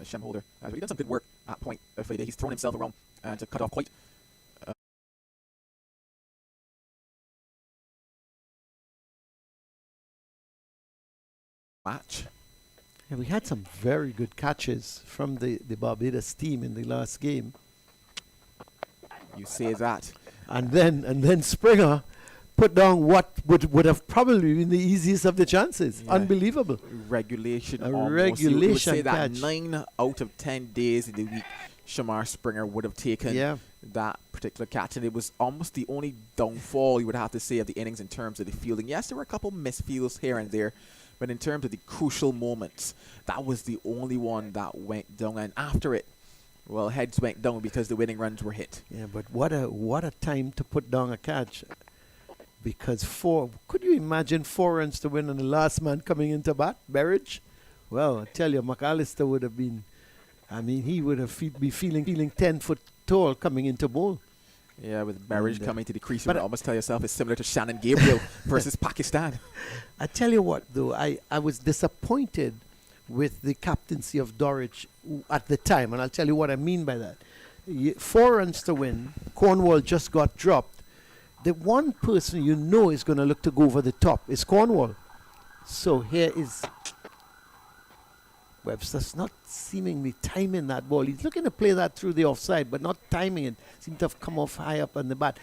Shem Holder. He's done some good work at point for the day. He's thrown himself around to cut off quite match.
Yeah, we had some very good catches from the Barbados team in the last game.
You say that.
And then Springer put down what would have probably been the easiest of the chances.
Yeah.
Unbelievable.
Regulation.
A
almost.
regulation
You would say that
catch.
9 out of 10 days in the week, Shamar Springer would have taken that particular catch, and it was almost the only downfall you would have to say of the innings in terms of the fielding. Yes, there were a couple misfields here and there, but in terms of the crucial moments, that was the only one that went down. And after it, well, heads went down because the winning runs were hit.
Yeah, but what a time to put down a catch. Because could you imagine 4 runs to win and the last man coming into bat, Berridge? Well, I tell you, McAllister would have been, he would have be feeling 10 foot tall coming into bowl.
Yeah, with Berridge coming to the crease, you
but
would almost tell yourself it's similar to Shannon Gabriel versus Pakistan.
I tell you what, though, I was disappointed with the captaincy of Dorridge at the time, and I'll tell you what I mean by that. 4 runs to win, Cornwall just got dropped. The one person you know is going to look to go over the top is Cornwall. So here is Webster's not seemingly timing that ball. He's looking to play that through the offside, but not timing it. Seemed to have come off high up on the bat.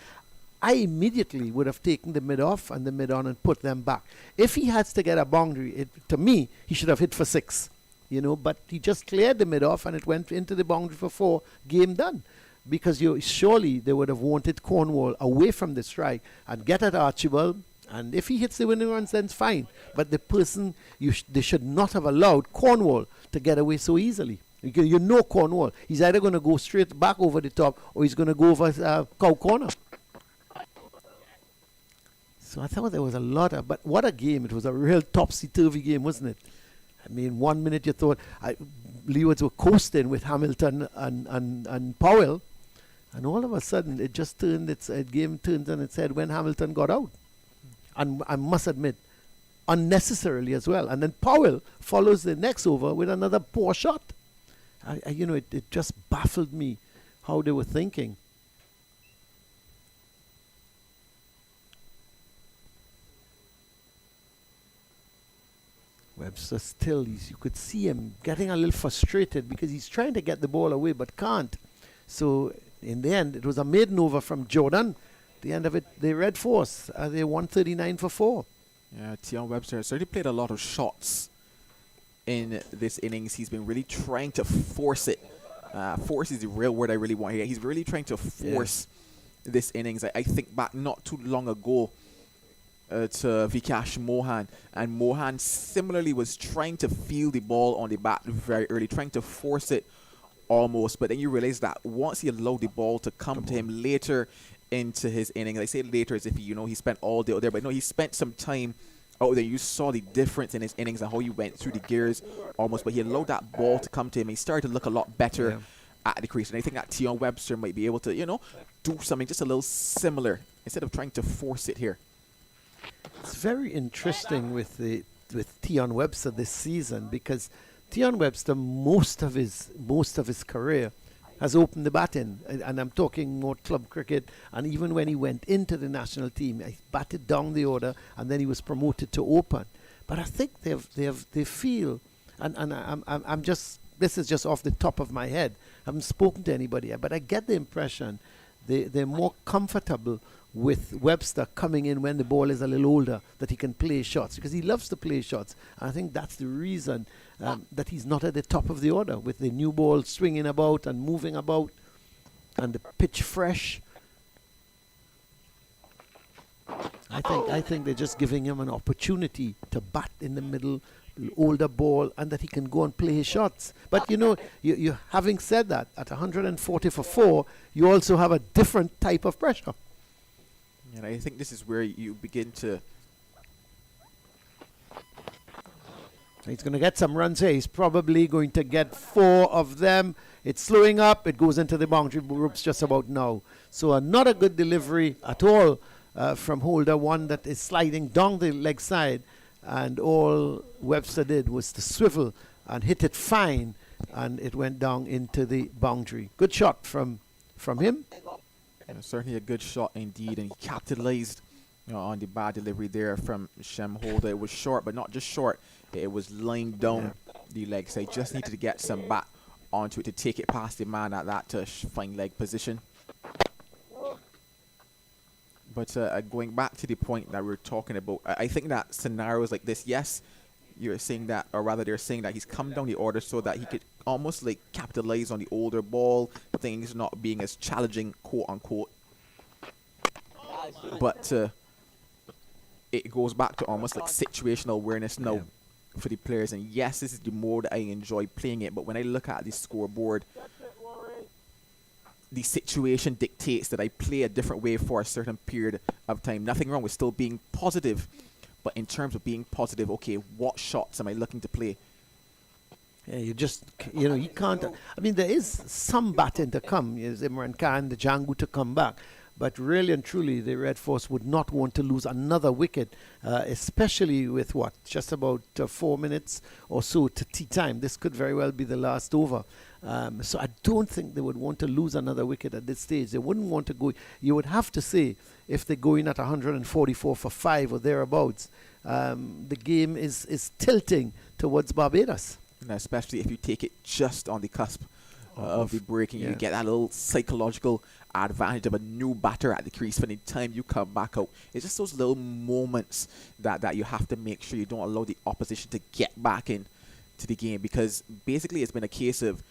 I immediately would have taken the mid off and the mid on and put them back. If he has to get a boundary, to me, he should have hit for 6. But he just cleared the mid off and it went into the boundary for 4. Game done. Because surely they would have wanted Cornwall away from the strike and get at Archibald. And if he hits the winning runs, then it's fine. But the person, they should not have allowed Cornwall to get away so easily. You know Cornwall. He's either going to go straight back over the top or he's going to go over cow corner. So I thought there was a lot of, but what a game. It was a real topsy-turvy game, wasn't it? 1 minute you thought Leewards were coasting with Hamilton and Powell. And all of a sudden, it just turned game turned on its head when Hamilton got out. And I must admit, unnecessarily as well. And then Powell follows the next over with another poor shot. It just baffled me how they were thinking. Webster still, you could see him getting a little frustrated because he's trying to get the ball away but can't. So in the end, it was a maiden over from Jordan. The end of it, the Red Force, they won 39 for 4.
Yeah, Tion Webster has certainly played a lot of shots in this innings. He's been really trying to force it. Force is the real word I really want here. He's really trying to force this innings. I think back not too long ago to Vikash Mohan, and Mohan similarly was trying to feel the ball on the bat very early, trying to force it almost, but then you realize that once he allowed the ball to come to him later into his innings, I say later as if he spent all day out there, but no, he spent some time out there. You saw the difference in his innings and how he went through the gears almost, but he allowed that ball to come to him. He started to look a lot better at the crease, and I think that Tion Webster might be able to do something just a little similar instead of trying to force it here.
It's very interesting with Tion Webster this season because Tion Webster most of his career has opened the batting, and I'm talking more club cricket. And even when he went into the national team, he batted down the order, and then he was promoted to open. But I think they feel, and I'm just, this is just off the top of my head. I haven't spoken to anybody yet, but I get the impression they're more comfortable with Webster coming in when the ball is a little older, that he can play shots, because he loves to play shots. And I think that's the reason that he's not at the top of the order, with the new ball swinging about and moving about and the pitch fresh. I think they're just giving him an opportunity to bat in the middle, older ball, and that he can go and play his shots. But you having said that, at 140 for 4, you also have a different type of pressure.
And I think this is where you begin to.
He's going to get some runs here. He's probably going to get 4 of them. It's slowing up. It goes into the boundary ropes just about now. So not a good delivery at all from Holder, one that is sliding down the leg side. And all Webster did was to swivel and hit it fine. And it went down into the boundary. Good shot from him.
And certainly a good shot indeed. And he capitalized on the bad delivery there from Shem Holder. It was short, but not just short. It was lying down the leg side. Just needed to get some bat onto it to take it past the man at that fine leg position. But going back to the point that we're talking about, I think that scenarios like this, yes, you're saying that, or rather they're saying that he's come down the order so that he could almost like capitalize on the older ball, things not being as challenging, quote unquote. But it goes back to almost like situational awareness now for the players. And yes, this is the mode I enjoy playing it, but when I look at the scoreboard, the situation dictates that I play a different way for a certain period of time. Nothing wrong with still being positive, but in terms of being positive, okay, what shots am I looking to play?
Yeah, you just, you can't. I mean, there is some batting to come. There's Imran Khan, the Jangoo to come back. But really and truly, the Red Force would not want to lose another wicket, especially with just about 4 minutes or so to tea time. This could very well be the last over. So I don't think they would want to lose another wicket at this stage. They wouldn't want to go. You would have to say, if they're going at 144 for 5 or thereabouts, the game is tilting towards Barbados.
And especially if you take it just on the cusp of the breaking, you get that little psychological advantage of a new batter at the crease for the time you come back out. It's just those little moments that you have to make sure you don't allow the opposition to get back in to the game, because basically it's been a case of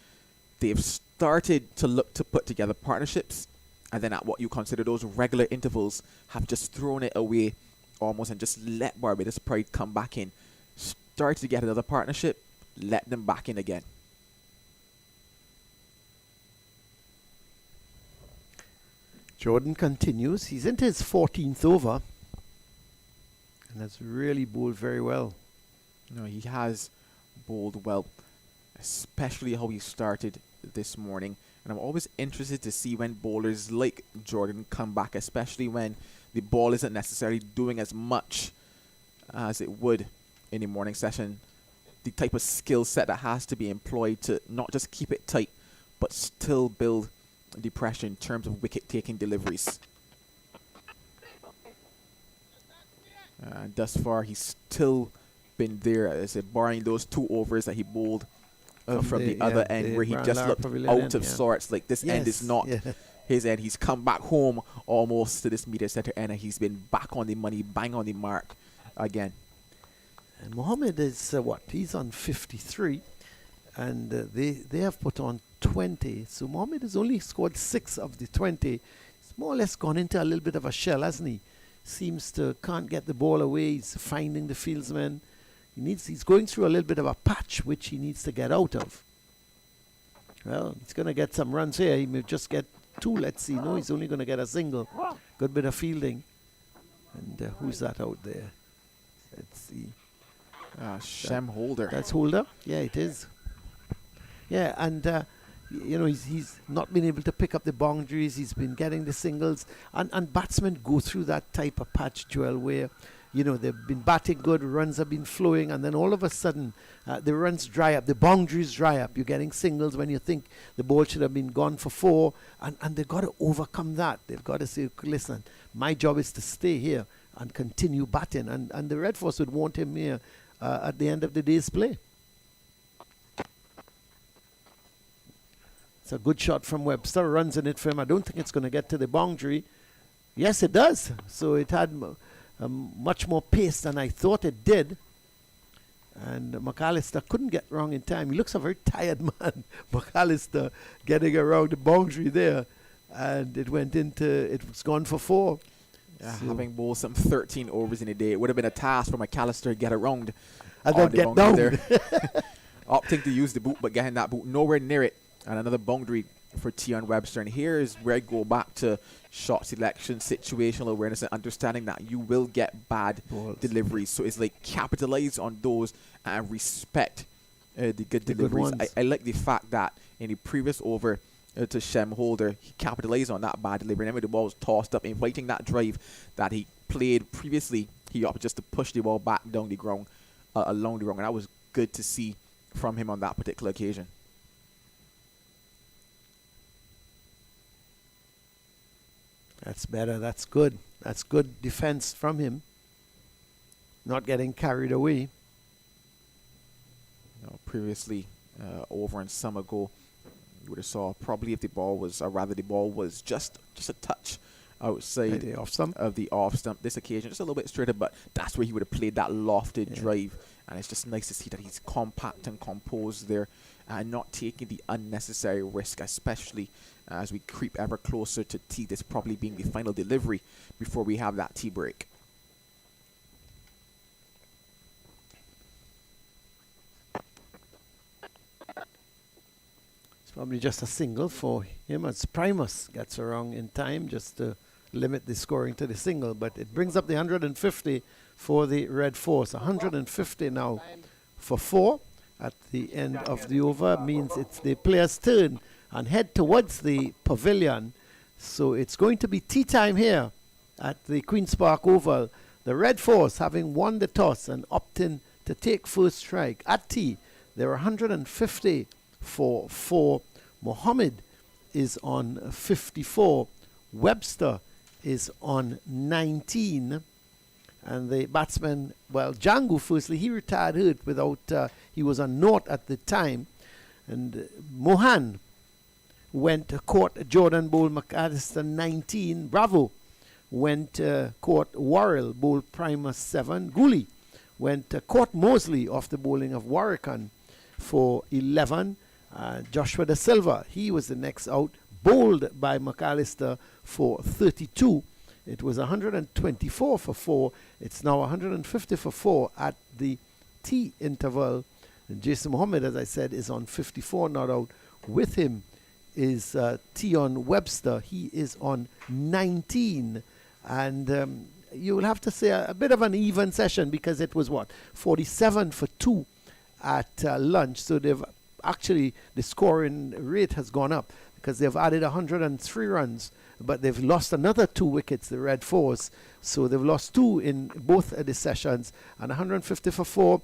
they've started to look to put together partnerships, and then at what you consider those regular intervals have just thrown it away almost and just let Barbados Pride come back in. Start to get another partnership, let them back in again.
Jordan continues. He's into his 14th over and has really bowled very well.
No, he has bowled well, especially how he started this morning. And I'm always interested to see when bowlers like Jordan come back, especially when the ball isn't necessarily doing as much as it would in the morning session. The type of skill set that has to be employed to not just keep it tight, but still build the pressure in terms of wicket-taking deliveries. Thus far, he's still been there, as I said, barring those 2 overs that he bowled from the other end, where he just looked out of sorts. Like, this end is not his end. He's come back home almost to this media center end, and he's been back on the money, bang on the mark again.
And Mohammed is he's on 53, and they have put on 20. So Mohammed has only scored 6 of the 20. He's more or less gone into a little bit of a shell, hasn't he? Seems to can't get the ball away. He's finding the fieldsman. He's going through a little bit of a patch which he needs to get out of. Well, he's going to get some runs here. He may just get 2. Let's see. No, he's only going to get a single. Good bit of fielding. And who's that out there? Let's see.
Shem Holder.
That's Holder? Yeah, it is. Yeah, and he's not been able to pick up the boundaries. He's been getting the singles. And batsmen go through that type of patch, Joel, where, they've been batting good, runs have been flowing, and then all of a sudden, the runs dry up, the boundaries dry up. You're getting singles when you think the ball should have been gone for 4, and they've got to overcome that. They've got to say, listen, my job is to stay here and continue batting. And the Red Force would want him here at the end of the day's play. It's a good shot from Webster, runs in it for him. I don't think it's going to get to the boundary. Yes, it does. So it had much more pace than I thought it did. And McAllister couldn't get wrong in time. He looks a very tired man, McAllister, getting around the boundary there. And it was gone for 4. So-
having bowled some 13 overs in a day, it would have been a task for McAllister to get around.
And
on
then
the
get
boundary
down.
there. Opting to use the boot, but getting that boot nowhere near it. And another boundary for Tion Webster. And here is where I go back to shot selection, situational awareness, and understanding that you will get bad
Balls.
deliveries. So it's like capitalize on those and respect the good deliveries.
ones.
I like the fact that in the previous over to Shem Holder, he capitalized on that bad delivery. Remember, the ball was tossed up, inviting that drive that he played previously. He opted just to push the ball back down the ground, along the ground. And that was good to see from him on that particular occasion.
That's better. That's good. That's good defense from him. Not getting carried away.
Previously, over in some ago, you would have saw probably if the ball was, or rather the ball was just a touch outside
Maybe off stump.
of the off stump. This occasion, just a little bit straighter, but that's where he would have played that lofted drive. And it's just nice to see that he's compact and composed there and not taking the unnecessary risk, especially as we creep ever closer to tea. This probably being the final delivery before we have that tea break.
It's probably just a single for him as Primus gets around in time just to limit the scoring to the single. But it brings up the 150 for the Red Force. 150 now for 4 at the end of the over means it's the player's turn and head towards the pavilion. So it's going to be tea time here at the Queen's Park Oval. The Red Force having won the toss and opting to take first strike at tea. They're 150 for 4. Mohammed is on 54. Webster is on 19. And the batsman, well, Jangoo, firstly, he retired hurt without, he was on naught at the time. And Mohan went caught Jordan Bowl McAllister 19. Bravo went caught Worrell Bowl Primus 7. Gooley went caught Mosley off the bowling of Warrican for 11. Joshua Da Silva, he was the next out, bowled by McAllister for 32. It was 124 for 4. It's now 150 for 4 at the tea interval. And Jason Mohammed, as I said, is on 54, not out. With him is Tion Webster. He is on 19. And you will have to say a bit of an even session because it was, 47 for 2 at lunch. So they've actually, the scoring rate has gone up because they've added 103 runs, but they've lost another 2 wickets, the Red Force. So they've lost 2 in both the sessions, and 150 for 4.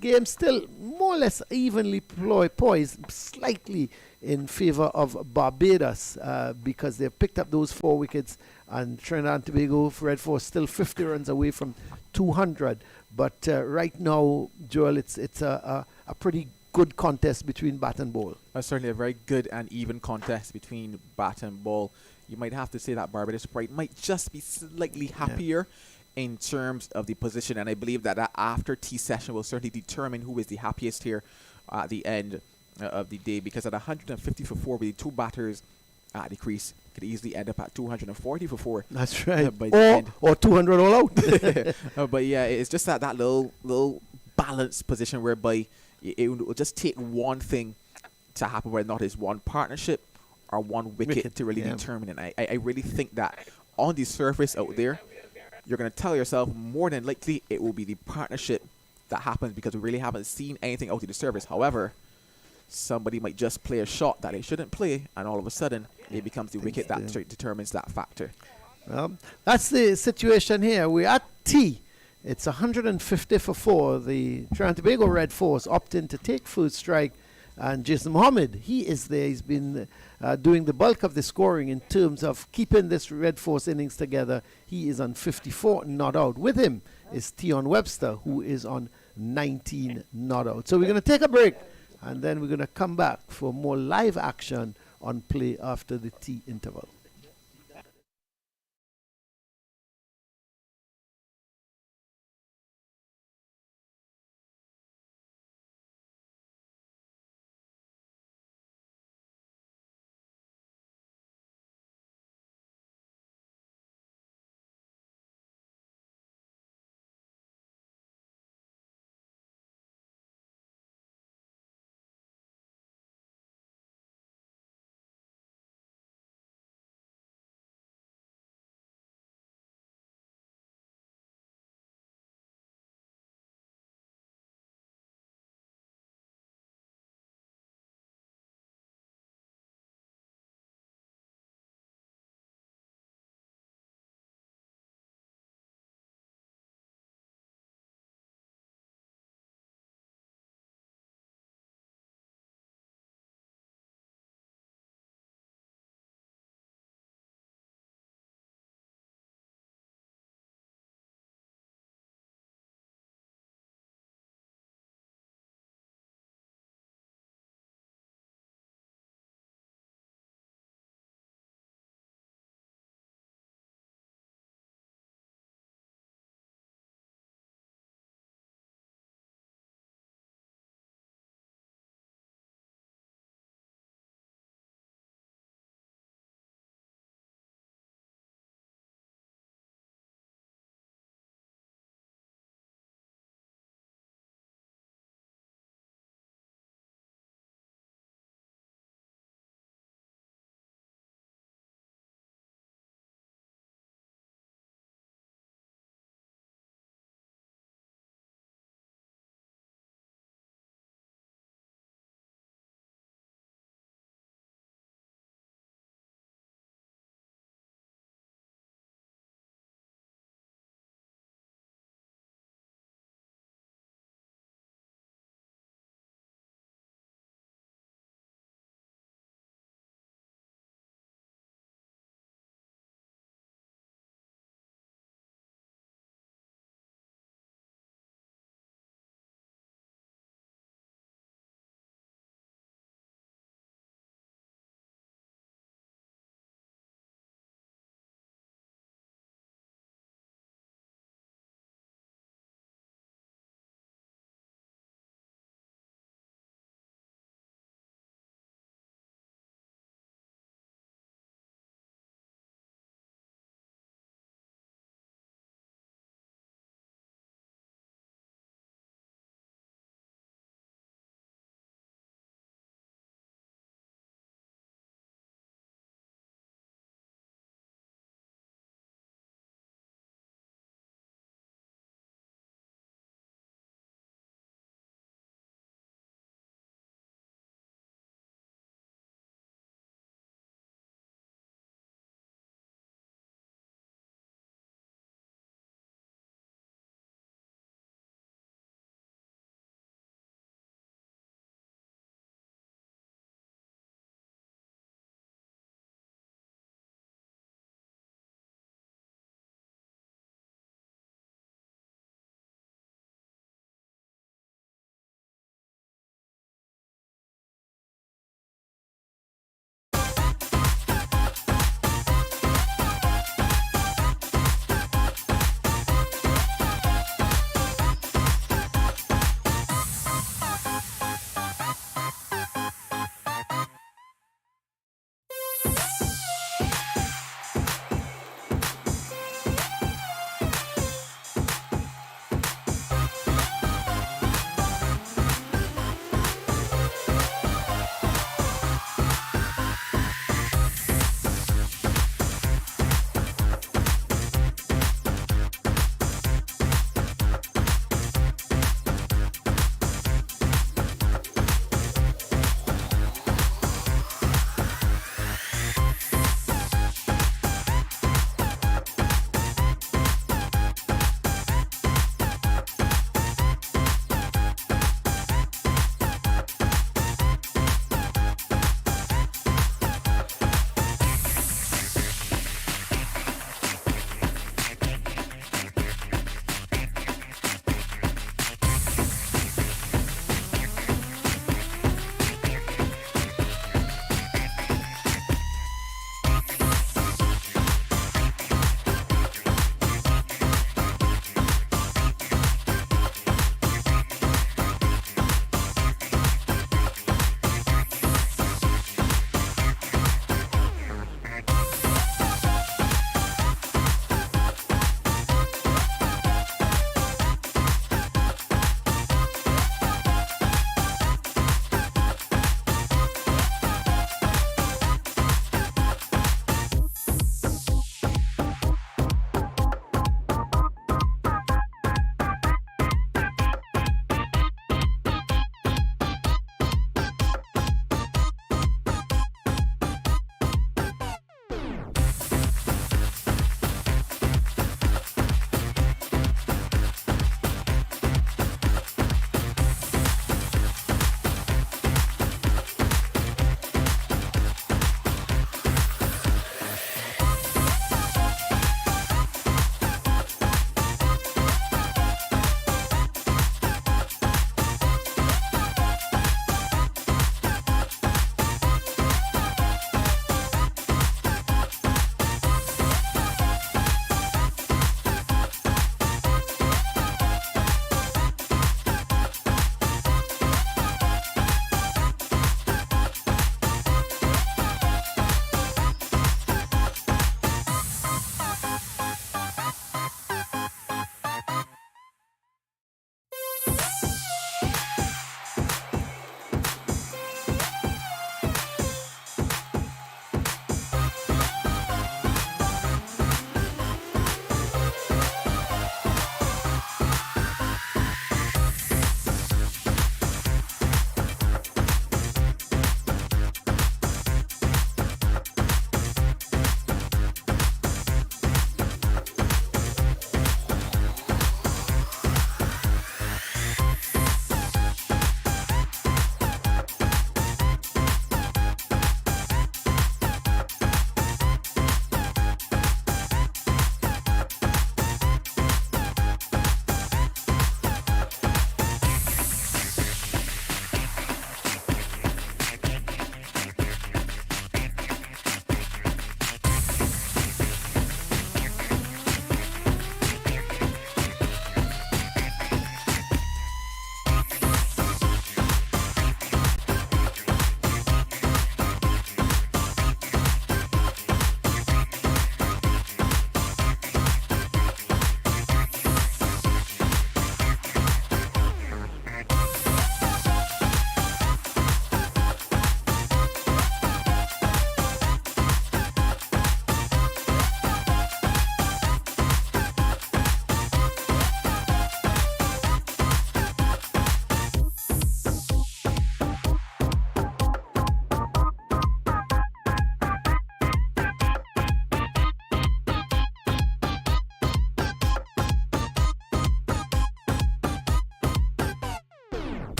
Game still more or less evenly poised, slightly in favor of Barbados because they've picked up those 4 wickets, and Trinidad and Tobago, Red Force, still 50 runs away from 200. But right now, Joel, it's a pretty good contest between bat and ball.
Certainly a very good and even contest between bat and ball. You might have to say that Barbados Pride might just be slightly happier in terms of the position, and I believe that after tea session will certainly determine who is the happiest here at the end of the day, because at 150 for 4 with the 2 batters at the crease could easily end up at 240 for 4.
That's right.
By the end.
Or 200 all out.
But yeah, it's just that little balanced position whereby it will just take one thing to happen, whether or not it's one partnership or one wicket to really determine it. I really think that on the surface out there, you're going to tell yourself more than likely it will be the partnership that happens because we really haven't seen anything out of the surface. However, somebody might just play a shot that they shouldn't play, and all of a sudden it becomes the wicket that determines that factor.
Well, that's the situation here. We're at tea. It's 150 for 4. The Trinidad and Tobago Red Force opting to take first strike. And Jason Mohammed, he is there. He's been doing the bulk of the scoring in terms of keeping this Red Force innings together. He is on 54, not out. With him is Tion Webster, who is on 19, not out. So we're going to take a break, and then we're going to come back for more live action on play after the tea interval.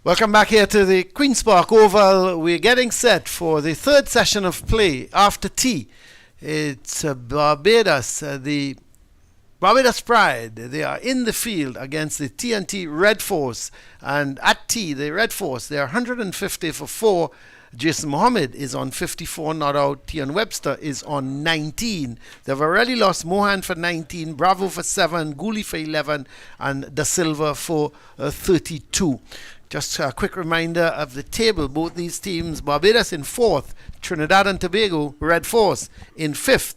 Welcome back here to the Queen's Park Oval. We're getting set for the third session of play after tea. It's Barbados, the Barbados Pride. They are in the field against the TNT Red Force. And at tea, the Red Force, they are 150 for 4. Jason Mohammed is on 54 not out. Tian Webster is on 19. They've already lost Mohan for 19, Bravo for 7, Gooley for 11, and Da Silva for 32. Just a quick reminder of the table. Both these teams, Barbados in 4th, Trinidad and Tobago, Red Force, in 5th.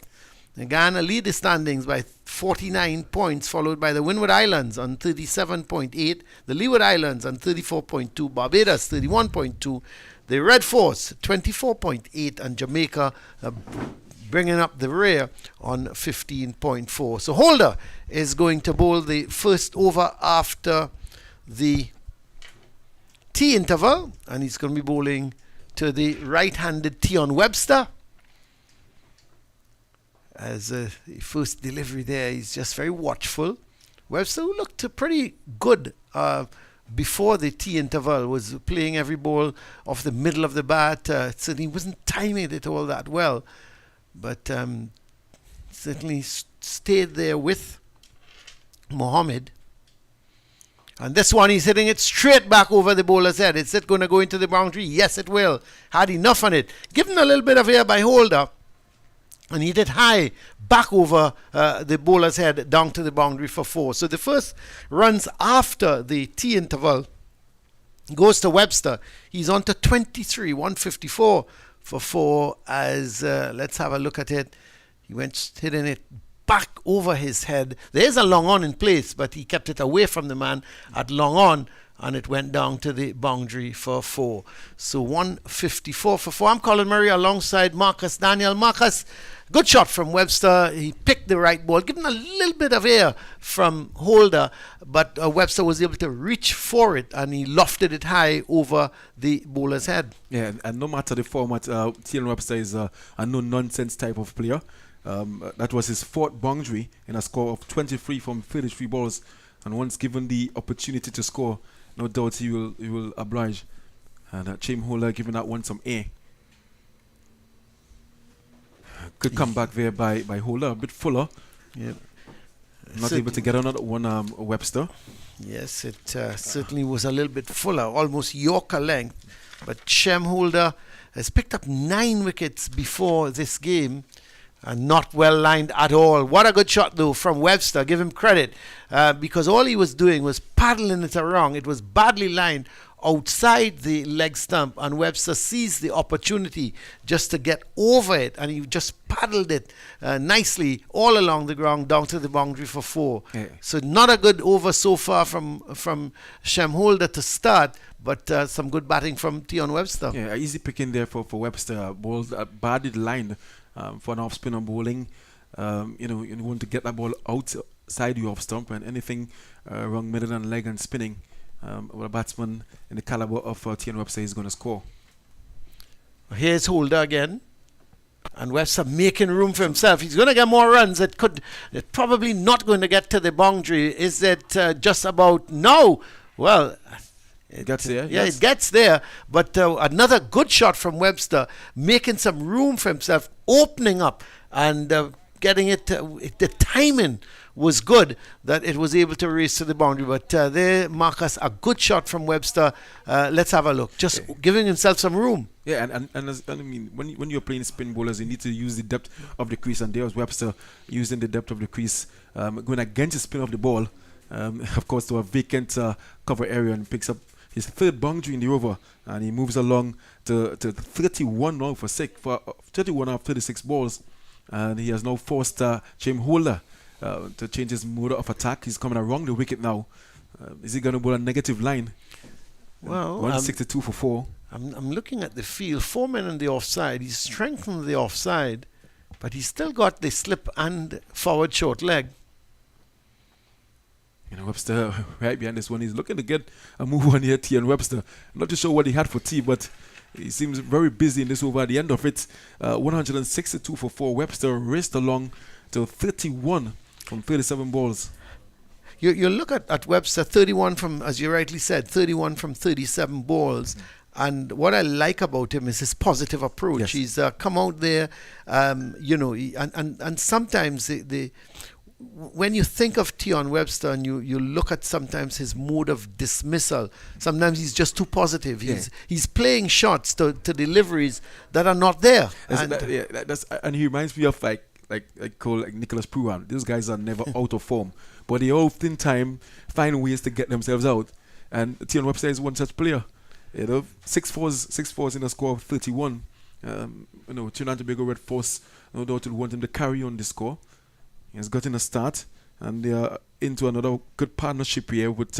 Ghana lead the standings by 49 points, followed by the Windward Islands on 37.8, the Leeward Islands on 34.2, Barbados 31.2, the Red Force 24.8, and Jamaica bringing up the rear on 15.4. So Holder is going to bowl the first over after the tea interval, and he's going to be bowling to the right-handed Tion Webster. As the first delivery there, he's just very watchful. Webster, who looked pretty good before the tea interval, was playing every ball off the middle of the bat. Certainly wasn't timing it all that well, but certainly stayed there with Mohammed. And this one, he's hitting it straight back over the bowler's head. Is it going to go into the boundary? Yes, it will. Had enough on it. Given a little bit of air by Holder, and he hit it high back over the bowler's head down to the boundary for 4. So the first runs after the tea interval goes to Webster. He's on to 23, 154 for 4. As let's have a look at it. He went hitting it back over his head. There's a long on in place, but he kept it away from the man at long on, and it went down to the boundary for 4. So 154 for 4. I'm Colin Murray alongside Marcus Daniel. Marcus, good shot from Webster. He picked the right ball, given a little bit of air from Holder, but Webster was able to reach for it, and he lofted it high over the bowler's head.
Yeah, and no matter the format, Tian Webster is a no-nonsense type of player. That was his 4th boundary in a score of 23 from 33 balls, and once given the opportunity to score, no doubt he will oblige. And Chaim Holder giving that one some air. Good comeback there by Holder, a bit fuller.
Yeah.
Not able to get another one, Webster.
Yes, it certainly was a little bit fuller, almost Yorker length. But Chaim Holder has picked up 9 wickets before this game, and not well lined at all. What a good shot though from Webster. Give him credit, because all he was doing was paddling it around. It was badly lined outside the leg stump, and Webster seized the opportunity just to get over it, and he just paddled it nicely all along the ground down to the boundary for 4. Yeah. So not a good over so far from Chaim Holder to start, but some good batting from Tion Webster.
Yeah, easy picking there for Webster. Ball badly lined for an off spinner bowling. You want to get that ball outside the off stump, and anything wrong middle and leg and spinning, well, a batsman in the caliber of Tion Webster is going to score.
Here's Holder again, and Webster making room for himself. He's going to get more runs. It's probably not going to get to the boundary. Is it just about? No. Well,
it gets there.
Yeah, yes. It gets there. But another good shot from Webster, making some room for himself, opening up and getting it. The timing was good that it was able to race to the boundary. But there, Marcus, a good shot from Webster. Let's have a look. Just giving himself some room.
Yeah, and I mean, when you're playing spin bowlers, you need to use the depth of the crease. And there was Webster using the depth of the crease, going against the spin of the ball. Of course, to a vacant cover area, and picks up his 3rd boundary in the over, and he moves along to 31 now for 31 out of 36 balls, and he has now forced Chaim Holder to change his mode of attack. He's coming around the wicket now. Is he going to bowl a negative line?
Well,
162 for 4.
I'm looking at the field. 4 men on the offside. He's strengthened the offside, but he's still got the slip and forward short leg.
Webster right behind this one. He's looking to get a move on here, Tion Webster. I'm not too sure what he had for tea, but he seems very busy in this over. At the end of it, 162 for 4. Webster raced along to 31 from 37 balls.
You look at Webster, 31 from, as you rightly said, 31 from 37 balls. And what I like about him is his positive approach.
Yes.
He's come out there, and sometimes when you think of Tion Webster and you look at sometimes his mode of dismissal, sometimes he's just too positive. He's playing shots to deliveries that are not there.
And he reminds me of like Nicholas Pruan. Those guys are never out of form, but they oftentimes find ways to get themselves out. And Tion Webster is one such player. 6 fours in a score of 31. Trinidad and Tobago Red Force no doubt will want him to carry on the score. He has gotten a start, and they are into another good partnership here with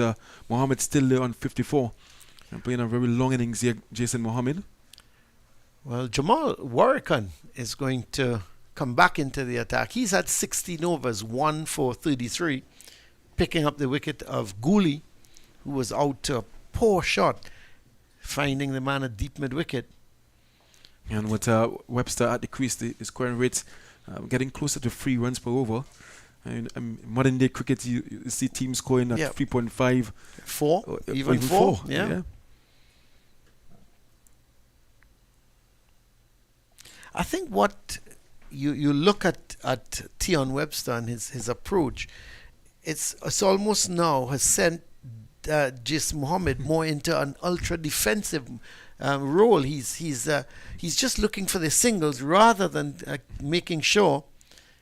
Mohammed still there on 54 and playing a very long innings here. Jason Mohammed.
Well, Jamal Warrican is going to come back into the attack. He's had 16 overs, 1 for 33, picking up the wicket of Gooley, who was out to a poor shot, finding the man at deep mid-wicket.
And with Webster at the crease, the scoring rate getting closer to 3 runs per over. And modern day cricket, you see teams scoring at 3.5,
4, even
4.
4. Yeah. I think what you look at Tion Webster and his approach, it's almost now has sent Jason Mohammed more into an ultra defensive role. He's just looking for the singles rather than making sure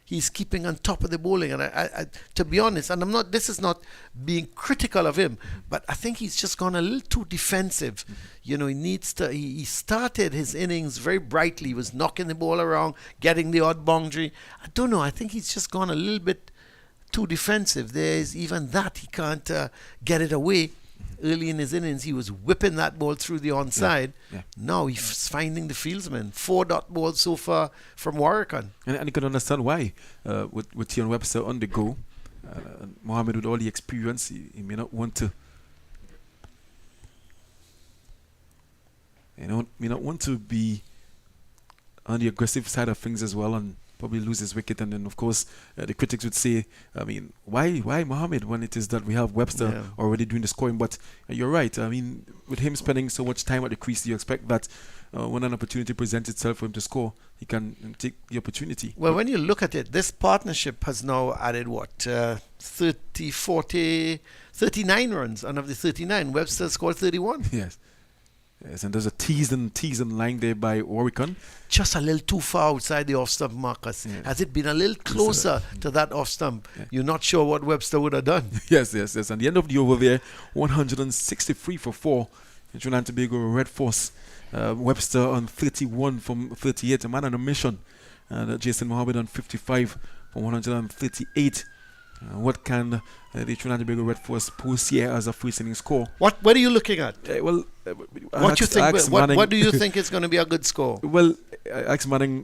he's keeping on top of the bowling. And I to be honest, and this is not being critical of him, but I think he's just gone a little too defensive. He needs to. He started his innings very brightly. He was knocking the ball around, getting the odd boundary. I don't know. I think he's just gone a little bit too defensive. There's even that he can't get it away. Early in his innings, he was whipping that ball through the onside. Now he's finding the fieldsman. 4 dot balls so far from Warrican.
And you can understand why with Tion Webster on the go. Mohammed, with all the experience, he may not want to. May not want to be on the aggressive side of things as well, and probably lose his wicket. And then, of course, the critics would say, why Mohammed when it is that we have Webster already doing the scoring? But you're right. With him spending so much time at the crease, you expect that when an opportunity presents itself for him to score, he can take the opportunity.
Well, when you look at it, this partnership has now added 30, 40, 39 runs. And of the 39, Webster scored 31.
Yes, and there's a tease and line there by Warrican.
Just a little too far outside the off-stump, Marcus. Has it been a little closer to that off-stump? You're not sure what Webster would have done.
Yes. And the end of the over there, 163 for 4. In Trinidad and Tobago Red Force. Webster on 31 from 38, a man on a mission. And Jason Mohammed on 55 from 138. What can the Trinidad and Tobago Red Force post here as a free-sitting score?
What are you looking at? What do you think is going to be a good score?
Well, I asked Manning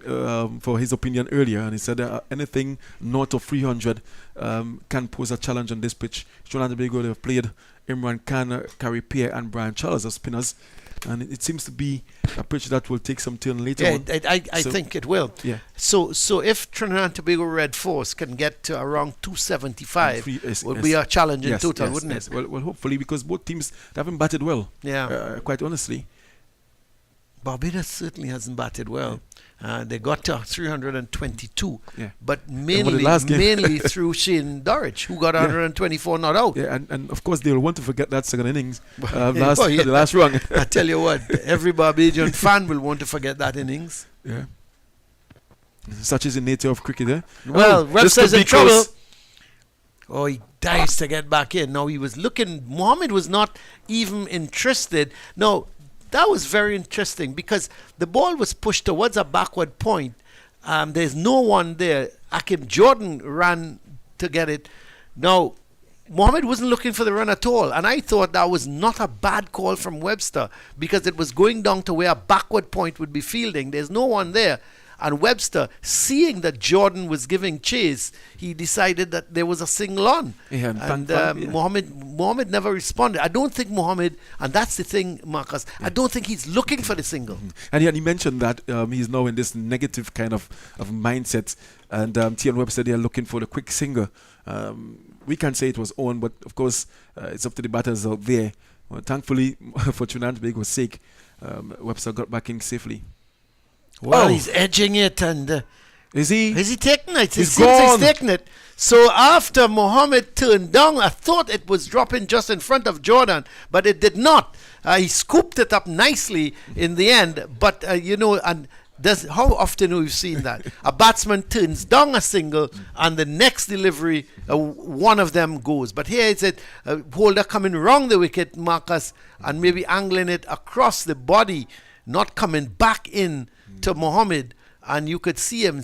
for his opinion earlier, and he said anything north of 300 can pose a challenge on this pitch. Trinidad and Tobago, they've played Imran Khan, Carrie Pierre, and Brian Charles as spinners. And it seems to be a pitch that will take some turn later on.
I think it will.
Yeah.
So if Trinidad and Tobago Red Force can get to around 275, would be a challenge in total, wouldn't it?
Well, hopefully, because both teams haven't batted well.
Yeah.
Quite honestly.
Barbados certainly hasn't batted well. They got to 322, but mainly through Shane Dorridge, who got 124 not out.
Yeah, and of course they'll want to forget that second innings, the last run.
I tell you what, every Barbadian fan will want to forget that innings.
Yeah, such is the nature of cricket. Eh?
Well, Webster's in trouble. Oh, he dives to get back in. Now he was looking. Mohammed was not even interested. No. That was very interesting because the ball was pushed towards a backward point. There's no one there. Akim Jordan ran to get it. Now, Mohammed wasn't looking for the run at all. And I thought that was not a bad call from Webster because it was going down to where a backward point would be fielding. There's no one there. And Webster, seeing that Jordan was giving chase, he decided that there was a single on.
Yeah,
and Mohammed never responded. I don't think Mohammed, and that's the thing, Marcus, I don't think he's looking for the single.
And he mentioned that he's now in this negative kind of mindset. And T.N. Webster, they are looking for the quick single. We can't say it was on, but of course, it's up to the batters out there. Well, thankfully, for Trinidad and Tobago's sake, Webster got back in safely.
Well, he's edging it, and
is he
taking it?
He's gone.
He's taking it. So after Mohammed turned down, I thought it was dropping just in front of Jordan, but it did not. He scooped it up nicely in the end, but and how often we've seen that? A batsman turns down a single and the next delivery, one of them goes. But here it's a holder coming round the wicket, Marcus, and maybe angling it across the body, not coming back in to Mohammed. And you could see him,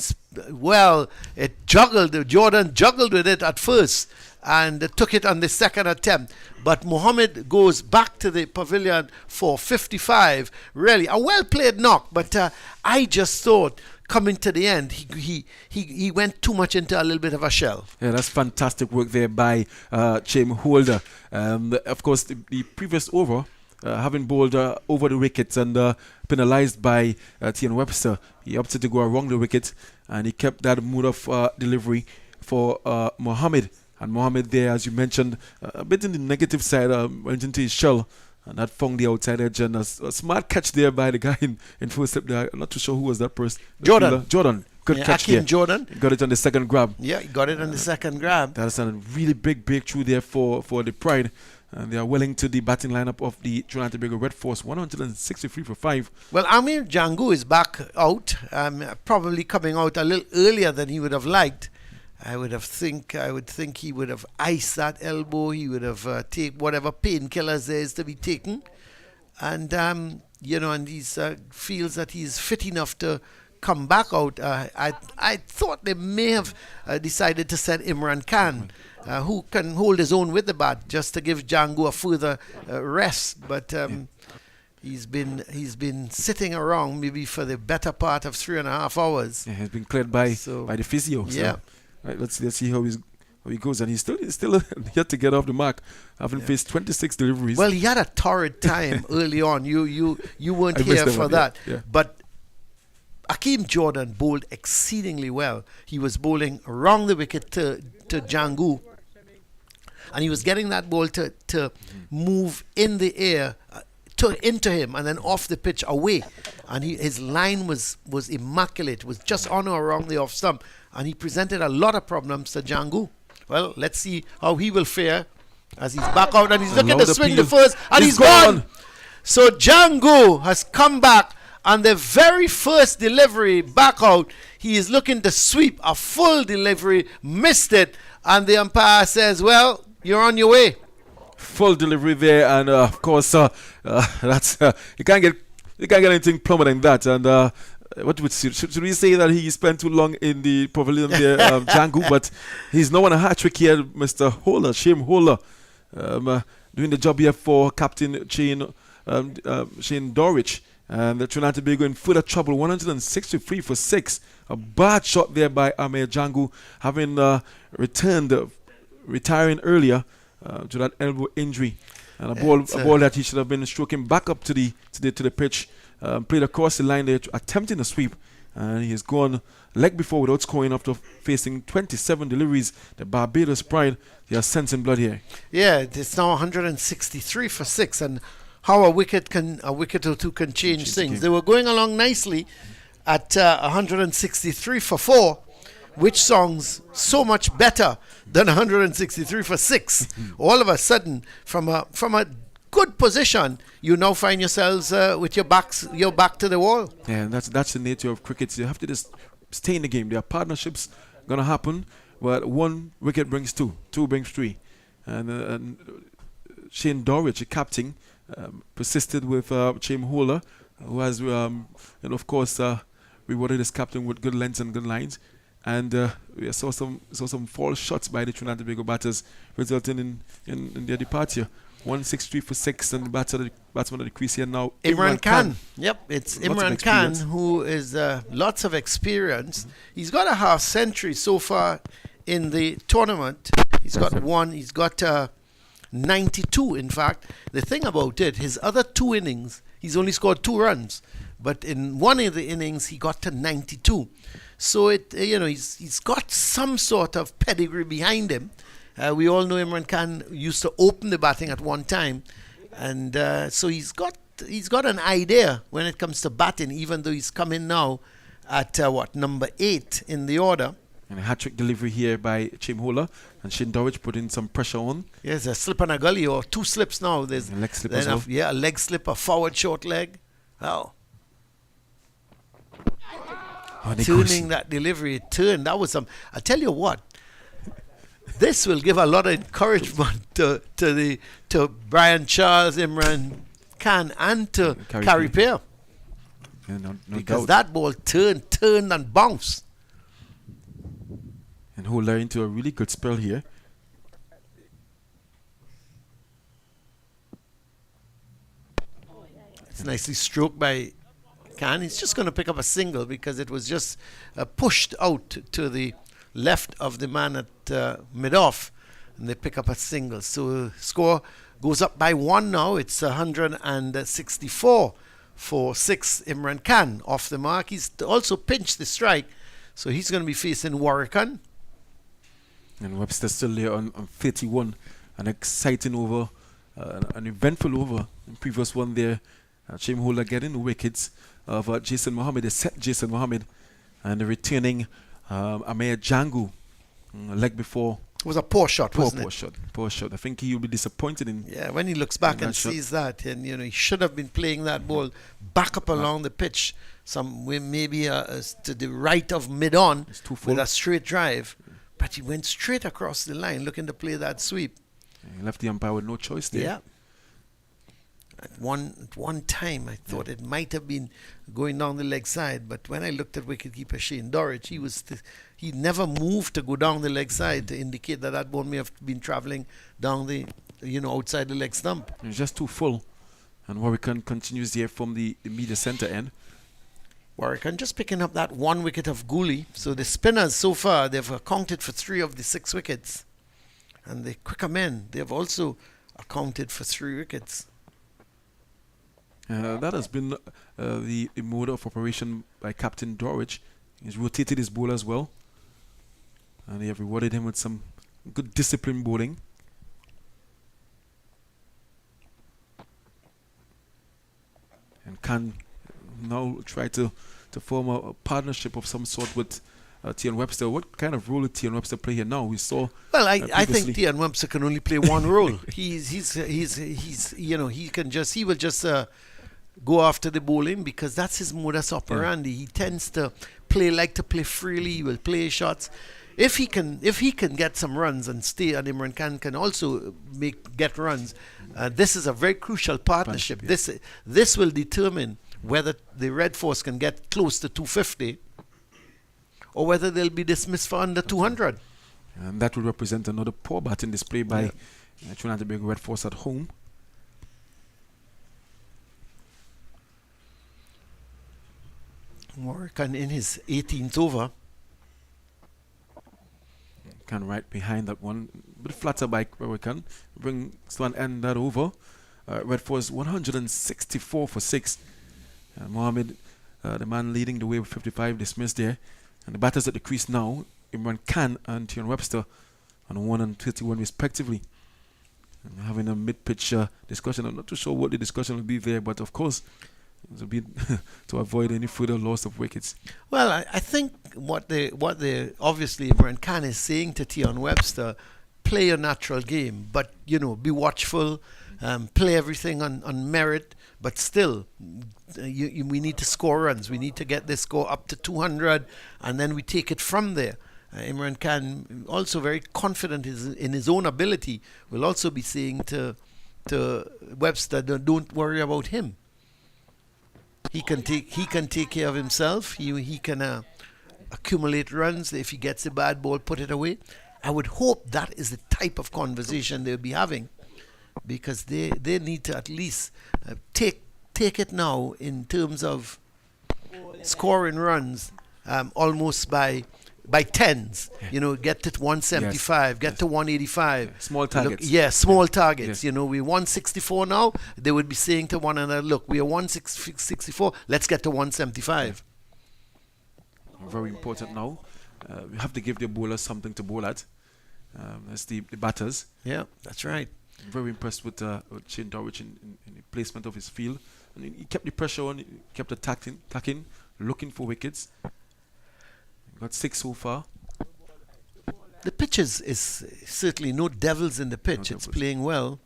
it juggled. Jordan juggled with it at first and took it on the second attempt. But Mohammed goes back to the pavilion for 55. Really, a well-played knock. But I just thought, coming to the end, he went too much into a little bit of a shell.
Yeah, that's fantastic work there by James Holder. Of course, the previous over, having bowled over the wickets and penalised by T.N. Webster, he opted to go around the wicket and he kept that mood of delivery for Mohammed. And Mohammed there, as you mentioned, a bit in the negative side, went into his shell and that found the outside edge, and a smart catch there by the guy in first step there. I'm not too sure who was that person. Jordan. Good catch there.
Jordan.
Got it on the second grab.
Yeah, he got it on the second grab.
That's a really big breakthrough there for the Pride. And they are well into the batting lineup of the Trinidad and Tobago Red Force, 163 for 5.
Well, Jangoo is back out, probably coming out a little earlier than he would have liked. I would think he would have iced that elbow. He would have take whatever painkillers there is to be taken, and and he feels that he's fit enough to come back out. I thought they may have decided to send Imran Khan, who can hold his own with the bat, just to give Jangoo a further rest. But he's been sitting around maybe for the better part of 3.5 hours.
Yeah, he's been cleared by the physio.
Yeah.
So, right, let's see how he goes, and he's still yet to get off the mark, having faced 26 deliveries.
Well, he had a torrid time early on. You weren't here for that,
yeah.
But Akeem Jordan bowled exceedingly well. He was bowling around the wicket to Jangoo, and he was getting that ball to move in the air into him and then off the pitch away, and his line was immaculate. It was just on or around the off stump, and he presented a lot of problems to Jangoo. Well, let's see how he will fare as he's back out, and he's looking to swing the first, and he's gone. So Jangoo has come back, and the very first delivery back out, he is looking to sweep a full delivery, missed it, and the umpire says, well, you're on your way.
Full delivery there, and of course, that's you can't get anything plumber than that. And should we say that he spent too long in the pavilion there, Jangoo? But he's now on a hat trick here, Mr. Holder, Shane Holder, doing the job here for Captain Shane Dorwich. And the Trinidad and Tobago in further trouble, 163 for 6. A bad shot there by Amir Jangoo, having retiring earlier to that elbow injury, and a ball that he should have been stroking back up to the pitch, played across the line there, attempting a sweep, and he has gone leg before without scoring after facing 27 deliveries. The Barbados Pride, they are sensing blood here.
Yeah, it's now 163 for 6, and how a wicket or two can change things. They were going along nicely at 163 for 4, which sounds so much better than 163 for 6. All of a sudden, from a good position, you now find yourselves with your back to the wall.
Yeah, and that's the nature of cricket. You have to just stay in the game. There are partnerships gonna happen, but one wicket brings two brings 3, and Shane Dorwich, the captain, persisted with James Holder, who has of course rewarded his captain with good lengths and good lines. And we saw some false shots by the Trinidad and Tobago batters, resulting in their departure. 163 for 6, and the batsman of the crease here now.
Imran Khan. Yep, it's
Lots of
Imran Khan,
experience.
who is lots of experience. He's got a half century so far in the tournament. He's got one. He's got 92, in fact. The thing about it, his other 2 innings, he's only scored 2 runs. But in one of the innings, he got to 92. So he's got some sort of pedigree behind him. We all know Imran Khan used to open the batting at one time, and so he's got an idea when it comes to batting. Even though he's come in now at number 8 in the order.
And a hat-trick delivery here by Chimhola, and Shane Dorridge putting some pressure on.
Yes, a slip and a gully, or 2 slips now. There's
A leg slip as well.
Yeah, a leg slip, a forward short leg. Oh. Turning that delivery, that was some. I tell you what, this will give a lot of encouragement to Brian Charles, Imran Khan, and to Carrie Pear,
Yeah, no
because
doubt.
that ball turned and bounced.
And Hola into a really good spell here.
It's nicely stroked by Khan. He's just going to pick up a single because it was just pushed out to the left of the man at mid-off, and they pick up a single. So score goes up by 1 now. It's 164 for 6. Imran Khan off the mark. He's also pinched the strike, so he's going to be facing Warrican.
And Webster still there on 31. An exciting over, an eventful over. The previous one there, Chimhola getting the wickets of Jason Mohammed. They set Jason Mohammed, and the returning Amir Jangoo, a leg before.
It was a poor shot, wasn't it?
Poor shot. I think he'll be disappointed in.
Yeah, when he looks back
in
and
that shot.
sees that, and he should have been playing that ball back up along the pitch, maybe to the right of mid-on
It's too full.
with a straight drive, but he went straight across the line looking to play that sweep.
He left the umpire with no choice there.
Yeah. At one time, I thought it might have been going down the leg side, but when I looked at wicketkeeper Shane Dorridge, he never moved to go down the leg side to indicate that ball may have been travelling down the, outside the leg stump.
It's just too full. And Warrican continues there from the media centre end.
Warrican just picking up that 1 wicket of Gooley. So the spinners so far, they've accounted for 3 of the 6 wickets. And the quicker men, they've also accounted for 3 wickets.
That has been the mode of operation by Captain Dorridge. He's rotated his bowler as well. And they have rewarded him with some good disciplined bowling. And can now try to form a partnership of some sort with Tian Webster. What kind of role did Tian Webster play here now? We saw.
Well, I think
previously.
Tian Webster can only play one role. he will just go after the bowling because that's his modus operandi. He tends to play freely. He will play shots. If he can get some runs and stay, and Imran Khan can also get runs. This is a very crucial partnership. This will determine whether the Red Force can get close to 250 or whether they'll be dismissed for under 200.
And that will represent another poor batting display by Trinidad and Tobago Red Force at home.
Warrican in his 18th over.
Can right behind that one. A bit flatter by Warrican. Brings to an end that over. Red Force 164 for 6. Mohammed, the man leading the way with 55, dismissed there. And the batters at the crease now, Imran Khan and Tian Webster on 1 and 31 respectively. And having a mid-pitch discussion. I'm not too sure what the discussion will be there, but of course, it will be to avoid any further loss of wickets.
Well, I think what they obviously Imran Khan is saying to Tian Webster, play your natural game, but be watchful, play everything on merit, but still, we need to score runs. We need to get this score up to 200, and then we take it from there. Imran Khan, also very confident in his own ability, will also be saying to Webster, don't worry about him. He can take care of himself. He can accumulate runs. If he gets a bad ball, put it away. I would hope that is the type of conversation they'll be having. because they need to at least take it now in terms of scoring runs almost by tens. Get to 175, get to 185.
Small targets.
Small targets. We're 164 now. They would be saying to one another, look, we are 164, let's get to 175.
Very important now. We have to give the bowlers something to bowl at. That's the batters.
Yeah, that's right.
I'm very impressed with Shane Dowrich in the placement of his field. And he kept the pressure on, he kept attacking, looking for wickets. Got 6 so far.
The pitch is certainly no devils in the pitch.
No
it's
devils.
playing well.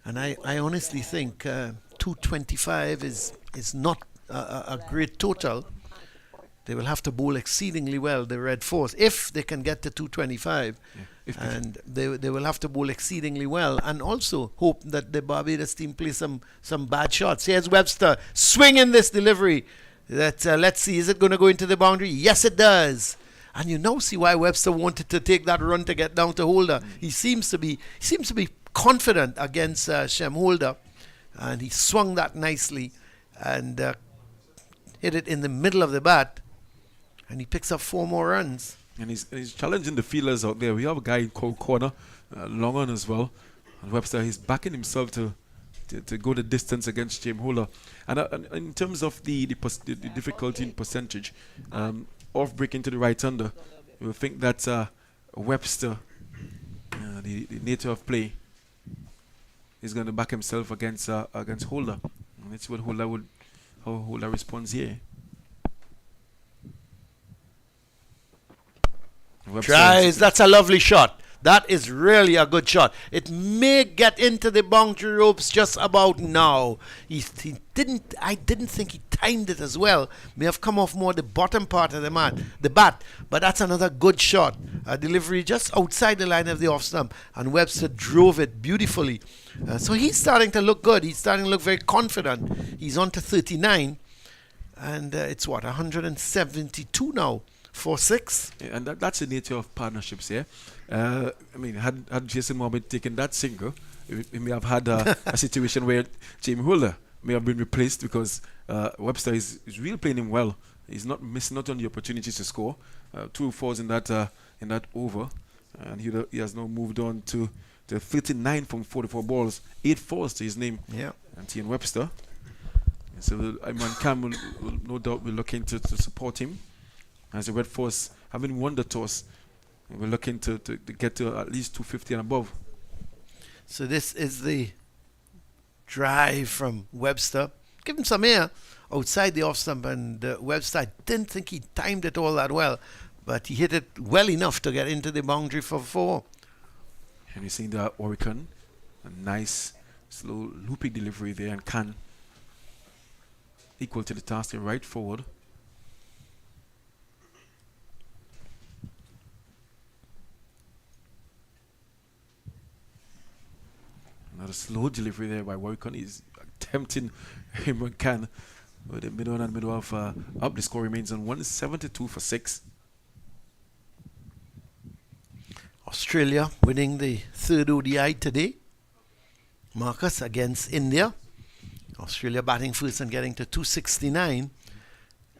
And I honestly think 225 is not a great total. They will have to bowl exceedingly well, the Red Force, if they can get to 225. And they will have to bowl exceedingly well. And also hope that the Barbados team play some bad shots. Here's Webster swinging this delivery. Let's see, is it going to go into the boundary? Yes, it does. And you now see why Webster wanted to take that run to get down to Holder. He seems to be confident against Shem Holder. And he swung that nicely and hit it in the middle of the bat. And he picks up 4 more runs.
And he's challenging the fielders out there. We have a guy in corner, long on as well. And Webster, he's backing himself to go the distance against James Holder. And in terms of the difficulty in percentage, off break into the right hander, you will think that Webster, the nature of play, is going to back himself against Holder. And let's see what how Holder responds here.
Tries. That's a lovely shot. That is really a good shot. It may get into the boundary ropes just about now. I didn't think he timed it as well. May have come off more the bottom part of the bat. But that's another good shot. A delivery just outside the line of the off stump. And Webster drove it beautifully. So he's starting to look good. He's starting to look very confident. He's on to 39. And it's 172 now. 4-6.
Yeah, and that's the nature of partnerships here. Had Jason Mohammed taken that single, we may have had a situation where Jamie Holder may have been replaced because Webster is really playing him well. He's not missing out on the opportunities to score. 2 fours in that over, and he has now moved on to 39 from 44 balls, 8 fours to his name.
Yeah,
and T. Webster. And so Imran Khan will no doubt be looking to support him. As the Red Force, having won the toss, we're looking to get to at least 250 and above.
So this is the drive from Webster. Give him some air outside the off stump, and Webster, I didn't think he timed it all that well, but he hit it well enough to get into the boundary for 4.
And you're seeing the Oricon, a nice slow looping delivery there, and Khan equal to the task there, right forward. Another slow delivery there by Warwickon. He's tempting Imran Khan. But the middle of up, the score remains on 172 for 6.
Australia winning the 3rd ODI today. Marcus against India. Australia batting first and getting to 269.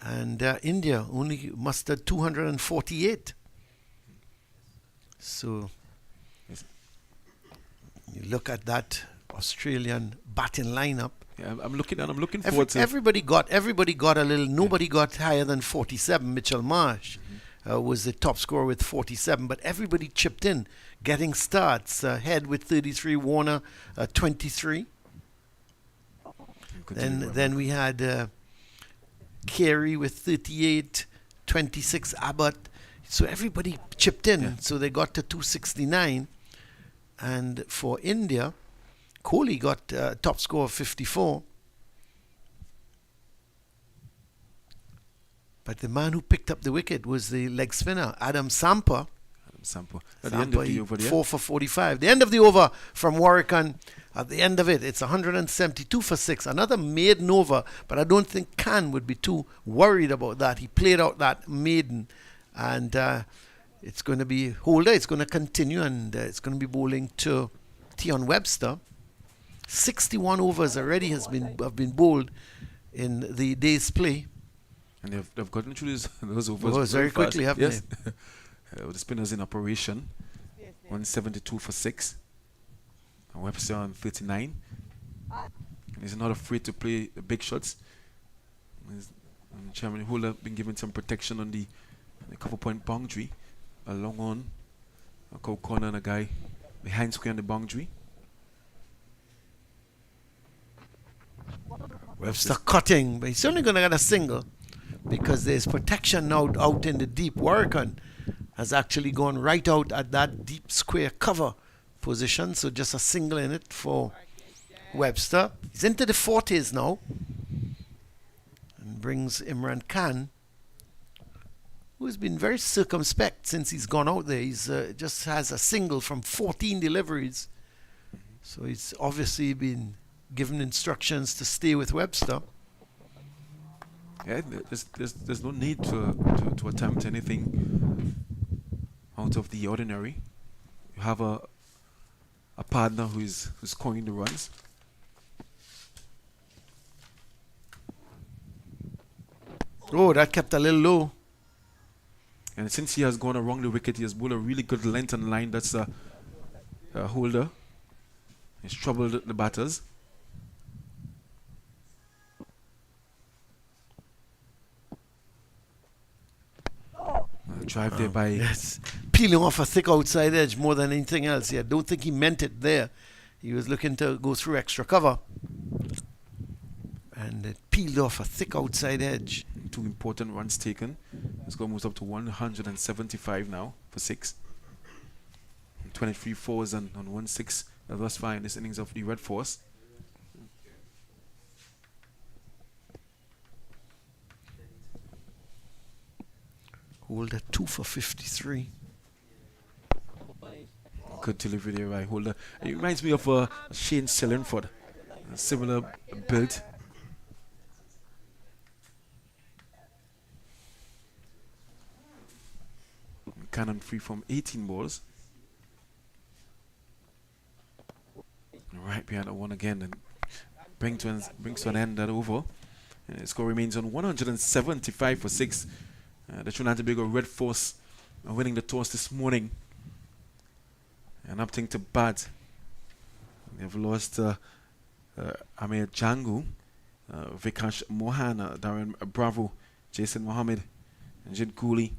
And India only mustered 248. So you look at that Australian batting lineup.
Yeah, I'm looking forward to.
Everybody got a little. Nobody got higher than 47. Mitchell Marsh was the top scorer with 47, but everybody chipped in, getting starts. Head with 33, Warner 23. Then we had Carey with 38, 26 Abbott. So everybody chipped in. Yeah. So they got to 269. And for India, Kohli got top score of 54. But the man who picked up the wicket was the leg spinner, Adam Sampa.
At the end of the over,
4 for 45. The end of the over from Warwickon. At the end of it, it's 172 for 6. Another maiden over, but I don't think Khan would be too worried about that. He played out that maiden. And it's going to be Holder. It's going to continue, and it's going to be bowling to Tion Webster. 61 overs already have been bowled in the day's play.
And they've gotten through those overs
very quickly, haven't
yes.
they?
The spinners in operation. 172 for 6. And Webster on 39. And he's not afraid to play the big shots. Chairman Holder been given some protection on the cover point boundary. A long on, a cold corner, and a guy behind square on the boundary.
Webster cutting, but he's only going to get a single because there's protection now out in the deep. Warrican has actually gone right out at that deep square cover position, so just a single in it for Webster. He's into the 40s now and brings Imran Khan, who's been very circumspect since he's gone out there. He's just has a single from 14 deliveries, so he's obviously been given instructions to stay with Webster.
Yeah, there's no need to attempt anything out of the ordinary. You have a partner who's scoring the runs.
Oh, that kept a little low.
And since he has gone around the wicket, he has bowled a really good length and line. That's a holder. He's troubled the batters. Drive there by...
Yes. Peeling off a thick outside edge more than anything else. I don't think he meant it there. He was looking to go through extra cover. And it peeled off a thick outside edge.
2 important runs taken. It's going to move up to 175 now for 6. 23 fours and on 1-6 thus far in this innings of the Red Force.
Holder 2 for 53.
Good delivery there by Holder. It reminds me of Shane Sellenford. A similar build. Cannon free from 18 balls. Right behind that one again and brings to an end that over. And the score remains on 175 for 6. The Trinidad and Tobago Red Force are winning the toss this morning. And opting to bat. They've lost Amir Jangoo, Vikash Mohan, Darren Bravo, Jason Mohammed, Jangoo,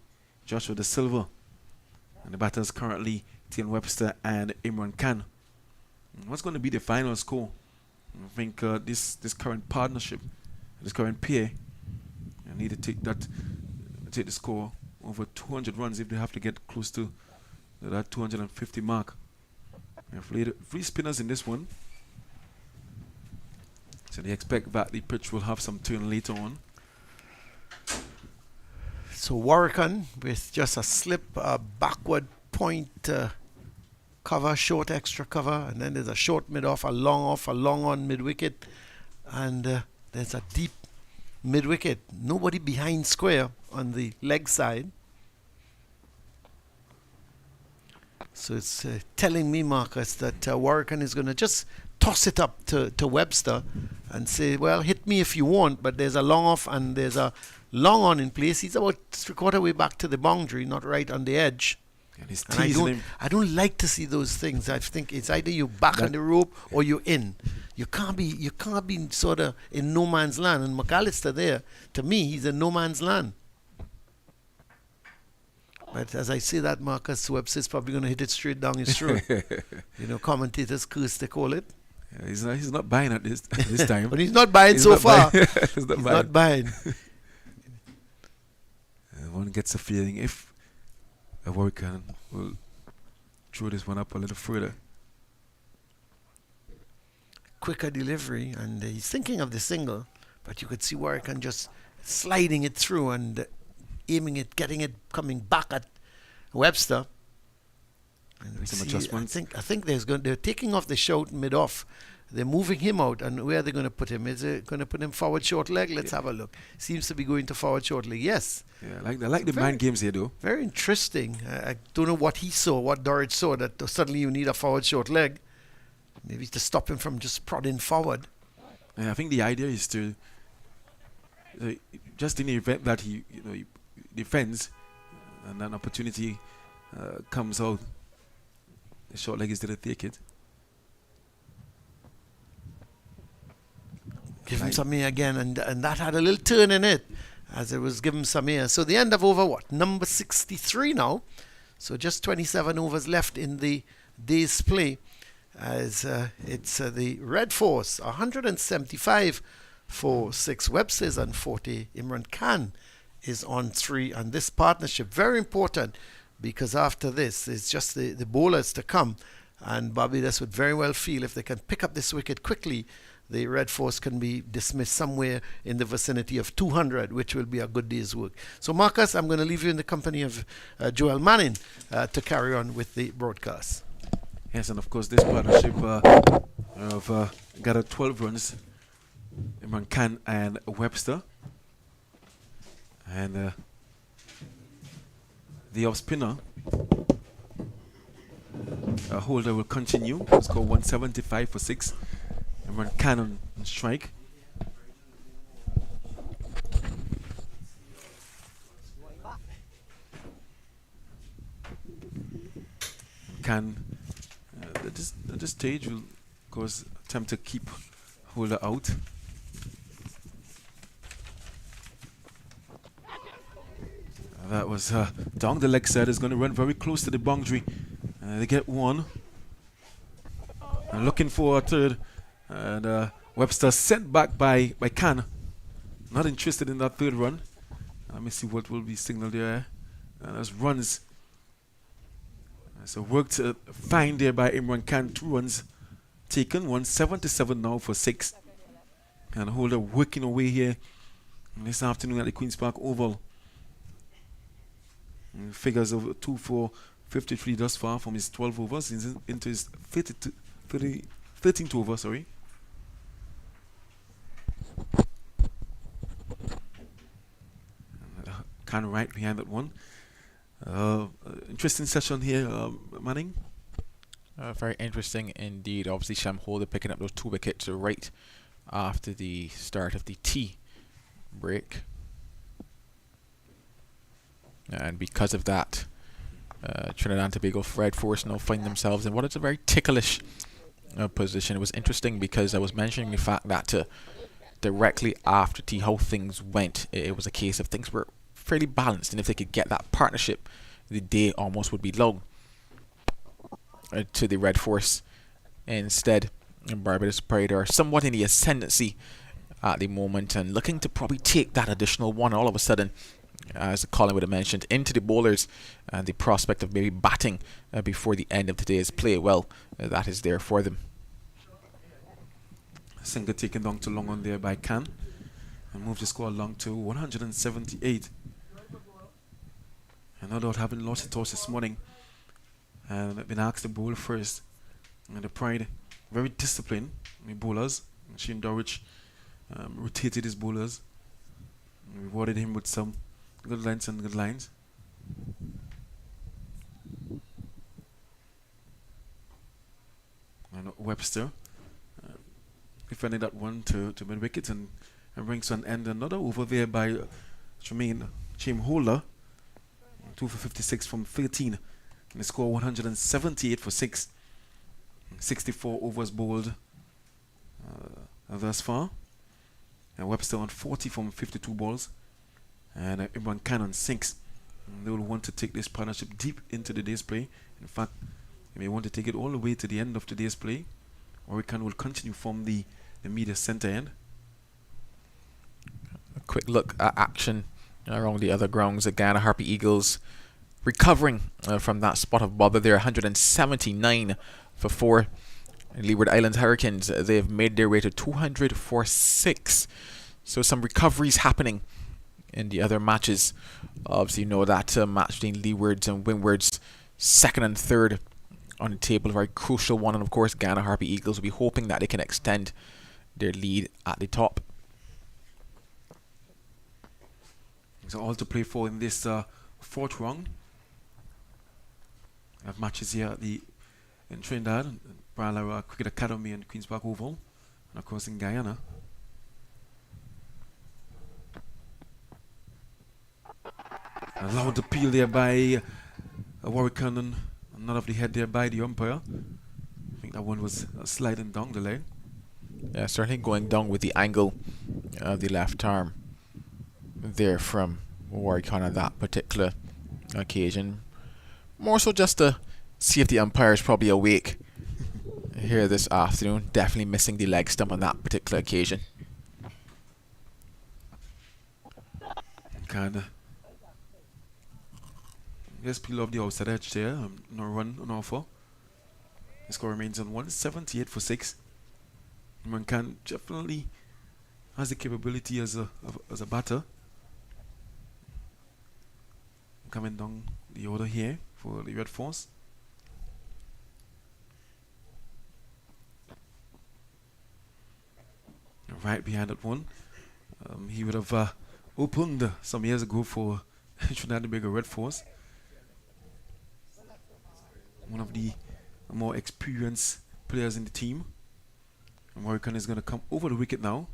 Joshua De Silva. And the batters currently Tion Webster and Imran Khan. What's going to be the final score? I think this current partnership, this current pair, need to take the score over 200 runs if they have to get close to that 250 mark. They've laid 3 spinners in this one, so they expect that the pitch will have some turn later on.
So Warrican with just a slip, backward point cover, short extra cover, and then there's a short mid off, a long on mid wicket, and there's a deep mid wicket. Nobody behind square on the leg side. So it's telling me, Marcus, that Warrican is going to just toss it up to Webster and say, well, hit me if you want, but there's a long off and there's a long on in place. He's about 3/4 way back to the boundary, not right on the edge.
And he's
And
teasing him.
I don't like to see those things. I think it's either you're back on the rope or you're in. You can't be sort of in no man's land. And McAllister there, to me, he's in no man's land. But as I say that, Marcus, Webster's probably going to hit it straight down his throat. Commentators curse, they call it.
Yeah, he's not buying at this time.
But he's not buying
He's
so
not
far.
buying.
He's not buying.
One gets a feeling if a Warrican will throw this one up a little further.
Quicker delivery, and he's thinking of the single, but you could see Warrican just sliding it through and aiming it, getting it, coming back at Webster. And we
Some
see,
adjustments.
I think they're taking off the shout mid off. They're moving him out, and where are they going to put him? Is it going to put him forward short leg? Let's have a look. Seems to be going to forward short leg. Yes.
Yeah, I like the mind games here, though.
Very interesting. I don't know what he saw, what Dorrit saw, that suddenly you need a forward short leg. maybe to stop him from just prodding forward.
And I think the idea is to just in the event that he defends and an opportunity comes out, the short leg is there to take it.
Give him some air again, and that had a little turn in it as it was given some air. So the end of over number 63 now. So just 27 overs left in the day's play, as it's the Red Force 175 for 6. Webster's on 40. Imran Khan is on 3, and this partnership very important, because after this it's just the bowlers to come, and Barbados would very well feel if they can pick up this wicket quickly, the Red Force can be dismissed somewhere in the vicinity of 200, which will be a good day's work. So Marcus, I'm going to leave you in the company of Joel Manning to carry on with the broadcast.
Yes, and of course this partnership have gathered 12 runs, Imran Khan and Webster. And the off-spinner, Holder, will continue. Score 175 for 6. Imran Khan on strike. Khan at this stage will, of course, attempt to keep Holder out. That was down the leg side. Is going to run very close to the boundary. They get one. And looking for a third. And Webster sent back by Khan. Not interested in that third run. Let me see what will be signaled there. And as runs. So worked fine there by Imran Khan. 2 runs taken. 177 now for 6. And Holder working away here this afternoon at the Queen's Park Oval. And figures of 2 for 53 thus far from his 12 overs into his 13th over, sorry. Kind of right behind that one. Interesting session here, Manning.
Very interesting indeed. Obviously, Sham Holder picking up those 2 wickets right after the start of the tea break. And because of that, Trinidad and Tobago Red Force now find themselves in what is a very ticklish position. It was interesting because I was mentioning the fact that directly after tea, how things went, it was a case of things were fairly balanced, and if they could get that partnership, the day almost would be long to the Red Force. Instead, Barbados Pride are somewhat in the ascendancy at the moment and looking to probably take that additional one all of a sudden, as Colin would have mentioned, into the bowlers, and the prospect of maybe batting before the end of today's play. Well, that is there for them.
Single taken down too long on there by Khan and moved the score along to 178. And no doubt having lost the toss this morning and been asked to bowl first. And the Pride, very disciplined, the bowlers. Shane Dorwich rotated his bowlers and rewarded him with some good lengths and good lines. And Webster defending that one to mid wicket and brings to an end another over there by Jermaine Holder. 2 for 56 from 13. And they score 178 for 6. 64 overs bowled thus far. And Webster on 40 from 52 balls. And Imran Khan on 6. And they will want to take this partnership deep into the day's play. In fact, they may want to take it all the way to the end of today's play. Or Khan will continue from the media centre end.
A quick look at action around the other grounds. Again, Harpy Eagles recovering from that spot of bother there. 179 for 4. Leeward Islands Hurricanes, they've made their way to 200 for 6. So some recoveries happening in the other matches. Obviously, you know that match between Leewards and Windwards, 2nd and 3rd on the table, a very crucial one. And of course, Ghana Harpy Eagles will be hoping that they can extend their lead at the top. So all to play for in this 4th round. We have matches here at the
in Trinidad, Barbados Cricket Academy and Queen's Park Oval, and of course in Guyana. A loud appeal there by Warwican, and none of the head there by the umpire. I think that one was sliding down the leg.
Yeah, certainly going down with the angle of the left arm there from Warwican on that particular occasion. More so just to see if the umpire is probably awake here this afternoon. Definitely missing the leg stump on that particular occasion.
Kind of. Just peel off the outside edge there. No run on offer. The score remains on 178 for 6. Mohan definitely has the capability as a batter. Coming down the order here for the Red Force. Right behind that one. He would have opened some years ago for Trinidad and Tobago Red Force. One of the more experienced players in the team. Warwican is going to come over the wicket now.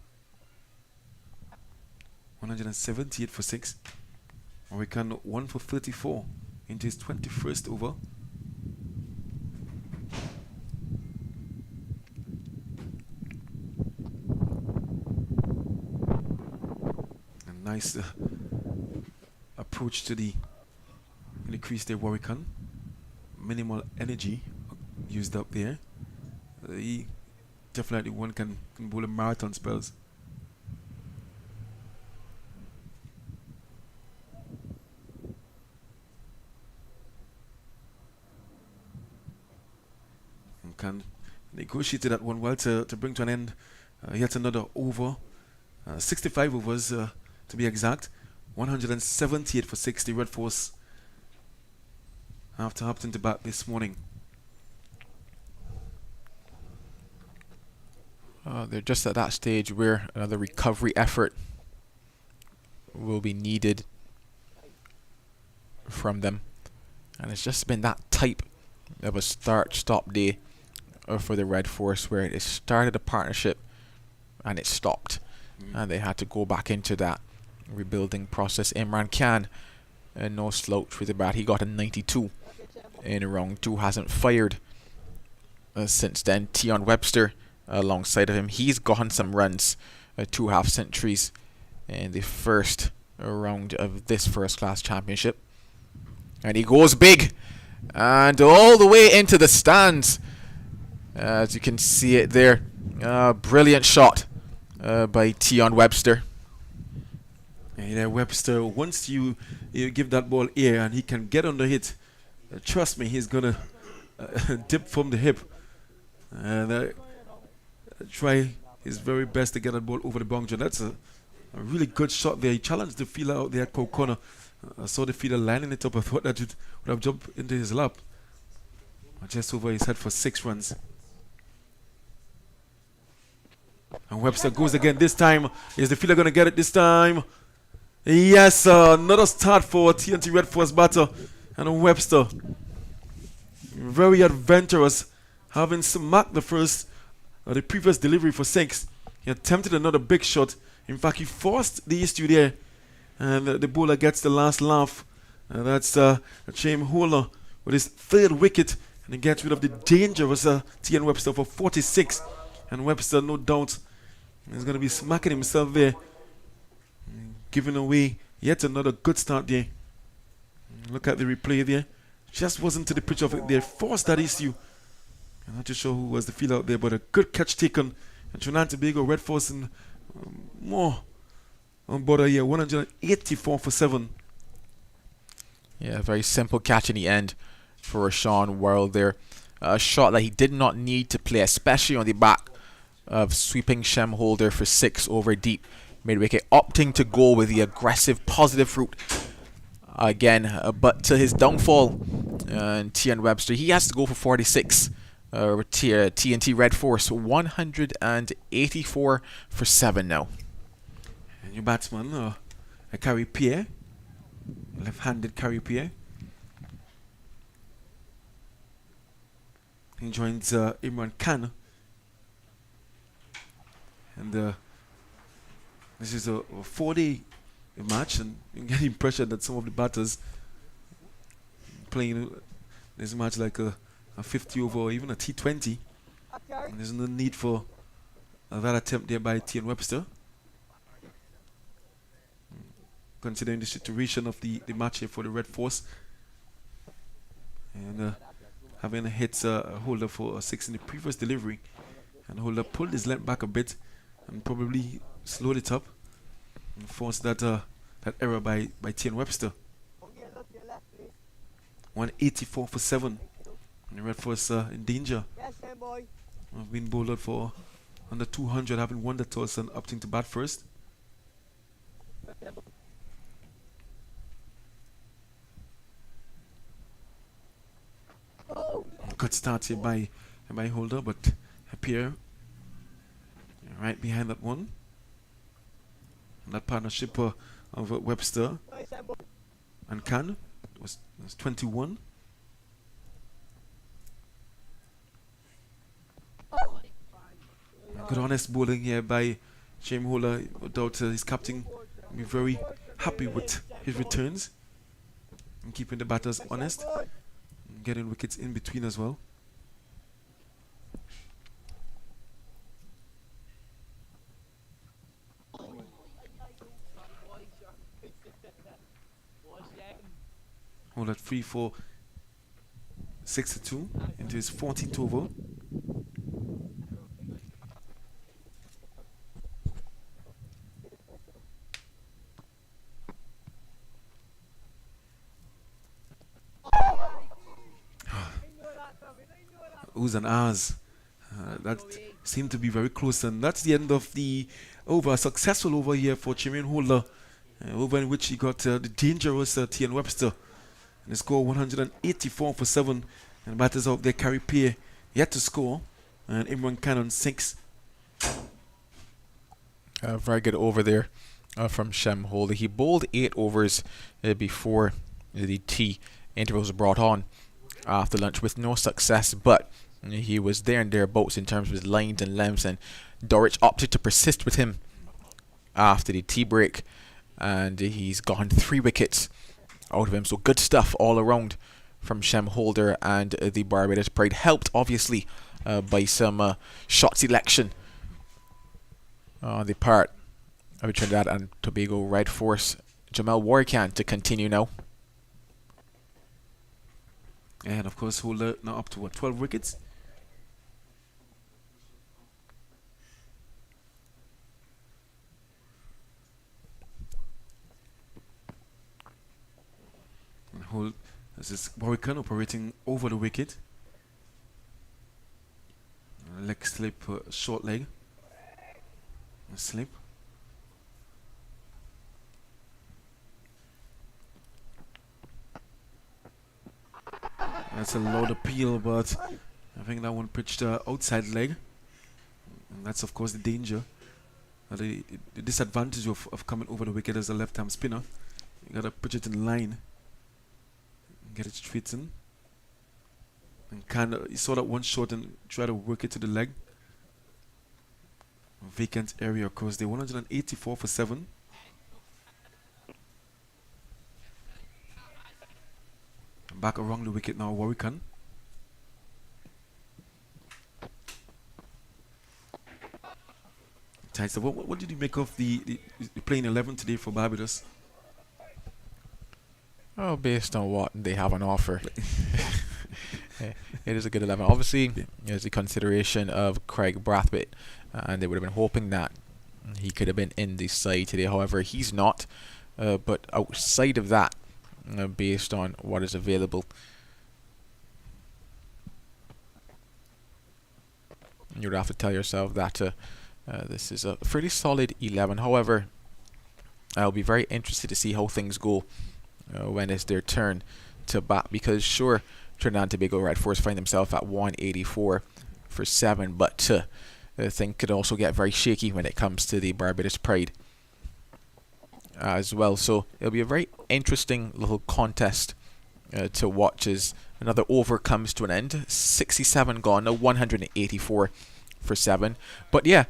178 for 6. Warwican 1 for 34 into his 21st over. A nice approach to the crease there, Warwican. Minimal energy used up there. He definitely one can bowl a marathon spells. And can negotiate that one well to bring to an end yet another over. 65 overs to be exact. 178 for 60. Red Force after Upton to bat this morning.
They're just at that stage where another recovery effort will be needed from them. And it's just been that type of a start-stop day for the Red Force, where it started a partnership and it stopped. And they had to go back into that rebuilding process. Imran Khan, no slouch with the bat. He got a 92 in round 2. Hasn't fired since then. Tion Webster alongside of him. He's gotten some runs, 2 half centuries in the first round of this first class championship. And he goes big and all the way into the stands, as you can see it there. Brilliant shot by Tion Webster.
Yeah, Webster, once you give that ball air and he can get on the hit, trust me, he's gonna dip from the hip and try his very best to get that ball over the boundary. That's a really good shot there. He challenged the fielder out there at corner. I saw the fielder lining it up. I thought that it would have jumped into his lap. Just over his head for 6 runs. And Webster goes again. This time, is the fielder going to get it this time? Yes, another start for TNT Red Force batter. And Webster, very adventurous, having smacked the previous delivery for 6. He attempted another big shot. In fact, he forced the issue there. And the bowler gets the last laugh. That's Chaim Holer with his 3rd wicket. And he gets rid of the dangerous T.N. Webster for 46. And Webster, no doubt, is going to be smacking himself there, giving away yet another good start there. Look at the replay there. Just wasn't to the pitch of it there. Forced that issue. I'm not too sure who was the field out there, but a good catch taken. And Trinidad and Tobago Red Force and more on board here. 184 for 7.
Yeah, very simple catch in the end for Sean Worrell there. A shot that he did not need to play, especially on the back of sweeping Shem Holder for 6 over deep mid-wicket, opting to go with the aggressive positive route again, but to his downfall. And Tion Webster, he has to go for 46 with TNT Red Force. 184 for 7 now.
And your batsman, a Carrie Pierre, left-handed Carrie Pierre. He joins Imran Khan. And this is a 4-day match, and you get the impression that some of the batters playing this match like a 50 over or even a T20. And there's no need for that attempt there by T.N. Webster. Considering the situation of the match here for the Red Force. And having hit a holder for a 6 in the previous delivery. And holder pulled his length back a bit and probably slowed it up and forced that error by T.N. Webster. 184 for 7. And the Red Force in danger. I've been bowled out for under 200, having won the toss and opting to bat first. Good start here by holder, but appear right behind that one. And that partnership of Webster and Khan was 21. Good honest bowling here by Shame Holder. No doubt his captain will be very happy with his returns and keeping the batters honest and getting wickets in between as well. Hold at 3 for 62 into his 14th over. Oohs and ahs. That seemed to be very close, and that's the end of the over. Successful over here for Chirian Holder, over in which he got the dangerous T.N. Webster. And the score 184 for 7. And batters out there carry pair yet to score. And Imran Khan on 6.
Very good over there from Shem Holder. He bowled 8 overs before the tea interval was brought on after lunch with no success, but he was there and thereabouts in terms of his lines and lengths, and Dorich opted to persist with him after the tea break, and he's gotten 3 wickets out of him. So good stuff all around from Shem Holder and the Barbados Pride, helped obviously by some shot selection on the part of Trinidad and Tobago Red Force. Jamel Warrican to continue now.
And of course Holder now up to 12 wickets. And hold, this is Warrican operating over the wicket. Leg slip, short leg. A slip. That's a loud appeal, but I think that one pitched outside leg. And that's of course the danger. The disadvantage of coming over the wicket as a left-arm spinner. You gotta pitch it in line. Get it straight in. And kinda, he saw that one shot and try to work it to the leg. Vacant area, of course. They're 184 for 7. Back around the wicket now, Warrican. So what did you make of the playing 11 today for Barbados?
Oh, based on what they have on offer. It is a good 11. Obviously, there's the consideration of Craig Brathwaite, and they would have been hoping that he could have been in the side today. However, he's not. But outside of that, based on what is available, you would have to tell yourself that this is a fairly solid 11. However, I'll be very interested to see how things go when it's their turn to bat, because sure, Trinidad and Tobago Red Force find themselves at 184 for 7, but things could also get very shaky when it comes to the Barbados Pride as well. So it'll be a very interesting little contest to watch as Another over comes to an end. 67 gone, now 184 for 7. But yeah,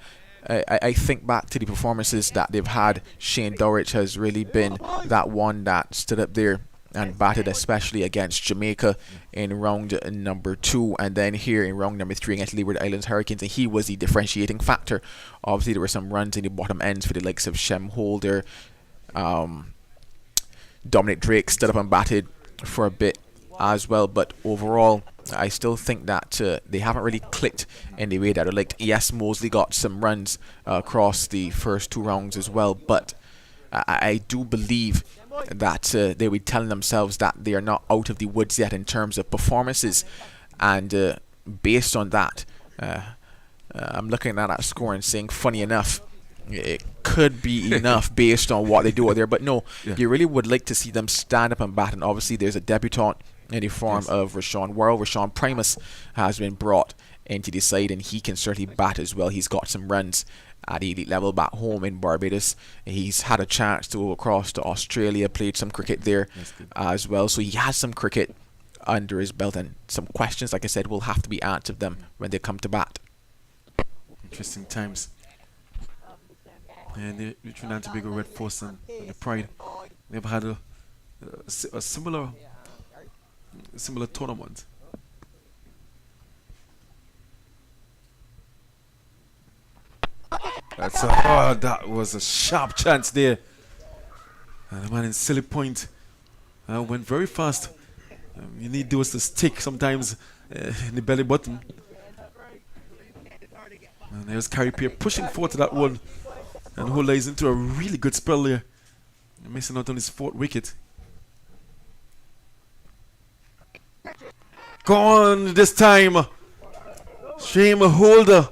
I think back to the performances that they've had. Shane Dowrich has really been that one that stood up there and batted, especially against Jamaica in round number 2, and then here in round number 3 against Leeward Islands Hurricanes, and he was the differentiating factor. Obviously there were some runs in the bottom ends for the likes of Shem Holder. Dominic Drake stood up and batted for a bit as well, but overall I still think that they haven't really clicked in the way that I liked. Yes, Mosley got some runs across the first 2 rounds as well, but I do believe that they were telling themselves that they are not out of the woods yet in terms of performances, and based on that, I'm looking at that score and saying, funny enough, it could be enough based on what they do out there. But no, you really would like to see them stand up and bat, and obviously there's a debutant in the form of Rashawn Worrell. Rashawn Primus has been brought into the side, and he can certainly bat as well. He's got some runs at the elite level back home in Barbados. He's had a chance to go across to Australia, played some cricket there as well, so he has some cricket under his belt, and some questions, like I said, will have to be answered them when they come to bat.
Interesting times. And the Trinidad and Tobago Red Force and the Pride, they've had a similar tournament. That was a sharp chance there. And the man in Silly Point went very fast. You need those to stick sometimes in the belly button. And there's Carey Peer pushing forward to that one. And Holder is into a really good spell there. Missing out on his 4th wicket. Gone this time. Shame Holder.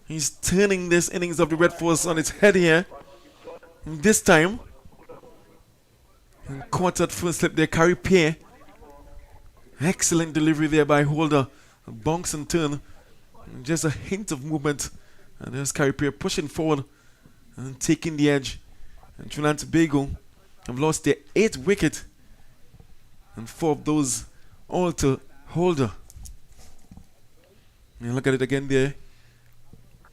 He's turning this innings of the Red Force on its head here. And this time, and caught at first slip there, Carey Peer. Excellent delivery there by Holder. A bounce and turn. And just a hint of movement. And there's Carey Peer pushing forward and taking the edge. And Trinidad and Tobago have lost their 8th wicket. And 4 of those all to Holder. And look at it again there.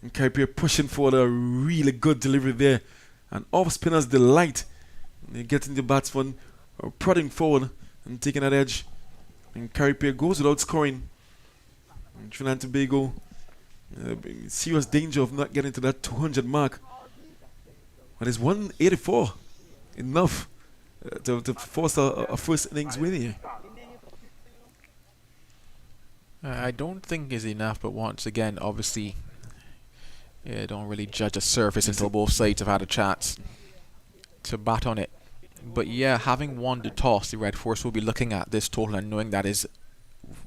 And Carey Peer pushing forward, a really good delivery there. And off spinner's delight. They're getting the batsman prodding forward and taking that edge. And Carey Peer goes without scoring. And Trinidad and Tobago in serious danger of not getting to that 200 mark. But it's 184 enough to force a first innings win here.
I don't think is enough, but once again, obviously, don't really judge a surface until both sides have had a chance to bat on it. But yeah, having won the toss, the Red Force will be looking at this total and knowing that is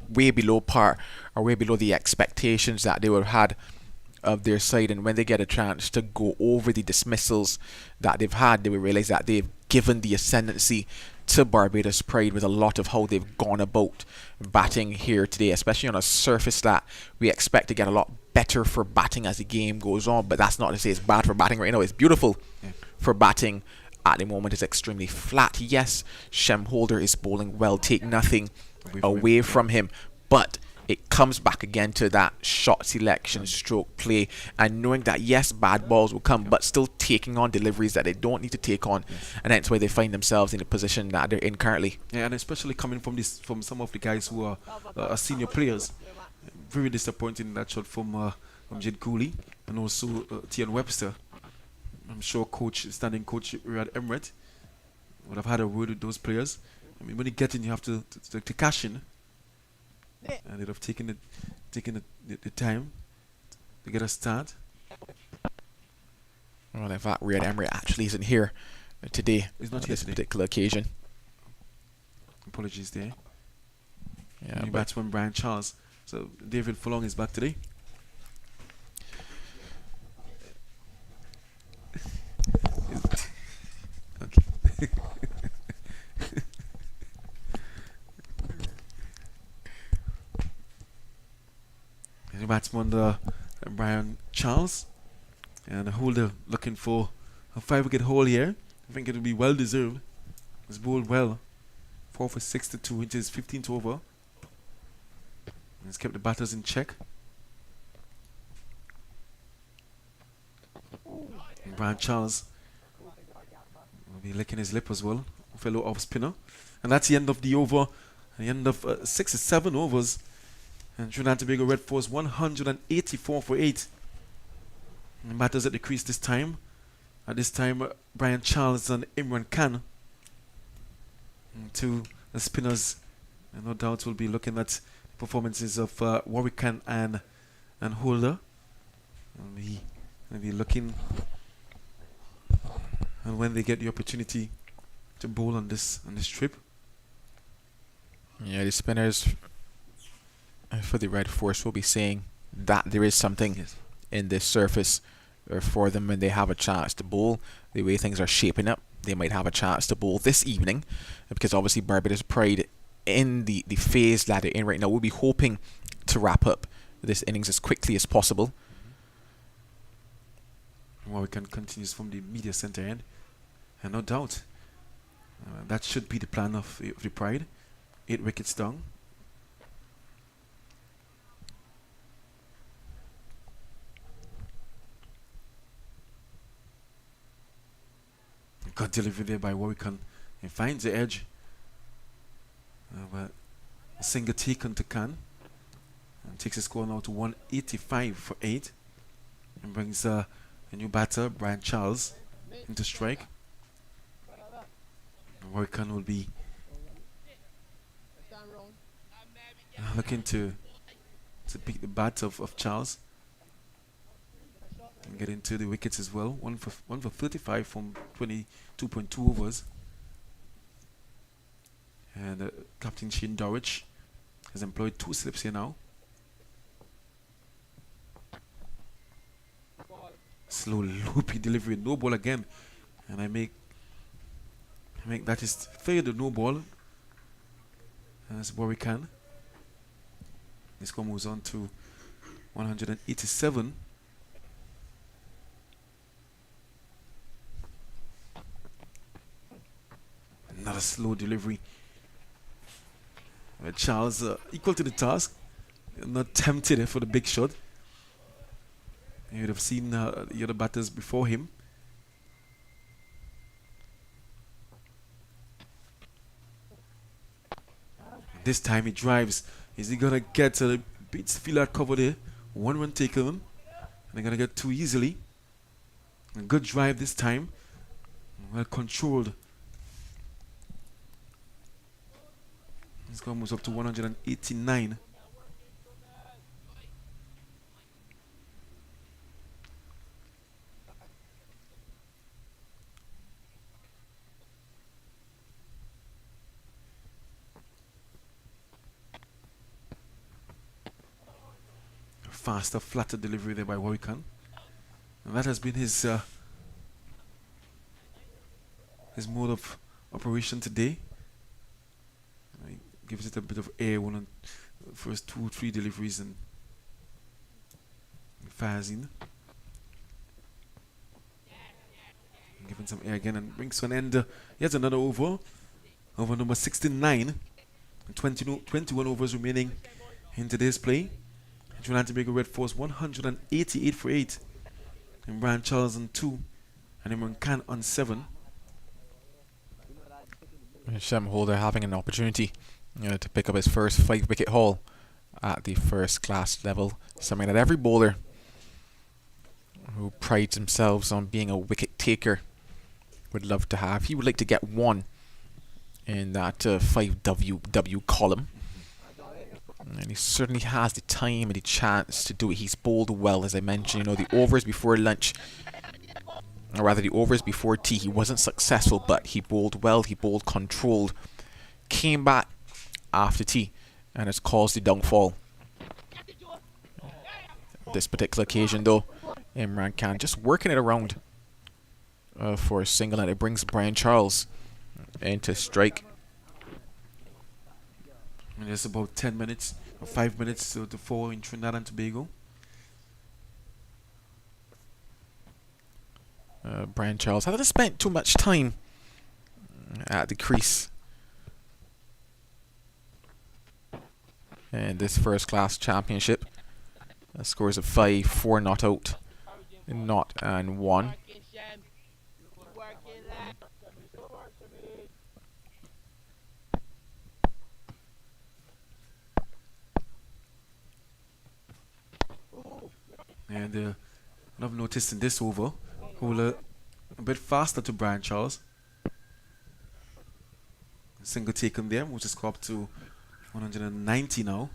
way below par, or way below the expectations that they would have had of their side. And when they get a chance to go over the dismissals that they've had, they will realise that they've given the ascendancy to Barbados Pride with a lot of how they've gone about batting here today, especially on a surface that we expect to get a lot better for batting as the game goes on. But that's not to say it's bad for batting right now. It's beautiful for batting at the moment. It's extremely flat. Yes, Shem Holder is bowling well, take nothing away from him, but it comes back again to that shot selection, stroke play, and knowing that yes, bad balls will come, but still taking on deliveries that they don't need to take on, and that's why they find themselves in the position that they're in currently.
Yeah, and especially coming from some of the guys who are senior players. Very disappointing in that shot from Jed Cooley and also Tian Webster. I'm sure standing coach Riyad Emret would have had a word with those players. I mean, when you get in, you have to cash in. And they'd have taken the time to get a start.
Well, in fact, Riyad Emret actually isn't here today.
He's not
on
here
this
today.
particular occasion.
Apologies there.
Yeah,
New batsman Brian Charles. So David Furlong is back today. Okay. The batsman Brian Charles, and a Holder looking for a 5-wicket haul here. I think it will be well deserved. He's bowled well. 4 for 62 inches, 15th over. He's kept the batters in check. And Brian Charles will be licking his lip as well, fellow off spinner. And that's the end of the over, the end of 6 or 7 overs. And Trinidad and Tobago Red Force 184 for 8. And batters at the crease this time. At this time, Brian Charles and Imran Khan. And 2 the spinners, and no doubt we'll be looking at performances of Warwick Khan and Holder. And we'll be looking and when they get the opportunity to bowl on this trip.
Yeah, the spinners for the Red Force will be saying that there is something in this surface for them when they have a chance to bowl. The way things are shaping up, they might have a chance to bowl this evening, because obviously Barbados Pride in the phase that they're in right now will be hoping to wrap up this innings as quickly as possible.
Well, we can continue from the media center end, and no doubt that should be the plan of the Pride. 8 wickets down. Good delivery there by Warwick Khan. He finds the edge. But a single taken to Khan. And takes the score now to 185 for 8. And brings a new batter, Brian Charles, into strike. And Warwick Khan will be looking to pick the bat of Charles. And get into the wickets as well. One for 35 from 22.2 overs. And Captain Shane Dorridge has employed 2 slips here now. Slow loopy delivery, no ball again. And I make that his third no ball. As Warwick Khan. This score moves on to 187. Another slow delivery. Charles equal to the task. Not tempted for the big shot. You would have seen the other batters before him. This time he drives. Is he gonna get beats the field out cover there? 1 run taken. And they're gonna get 2 easily. A good drive this time. Well controlled. This score moves up to 189. Faster, flatter delivery there by Warwick Khan. And that has been his mode of operation today. He gives it a bit of air on the first 2-3 deliveries and fires in. Giving some air again and brings to an end yet another over. Over number 69. And 21 overs remaining in today's play. Trinidad and Tobago Red Force 188 for 8. And Brian Charles on 2. And Imran Khan on 7.
Shem Holder having an opportunity to pick up his first 5-wicket haul at the first class level. Something that every bowler who prides themselves on being a wicket taker would love to have. He would like to get 1 in that 5WW column. And he certainly has the time and the chance to do it. He's bowled well, as I mentioned. You know, the overs before lunch, or rather the overs before tea, he wasn't successful, but he bowled well, he bowled controlled. Came back after tea and has caused the downfall. This particular occasion, though, Imran Khan just working it around for a single, and it brings Brian Charles into strike.
And there's about 10 minutes or 5 minutes to fall in Trinidad and Tobago.
Brian Charles hasn't spent too much time at the crease. in this first class championship. Scores of 5, 4 not out, not and 1.
And I've noticed in this over, Howler a bit faster to Brian Charles. Single taken there, which is up to 190 now.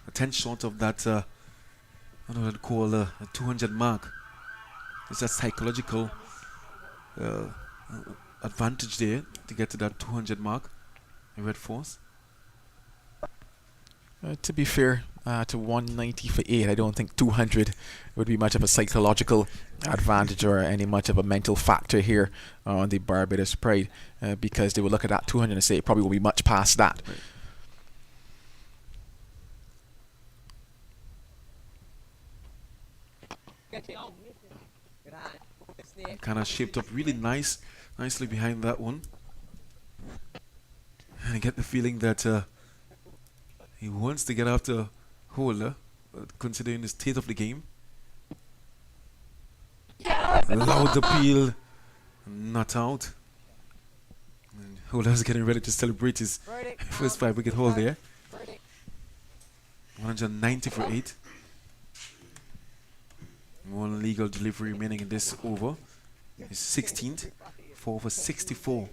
A 10 short of that, what do I call a 200 mark. It's that psychological advantage there to get to that 200 mark in Red Force.
To be fair, to 190 for 8, I don't think 200 would be much of a psychological advantage or any much of a mental factor here on the Barbados Pride, because they would look at that 200 and say it probably will be much past that.
Kind of shaped up really nicely behind that one. And I get the feeling that he wants to get after Howler, considering the state of the game. Loud appeal, not out. And Howler's getting ready to celebrate his first 5-wicket haul there. 190 for 8. One legal delivery remaining in this over. His 16th, 4 for 64.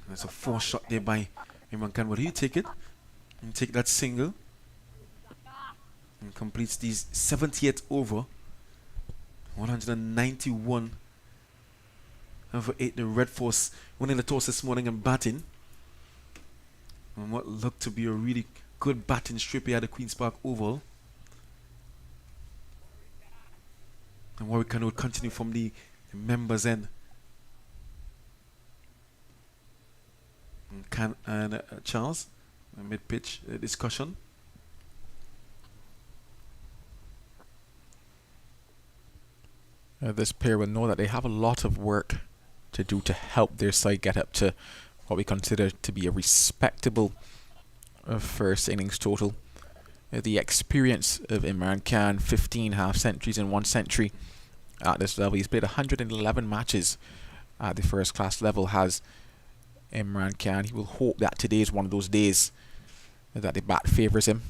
That's a 4 shot there by Imran Khan. Will he take it and take that single and completes these 70th over? 191 over 8. The Red Force winning the toss this morning and batting. And what looked to be a really good batting strip here at the Queen's Park Oval. And Warwick will continue from the members' end. And Charles, mid-pitch discussion.
This pair will know that they have a lot of work to do to help their side get up to what we consider to be a respectable first innings total. The experience of Imran Khan, 15 half-centuries and 1 century at this level. He's played 111 matches at the first class level, has Imran Khan. He will hope that today is one of those days that the bat favours him.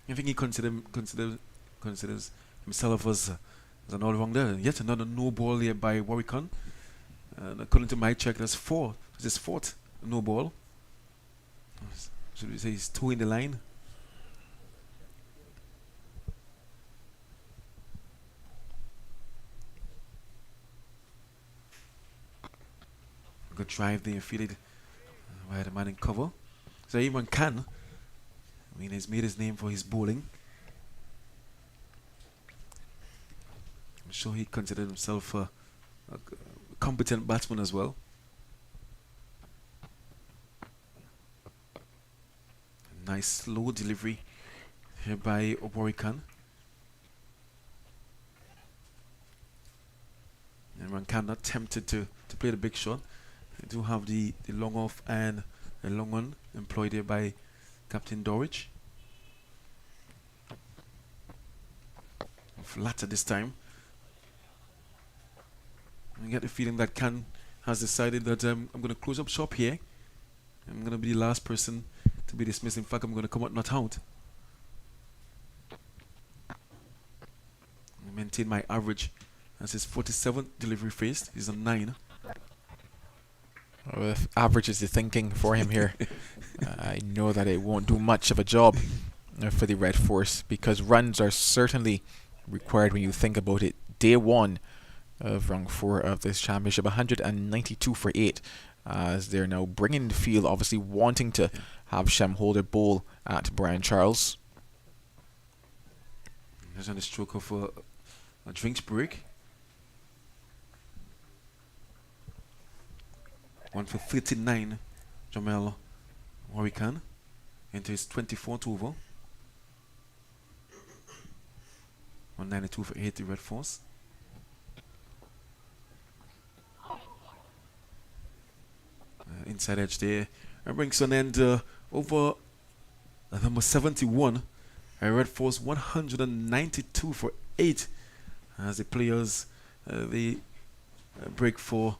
I think he considers himself as an all-rounder. Yet another no ball here by Warwick. And according to my check, that's 4. It's his 4th no ball. Should we say he's 2 in the line? Good drive there, fielded by the man in cover. So Imran Khan, I mean, he's made his name for his bowling. I'm sure he considered himself a competent batsman as well. A nice slow delivery here by Warwick. Imran Khan not tempted to play the big shot. They do have the long off and a long one employed here by Captain Dorridge. Flat at this time. I get the feeling that Khan has decided that I'm going to close up shop here. I'm going to be the last person to be dismissed. In fact, I'm going to come out not out. I maintain my average as his 47th delivery faced. He's on 9.
Well, if average is the thinking for him here, I know that it won't do much of a job for the Red Force, because runs are certainly required when you think about it. Day 1 of round 4 of this championship, 192 for 8, as they're now bringing the field, obviously wanting to have Shem Holder bowl at Brian Charles.
There's on the stroke of a drinks break. 1 for 39, Jamel Warwick into his 24th over. 192 for 8, the Red Force. inside edge there. And brings an end over number 71. Red Force 192 for 8 as the players they break for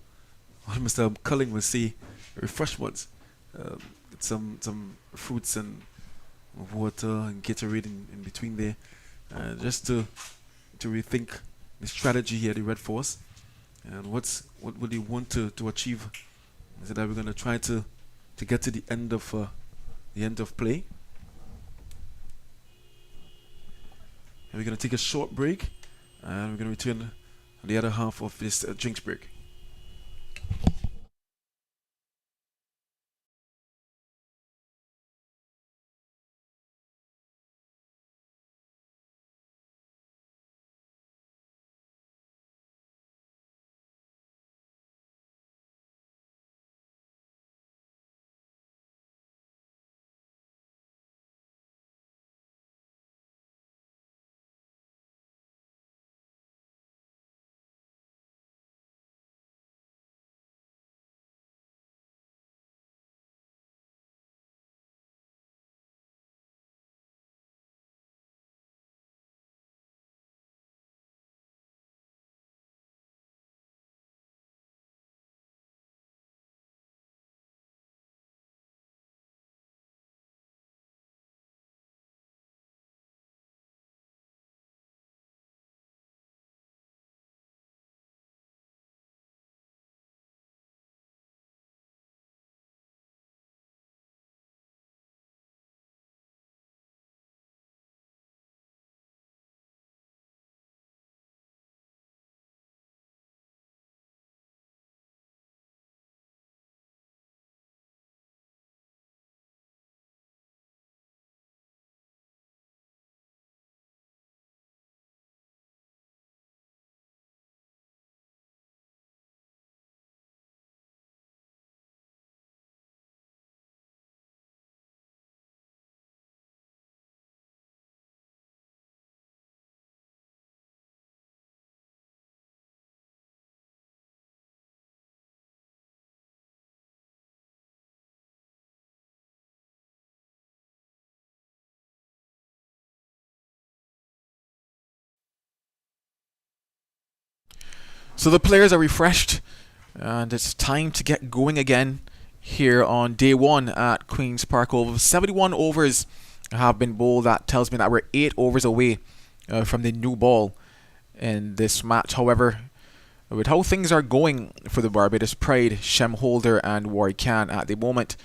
what Mr. Culling will say refreshments. Some fruits and water and Gatorade in between there, just to rethink the strategy here, the Red Force, and what would they want to achieve. Is it that we're going to try to get to the end of play? And we're going to take a short break, and we're going to return the other half of this drinks break.
So the players are refreshed, and it's time to get going again here on day one at Queen's Park Oval. 71 overs have been bowled. That tells me that we're 8 overs away from the new ball in this match. However, with how things are going for the Barbados Pride, Shem Holder and Warwick Khan at the moment,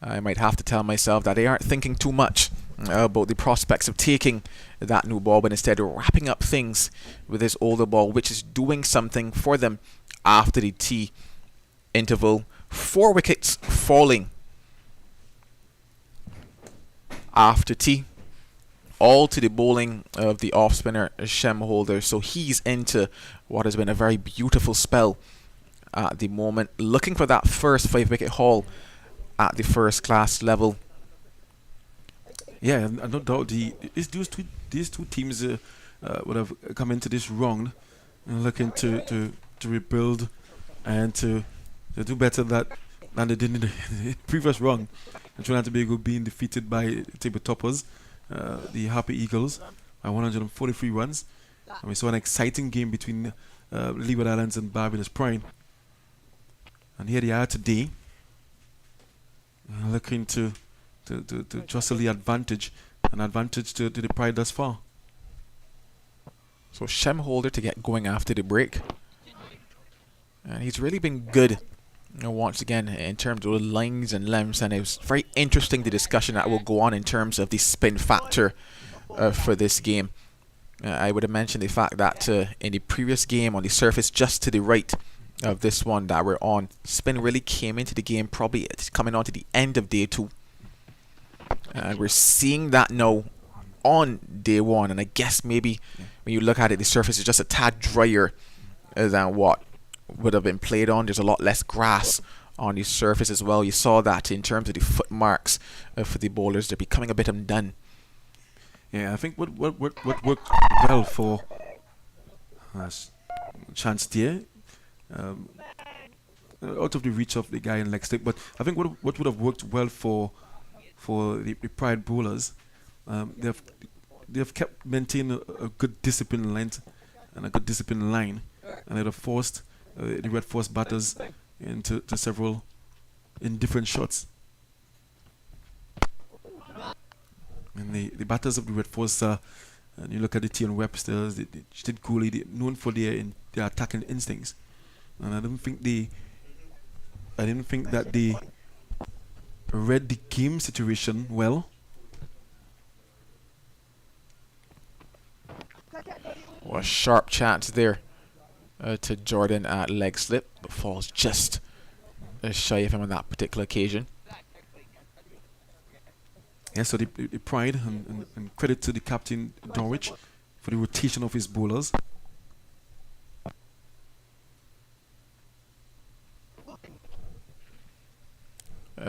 I might have to tell myself that they aren't thinking too much about the prospects of taking that new ball, but instead wrapping up things with this older ball, which is doing something for them after the tea interval. 4 wickets falling after tea, all to the bowling of the off spinner Shem Holder. So he's into what has been a very beautiful spell at the moment, looking for that first 5-wicket haul at the first class level.
Yeah, and no doubt these two teams would have come into this wrong, and looking to rebuild and to do better than they did in the previous run. And Trinidad and Tobago being defeated by table toppers, the Happy Eagles, by 143 runs. And we saw an exciting game between Leeward Islands and Barbados Pride. And here they are today, looking to jostle the advantage, an advantage to the Pride thus far.
So Shem Holder to get going after the break, and he's really been good, once again, in terms of lines and lengths, and it was very interesting, the discussion that will go on in terms of the spin factor for this game. I would have mentioned the fact that in the previous game on the surface just to the right of this one that we're on, spin really came into the game probably coming on to the end of day 2. And we're seeing that now on day 1, and I guess maybe when you look at it, the surface is just a tad drier than what would have been played on. There's a lot less grass on the surface as well. You saw that in terms of the footmarks for the bowlers. They're becoming a bit undone.
Yeah, I think what worked well for Chance there, out of the reach of the guy in leg slip. But I think what would have worked well for the Pride bowlers, they've kept maintaining a good discipline length and a good discipline line, and they'd have forced the Red Force batters into several indifferent shots. And the batters of the Red Force, and you look at the T.N. Websters, the Sid Cooley, they're known for their attacking instincts, and I didn't think that they read the game situation well.
Well, a sharp chance there to Jordan at leg slip, but falls just shy of him on that particular occasion.
Yeah, so the pride and credit to the captain Dorwich for the rotation of his bowlers.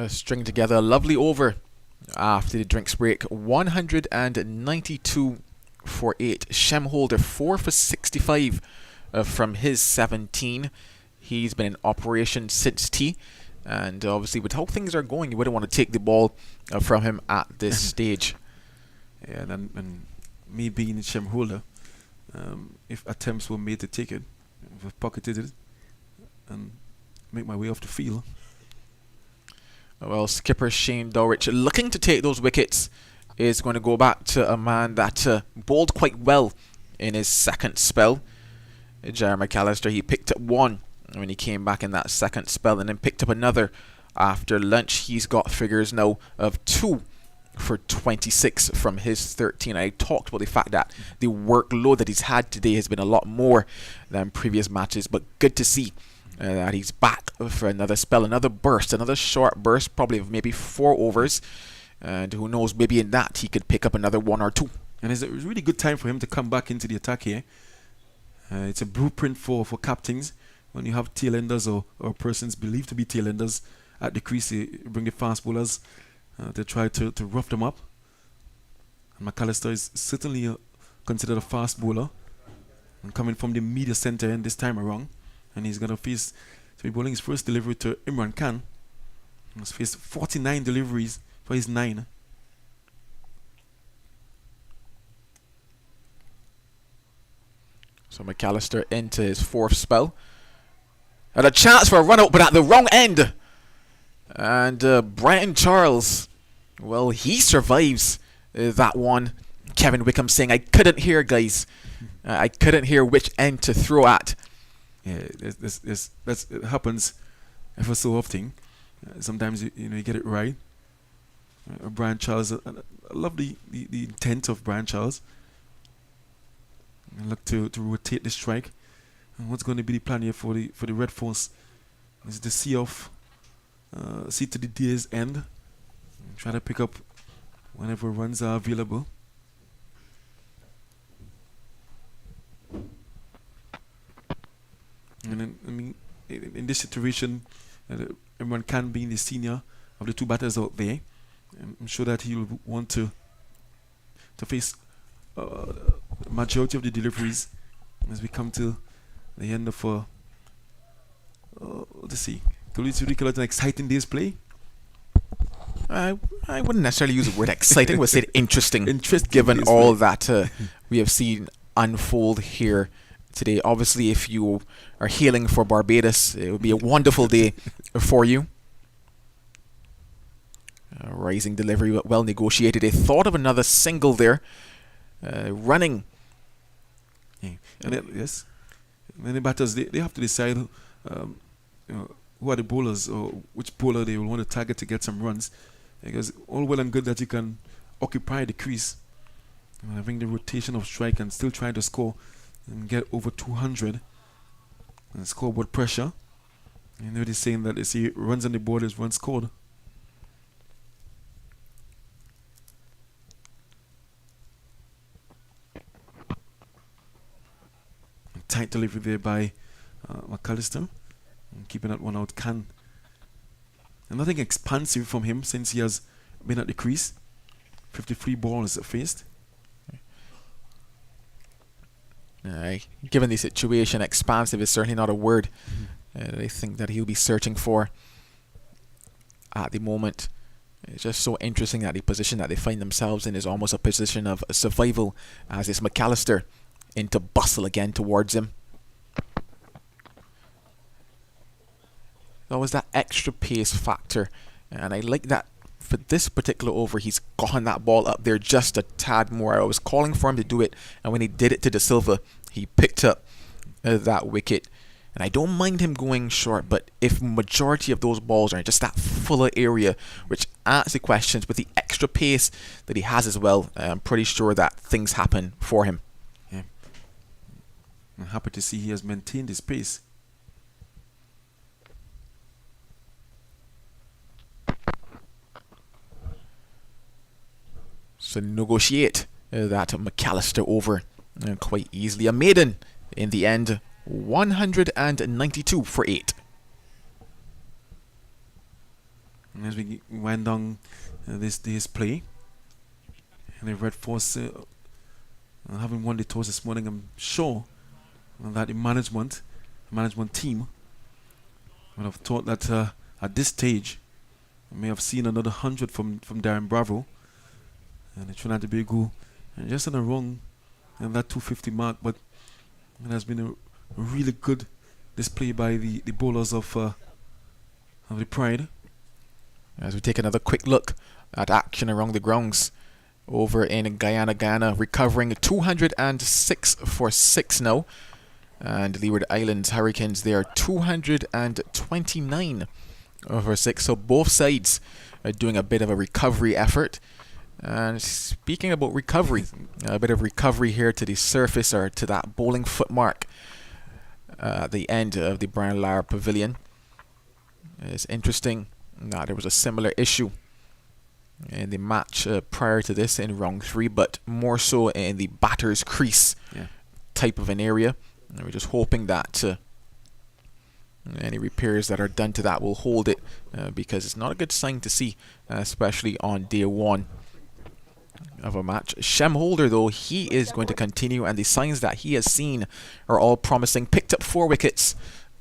String together a lovely over after the drinks break. 192 for 8. Shemholder 4 for 65 from his 17. He's been in operation since tea, and obviously with how things are going, you wouldn't want to take the ball from him at this stage.
Yeah, and me being a Shemholder, if attempts were made to take it, if I pocketed it and make my way off the field.
Well, skipper Shane Dowrich, looking to take those wickets, is going to go back to a man that bowled quite well in his second spell. Jerry McAllister, he picked up one when he came back in that second spell, and then picked up another after lunch. He's got figures now of 2 for 26 from his 13. I talked about the fact that the workload that he's had today has been a lot more than previous matches, but good to see that he's back for another spell, another burst, another short burst, probably of maybe 4 overs, and who knows, maybe in that he could pick up another 1 or 2.
And it's a really good time for him to come back into the attack here. It's a blueprint for captains. When you have tail-enders or persons believed to be tail-enders at the crease, you bring the fast bowlers to try to rough them up. And McAllister is certainly considered a fast bowler, and coming from the media centre end this time around. And he's going to be bowling his first delivery to Imran Khan. He's faced 49 deliveries for his 9.
So McAllister into his 4th spell. And a chance for a run out, but at the wrong end. And Brian Charles, well, he survives that one. Kevin Wickham saying, I couldn't hear, guys. I couldn't hear which end to throw at.
Yeah, it happens ever so often. Sometimes you get it right. Brian Charles, I love the intent of Brian Charles. And look to rotate the strike. And what's going to be the plan here for the Red Force is to see to the day's end, and try to pick up whenever runs are available. And then, I mean, in this situation, everyone can be the senior of the 2 batters out there. I'm sure that he will want to face the majority of the deliveries as we come to the end of let's see. Could we call it an exciting day's play?
I wouldn't necessarily use the word exciting. We'll say interesting.
Interesting,
given all that we have seen unfold here today. Obviously, if you are hailing for Barbados, it would be a wonderful day for you. Rising delivery, well negotiated. They thought of another single there. Running.
Yeah. And yes. And the batters, they have to decide who are the bowlers, or which bowler they will want to target to get some runs. Because all well and good that you can occupy the crease, having the rotation of strike and still trying to score and get over 200 and scoreboard pressure. You know, they're saying that they see runs on the board is runs scored. Tight delivery there by McAllister, and keeping that one out. And nothing expansive from him since he has been at the crease. 53 balls faced.
Given the situation, expansive is certainly not a word I think that he'll be searching for at the moment. It's just so interesting that the position that they find themselves in is almost a position of survival, as it's McAllister into bustle again towards him. There was that extra pace factor, and I like that for this particular over he's gotten that ball up there just a tad more. I was calling for him to do it, and when he did it to De Silva, he picked up that wicket. And I don't mind him going short, but if majority of those balls are in just that fuller area, which answers the questions with the extra pace that he has as well, I'm pretty sure that things happen for him.
Yeah. I'm happy to see he has maintained his pace.
So negotiate that McAllister over quite easily. A maiden in the end. 192 for 8.
And as we wind down this day's play, and the Red Force having won the toss this morning, I'm sure that the management team would have thought that at this stage we may have seen another 100 from Darren Bravo, and the Trinidad and Tobago just on the wrong and that 250 mark, but it has been a really good display by the bowlers of the Pride.
As we take another quick look at action around the grounds over in Guyana, recovering 206 for 6 now, and Leeward Islands Hurricanes there 229 for 6. So both sides are doing a bit of a recovery effort. And speaking about recovery, a bit of recovery here to the surface, or to that bowling foot mark at the end of the Brian Lara Pavilion. It's interesting that there was a similar issue in the match prior to this in round 3, but more so in the batter's crease type of an area. And we're just hoping that any repairs that are done to that will hold it, because it's not a good sign to see, especially on day 1 of a match. Shem Holder, though, he is going to continue, and the signs that he has seen are all promising. Picked up 4 wickets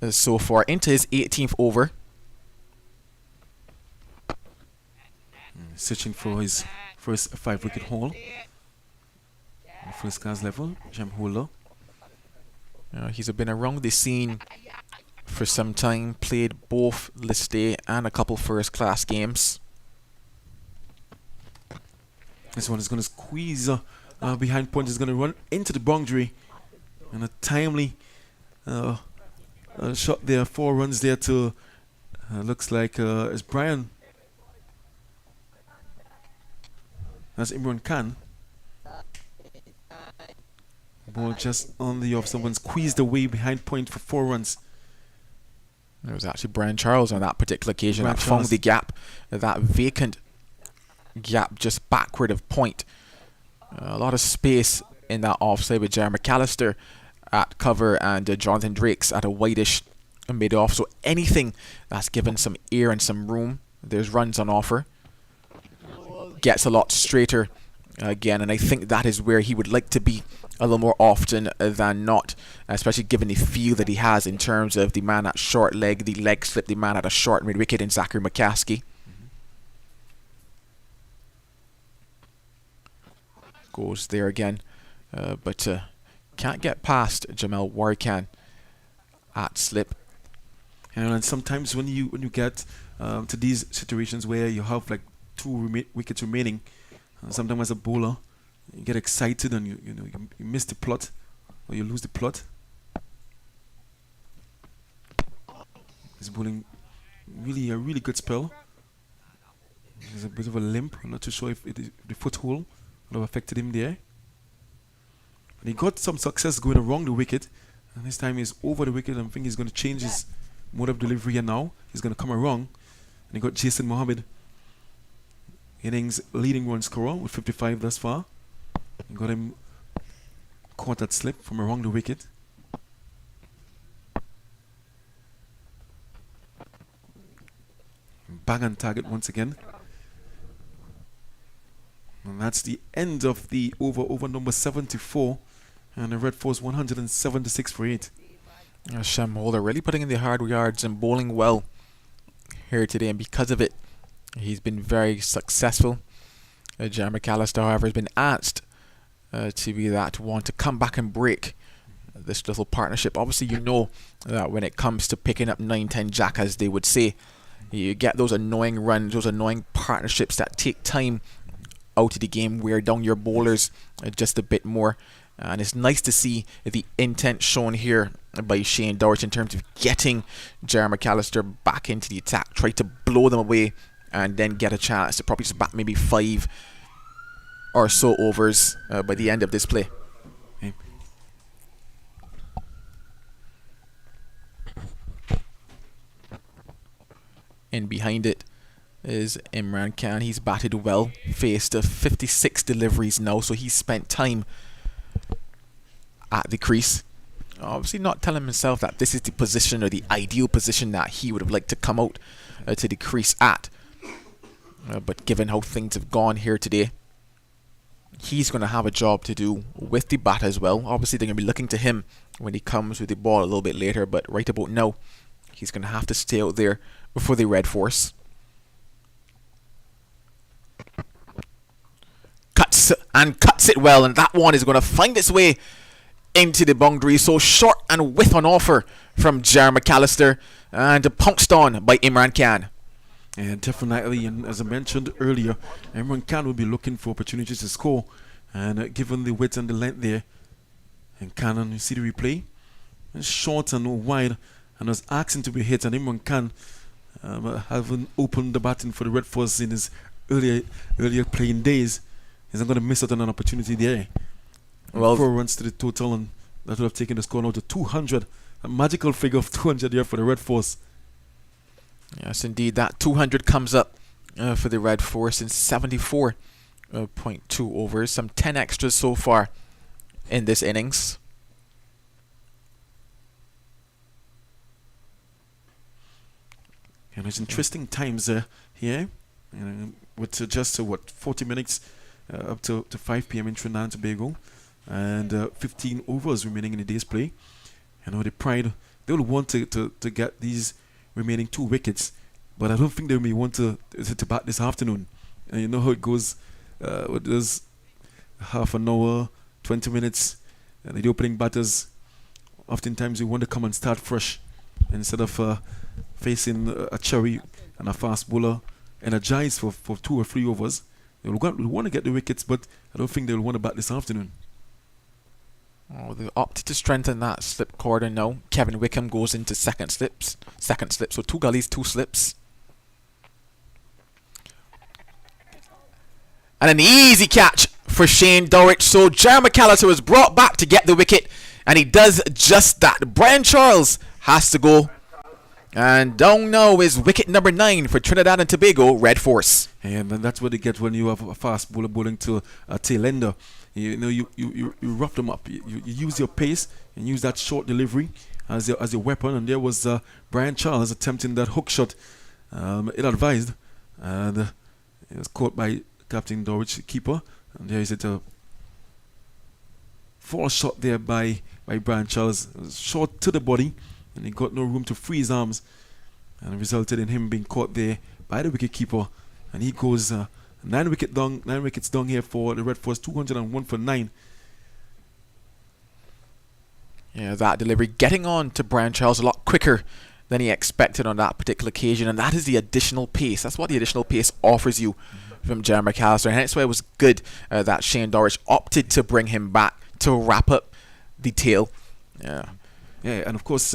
so far into his 18th over.
Searching for his first 5-wicket haul. First class level, Shem Holder.
He's been around the scene for some time, played both list day and a couple first class games. This one is going to squeeze behind point. Is going to run into the boundary, and a timely shot there. 4 runs there to looks like it's Brian. That's Imran Khan. Ball just on the off. Someone squeezed away behind point for 4 runs. There was actually Brian Charles on that particular occasion that found the gap, that vacant gap just backward of point. A lot of space in that offside with Jerry McAllister at cover and Jonathan Drakes at a wideish mid-off. So anything that's given some air and some room, there's runs on offer. Gets a lot straighter again, and I think that is where he would like to be a little more often than not, especially given the feel that he has in terms of the man at short leg, the leg slip, the man at a short mid-wicket in Zachary McCaskey. Goes there again, but can't get past Jamel Warrican at slip.
And sometimes when you get to these situations where you have like 2 wickets remaining, sometimes as a bowler you get excited and you miss the plot, or you lose the plot. He's bowling a really good spell. There's a bit of a limp. I'm not too sure if the foothold would have affected him there. But he got some success going around the wicket, and this time he's over the wicket. I think he's going to change his mode of delivery here now. He's going to come around, and he got Jason Mohammed, Innings leading run scorer with 55 thus far. He got him caught at slip from around the wicket. Bang on target once again. And that's the end of the over number 74. And the Red Force 176 for 8.
Shem Holder really putting in the hard yards and bowling well here today, and because of it, he's been very successful. Jerry McAllister, however, has been asked to be that one to come back and break this little partnership. Obviously, you know that when it comes to picking up 9-10 jack, as they would say, you get those annoying runs, those annoying partnerships that take time out of the game, wear down your bowlers just a bit more. And it's nice to see the intent shown here by Shane Dowrich in terms of getting Jerry McAllister back into the attack, try to blow them away, and then get a chance to probably just bat maybe 5 or so overs by the end of this play.
Okay.
And behind it is Imran Khan. He's batted well, faced 56 deliveries now, so he's spent time at the crease. Obviously not telling himself that this is the position or the ideal position that he would have liked to come out to the crease at. But given how things have gone here today, he's going to have a job to do with the bat as well. Obviously they're going to be looking to him when he comes with the ball a little bit later, but right about now, he's going to have to stay out there for the red force. Cuts it well, and that one is going to find its way into the boundary. So short and width on offer from Jerry McAllister, and pounced on by Imran Khan.
And definitely, and as I mentioned earlier, Imran Khan will be looking for opportunities to score, and given the width and the length there, and Khan, you see the replay, and short and wide, and was asking to be hit, and Imran Khan having opened the batting for the Red Force in his earlier playing days, he's not going to miss out on an opportunity there. Well, 4 runs to the total, and that would have taken the score now to 200. A magical figure of 200 here for the Red Force.
Yes, indeed. That 200 comes up for the Red Force in 74.2 overs. Some 10 extras so far in this innings.
And it's interesting times here. With just 40 minutes up to 5 p.m. in Trinidad and Tobago, and 15 overs remaining in the day's play. The Pride, they will want to get these remaining 2 wickets, but I don't think they may want to bat this afternoon. And you know how it goes with this half an hour, 20 minutes, and the opening batters, oftentimes you want to come and start fresh instead of facing a cherry and a fast bowler energized for 2 or 3 overs. They will want to get the wickets, but I don't think they will want to bat this afternoon.
Oh, they opted to strengthen that slip cordon now. Kevin Wickham goes into second slip, so 2 gullies, 2 slips. And an easy catch for Shane Dowrich. So Jerry McAllister was brought back to get the wicket, and he does just that. Brian Charles has to go. And down now is wicket number 9 for Trinidad and Tobago Red Force.
And that's what they get when you have a fast bowler bowling to a tail ender. You rough them up. You use your pace and use that short delivery as your weapon. And there was Brian Charles attempting that hook shot, ill-advised, and it was caught by Captain Dowrich, keeper. And there is a fall shot there by Brian Charles. It was short to the body, and he got no room to free his arms, and it resulted in him being caught there by the wicket keeper. And he goes 9 wickets down here for the Red Force, 201 for 9.
Yeah, that delivery getting on to Brian Charles a lot quicker than he expected on that particular occasion, and that is the additional pace. That's what the additional pace offers you from Jerry McAllister, and hence why it was good that Shane Dowrich opted to bring him back to wrap up the tail.
Yeah, and of course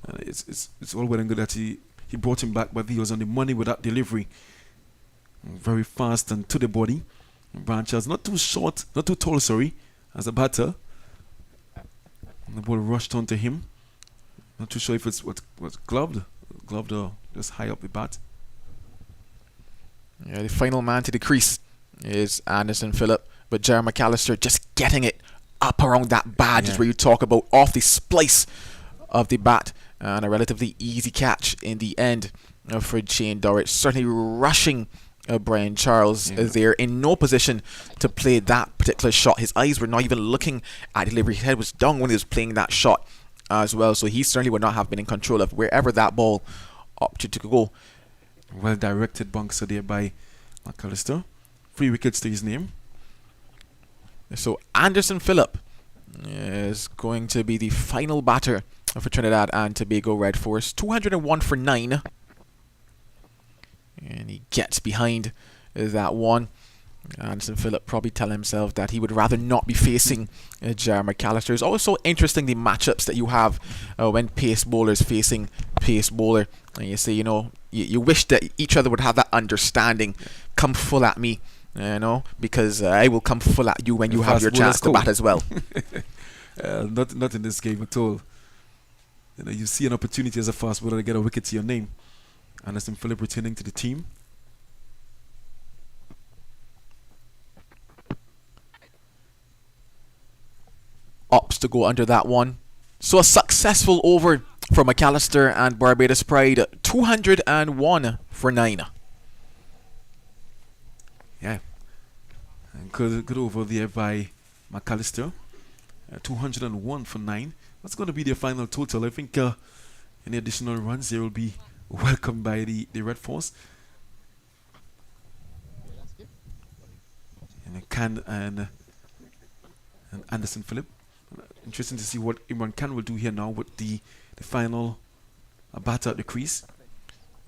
it's all well and good that he brought him back, but he was on the money with that delivery. Very fast and to the body. Brian Charles not too short, not too tall, sorry, as a batter. And the ball rushed onto him. Not too sure if it's was gloved or just high up the bat.
Yeah, the final man to the crease is Anderson Phillip, but Jerry McAllister just getting it up around that badge is where you talk about off the splice of the bat, and a relatively easy catch in the end for Shane Dowrich. Certainly rushing Brian Charles there, in no position to play that particular shot. His eyes were not even looking at delivery. His head was down when he was playing that shot, as well. So he certainly would not have been in control of wherever that ball opted to go.
Well directed bouncer there by McAllister. 3 wickets to his name.
So Anderson Phillip is going to be the final batter for Trinidad and Tobago Red Force. 201 for 9. And he gets behind that one. Anderson Phillip probably telling himself that he would rather not be facing Jar McAllister. It's also interesting the matchups that you have when pace bowlers facing pace bowler. And you say, you know, you wish that each other would have that understanding. Come full at me, you know, because I will come full at you when you have your chance to bat as well.
Not in this game at all. You know, you see an opportunity as a fast bowler to get a wicket to your name. Anderson Phillip returning to the team.
Opts to go under that one. So a successful over for McAllister and Barbados Pride. 201 for 9.
Yeah. And good over there by McAllister. 201 for 9. What's going to be their final total? I think any additional runs there will be welcomed by the Red Force. And Khan and Anderson Phillip. Interesting to see what Imran Khan will do here now with the final batter at the crease.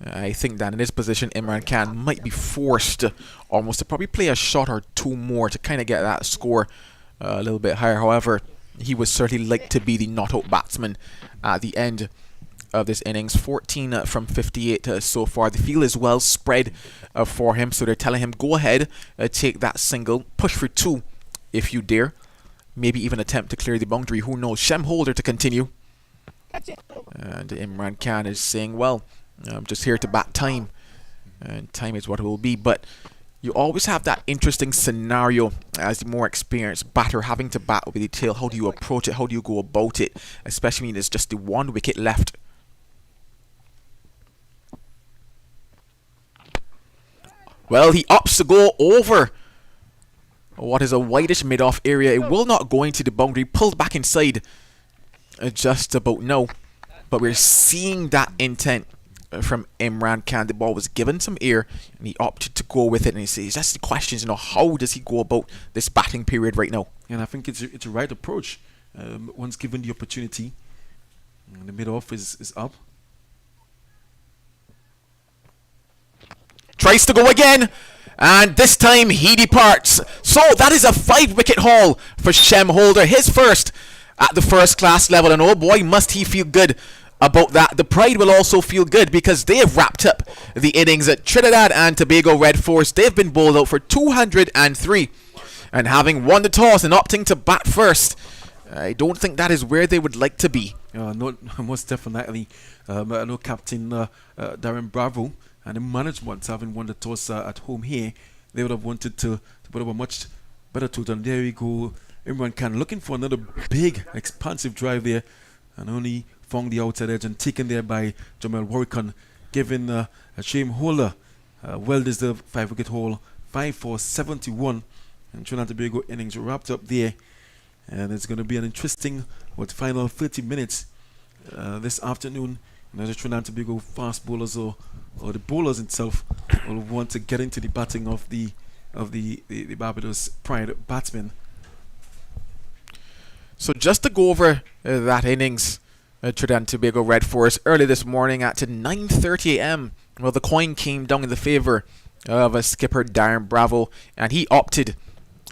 I think that in this position, Imran Khan might be forced almost to probably play a shot or two more to kind of get that score a little bit higher. However, he would certainly like to be the not-out batsman at the end of this innings. 14 from 58 so far. The field is well spread for him, so they're telling him, go ahead, take that single, push for 2 if you dare. Maybe even attempt to clear the boundary. Who knows? Shem Holder to continue. And Imran Khan is saying, well, I'm just here to bat time. And time is what it will be. But you always have that interesting scenario as the more experienced batter having to bat with the tail. How do you approach it? How do you go about it? Especially when there's just the 1 wicket left. Well, he opts to go over what is a wideish mid-off area. It will not go into the boundary. Pulled back inside just about now. But we're seeing that intent from Imran Khan. The ball was given some air and he opted to go with it. And he says, that's the questions, you know, how does he go about this batting period right now?
And I think it's a right approach. Once given the opportunity, the mid-off is up.
Tries to go again. And this time he departs. So that is a 5-wicket haul for Shem Holder. His first at the first class level. And oh boy, must he feel good about that. The Pride will also feel good because they have wrapped up the innings at Trinidad and Tobago Red Force. They've been bowled out for 203. And having won the toss and opting to bat first, I don't think that is where they would like to be.
No, most definitely. I know Captain Darren Bravo and the management, having won the toss at home here, they would have wanted to put up a much better total. And there we go. Imran Khan looking for another big, expansive drive there, and only found the outside edge and taken there by Jamal Warrican, giving a Shame Holder well-deserved 5-wicket haul, 5 for 71. And Trinidad and Tobago innings wrapped up there. And it's going to be an interesting final 30 minutes this afternoon. The Trinidad and Tobago fast bowlers or the bowlers itself will want to get into the batting of the Barbados Pride batsmen.
So just to go over that innings, Trinidad and Tobago Red Force early this morning at 9:30 a.m. Well, the coin came down in the favour of a skipper Darren Bravo, and he opted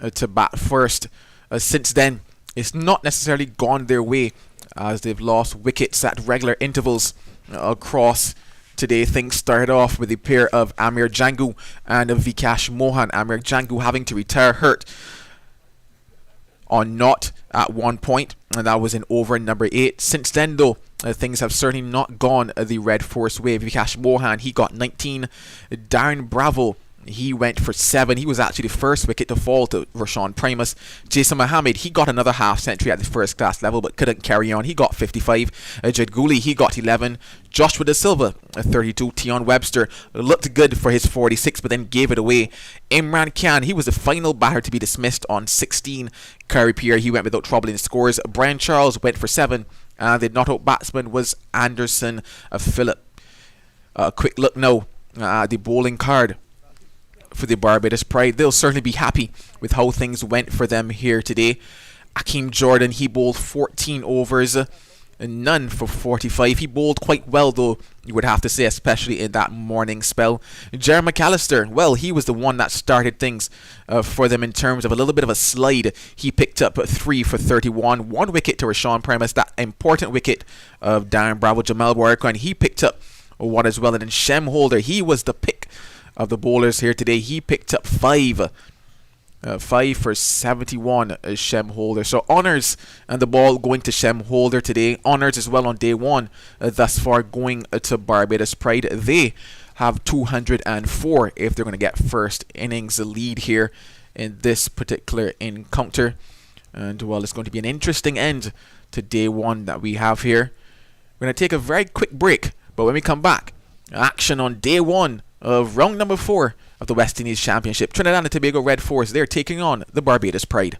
to bat first. Since then, it's not necessarily gone their way as they've lost wickets at regular intervals across today. Things started off with a pair of Amir Jangoo and Vikash Mohan. Amir Jangoo having to retire hurt on not at one point, and that was in over number 8. Since then, though, things have certainly not gone the Red Force way. Vikash Mohan, he got 19. Darren Bravo, he went for 7. He was actually the first wicket to fall to Rashawn Primus. Jason Mohammed, he got another half century at the first class level but couldn't carry on. He got 55. Jangoo, he got 11. Joshua De Silva, 32. Tion Webster looked good for his 46 but then gave it away. Imran Khan, he was the final batter to be dismissed on 16. Kerry Pierre, he went without trouble in scores. Brian Charles went for 7. And the not-out batsman was Anderson Phillip. A quick look now at the bowling card for the Barbados Pride. They'll certainly be happy with how things went for them here today. Akeem Jordan, he bowled 14 overs, none for 45. He bowled quite well though, you would have to say, especially in that morning spell. Jerry McAllister, well, he was the one that started things for them in terms of a little bit of a slide. He picked up 3 for 31, 1 wicket to Rashawn Primus, that important wicket of Darren Bravo, Jamal Warwick, and he picked up 1 as well. And then Shem Holder, he was the pick of the bowlers here today. He picked up 5 for 71, Shem Holder. So honours and the ball going to Shem Holder today. Honours as well on day 1 thus far going to Barbados Pride. They have 204 if they're going to get first innings lead here in this particular encounter. And well, it's going to be an interesting end to day 1 that we have here. We're going to take a very quick break, but when we come back, action on day 1 of round number 4 of the West Indies Championship. Trinidad and Tobago Red Force, they're taking on the Barbados Pride.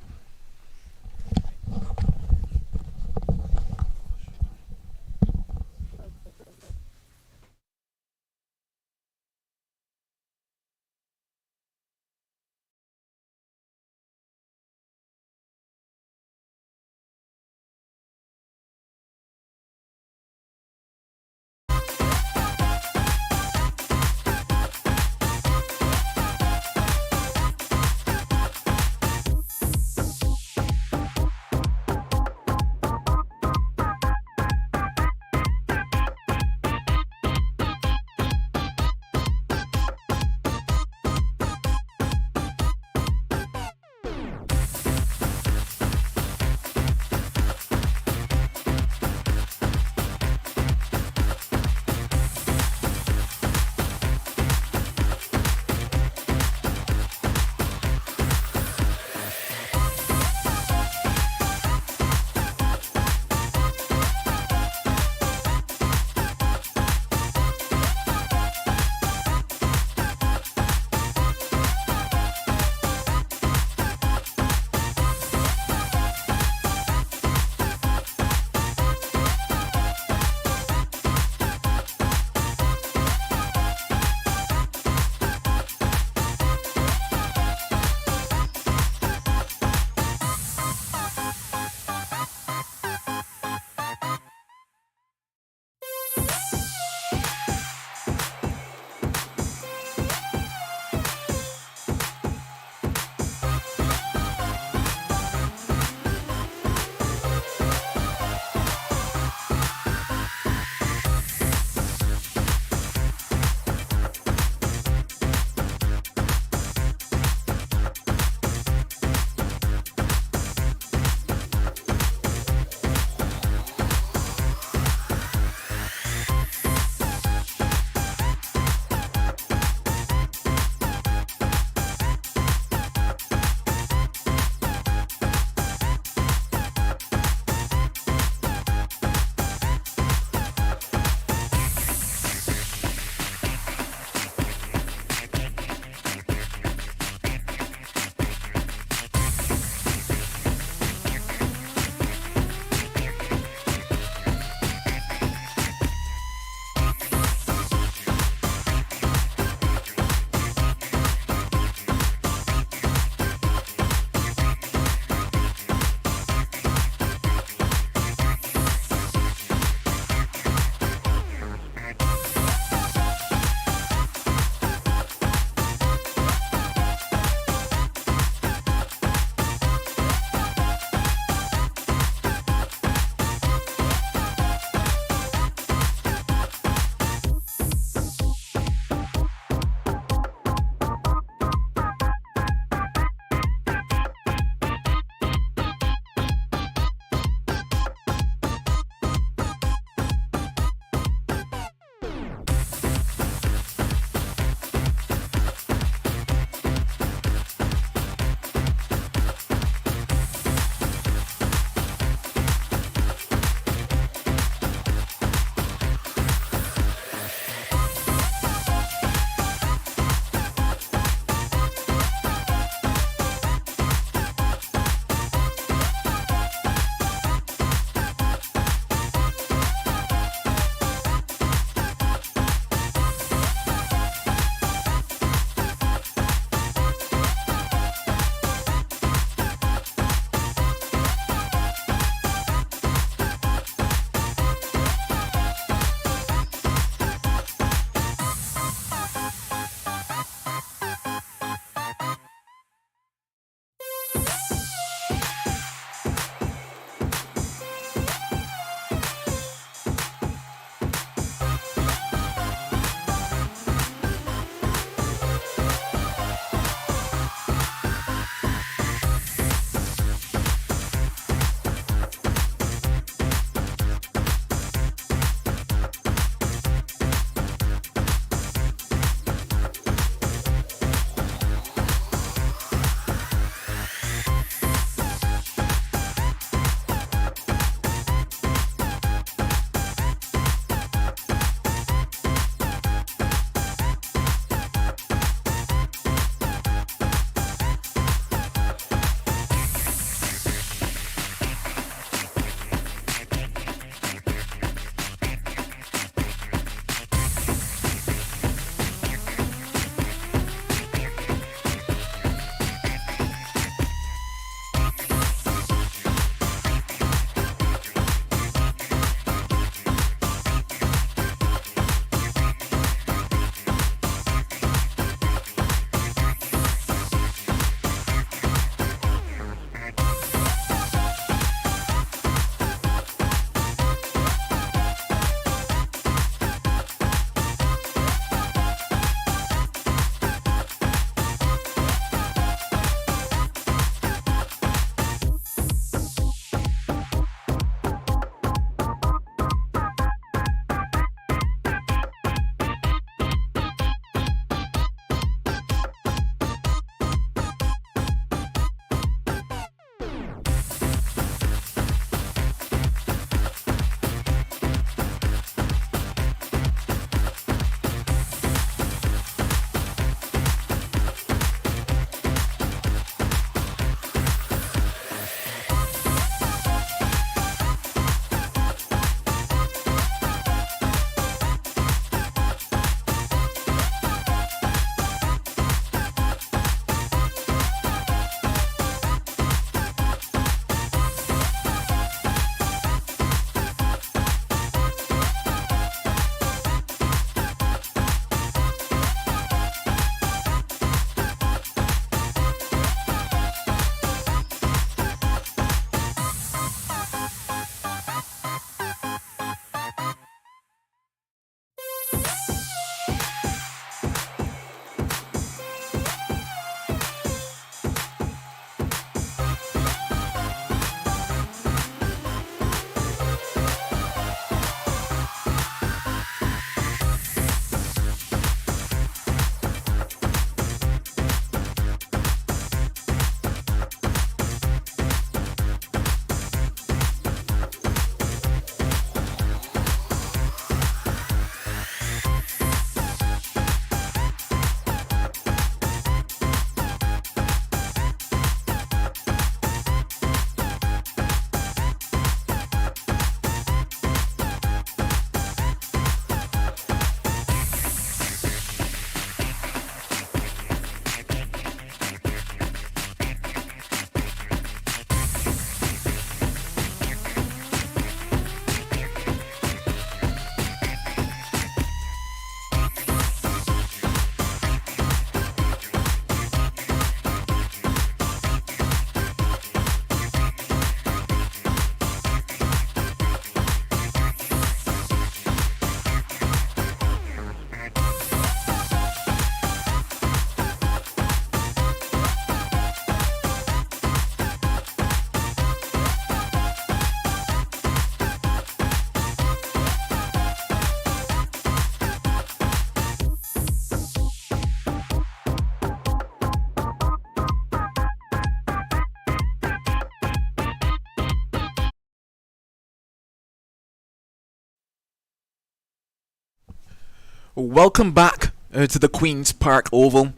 Welcome back to the Queen's Park Oval.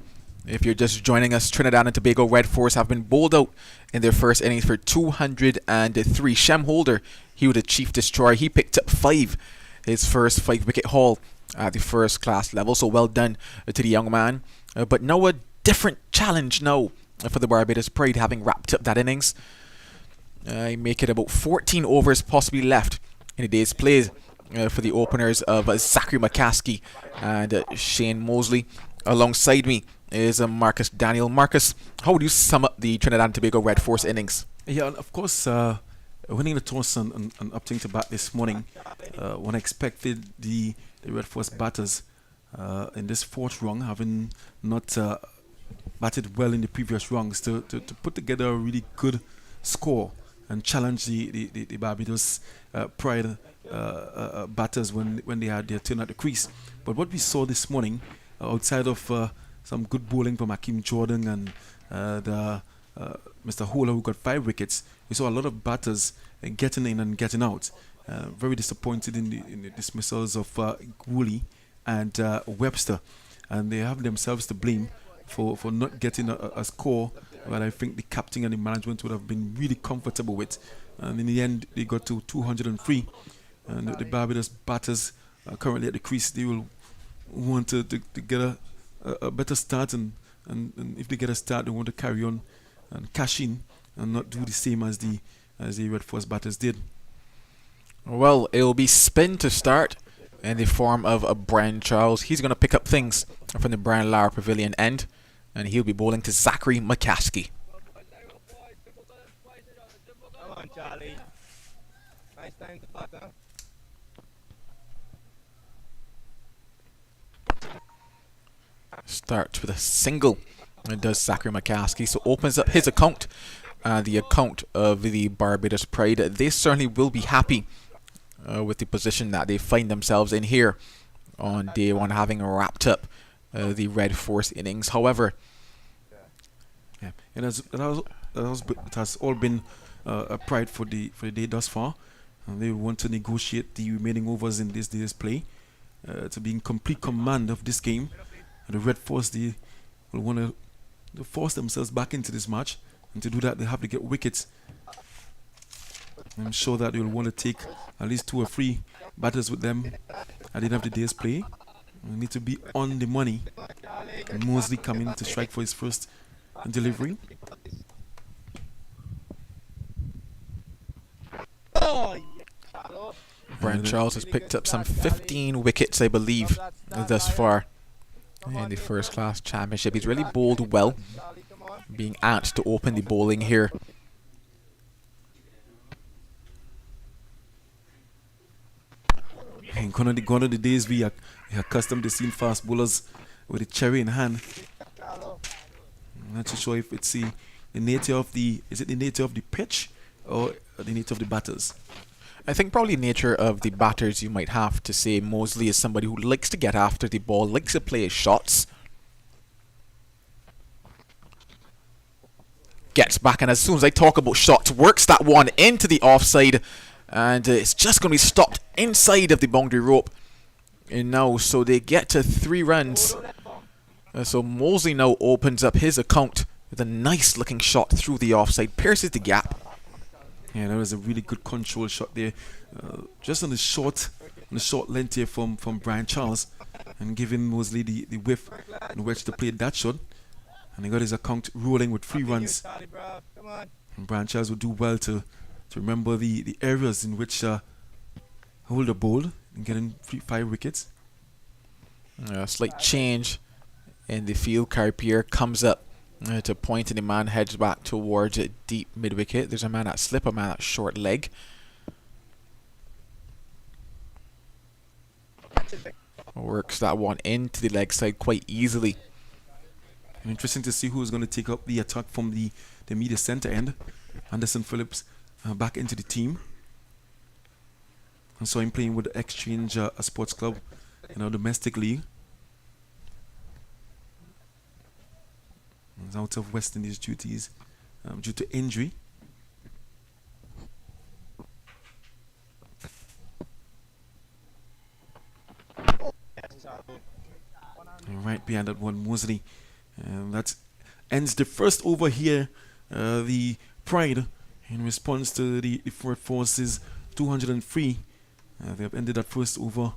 If you're just joining us, Trinidad and Tobago Red Force have been bowled out in their first innings for 203. Shem Holder, he was the chief destroyer. He picked up 5, his first 5-wicket haul at the first class level. So well done to the young man. But now a different challenge now for the Barbados Pride, having wrapped up that innings. Make it about 14 overs possibly left in the day's plays for the openers of Zachary McCaskey and Shane Mosley. Alongside me is Marcus Daniel. Marcus, how would you sum up the Trinidad and Tobago Red Force innings?
Yeah, and of course, winning the toss and opting to bat this morning, one expected the Red Force batters in this fourth rung, having not batted well in the previous rungs, to put together a really good score and challenge the Barbados Pride batters when they had their turn at the crease. But what we saw this morning, outside of some good bowling from Hakeem Jordan and Mr. Hola, who got 5 wickets, we saw a lot of batters getting in and getting out. Very disappointed in the dismissals of Woolley and Webster, and they have themselves to blame for not getting a score that I think the captain and the management would have been really comfortable with. And in the end, they got to 203. And the Barbados batters currently at the crease, they will want to get a better start, and if they get a start, they want to carry on and cash in and not do the same as the Red Force batters did.
Well, it will be spin to start in the form of Brian Charles. He's going to pick up things from the Brian Lara Pavilion end, and he'll be bowling to Zachary McCaskey.
Come on, Charlie. Nice time to batter.
Starts with a single, and does Zachary McCaskey. So opens up his account, the account of the Barbados Pride. They certainly will be happy with the position that they find themselves in here on day one, having wrapped up the Red Force innings. However,
yeah, it has all been a pride for the day thus far, and they want to negotiate the remaining overs in this day's play to be in complete command of this game. The Red Force, they will want to force themselves back into this match, and to do that, they have to get wickets. I'm sure that they will want to take at least 2 or 3 batters with them at the end of the day's play. They need to be on the money. And Mosley coming to strike for his first delivery.
Brian Charles has picked up some 15 wickets, I believe, thus far in the first class championship. He's really bowled well, being asked to open the bowling here.
And gone are the days we are accustomed to seeing fast bowlers with a cherry in hand. I'm not too sure if it's the nature of the pitch or the nature of the batters.
I think probably nature of the batters. You might have to say Mosley is somebody who likes to get after the ball, likes to play his shots. Gets back, and as soon as I talk about shots, works that one into the offside, and it's just going to be stopped inside of the boundary rope. And now, so they get to 3 runs. So Mosley now opens up his account with a nice looking shot through the offside, pierces the gap.
Yeah, that was a really good control shot there, just on the short length here from Brian Charles, and giving Mosley the whiff and wedge to play that shot, and he got his account rolling with 3 runs. And Brian Charles would do well to remember the areas in which Holder bowled and getting 5 wickets.
A slight change in the field. Carpier comes up to point, and the man heads back towards it deep mid-wicket. There's a man at slip, a man at short leg. Works that one into the leg side quite easily.
And interesting to see who's going to take up the attack from the media centre end. Anderson Phillips back into the team. I saw him playing with the Exchange Sports Club in our domestic league. He's out of West Indies duties due to injury. Right behind that one, Mosley. And that ends the first over here. The Pride, in response to the Red Forces 203. They have ended that first over.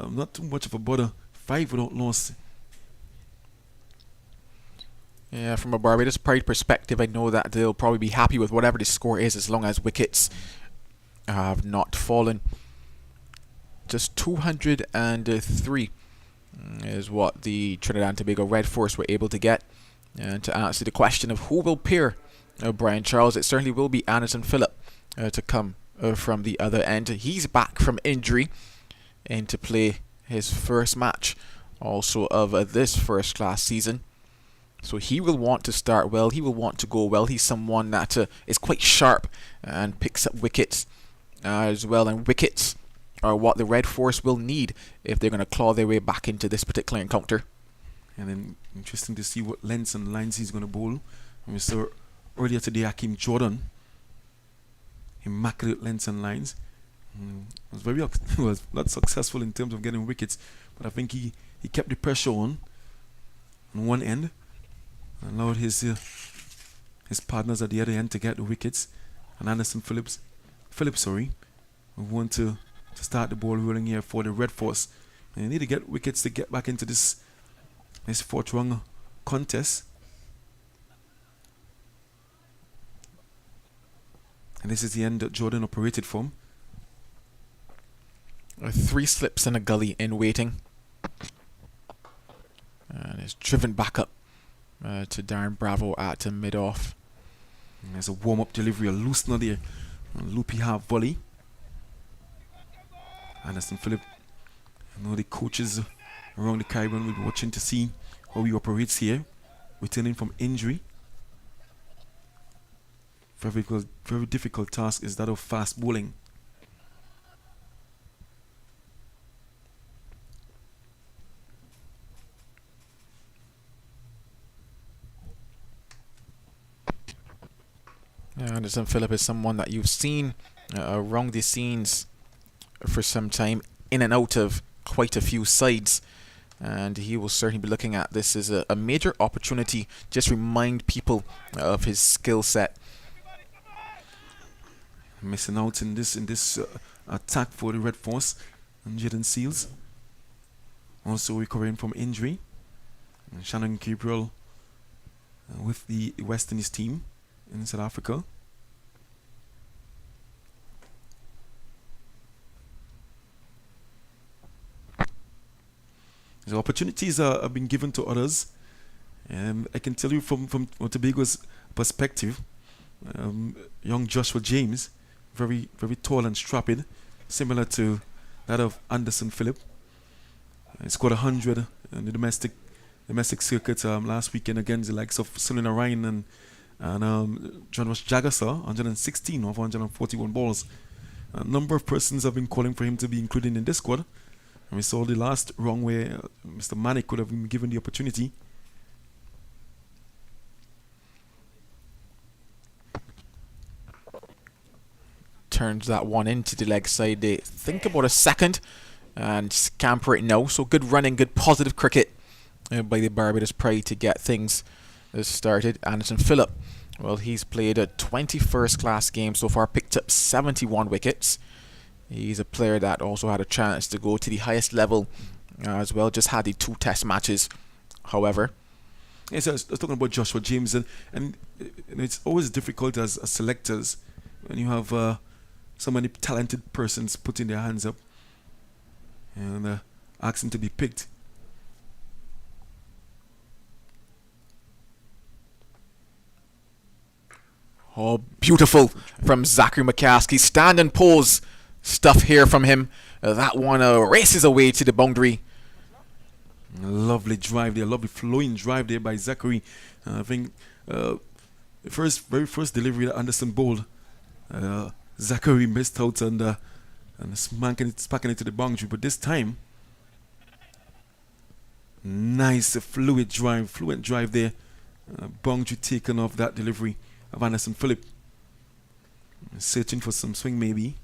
Not too much of a bother. 5 without loss.
Yeah, from a Barbados Pride perspective, I know that they'll probably be happy with whatever the score is as long as wickets have not fallen. Just 203 is what the Trinidad and Tobago Red Force were able to get. And to answer the question of who will pair Brian Charles, it certainly will be Anderson Phillip to come from the other end. He's back from injury and to play his first match also of this first class season. So he will want to start well, he will want to go well. He's someone that is quite sharp and picks up wickets as well, and wickets are what the Red Force will need if they're going to claw their way back into this particular encounter.
And then interesting to see what lengths and lines he's going to bowl. And we saw earlier today Hakeem Jordan, immaculate lengths and lines. Was not successful in terms of getting wickets, but I think he kept the pressure on one end and allowed his partners at the other end to get the wickets. And Anderson Phillips, we want to start the ball rolling here for the Red Force. And they need to get wickets to get back into this fourth round contest. And this is the end that Jordan operated from.
3 slips in a gully in waiting. And it's driven back up to Darren Bravo at mid-off.
And there's a warm-up delivery, a loosener there. A loopy half volley. Anderson Phillip. I know the coaches around the Caribbean will be watching to see how he operates here. Returning from injury. Very difficult task is that of fast bowling.
Anderson Phillip is someone that you've seen around the scenes for some time, in and out of quite a few sides, and he will certainly be looking at this as a major opportunity. Just remind people of his skill set.
Missing out in this attack for the Red Force. And Jaden Seals also recovering from injury. And Shannon Gabriel with the West Indies team in South Africa. The opportunities are being given to others. I can tell you from Tobago's perspective, young Joshua James, very tall and strapping, similar to that of Anderson Phillip. He scored 100 in the domestic circuit last weekend against the likes of Selena Ryan and John Ross Jagasaw, 116 of 141 balls. A number of persons have been calling for him to be included in this squad. And we saw the last round where Mr. Manick could have been given the opportunity.
Turns that one into the leg side. They think about a second and scamper it now. So good running, good positive cricket by the Barbados Pride to get things started. Anderson Phillip, well, he's played a 21st class game so far, picked up 71 wickets. He's a player that also had a chance to go to the highest level as well. Just had the 2 test matches, however.
Yes, I was talking about Joshua James, and it's always difficult as selectors when you have so many talented persons putting their hands up and asking to be picked.
Oh, beautiful from Zachary McCaskey. Stand and pose stuff here from him. That one races away to the boundary.
Lovely drive there, lovely flowing drive there by Zachary. I think very first delivery that Anderson bowled, Zachary missed out and smacking it to the boundary. But this time, nice fluent drive there. Boundary taken off that delivery of Anderson Phillip. Searching for some swing maybe.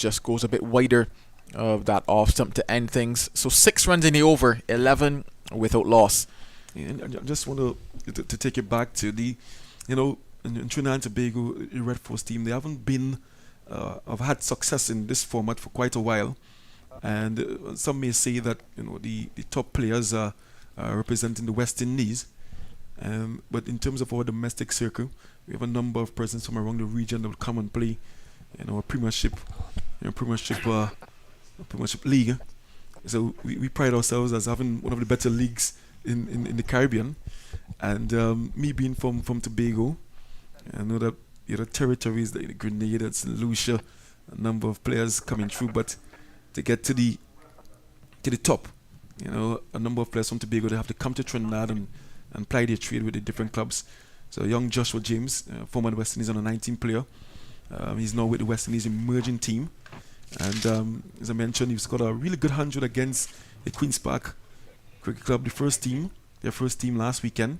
just goes a bit wider of that off stump to end things. So 6 runs in the over, 11 without loss.
And I just want to take it back to the, in Trinidad and Tobago, the Red Force team, they haven't been, have had success in this format for quite a while. And some may say that, the top players are representing the West Indies. But in terms of our domestic circle, we have a number of persons from around the region that will come and play, a Premiership league. So we pride ourselves as having one of the better leagues in the Caribbean. And me being from Tobago, I know that the territories like the Grenada, St. Lucia, a number of players coming through, but to get to the top, a number of players from Tobago, they have to come to Trinidad and ply their trade with the different clubs. So young Joshua James, former West Indies under-19 player, he's now with the West Indies emerging team. And as I mentioned, he's got a really good 100 against the Queen's Park Cricket Club, their first team last weekend.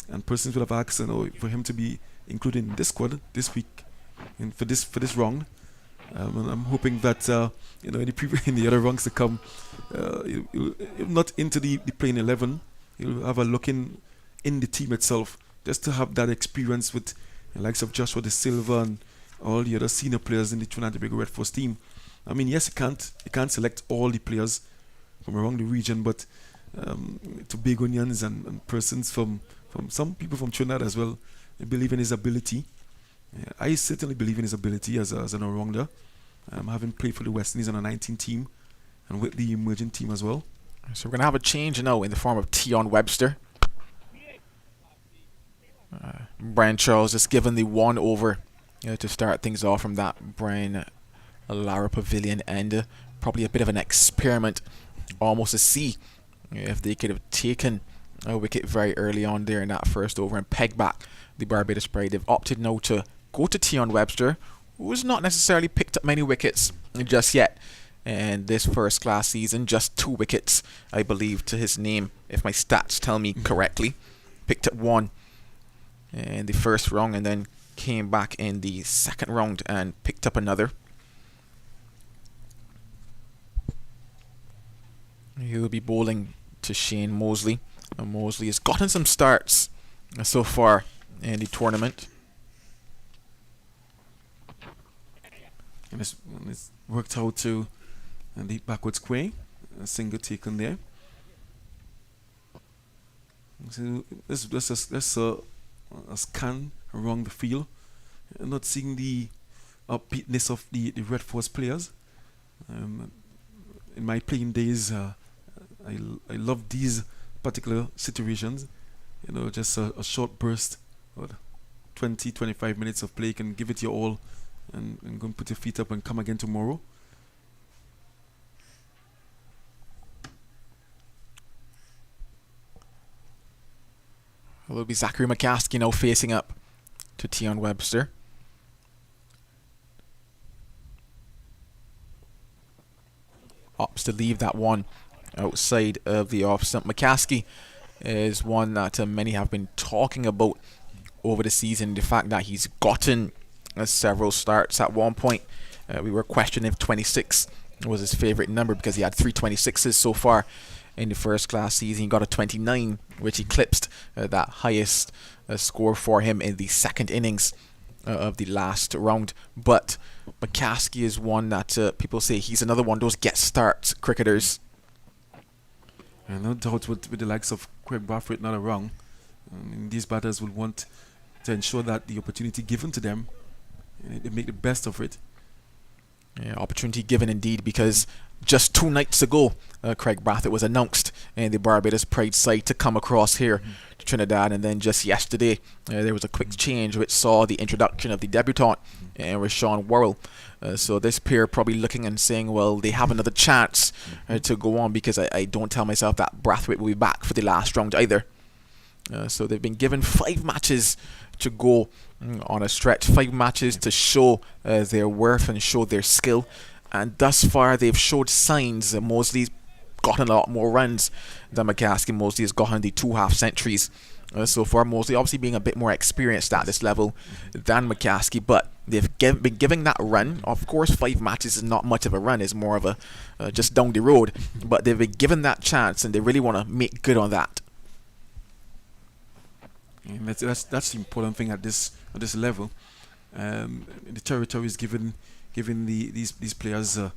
And persons would have asked, for him to be included in this squad this week, and for this round. And I'm hoping that in the other rounds to come, he'll not into the playing 11. He'll have a look in the team itself, just to have that experience with the likes of Joshua De Silva and all the other senior players in the Trinidad and Tobago Red Force team. I mean, yes, you can't select all the players from around the region, but Tobagonians and persons from some people from Trinidad as well, they believe in his ability. I certainly believe in his ability as an all-rounder, having played for the West Indies under-19 team and with the emerging team as well.
So we're going to have a change now in the form of Tion Webster. Brian Charles just given the 1 over to start things off from that Brian Lara Pavilion end. Probably a bit of an experiment, almost to see if they could have taken a wicket very early on there in that first over and peg back the Barbados Pride. They've opted now to go to Tion Webster, who's not necessarily picked up many wickets just yet. And this first class season, just 2 wickets, I believe, to his name, if my stats tell me correctly. Picked up 1 in the first round and then came back in the second round and picked up another. He'll be bowling to Shane Mosley. Mosley has gotten some starts so far in the tournament.
And it's worked out to the backwards square, a single taken there. So let's a scan around the field, not seeing the upbeatness of the Red Force players. In my playing days, I love these particular situations. Just a short burst, 20-25 minutes of play, you can give it your all and go and put your feet up and come again tomorrow.
It will be Zachary McCaskey now facing up to Tion Webster. Opts to leave that one outside of the off stump. McCaskey is one that many have been talking about over the season. The fact that he's gotten several starts. At one point, we were questioning if 26 was his favourite number because he had 3 26s so far in the first class season. He got a 29, which eclipsed that highest score for him in the second innings of the last round. But McCaskey is one that people say he's another one of those get starts cricketers.
And no doubt with the likes of Craig Brathwaite not around, these batters will want to ensure that the opportunity given to them, they make the best of it.
Yeah, opportunity given indeed, because just 2 nights ago, Craig Brathwaite was announced in the Barbados Pride side to come across here to Trinidad, and then just yesterday there was a quick change which saw the introduction of the debutant, Rashawn Worrell. So this pair probably looking and saying, well, they have another chance to go on, because I don't tell myself that Brathwaite will be back for the last round either. So they've been given 5 matches to go on a stretch, 5 matches to show their worth and show their skill, and thus far they've showed signs. Mosley's gotten a lot more runs than McAllister. Mosley has gotten the 2 half centuries so far. Mosley obviously being a bit more experienced at this level than McAllister, but they've been giving that run. Of course, 5 matches is not much of a run, it's more of a just down the road, but they've been given that chance and they really want to make good on that.
And that's the important thing at this level. The territory is giving these players the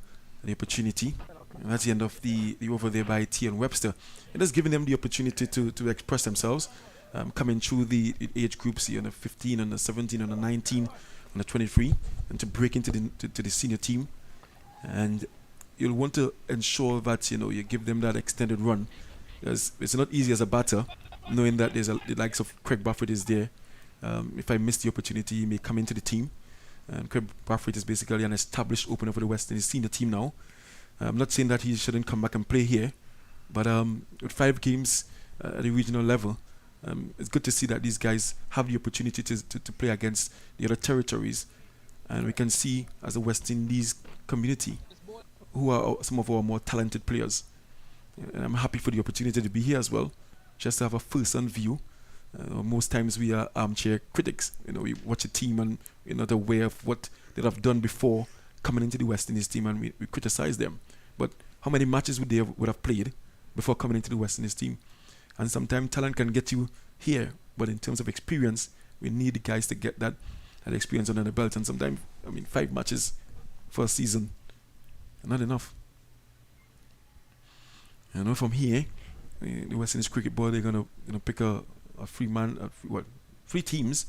opportunity. And that's the end of the over there by T and Webster. It has given them the opportunity to express themselves, coming through the age groups here, on the 15, on the 17, on the 19, on the 23, and to break into the senior team. And you'll want to ensure that you give them that extended run, because it's not easy as a batter, knowing that the likes of Craig Brathwaite is there. If I miss the opportunity, he may come into the team. Craig Brathwaite is basically an established opener for the West Indies senior team now. I'm not saying that he shouldn't come back and play here, but with 5 games at the regional level, it's good to see that these guys have the opportunity to play against the other territories. And we can see, as a West Indies community, who are some of our more talented players. And I'm happy for the opportunity to be here as well, just to have a first-hand view. Most times we are armchair critics. We watch a team and we're not aware of what they have done before coming into the West Indies team, and we criticize them. But how many matches would they would have played before coming into the West Indies team? And sometimes talent can get you here, but in terms of experience, we need the guys to get that experience under the belt. And sometimes, 5 matches for a season, not enough. From here, the West Indies Cricket Board, they're gonna pick a three teams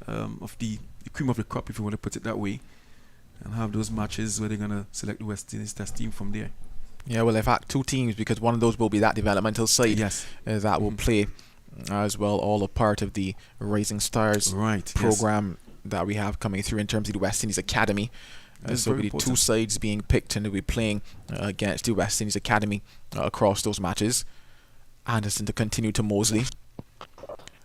of the cream of the crop, if you want to put it that way, and have those matches where they're gonna select the West Indies test team from there.
Yeah, well, in fact, 2 teams, because one of those will be that developmental side.
Yes.
That will play as well, all a part of the Rising Stars program that we have coming through in terms of the West Indies Academy. So the 2 sides being picked, and they'll be playing against the West Indies Academy across those matches. Anderson to continue to Mosley.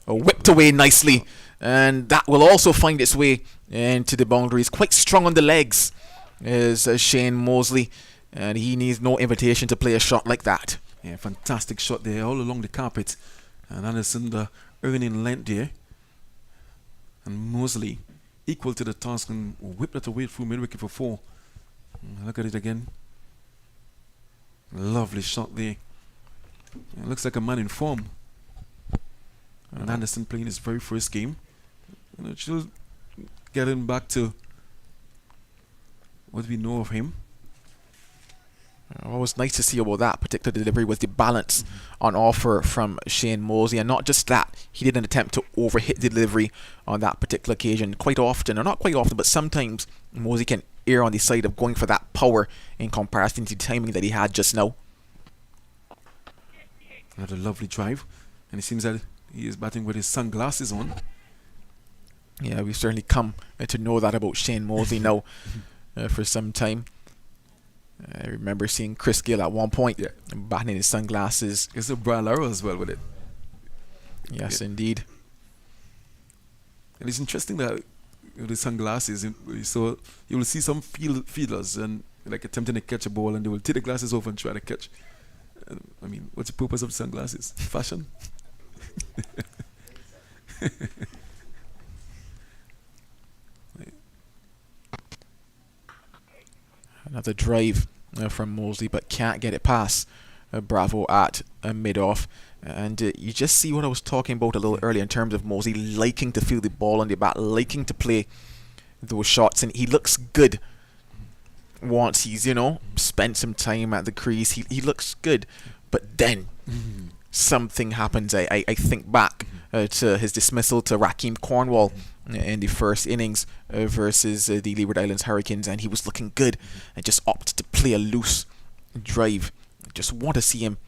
Whipped away nicely, and that will also find its way into the boundaries. Quite strong on the legs is Shane Mosley, and he needs no invitation to play a shot like that.
Yeah, fantastic shot there all along the carpet, and Anderson earning length there, and Mosley equal to the task and whipped that away through mid-wicket for 4. Look at it again. Lovely shot there. It looks like a man in form. And Anderson playing his very first game. Still getting back to what we know of him.
What was nice to see about that particular delivery was the balance on offer from Shane Mosley, and not just that, he didn't attempt to overhit the delivery on that particular occasion. Quite often, or not quite often, but sometimes Mosley can err on the side of going for that power in comparison to the timing that he had just now.
Another lovely drive, and it seems that he is batting with his sunglasses on.
Yeah, we've certainly come to know that about Shane Mosley now for some time. I remember seeing Chris Gill at one point batting in his sunglasses.
It's a Brian Lara as well with it.
Yes, indeed.
And it's interesting that with the sunglasses, so you will see some fielders and like attempting to catch a ball, and they will take the glasses off and try to catch. What's the purpose of sunglasses? Fashion?
Another drive from Mosley, but can't get it past Bravo at mid-off. And you just see what I was talking about a little earlier in terms of Mosley liking to feel the ball on the bat, liking to play those shots, and he looks good once he's spent some time at the crease. He looks good, but then something happens. I think back to his dismissal to Rakeem Cornwall in the first innings versus the Leeward Islands Hurricanes, and he was looking good and just opted to play a loose drive. I just want to see him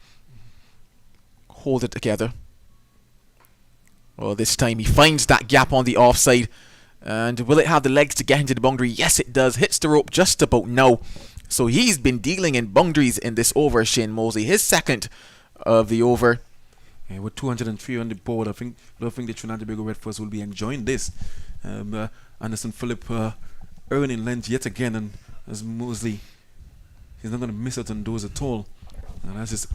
hold it together. Well, this time he finds that gap on the offside, and will it have the legs to get into the boundary? Yes, it does. Hits the rope just about now. So he's been dealing in boundaries in this over, Shane Mosley, his second of the over.
Yeah, with 203 on the board, I don't think the Trinidad and Tobago Red Force will be enjoying this. Anderson Phillip earning length yet again, and as Mosley, he's not going to miss out on those at all. And that's his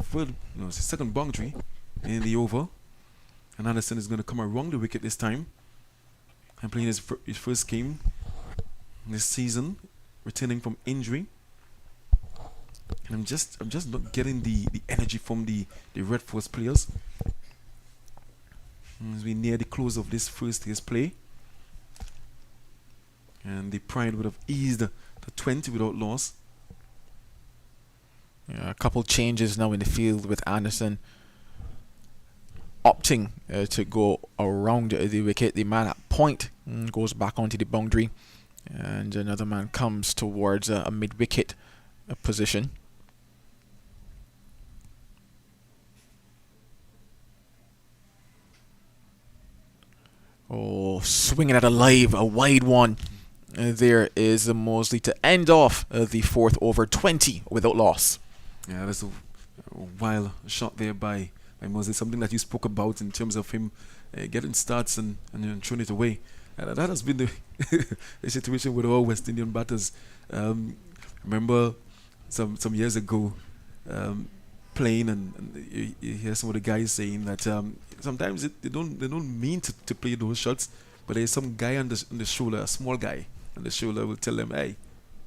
his second boundary in the over. And Anderson is going to come around the wicket this time. And playing his first game this season, returning from injury. And I'm just not getting the energy from the Red Force players. As we near the close of this first day's play. And the Pride would have eased to 20 without loss.
Yeah, a couple changes now in the field with Anderson opting to go around the wicket. The man at point goes back onto the boundary, and another man comes towards a mid-wicket position. Oh, swinging at a wide one. There is Mosley to end off the fourth over, 20 without loss.
Yeah, that's a wild shot there by Mosley. Something that you spoke about in terms of him getting starts and throwing it away. That has been the situation with all West Indian batters. Remember some years ago playing, and you hear some of the guys saying that sometimes they don't mean to play those shots, but there's some guy on the shoulder, a small guy on the shoulder, will tell them, hey,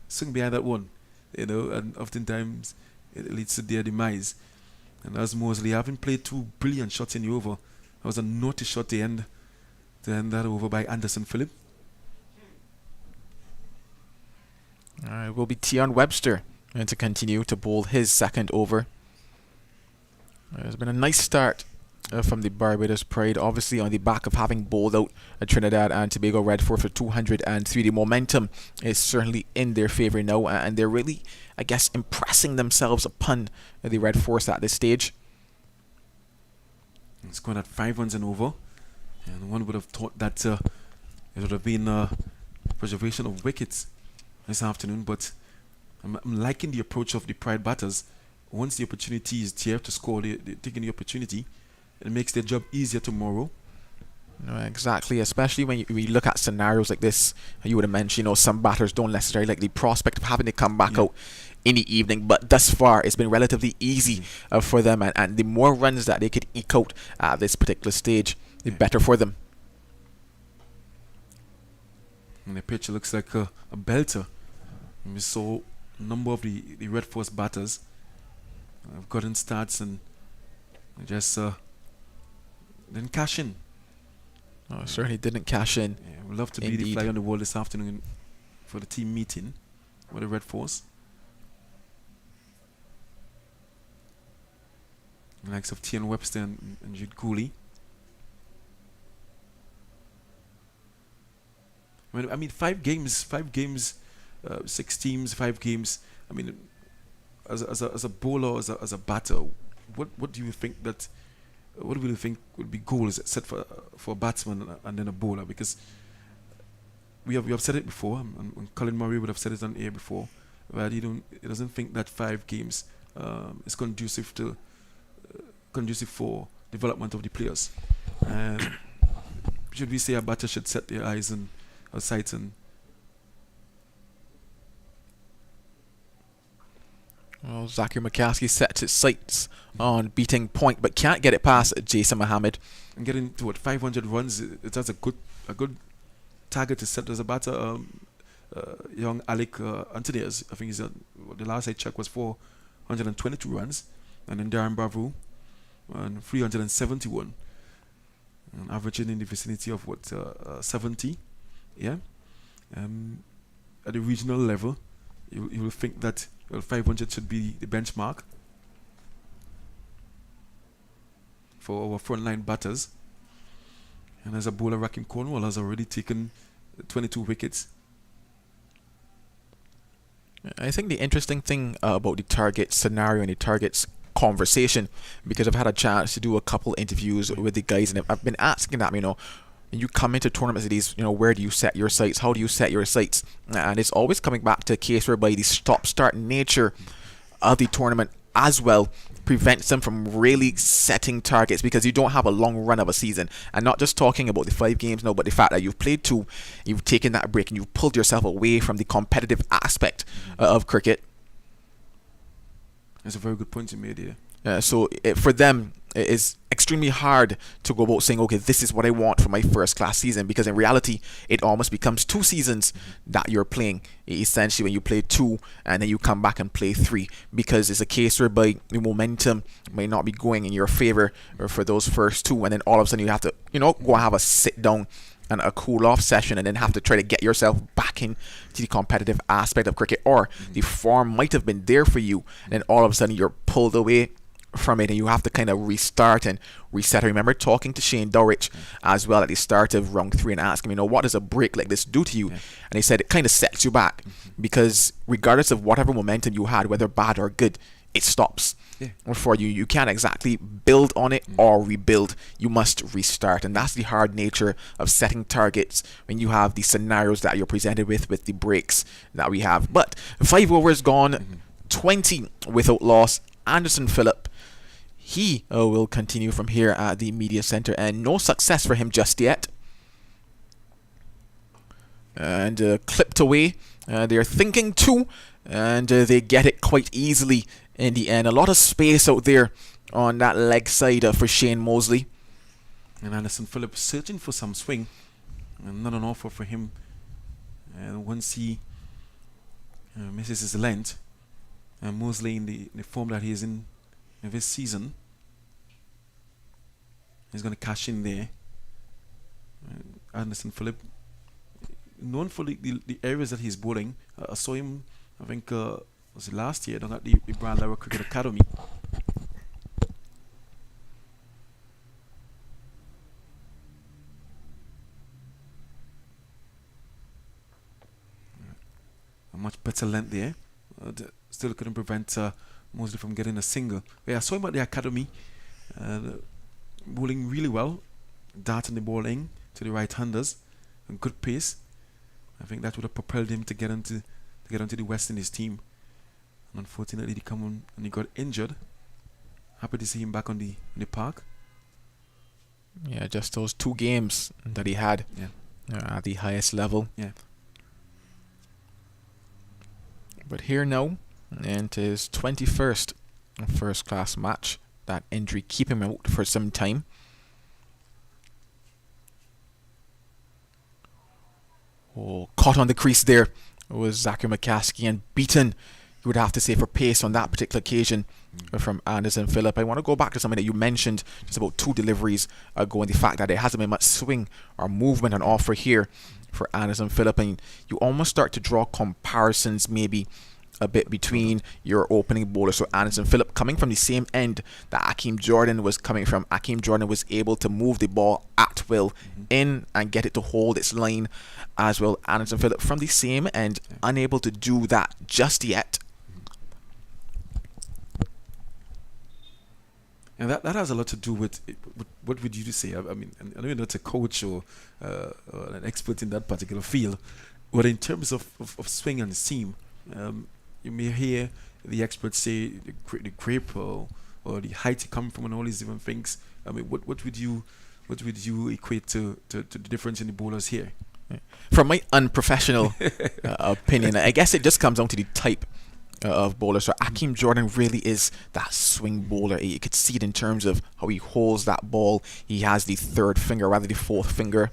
swing behind that one, and oftentimes it leads to their demise. And as Mosley, having played two brilliant shots in the over, that was a naughty shot to end that over by Anderson Phillip.
It will be Tion Webster to continue to bowl his second over. It's been a nice start from the Barbados Pride, obviously on the back of having bowled out Trinidad and Tobago Red Force for 203. The momentum is certainly in their favour now, and they're really, I guess, impressing themselves upon the Red Force at this stage.
It's going at 5 runs and over, and one would have thought that it would have been preservation of wickets this afternoon, but I'm liking the approach of the Pride batters. Once the opportunity is there to score, they're taking the opportunity. It makes their job easier tomorrow.
No, exactly, especially when you look at scenarios like this. You would have mentioned, some batters don't necessarily like the prospect of having to come back out in the evening, but thus far it's been relatively easy for them, and the more runs that they could eke out at this particular stage, the better for them.
And the pitch looks like a belter. And we saw a number of the Red Force batters have gotten starts and just didn't cash in.
No, certainly didn't cash in.
Yeah, we'd love to be the fly on the wall this afternoon for the team meeting with the Red Force. The likes of Tion Webster and Jude Cooley. I mean, 5 games, 6 teams, 5 games. I mean, as a bowler, as a batter, what do you think that? What do you think would be goals set for a batsman and then a bowler? Because we have said it before, and Colin Murray would have said it on air before, that he doesn't think that 5 games is conducive for development of the players. And should we say a batter should set their eyes and sights and
well, Zakir McCaskey sets his sights on beating point, but can't get it past Jason Mohammed.
And getting to 500 runs, that's a good target to set as a batter. Young Alec Anthony's, I think the last I checked was 422 runs, and then Darren Bravo and 371, and averaging in the vicinity of 70. Yeah, at the regional level, you will think that 500 should be the benchmark for our frontline batters. And as a bowler, Rakim Cornwall has already taken 22 wickets.
I think the interesting thing about the target scenario and the targets conversation, because I've had a chance to do a couple interviews with the guys, and I've been asking them, you come into tournaments of these, where do you set your sights? How do you set your sights? And it's always coming back to a case whereby the stop-start nature of the tournament as well prevents them from really setting targets, because you don't have a long run of a season. And not just talking about the 5 games now, but the fact that you've played 2, you've taken that break, and you've pulled yourself away from the competitive aspect of cricket.
That's a very good point you made here.
So for them, it is extremely hard to go about saying, okay, this is what I want for my first class season, because in reality, it almost becomes 2 seasons that you're playing. Essentially, when you play 2 and then you come back and play 3, because it's a case whereby the momentum may not be going in your favor for those first 2, and then all of a sudden you have to, go and have a sit down and a cool off session, and then have to try to get yourself back into the competitive aspect of cricket, or the form might have been there for you, and then all of a sudden you're pulled away from it and you have to kind of restart and reset. I remember talking to Shane Dorrich as well at the start of round 3 and asking him, what does a break like this do to you? And he said it kind of sets you back, because regardless of whatever momentum you had, whether bad or good, it stops for you. You can't exactly build on it or rebuild. You must restart, and that's the hard nature of setting targets when you have the scenarios that you're presented with the breaks that we have. But 5 overs gone, 20 without loss. Anderson Phillip, he will continue from here at the media center, and no success for him just yet. And clipped away. They're thinking 2, and they get it quite easily in the end. A lot of space out there on that leg side for Shane Mosley.
And Anderson Phillip searching for some swing, and not an offer for him. And once he misses his length, and Mosley in the form that he is in this season, he's going to cash in there. Anderson Phillip, known for the areas that he's bowling. I saw him, I think, was it last year down at the Brian Lara Cricket Academy. A much better length there. Still couldn't prevent Mosley from getting a single. Yeah, I saw him at the academy, bowling really well, darting the ball in to the right-handers, a good pace. I think that would have propelled him to get onto the West Indies team. And unfortunately, he came on and he got injured. Happy to see him back on the park.
Yeah, just those 2 games that he had at the highest level.
Yeah.
But here now, and his 21st first class match. That injury keep him out for some time. Caught on the crease there was Zachary McCaskey, and beaten, you would have to say, for pace on that particular occasion from Anderson Phillip. I want to go back to something that you mentioned just about 2 deliveries ago, and the fact that there hasn't been much swing or movement on offer here for Anderson Phillip, and you almost start to draw comparisons maybe a bit between your opening bowler. So Anderson Phillip coming from the same end that Akeem Jordan was coming from. Akeem Jordan was able to move the ball at will in and get it to hold its line as well. Anderson Phillip from the same end, unable to do that just yet.
And that has a lot to do with what would you say? I mean, I know you're not a coach or an expert in that particular field, but in terms of swing and seam, you may hear the experts say the grip or the height you come from and all these different things. I mean, what would you equate to the difference in the bowlers here?
From my unprofessional opinion, I guess it just comes down to the type of bowler. So Akeem Jordan really is that swing bowler. You could see it in terms of how he holds that ball. He has the 3rd finger, rather the 4th finger,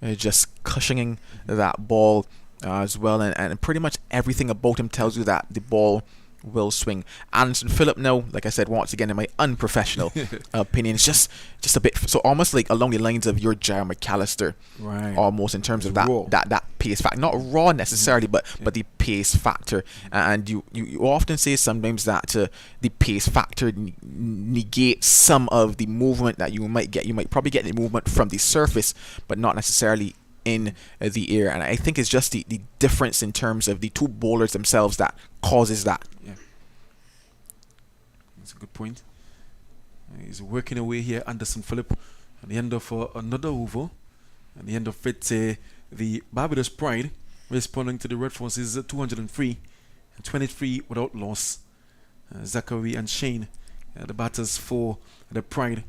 just cushioning that ball as well, and pretty much everything about him tells you that the ball will swing. Anderson Phillip now, like I said, once again, in my unprofessional opinion, it's just a bit, so almost like along the lines of your Jar McAllister,
right?
Almost in terms of that pace factor, not raw necessarily, but the pace factor. And you often say sometimes that the pace factor negates some of the movement that you might get. You might probably get the movement from the surface, but not necessarily in the air. And I think it's just the difference in terms of the 2 bowlers themselves that causes that.
Yeah, that's a good point. He's working away here, Anderson Phillip, at the end of another over. At the end of it, the Barbados Pride responding to the Red Forces 203 and 23 without loss. Zachary and Shane, the batters for the Pride.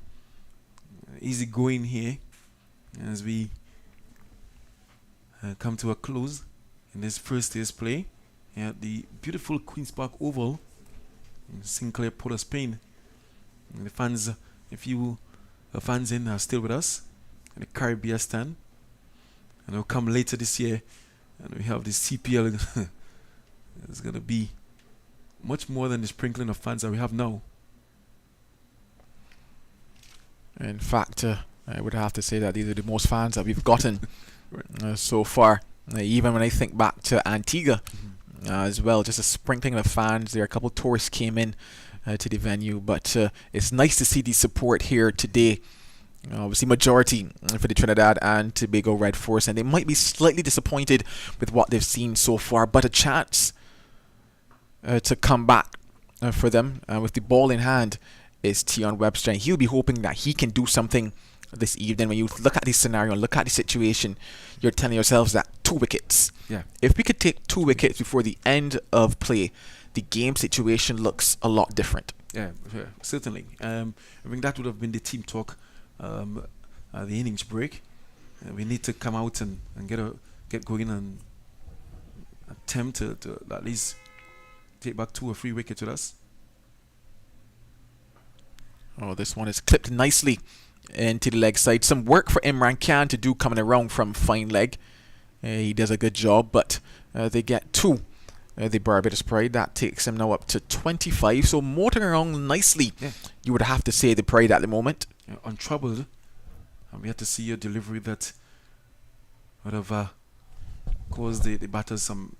Easy going here as we come to a close in this first day's play the beautiful Queen's Park Oval in Sinclair, Port of Spain. And the fans, if you fans in, are still with us. And the Caribbean stand. And they'll come later this year. And we have the CPL. It's going to be much more than the sprinkling of fans that we have now.
In fact, I would have to say that these are the most fans that we've gotten so far. Even when I think back to Antigua as well, just a sprinkling of fans there. A couple tourists came in to the venue, but it's nice to see the support here today. Obviously, majority for the Trinidad and Tobago Red Force, and they might be slightly disappointed with what they've seen so far, but a chance to come back for them with the ball in hand is Tion Webster, and he'll be hoping that he can do something this evening. When you look at the scenario, look at the situation, you're telling yourselves that 2 wickets.
Yeah.
If we could take 2 wickets before the end of play, the game situation looks a lot different.
Yeah, certainly. I think that would have been the team talk at the innings break. We need to come out and get going and attempt to at least take back 2 or 3 wickets with us.
Oh, this one is clipped nicely into the leg side. Some work for Imran Khan to do coming around from fine leg. He does a good job, but they get 2. The Barbados Pride, that takes him now up to 25. So motoring around nicely, you would have to say, the Pride at the moment.
Untroubled. And we had to see a delivery that would have caused the batters some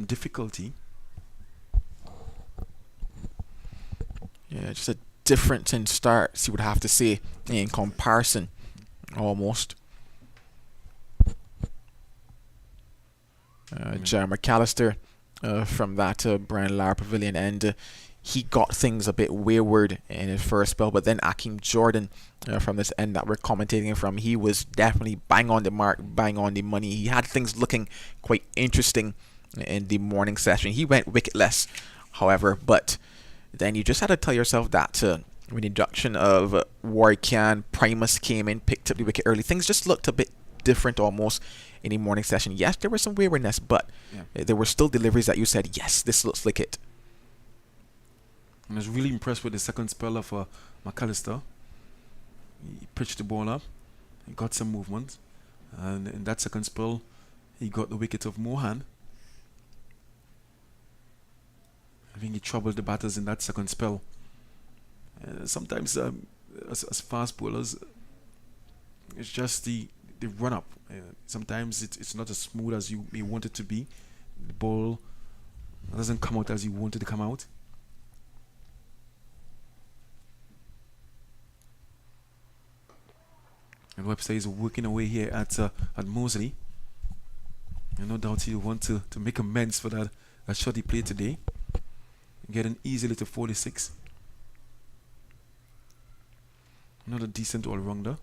difficulty.
Yeah, just a difference in starts, you would have to say, in comparison, almost. McAllister from that Brian Lara Pavilion end, he got things a bit wayward in his first spell, but then Akeem Jordan from this end that we're commentating from, he was definitely bang on the mark, bang on the money. He had things looking quite interesting in the morning session. He went wicketless, however, but then you just had to tell yourself that with the induction of Warwick, Primus came in, picked up the wicket early. Things just looked a bit different almost in the morning session. Yes, there was some waywardness, but there were still deliveries that you said, yes, this looks like it.
I was really impressed with the second spell of McAllister. He pitched the ball up, he got some movement, and in that second spell, he got the wicket of Mohan. I think he troubled the batters in that second spell. Sometimes, as fast bowlers, it's just the run up. Sometimes it's not as smooth as you may want it to be. The ball doesn't come out as you want it to come out. And Webster is working away here at Moseley. And no doubt he'll want to make amends for that shot he played today. Getting easily to 46. Another decent all-rounder,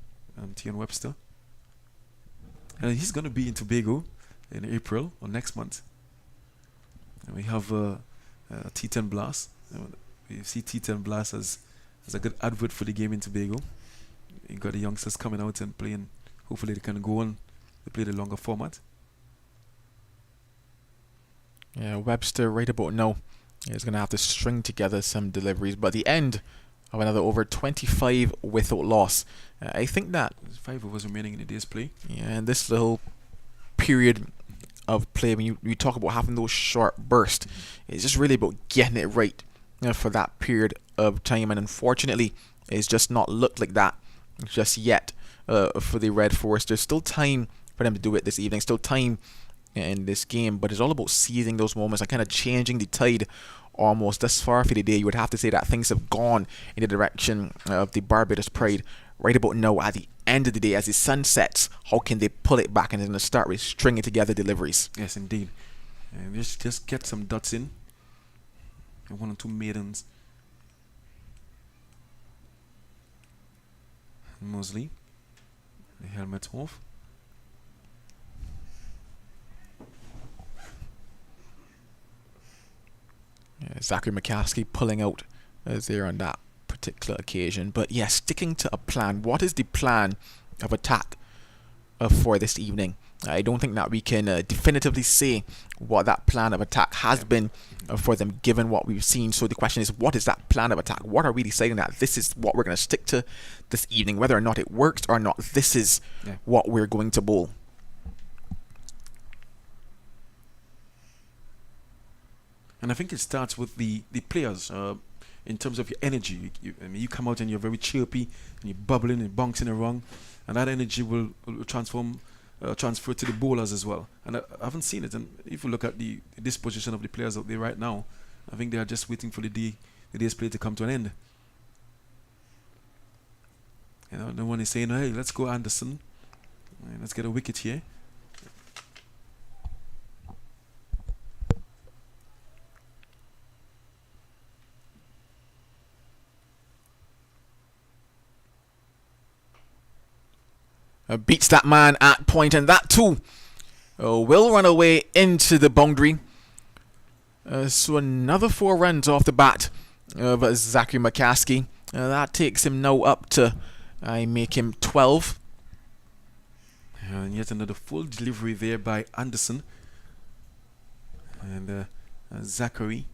Tion Webster. And he's going to be in Tobago in April or next month. And we have T10 Blast. We see T10 Blast as a good advert for the game in Tobago. You got the youngsters coming out and playing. Hopefully they can go on to play the longer format.
Yeah, Webster right about now is going to have to string together some deliveries, but the end of another over 25 without loss. I think that
there's 5 overs remaining in the day's play.
Yeah, and this little period of play, when you talk about having those short bursts, it's just really about getting it right for that period of time, and unfortunately it's just not looked like that just yet for the Red Force. There's still time for them to do it this evening, still time in this game, but it's all about seizing those moments and kind of changing the tide almost. Thus far for the day, you would have to say that things have gone in the direction of the Barbados Pride. Right about now, at the end of the day, as the sun sets, how can they pull it back and then start with stringing together deliveries?
Yes, indeed. And just get some dots in. And 1 or 2 maidens. Mosley, the helmet off.
Yeah, Zachary McCaskey pulling out there on that particular occasion. But yeah, sticking to a plan. What is the plan of attack for this evening? I don't think that we can definitively say what that plan of attack has been for them, given what we've seen. So the question is, what is that plan of attack? What are we deciding that this is what we're going to stick to this evening? Whether or not it works or not, this is what we're going to bowl.
And I think it starts with the players. In terms of your energy, you come out and you're very chirpy, and you're bubbling and bouncing around, and that energy will transfer to the bowlers as well. And I haven't seen it. And if you look at the disposition of the players out there right now, I think they are just waiting for the day's play to come to an end. You know, no one is saying, "Hey, let's go, Anderson. Let's get a wicket here."
Beats that man at point, and that too will run away into the boundary. So another 4 runs off the bat of Zachary McCaskey. That takes him now up to, I make him 12.
And yet another full delivery there by Anderson. And Zachary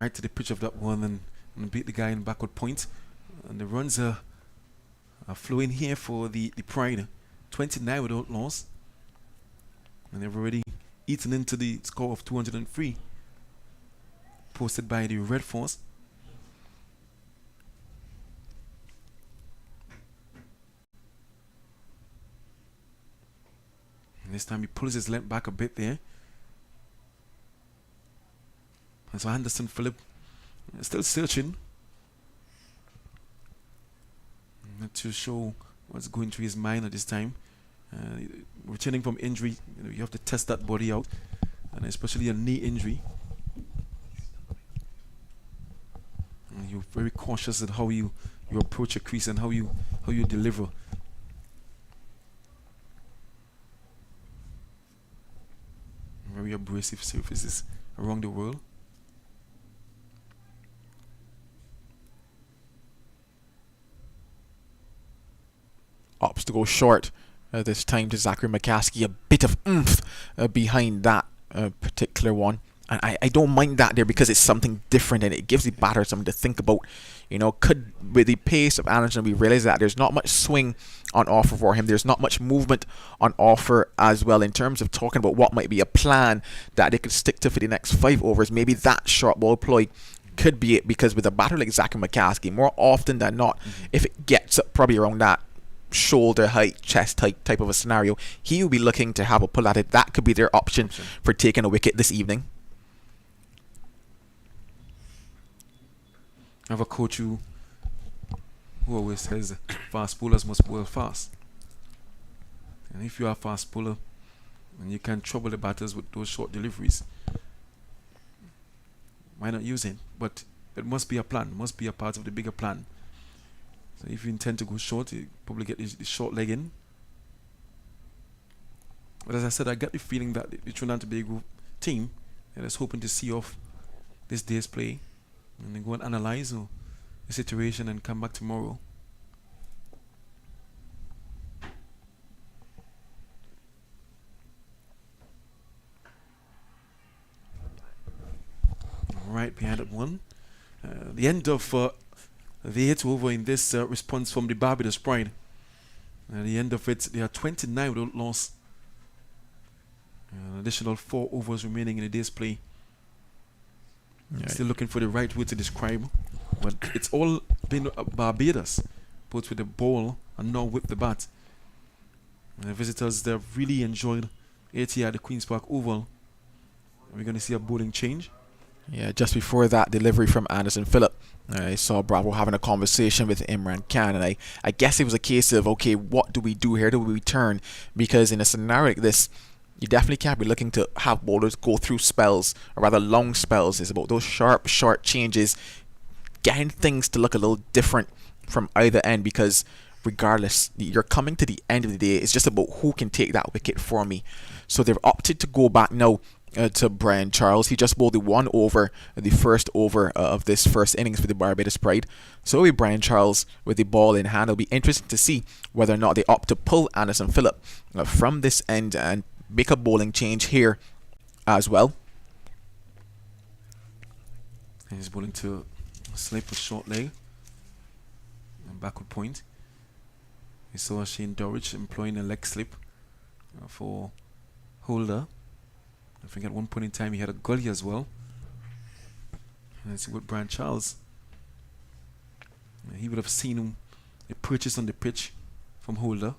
right to the pitch of that one and beat the guy in backward point. And the runs are flowing here for the Pride. 29 without loss. And they've already eaten into the score of 203. Posted by the Red Force. And this time he pulls his length back a bit there. And so Anderson Phillip still searching. Not too sure what's going through his mind at this time. Returning from injury, you have to test that body out, and especially a knee injury. And you're very cautious at how you approach a crease and how you deliver. Very abrasive surfaces around the world.
Opts to go short this time to Zachary McCaskey. A bit of oomph behind that particular one. And I don't mind that there because it's something different and it gives the batter something to think about. You know, with the pace of Anderson, we realize that there's not much swing on offer for him. There's not much movement on offer as well in terms of talking about what might be a plan that they could stick to for the next 5 overs. Maybe that short ball ploy could be it, because with a batter like Zachary McCaskey, more often than not, if it gets up probably around that shoulder height, chest height type of a scenario, he will be looking to have a pull at it. That could be their option for taking a wicket this evening.
I have a coach who always says fast bowlers must bowl fast. And if you are a fast bowler and you can trouble the batters with those short deliveries, why not use it? But it must be a plan, it must be a part of the bigger plan. So if you intend to go short, you probably get the short leg in. But as I said, I get the feeling that the Trinidad and Tobago team is hoping to see off this day's play and then go and analyze the situation and come back tomorrow. Right behind that one. The end of the 8th over in this response from the Barbados Pride. At the end of it, they are 29 without loss. An additional 4 overs remaining in the day's play. Yeah. Still looking for the right word to describe, but it's all been Barbados, both with the ball and now with the bat. And the visitors, they've really enjoyed it here at the Queen's Park Oval. We're going to see a bowling change.
Yeah, just before that delivery from Anderson Phillip, I saw Bravo having a conversation with Imran Khan, and I guess it was a case of, okay, what do we do here? Do we return? Because in a scenario like this, you definitely can't be looking to have bowlers go through spells, or rather long spells. It's about those sharp, short changes, getting things to look a little different from either end, because regardless, you're coming to the end of the day. It's just about who can take that wicket for me. So they've opted to go back now to Brian Charles. He just bowled the 1 over, the first over of this first innings for the Barbados Pride. So with Brian Charles with the ball in hand, it'll be interesting to see whether or not they opt to pull Anderson Phillip from this end and make a bowling change here as well.
And he's bowling to a slip with short leg and backward point. We saw Shane Dorridge employing a leg slip for Holder. I think at one point in time he had a gully as well. And let's see what Brian Charles. He would have seen a purchase on the pitch from Holder.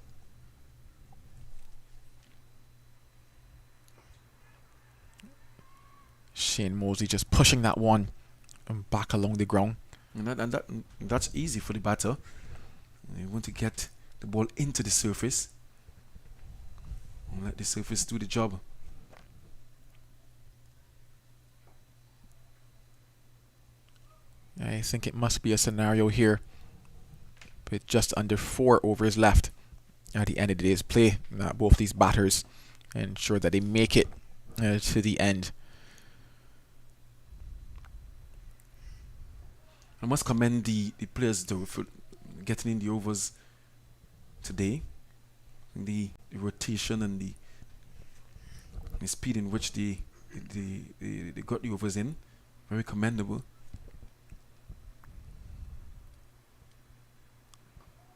Shane Mosley just pushing that one back along the ground.
And that's easy for the batter. You want to get the ball into the surface and let the surface do the job.
I think it must be a scenario here with just under 4 overs left at the end of the day's play. Both these batters ensure that they make it to the end.
I must commend the players though for getting in the overs today. The rotation and the speed in which they got the overs in, very commendable.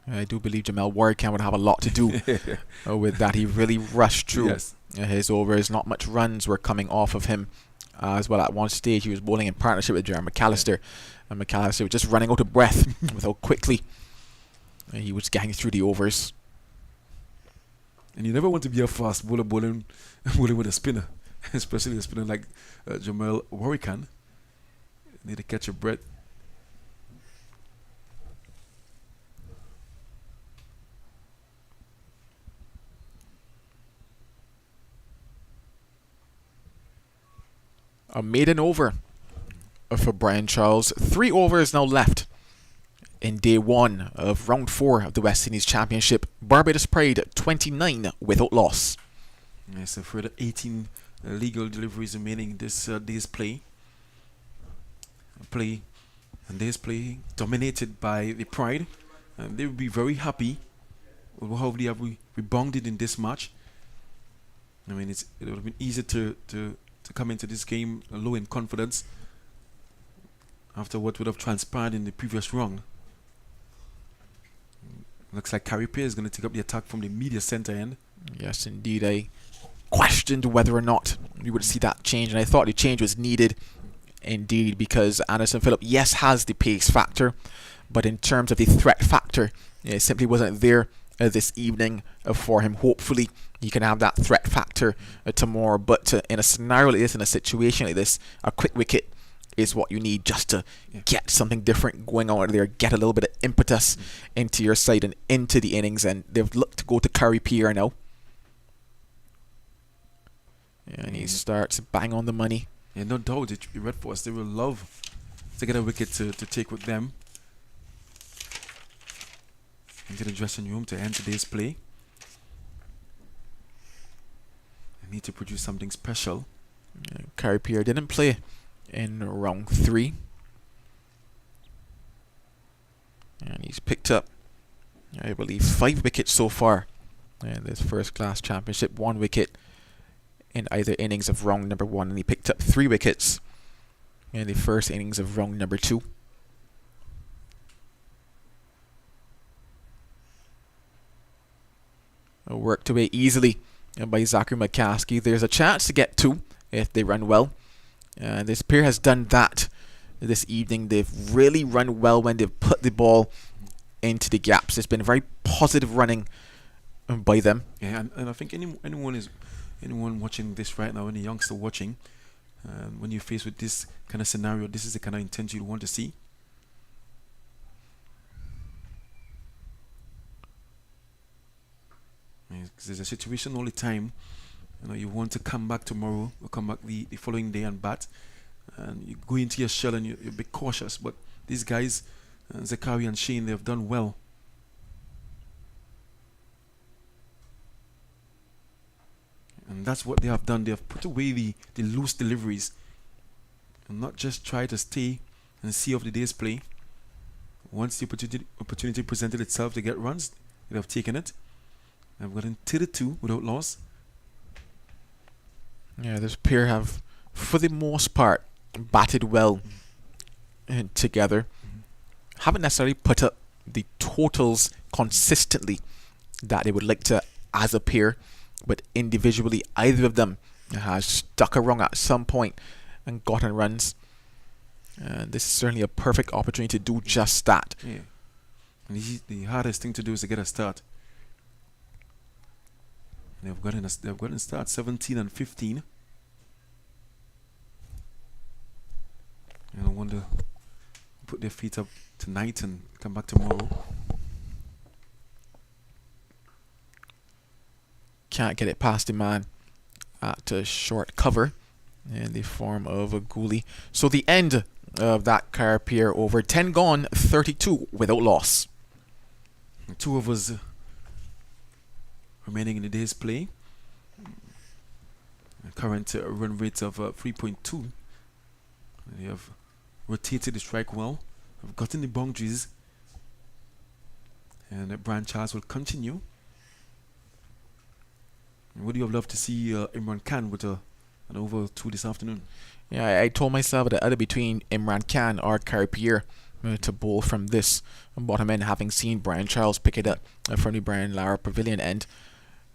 I do believe Jamel Warrican would have a lot to do with that. He really rushed through his overs. Not much runs were coming off of him as well. At one stage he was bowling in partnership with Jerry McAllister, and McAllister was just running out of breath with how quickly he was getting through the overs.
And you never want to be a fast bowler bowling with a spinner, especially a spinner like Jamel Warrican. Need to catch your breath.
A maiden over for Brian Charles. 3 overs now left in day 1 of round 4 of the West Indies Championship. Barbados Pride 29 without loss.
Yes, a further 18 legal deliveries remaining this day's play. Day's play dominated by the Pride, and they will be very happy with how they have rebounded in this match. I mean, it would have been easy to come into this game low in confidence after what would have transpired in the previous round. Looks like Carripier is going to take up the attack from the media center end.
Yes, indeed. I questioned whether or not we would see that change, and I thought the change was needed indeed, because Anderson Phillip, yes, has the pace factor, but in terms of the threat factor, it simply wasn't there this evening for him. Hopefully he can have that threat factor tomorrow, but in a scenario like this, in a situation like this, a quick wicket is what you need just to get something different going on there, get a little bit of impetus into your side and into the innings. And they've looked to go to Carripier now, and he starts bang on the money.
Yeah, no doubt the Red Force, they will love to get a wicket to take with them into the dressing room to end today's play. They need to produce something special.
Carripier didn't play in round 3, and he's picked up, I believe, 5 wickets so far in this first class championship. 1 wicket in either innings of round number 1, and he picked up 3 wickets in the first innings of round number 2. Worked away easily by Zachary McCaskey. There's a chance to get 2 if they run well. This pair has done that this evening. They've really run well when they've put the ball into the gaps. It's been very positive running by them.
Yeah, and I think anyone watching this right now, any youngster watching, when you're faced with this kind of scenario, this is the kind of intent you want to see. There's a situation all the time. You want to come back tomorrow or come back the following day and bat, and you go into your shell and you're a bit cautious. But these guys, Zachary and Shane, they have done well. And And that's what they have done. They have put away the loose deliveries and not just try to stay and see of the day's play. Once the opportunity presented itself to get runs, they have taken it. They've gotten 32 without loss.
Yeah, this pair have, for the most part, batted well together. Haven't necessarily put up the totals consistently that they would like to as a pair, but individually either of them has stuck around at some point and gotten runs. This is certainly a perfect opportunity to do just that.
Yeah. And the hardest thing to do is to get a start. They've gotten a start 17 and 15. And I wonder put their feet up tonight and come back tomorrow.
Can't get it past the man at short cover in the form of a Gooley. So the end of that pair over 10 gone, 32 without loss.
And 2 overs remaining in the day's play. A current run rate of 3.2. They have rotated the strike well, have gotten the boundaries, and Brian Charles will continue. And would you have loved to see Imran Khan with an over 2 this afternoon?
Yeah, I told myself that either between Imran Khan or Carrier to bowl from this bottom end, having seen Brian Charles pick it up from the Brian Lara Pavilion end.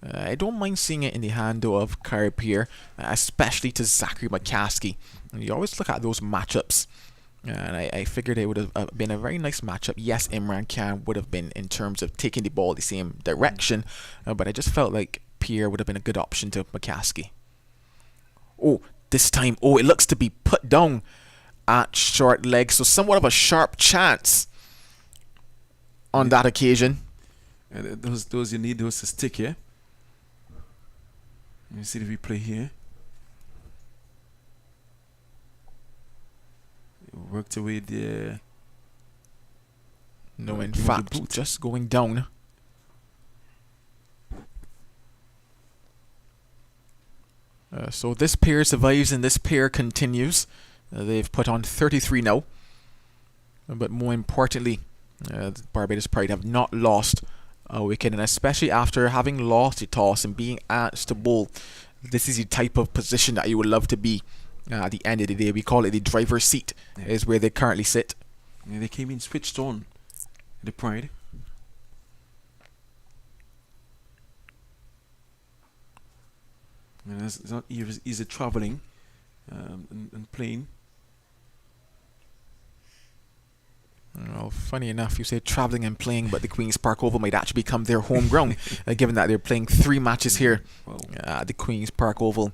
I don't mind seeing it in the hand though of Carrier, especially to Zachary McCaskey. You always look at those matchups, and I figured it would have been a very nice matchup. Yes, Imran Khan would have been in terms of taking the ball the same direction, but I just felt like Pierre would have been a good option to McCaskey. Oh, this time, it looks to be put down at short leg, so somewhat of a sharp chance on that occasion.
And those you need those to stick here. Let me see the replay here. It worked away there.
No, in fact, just going down. So this pair survives and this pair continues. They've put on 33 now. But more importantly, Barbados Pride have not lost a wicket, and especially after having lost the toss and being asked to bowl, this is the type of position that you would love to be at the end of the day. We call it the driver's seat, is where they currently sit.
Yeah, they came in switched on, the Pride. And it's not easy traveling and playing.
Well, funny enough, you say travelling and playing, but the Queen's Park Oval might actually become their home ground, given that they're playing 3 matches here at the Queen's Park Oval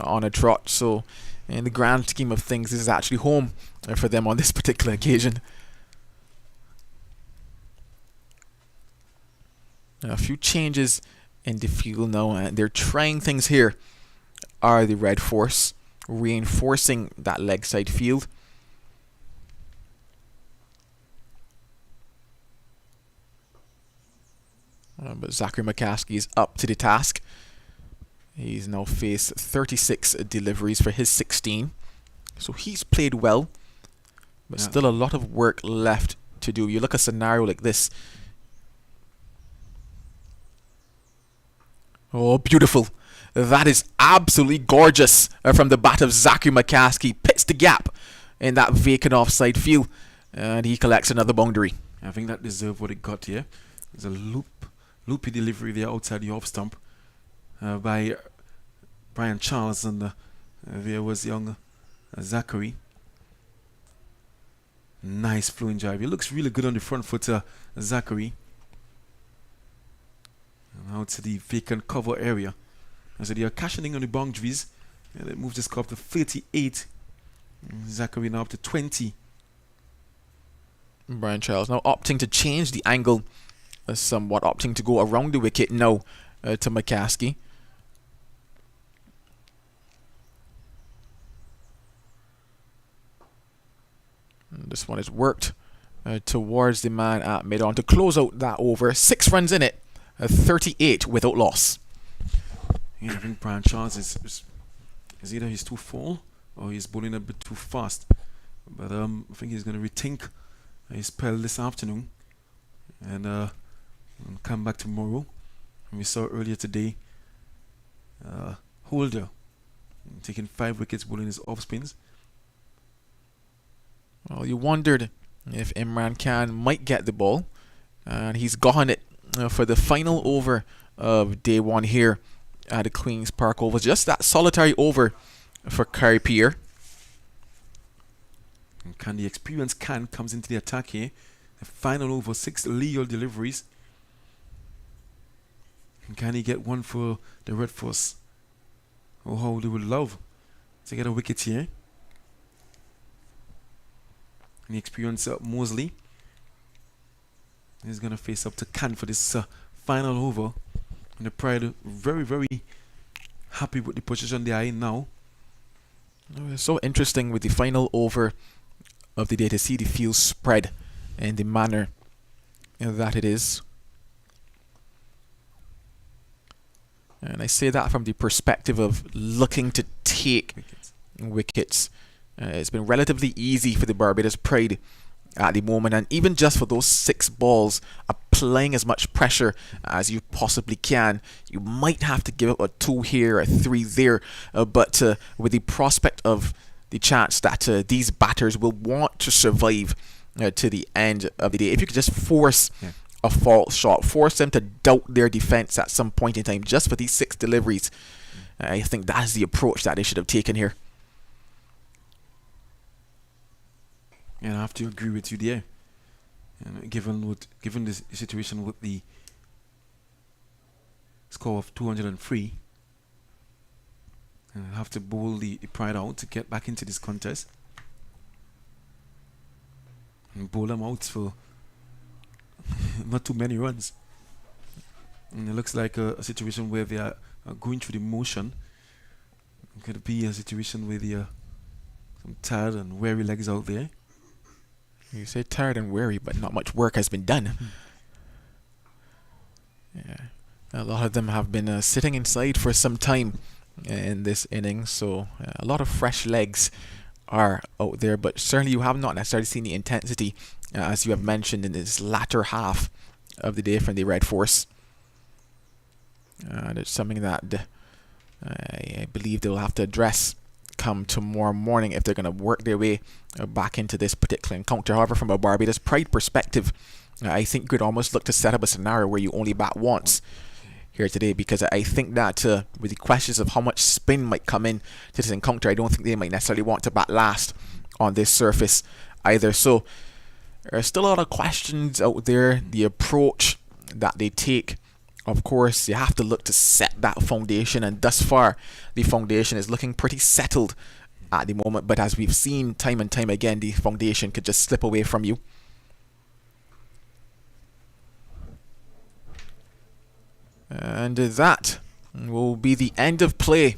on a trot. So, in the grand scheme of things, this is actually home for them on this particular occasion. A few changes in the field now, and they're trying things here. Are the Red Force reinforcing that leg side field? But Zachary McCaskey is up to the task. He's now faced 36 deliveries for his 16. So he's played well, but still a lot of work left to do. You look at a scenario like this. Oh, beautiful. That is absolutely gorgeous from the bat of Zachary McCaskey. Pits the gap in that vacant offside field, and he collects another boundary.
I think that deserved what it got here. There's a loopy delivery there outside the off stump by Brian Charles, and there was young Zachary. Nice flowing drive. He looks really good on the front foot, Zachary. And out to the vacant cover area. And so they are cashing on the boundaries. And they move the score up to 38. Zachary now up to 20.
Brian Charles now opting to change the angle somewhat, opting to go around the wicket now to McCaskey. And this one is worked towards the man at mid-on to close out that over. 6 runs in it, 38 without loss.
I think Brian Charles is either he's too full or he's bowling a bit too fast. But I think he's going to rethink his spell this afternoon and come back tomorrow. And we saw earlier today Holder taking 5 wickets bowling his off spins.
Well, you wondered if Imran Khan might get the ball, and he's gotten it for the final over of day 1 here at the Queen's Park Oval. Just that solitary over for Kerry Pierre.
And can the experienced Khan comes into the attack here? The final over, 6 legal deliveries. And can he get one for the Red Force? Oh, how they would love to get a wicket here. And the experienced Mosley is going to face up to Khan for this final over. And the Pride very, very happy with the position they are in now.
It's so interesting with the final over of the day to see the field spread in the manner that it is. And I say that from the perspective of looking to take wickets. It's been relatively easy for the Barbados Pride at the moment, and even just for those 6 balls, applying as much pressure as you possibly can. You might have to give up a 2 here, a 3 there, but with the prospect of the chance that these batters will want to survive to the end of the day. If you could just force a false shot, force them to doubt their defence at some point in time, just for these 6 deliveries, I think that is the approach that they should have taken here.
And I have to agree with you there. And given this situation with the score of 203, and I have to bowl the Pride out to get back into this contest. And bowl them out for not too many runs. And it looks like a situation where they are going through the motion. It could be a situation where there are some tired and weary legs out there.
You say tired and weary, but not much work has been done. Yeah, a lot of them have been sitting inside for some time in this innings, so a lot of fresh legs are out there, but certainly you have not necessarily seen the intensity as you have mentioned in this latter half of the day from the Red Force. And it's something that I believe they'll have to address come tomorrow morning if they're going to work their way back into this particular encounter. However, from a Barbados Pride perspective, I think you could almost look to set up a scenario where you only bat once here today, because I think that with the questions of how much spin might come in to this encounter, I don't think they might necessarily want to bat last on this surface either. So there are still a lot of questions out there. The approach that they take, of course, you have to look to set that foundation, and thus far the foundation is looking pretty settled at the moment, but as we've seen time and time again, the foundation could just slip away from you. And that will be the end of play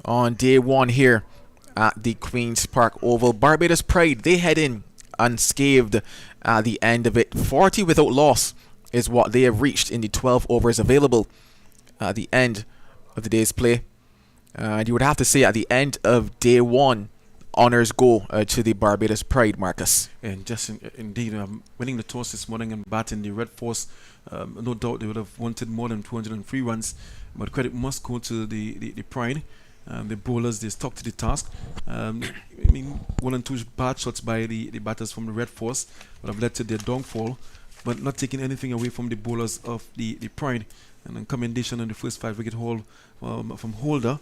on day 1 here at the Queen's Park Oval. Barbados Pride, they head in unscathed at the end of it. 40 without loss is what they have reached in the 12 overs available at the end of the day's play. And you would have to say at the end of day 1, honours go to the Barbados Pride, Marcus.
And just indeed, winning the toss this morning and batting the Red Force, no doubt they would have wanted more than 203 runs, but credit must go to the Pride. The bowlers, they stuck to the task. I mean, 1 and 2 bad shots by the batters from the Red Force would have led to their downfall, but not taking anything away from the bowlers of the Pride. And then commendation on the first 5 wicket haul from Holder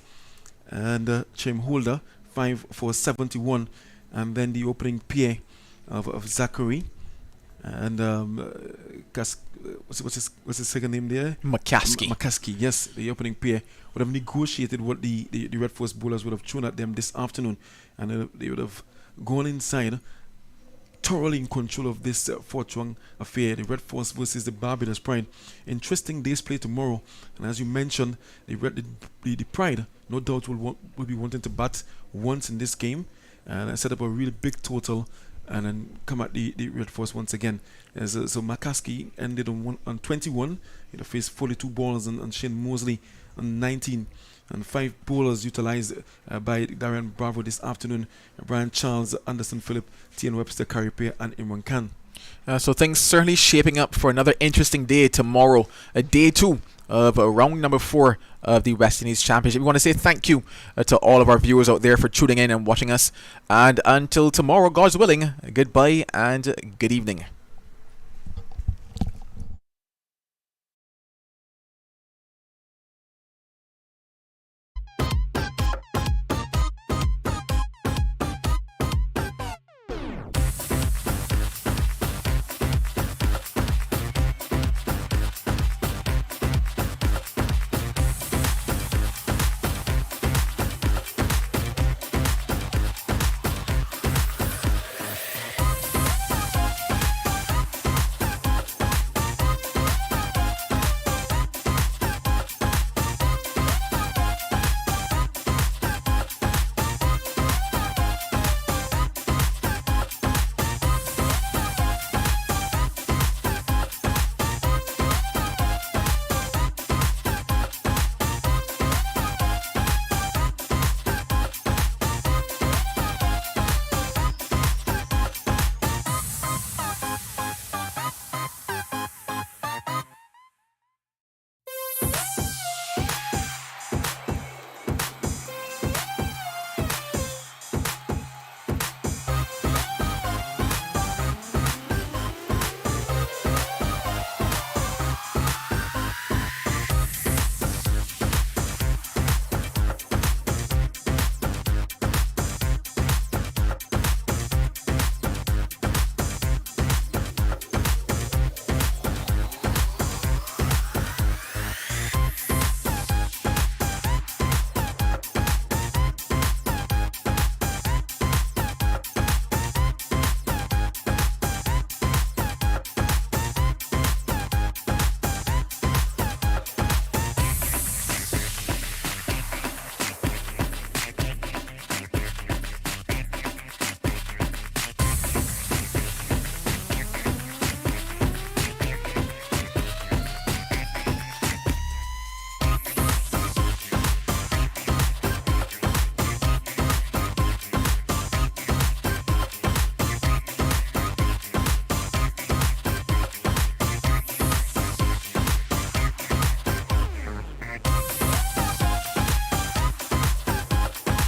and Chaim Holder, 5 for 71, and then the opening pair of Zachary and what's his second name there?
McCaskey.
Yes, the opening pair would have negotiated what the Red Force bowlers would have thrown at them this afternoon, and they would have gone inside thoroughly in control of this 4th affair, the Red Force versus the Barbados Pride. Interesting day's play tomorrow, and as you mentioned, the Pride no doubt will be wanting to bat once in this game and set up a really big total and then come at the Red Force once again. So McCaskey ended on 21. He faced 42 balls, and Shane Mosley on 19. and 5 bowlers utilized by Darren Bravo this afternoon: Brian Charles, Anderson Phillip, T.N. Webster, Karipe, and Imran Khan.
So things certainly shaping up for another interesting day tomorrow, day 2 of round number 4 of the West Indies Championship. We want to say thank you to all of our viewers out there for tuning in and watching us. And until tomorrow, God's willing, goodbye and good evening.